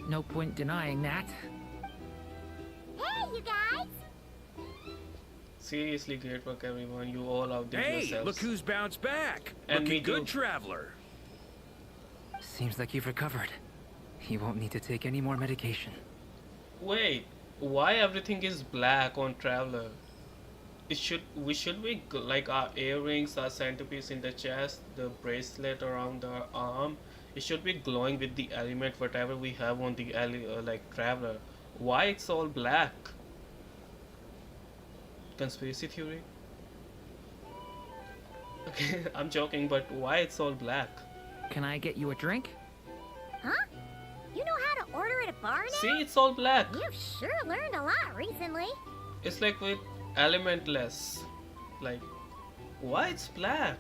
No point denying that.
Hey, you guys!
Seriously, great work, everyone. You all outdid
Hey,
yourselves.
look who's bounced back.
And me
Looking good,
too.
traveler.
Seems like you've recovered. You won't need to take any more medication.
Wait, why everything is black on Traveler? Like our earrings, our centerpiece in the chest, the bracelet around our arm, it should be glowing with the element whatever we have on the like Traveler. Why it's all black? Conspiracy theory? Okay, I'm joking, but why it's all black?
Can I get you a drink?
Huh? You know how to order at a bar now?
See, it's all black.
You've sure learned a lot recently.
It's like with elementless. Like, why it's black?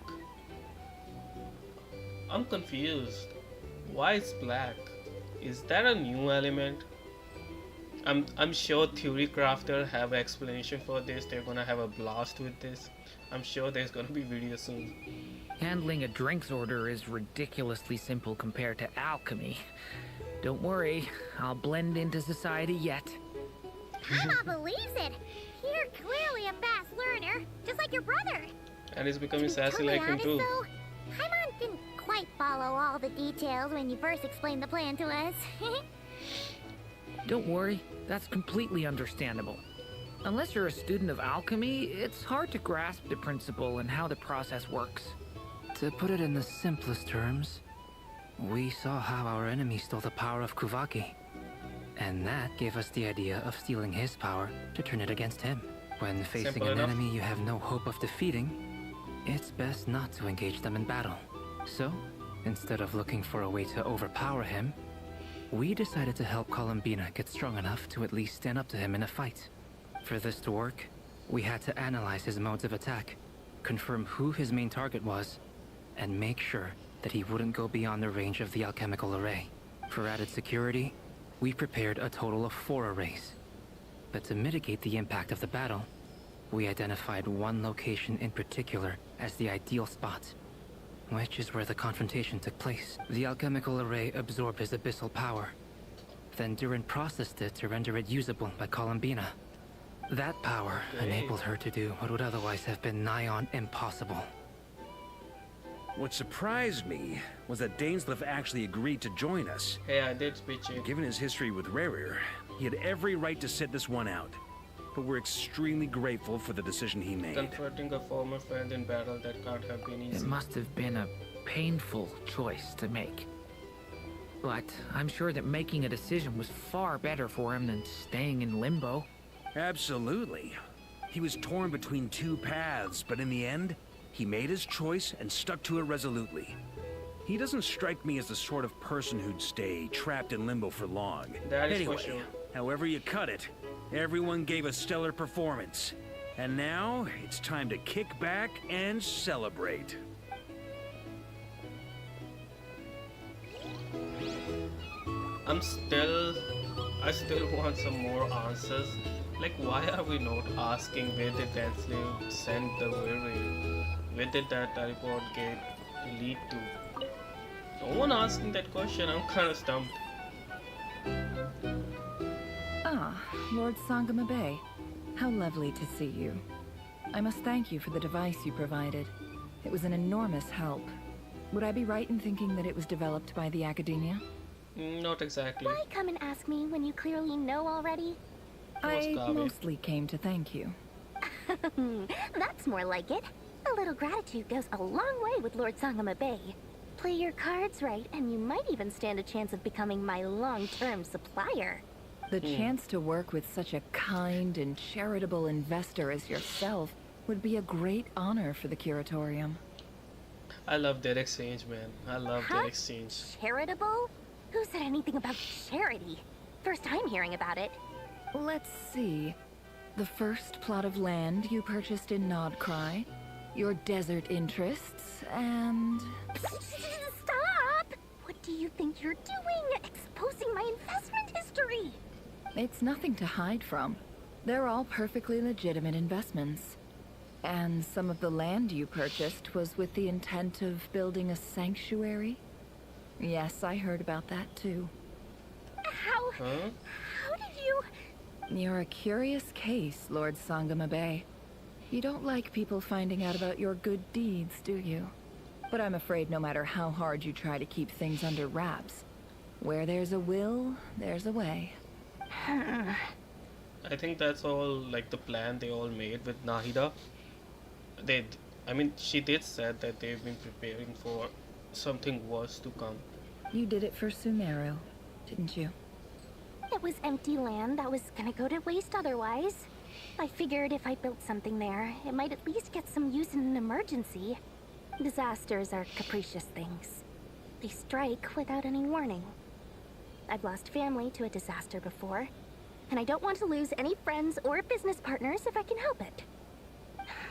I'm confused. Why it's black? Is that a new element? I'm sure theory crafter have an explanation for this. They're gonna have a blast with this. I'm sure there's gonna be video soon.
Handling a drinks order is ridiculously simple compared to alchemy. Don't worry, I'll blend into society yet.
Paimon believes it. You're clearly a fast learner, just like your brother.
And he's becoming
To be
sassy
totally
like him
honest,
too.
though, Paimon didn't quite follow all the details when you first explained the plan to us.
Don't worry, that's completely understandable. Unless you're a student of alchemy, it's hard to grasp the principle and how the process works.
To put it in the simplest terms, we saw how our enemy stole the power of Kuvaki. And that gave us the idea of stealing his power to turn it against him. When facing
Simple
an
enough.
enemy you have no hope of defeating, it's best not to engage them in battle. So, Instead of looking for a way to overpower him, we decided to help Columbina get strong enough to at least stand up to him in a fight. For this to work, we had to analyze his modes of attack, confirm who his main target was, and make sure that he wouldn't go beyond the range of the alchemical array. For added security, we prepared a total of 4 arrays. But to mitigate the impact of the battle, we identified one location in particular as the ideal spot, which is where the confrontation took place. The alchemical array absorbed his abyssal power. Then Durin processed it to render it usable by Columbina. That power enabled her to do what would otherwise have been nigh on impossible.
What surprised me was that Dainsleif actually agreed to join us.
Hey, I did speech it.
Given his history with Rerir, he had every right to sit this one out. But we're extremely grateful for the decision he made.
Confronting a former friend in battle, that can't have been easy.
It must have been a painful choice to make. But I'm sure that making a decision was far better for him than staying in limbo.
Absolutely. He was torn between 2 paths, but in the end, he made his choice and stuck to it resolutely. He doesn't strike me as the sort of person who'd stay trapped in limbo for long.
That is
anyway,
for sure.
However you cut it, everyone gave a stellar performance. And now, it's time to kick back and celebrate.
I still want some more answers. Like, why are we not asking where did Dainsleif send the Weary? Where did that teleport gate lead to? No one asking that question. I'm kind of stumped.
Ah, Lord Sangama Bay. How lovely to see you. I must thank you for the device you provided. It was an enormous help. Would I be right in thinking that it was developed by the Academia?
Not exactly.
Why come and ask me when you clearly know already?
I mostly came to thank you.
That's more like it. A little gratitude goes a long way with Lord Sangama Bay. Play your cards right, and you might even stand a chance of becoming my long-term supplier.
The chance to work with such a kind and charitable investor as yourself would be a great honor for the Curatorium.
I love that exchange, man. I love that exchange.
Charitable? Who said anything about charity? First time hearing about it.
Let's see. The first plot of land you purchased in Krai, your desert interests, and...
Stop! What do you think you're doing? Exposing my investment history!
It's nothing to hide from. They're all perfectly legitimate investments. And some of the land you purchased was with the intent of building a sanctuary? Yes, I heard about that too.
How did you...
You're a curious case, Lord Sangama Bay. You don't like people finding out about your good deeds, do you? But I'm afraid no matter how hard you try to keep things under wraps, where there's a will, there's a way.
I think that's all like the plan they all made with Nahida. She did said that they've been preparing for something worse to come.
You did it for Sumeru, didn't you?
It was empty land that was gonna go to waste otherwise. I figured if I built something there, it might at least get some use in an emergency. Disasters are capricious things. They strike without any warning. I've lost family to a disaster before, and I don't want to lose any friends or business partners if I can help it.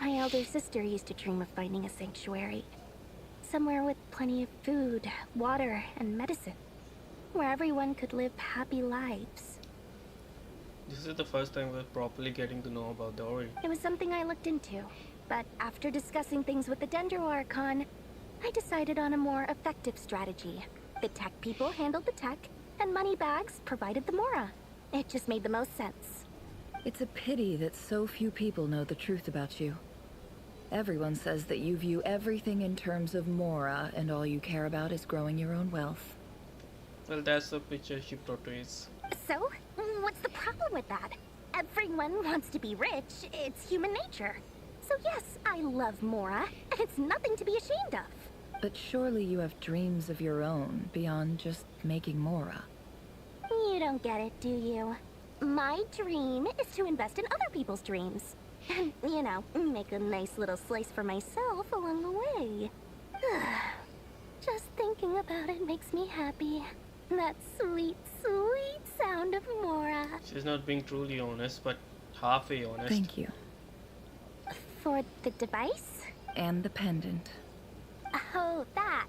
My elder sister used to dream of finding a sanctuary. Somewhere with plenty of food, water, and medicine. Where everyone could live happy lives.
This is the first time we're properly getting to know about the Ori.
It was something I looked into, but after discussing things with the Dendro Archon, I decided on a more effective strategy. The tech people handled the tech, and Moneybags provided the Mora. It just made the most sense.
It's a pity that so few people know the truth about you. Everyone says that you view everything in terms of Mora, and all you care about is growing your own wealth.
Well, that's the picture she portrays.
So, what's the problem with that? Everyone wants to be rich. It's human nature. So yes, I love Mora, and it's nothing to be ashamed of.
But surely you have dreams of your own, beyond just making Mora.
You don't get it, do you? My dream is to invest in other people's dreams. And, make a nice little slice for myself along the way.
Just thinking about it makes me happy. That sweet, sweet sound of Mora.
She's not being truly honest, but halfway honest.
Thank you.
For the device?
And the pendant.
Oh, that.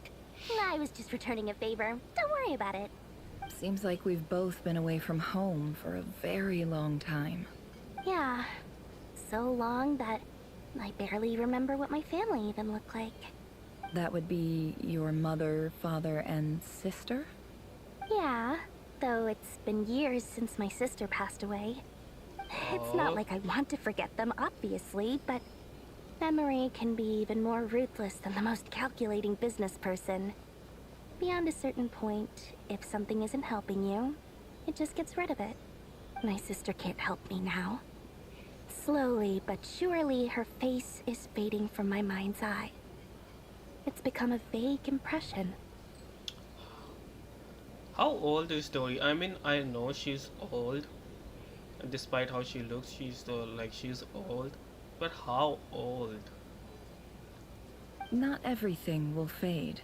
I was just returning a favor. Don't worry about it.
Seems like we've both been away from home for a very long time.
Yeah. So long that I barely remember what my family even looked like.
That would be your mother, father, and sister?
Yeah, though it's been years since my sister passed away. It's not like I want to forget them, obviously, but memory can be even more ruthless than the most calculating business person. Beyond a certain point, if something isn't helping you, it just gets rid of it. My sister can't help me now. Slowly but surely, her face is fading from my mind's eye. It's become a vague impression.
How old is Tori? I mean, I know she's old. And despite how she looks, she's old. But how old?
Not everything will fade.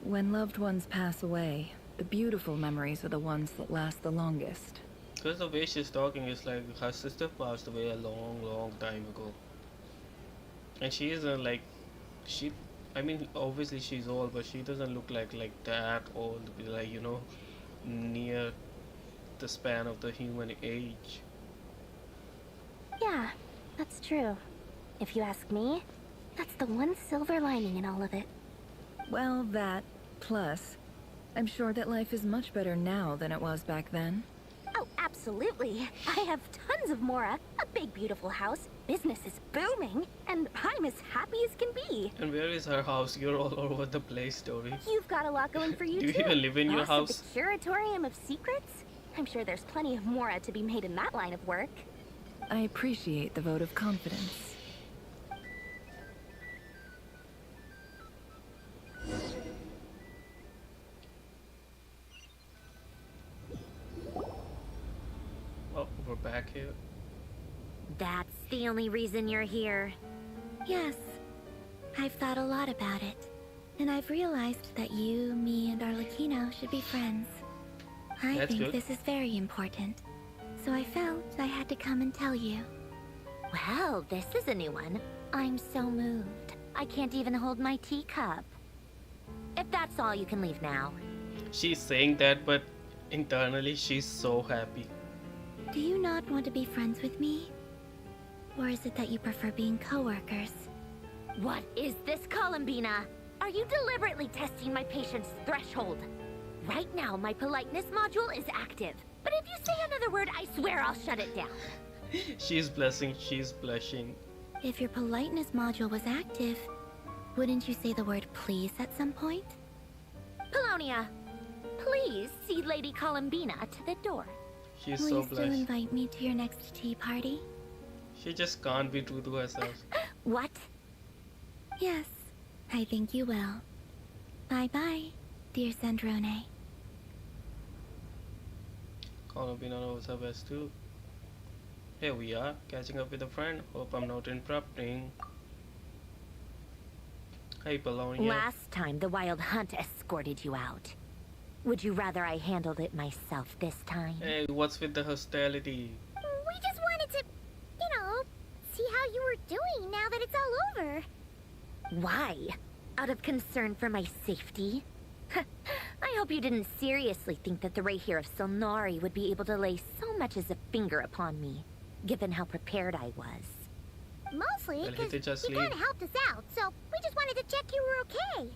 When loved ones pass away, the beautiful memories are the ones that last the longest.
Because the way she's talking is like her sister passed away a long, long time ago. And she isn't like, I mean, obviously she's old, but she doesn't look like that old, like, you know, near the span of the human age.
Yeah, that's true. If you ask me, that's the one silver lining in all of it.
Well, that, plus, I'm sure that life is much better now than it was back then.
Oh, absolutely. I have tons of Mora, a big beautiful house, business is booming, and I'm as happy as can be.
And where is her house? You're all over the place, Tori.
You've got a lot going for you
Do you
too.
even live in your
Boss
house?
of the Curatorium of Secrets? I'm sure there's plenty of Mora to be made in that line of work.
I appreciate the vote of confidence.
Oh, we're back here.
That's the only reason you're here.
Yes. I've thought a lot about it. And I've realized that you, me, and Arlecchino should be friends. I
That's
think
good.
this is very important. So I felt I had to come and tell you.
Well, this is a new one. I'm so moved. I can't even hold my teacup. If that's all, you can leave now.
She's saying that, but internally she's so happy.
Do you not want to be friends with me? Or is it that you prefer being co-workers?
What is this, Columbina? Are you deliberately testing my patience threshold? Right now, my politeness module is active. But if you say another word, I swear I'll shut it down.
She's blushing, she's blushing.
If your politeness module was active, wouldn't you say the word please at some point?
Polonia, please see Lady Columbina to the door.
She's
Will
so
you still
blushed.
invite me to your next tea party?
She just can't be true to herself.
What?
Yes, I think you will. Bye-bye, dear Sandrone.
Columbina knows her best too. Here we are, catching up with a friend. Hope I'm not interrupting. Hey, Polonia.
Last time, the Wild Hunt escorted you out. Would you rather I handled it myself this time?
Hey, what's with the hostility?
We just wanted to,
see how you were doing now that it's all over.
Why? Out of concern for my safety? I hope you didn't seriously think that the Ray here of Solnari would be able to lay so much as a finger upon me, given how prepared I was.
Mostly
Well,
because
he just
you kind
leave.
of helped us out, so we just wanted to check you were okay.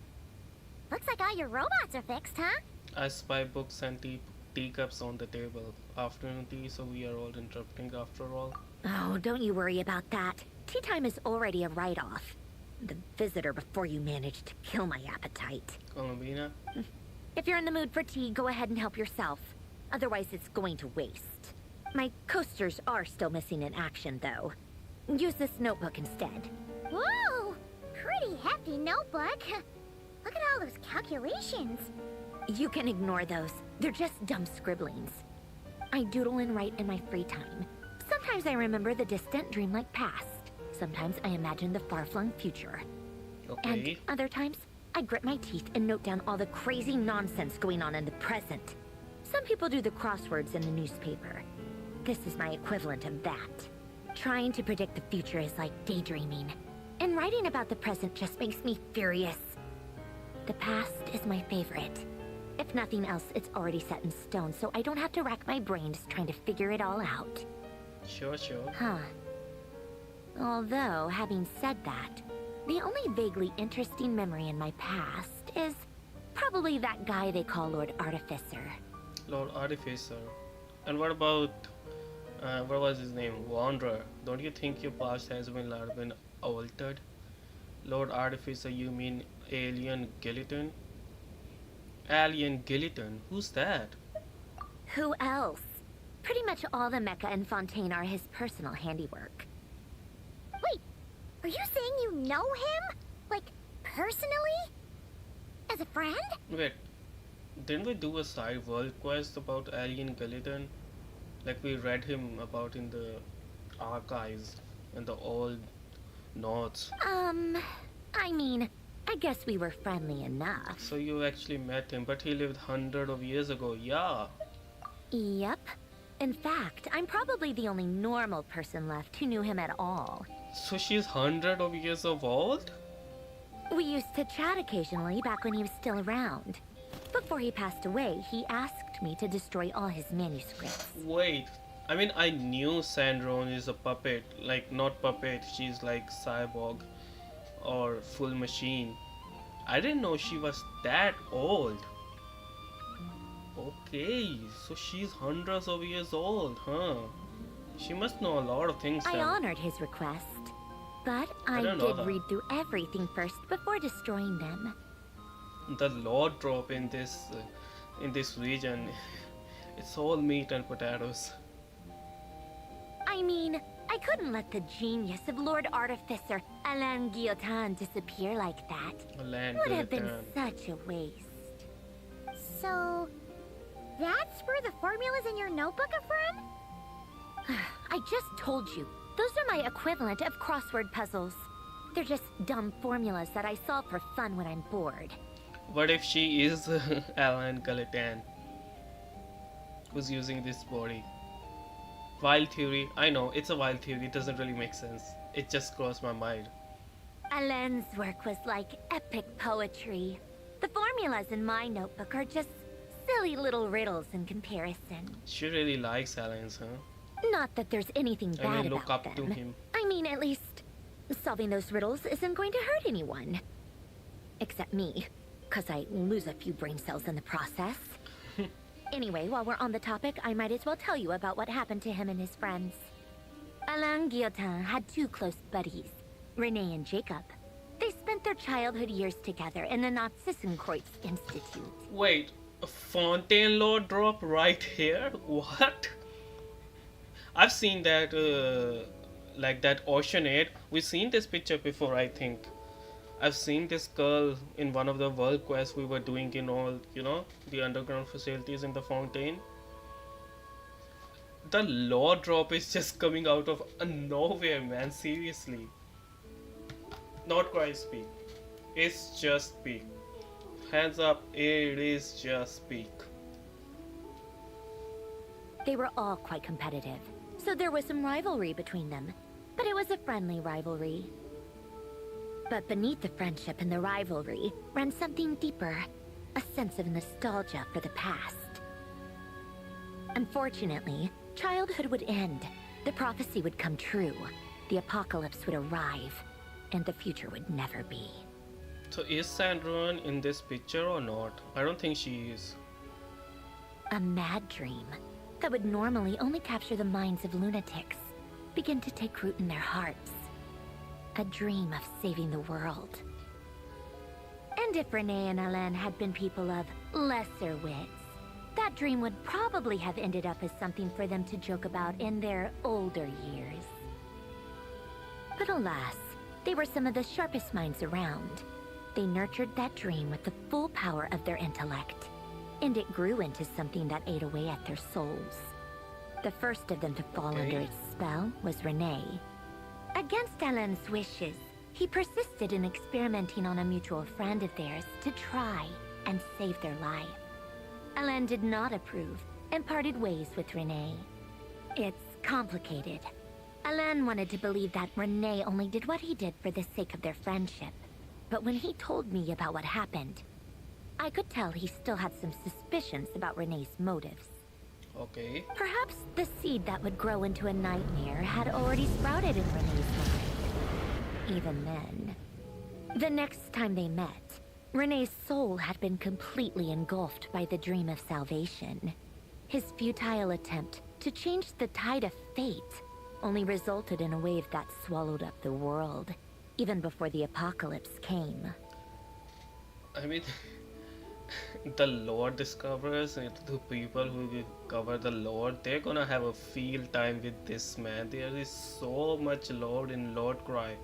Looks like all your robots are fixed, huh?
I spy books and teacups on the table. Afternoon tea, so we are all interrupting after all.
Oh, don't you worry about that. Tea time is already a write-off. The visitor before you managed to kill my appetite.
Columbina?
If you're in the mood for tea, go ahead and help yourself. Otherwise, it's going to waste. My coasters are still missing in action, though. Use this notebook instead.
Whoa! Pretty hefty notebook. Look at all those calculations.
You can ignore those. They're just dumb scribblings. I doodle and write in my free time. Sometimes I remember the distant dreamlike past. Sometimes I imagine the far-flung future.
Okay.
And other times, I grit my teeth and note down all the crazy nonsense going on in the present. Some people do the crosswords in the newspaper. This is my equivalent of that. Trying to predict the future is like daydreaming. And writing about the present just makes me furious. The past is my favorite. If nothing else, it's already set in stone, so I don't have to rack my brains trying to figure it all out.
Sure.
Huh. Although, having said that, the only vaguely interesting memory in my past is probably that guy they call Lord Artificer.
Lord Artificer. And what about, what was his name? Wanderer. Don't you think your past has been altered? Lord Artificer, you mean Alien Gilliton? Alien Gilliton? Who's that?
Who else? Pretty much all the mecha and Fontaine are his personal handiwork. Wait, are you saying you know him? Like, personally? As a friend?
Wait, didn't we do a side world quest about Alien Gilliton? Like we read him about in the archives and the old notes.
I mean, I guess we were friendly enough.
So you actually met him, but he lived hundreds of years ago, yeah.
Yep. In fact, I'm probably the only normal person left who knew him at all.
So she's hundreds of years of old?
We used to chat occasionally back when he was still around. Before he passed away, he asked me to destroy all his manuscripts.
Wait, I mean, I knew Sandrone is a puppet. Like, not puppet, she's like cyborg or full machine. I didn't know she was that old. Okay, so she's hundreds of years old, huh? She must know a lot of things then.
I honored his request, but I did read through everything first before destroying them.
The Lord drop in this region, it's all meat and potatoes.
I mean, I couldn't let the genius of Lord Artificer Alain Guillotin disappear like that.
Alain
Would have been
Guillotin.
such a waste. So, that's where the formulas in your notebook are from? I just told you. Those are my equivalent of crossword puzzles. They're just dumb formulas that I solve for fun when I'm bored.
What if she is Alain Guillotin, who's using this body? Wild theory. I know, it's a wild theory. It doesn't really make sense. It just crossed my mind.
Alain's work was like epic poetry. The formulas in my notebook are just silly little riddles in comparison.
She really likes Alain's, huh?
Not that there's anything bad
I mean, look
about
up
them.
to him.
I mean, at least solving those riddles isn't going to hurt anyone. Except me, because I lose a few brain cells in the process. Anyway, while we're on the topic, I might as well tell you about what happened to him and his friends. Alain Guillotin had two close buddies, Renee and Jacob. They spent their childhood years together in the Nazissenkreuz Institute.
Wait, a Fontaine Lord drop right here? What? I've seen that, like that Oceanate. We've seen this picture before, I think. I've seen this girl in one of the world quests we were doing in all, you know, the underground facilities in the Fontaine. The Lord drop is just coming out of nowhere, man, seriously. Not Krai speak. It's just speak. Hands up, it is just speak.
They were all quite competitive, so there was some rivalry between them. But it was a friendly rivalry. But beneath the friendship and the rivalry ran something deeper, a sense of nostalgia for the past. Unfortunately, childhood would end, the prophecy would come true, the apocalypse would arrive, and the future would never be.
So is Sandrone in this picture or not? I don't think she is.
A mad dream that would normally only capture the minds of lunatics begin to take root in their hearts. A dream of saving the world. And if Renee and Alain had been people of lesser wits, that dream would probably have ended up as something for them to joke about in their older years. But alas, they were some of the sharpest minds around. They nurtured that dream with the full power of their intellect, and it grew into something that ate away at their souls. The first of them to fall under its spell was Renee. Against Alain's wishes, He persisted in experimenting on a mutual friend of theirs to try and save their life. Alain did not approve and parted ways with Renee. It's complicated. Alain wanted to believe that Renee only did what he did for the sake of their friendship. But when he told me about what happened, I could tell he still had some suspicions about Renee's motives.
Okay.
Perhaps the seed that would grow into a nightmare had already sprouted in Renee's mind. Even then. The next time they met, Renee's soul had been completely engulfed by the dream of salvation. His futile attempt to change the tide of fate only resulted in a wave that swallowed up the world, even before the apocalypse came.
I mean, the lore discoverers, the people who cover the lore, they're gonna have a field time with this, man. There is so much lore in Lord Krai,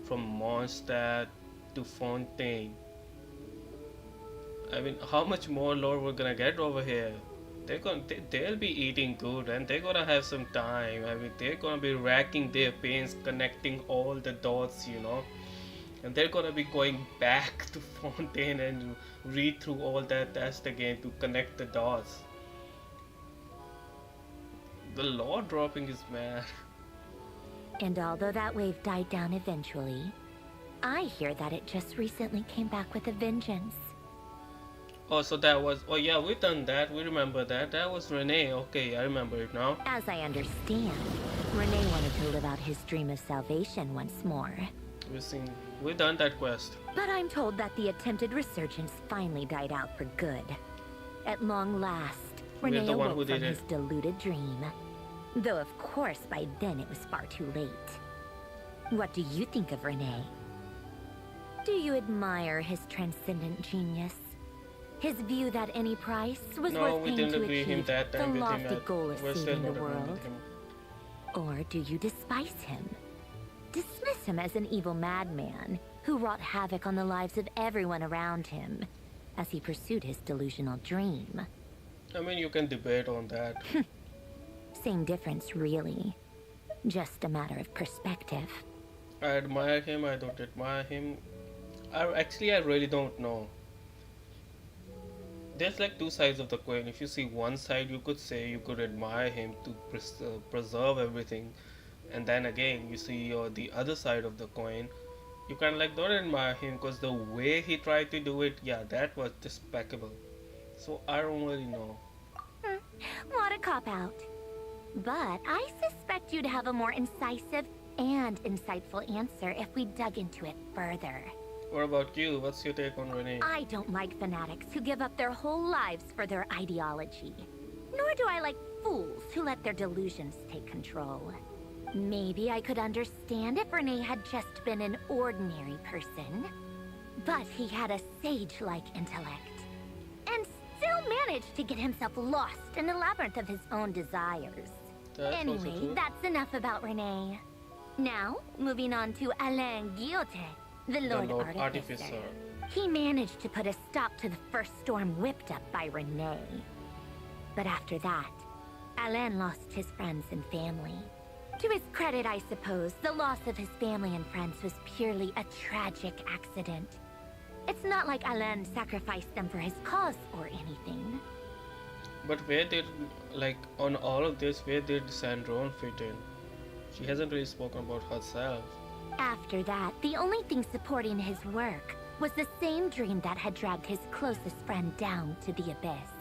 from Mondstadt to Fontaine. I mean, how much more lore we're gonna get over here? They'll be eating good, and they're gonna have some time. I mean, they're gonna be racking their pains, connecting all the dots, you know. And they're gonna be going back to Fontaine and read through all that test again to connect the dots. The lore dropping is mad.
And although that wave died down eventually, I hear that it just recently came back with a vengeance.
Oh, so that was... Oh yeah, we done that. We remember that. That was Renee. Okay, I remember it now.
As I understand, Renee wanted to live out his dream of salvation once more.
We done that quest.
But I'm told that the attempted resurgence finally died out for good. At long last, Renee awoke from his deluded dream. Though of course by then it was far too late. What do you think of Renee? Do you admire his transcendent genius? His view that any price was worth paying to achieve the lofty goal of saving the world? Or do you despise him? Dismiss him as an evil madman who wrought havoc on the lives of everyone around him as he pursued his delusional dream?
I mean, you can debate on that.
Same difference, really. Just a matter of perspective.
I admire him, I don't admire him. I really don't know. There's like two sides of the coin. If you see one side, you could say you could admire him to preserve everything. And then again, you see the other side of the coin. You kind of like don't admire him because the way he tried to do it, yeah, that was despicable. So I don't really know.
What a cop-out. But I suspect you'd have a more incisive and insightful answer if we dug into it further.
What about you? What's your take on Renee?
I don't like fanatics who give up their whole lives for their ideology. Nor do I like fools who let their delusions take control. Maybe I could understand if Renee had just been an ordinary person. But he had a sage-like intellect. And still managed to get himself lost in the labyrinth of his own desires. Anyway, that's enough about Renee. Now, moving on to Alain Guillotin, the Lord Artificer. He managed to put a stop to the first storm whipped up by Renee. But after that, Alain lost his friends and family. To his credit, I suppose, the loss of his family and friends was purely a tragic accident. It's not like Alain sacrificed them for his cause or anything.
But where did, like, on all of this, where did Sandrone fit in? She hasn't really spoken about herself.
After that, the only thing supporting his work was the same dream that had dragged his closest friend down to the abyss.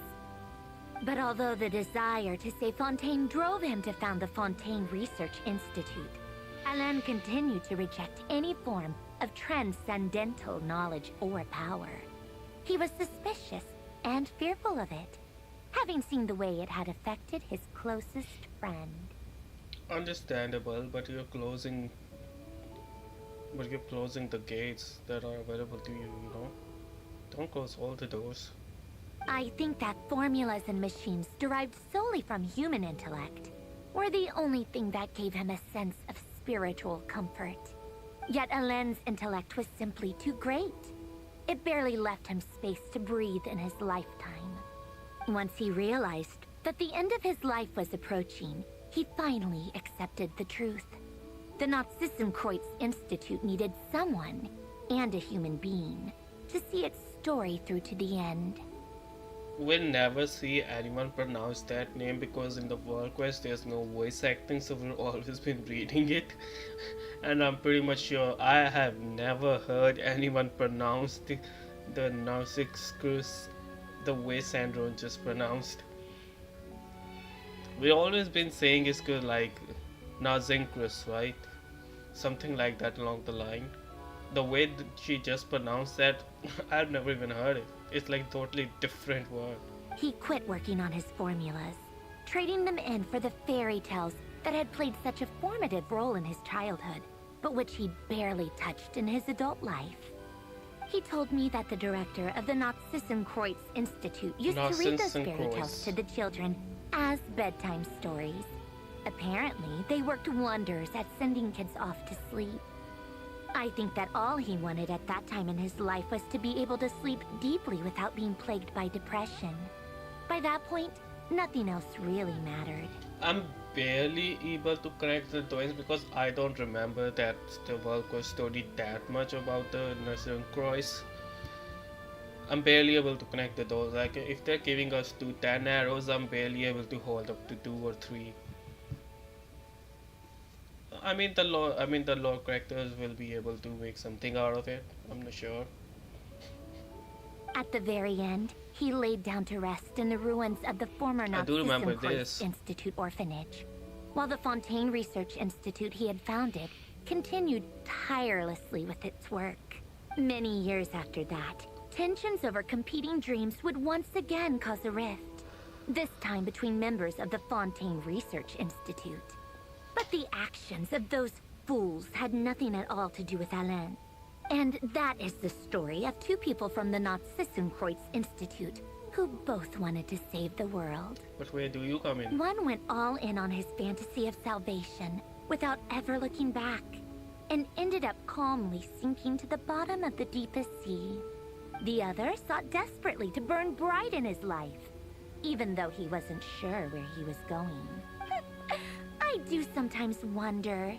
But although the desire to save Fontaine drove him to found the Fontaine Research Institute, Alain continued to reject any form of transcendental knowledge or power. He was suspicious and fearful of it, having seen the way it had affected his closest friend.
Understandable, but you're closing the gates that are available to you, you know? Don't close all the doors.
I think that formulas and machines derived solely from human intellect were the only thing that gave him a sense of spiritual comfort. Yet Alain's intellect was simply too great. It barely left him space to breathe in his lifetime. Once he realized that the end of his life was approaching, he finally accepted the truth. the Nazissenkreuz Institute needed someone, and a human being, to see its story through to the end.
We'll never see anyone pronounce that name because in the World Quest there's no voice acting, so we've always been reading it. And I'm pretty much sure I have never heard anyone pronounce the Nazissenkreuz the way Sandro just pronounced. We've always been saying it's good like Nazissenkreuz, right? Something like that along the line. The way that she just pronounced that, I've never even heard it. It's like totally different word.
He quit working on his formulas, trading them in for the fairy tales that had played such a formative role in his childhood, but which he barely touched in his adult life. He told me that the director of the Nazissenkreuz Institute used to read those fairy tales to the children as bedtime stories. Apparently, they worked wonders at sending kids off to sleep. I think that all he wanted at that time in his life was to be able to sleep deeply without being plagued by depression. By that point, nothing else really mattered.
I'm barely able to connect the dots because I don't remember that the World Quest story that much about the Nazissenkreuz. I'm barely able to connect the dots. Like if they're giving us 10 arrows, I'm barely able to hold up to 2 or 3. I mean the lore characters will be able to make something out of it. I'm not sure.
At the very end, he laid down to rest in the ruins of the former Nazissenkreuz Institute orphanage, while the Fontaine Research Institute he had founded continued tirelessly with its work. Many years after that, tensions over competing dreams would once again cause a rift, this time between members of the Fontaine Research Institute. But the actions of those fools had nothing at all to do with Alain. And that is the story of 2 people from the Nazissenkreuz Institute who both wanted to save the world.
But where do you come in?
One went all in on his fantasy of salvation without ever looking back, and ended up calmly sinking to the bottom of the deepest sea. The other sought desperately to burn bright in his life, even though he wasn't sure where he was going. I do sometimes wonder,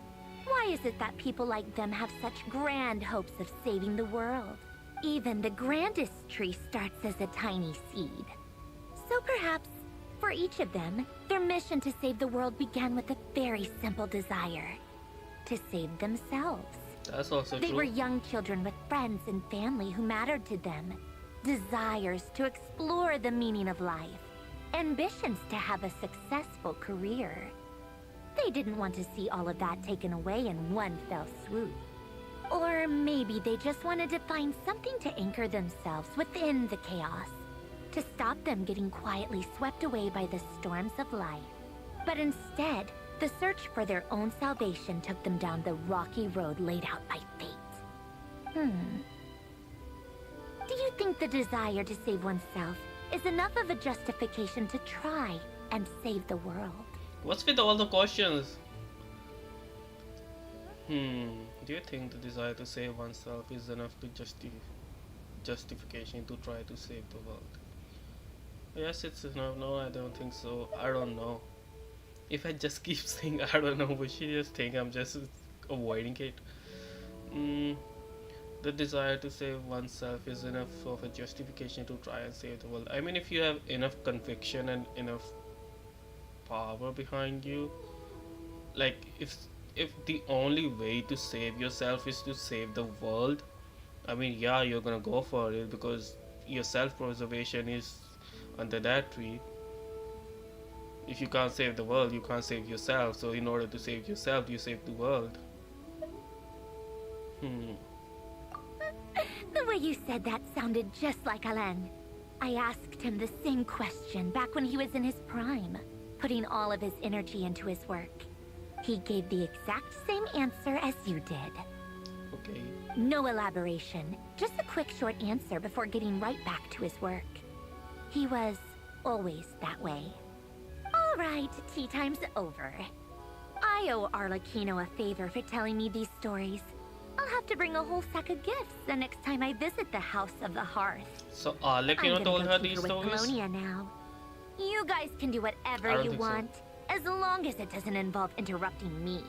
why is it that people like them have such grand hopes of saving the world? Even the grandest tree starts as a tiny seed. So perhaps, for each of them, their mission to save the world began with a very simple desire: to save themselves.
That's also true.
They were young children with friends and family who mattered to them, desires to explore the meaning of life, ambitions to have a successful career. They didn't want to see all of that taken away in one fell swoop. Or maybe they just wanted to find something to anchor themselves within the chaos, to stop them getting quietly swept away by the storms of life. But instead, the search for their own salvation took them down the rocky road laid out by fate. Do you think the desire to save oneself is enough of a justification to try and save the world?
What's with all the questions? Do you think the desire to save oneself is enough to justification to try to save the world? Yes, it's enough. No, I don't think so. I don't know. If I just keep saying I don't know, would she just think I'm just avoiding it? The desire to save oneself is enough of a justification to try and save the world. I mean, if you have enough conviction and enough power behind you, like if the only way to save yourself is to save the world, I mean, yeah, you're gonna go for it because your self-preservation is under that tree. If you can't save the world, you can't save yourself. So in order to save yourself, you save the world.
The way you said that sounded just like Alain. I asked him the same question back when he was in his prime, putting all of his energy into his work. He gave the exact same answer as you did.
Okay.
No elaboration, just a quick short answer before getting right back to his work. He was always that way. All right, tea time's over. I owe Arlecchino a favor for telling me these stories. I'll have to bring a whole sack of gifts the next time I visit the House of the Hearth.
So Arlecchino told her these
with
stories?
Colonia now. You guys can do whatever you want, as long as it doesn't involve interrupting me.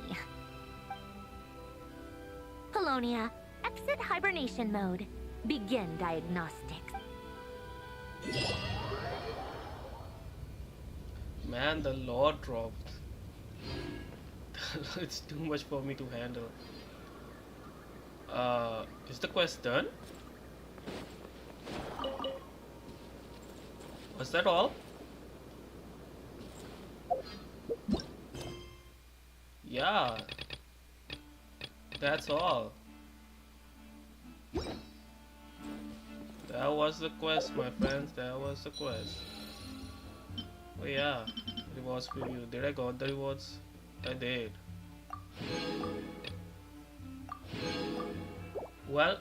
Colonia. Exit hibernation mode. Begin diagnostics.
Man, the lore dropped. It's too much for me to handle. Is the quest done? Was that all? Yeah. That's all. That was the quest, my friends. That was the quest. Oh yeah. Rewards preview. Did I got the rewards? I did. Well,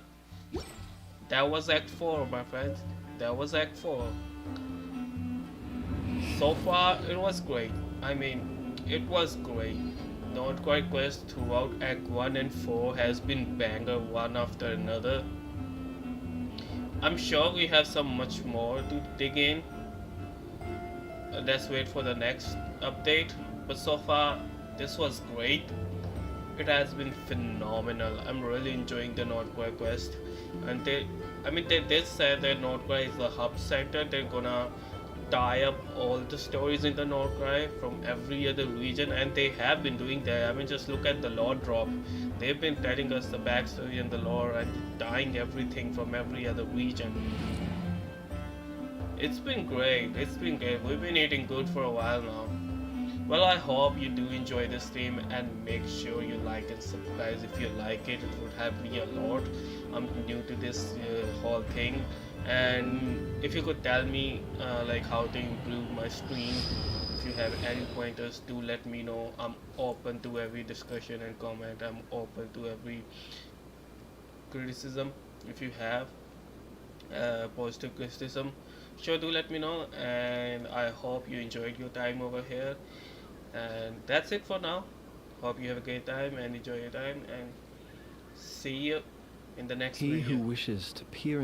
that was Act 4, my friends. That was Act 4. So far, it was great. I mean, it was great. Not Quite Quest throughout Act 1 and 4 has been banger one after another. I'm sure we have some much more to dig in. Let's wait for the next update. But so far, this was great. It has been phenomenal. I'm really enjoying the Northquare quest. And they did say that Northquare is the hub center. They're gonna tie up all the stories in the Northquare from every other region, and they have been doing that. I mean, just look at the lore drop. They've been telling us the backstory and the lore and tying everything from every other region. It's been great. It's been great. We've been eating good for a while now. Well, I hope you do enjoy this stream, and make sure you like and subscribe if you like it. It would help me a lot. I'm new to this whole thing, and if you could tell me like how to improve my stream, if you have any pointers, do let me know. I'm open to every discussion and comment. I'm open to every criticism. If you have positive criticism, sure, do let me know. And I hope you enjoyed your time over here. And that's it for now. Hope you have a great time and enjoy your time, and see you in the next video.
He who wishes to peer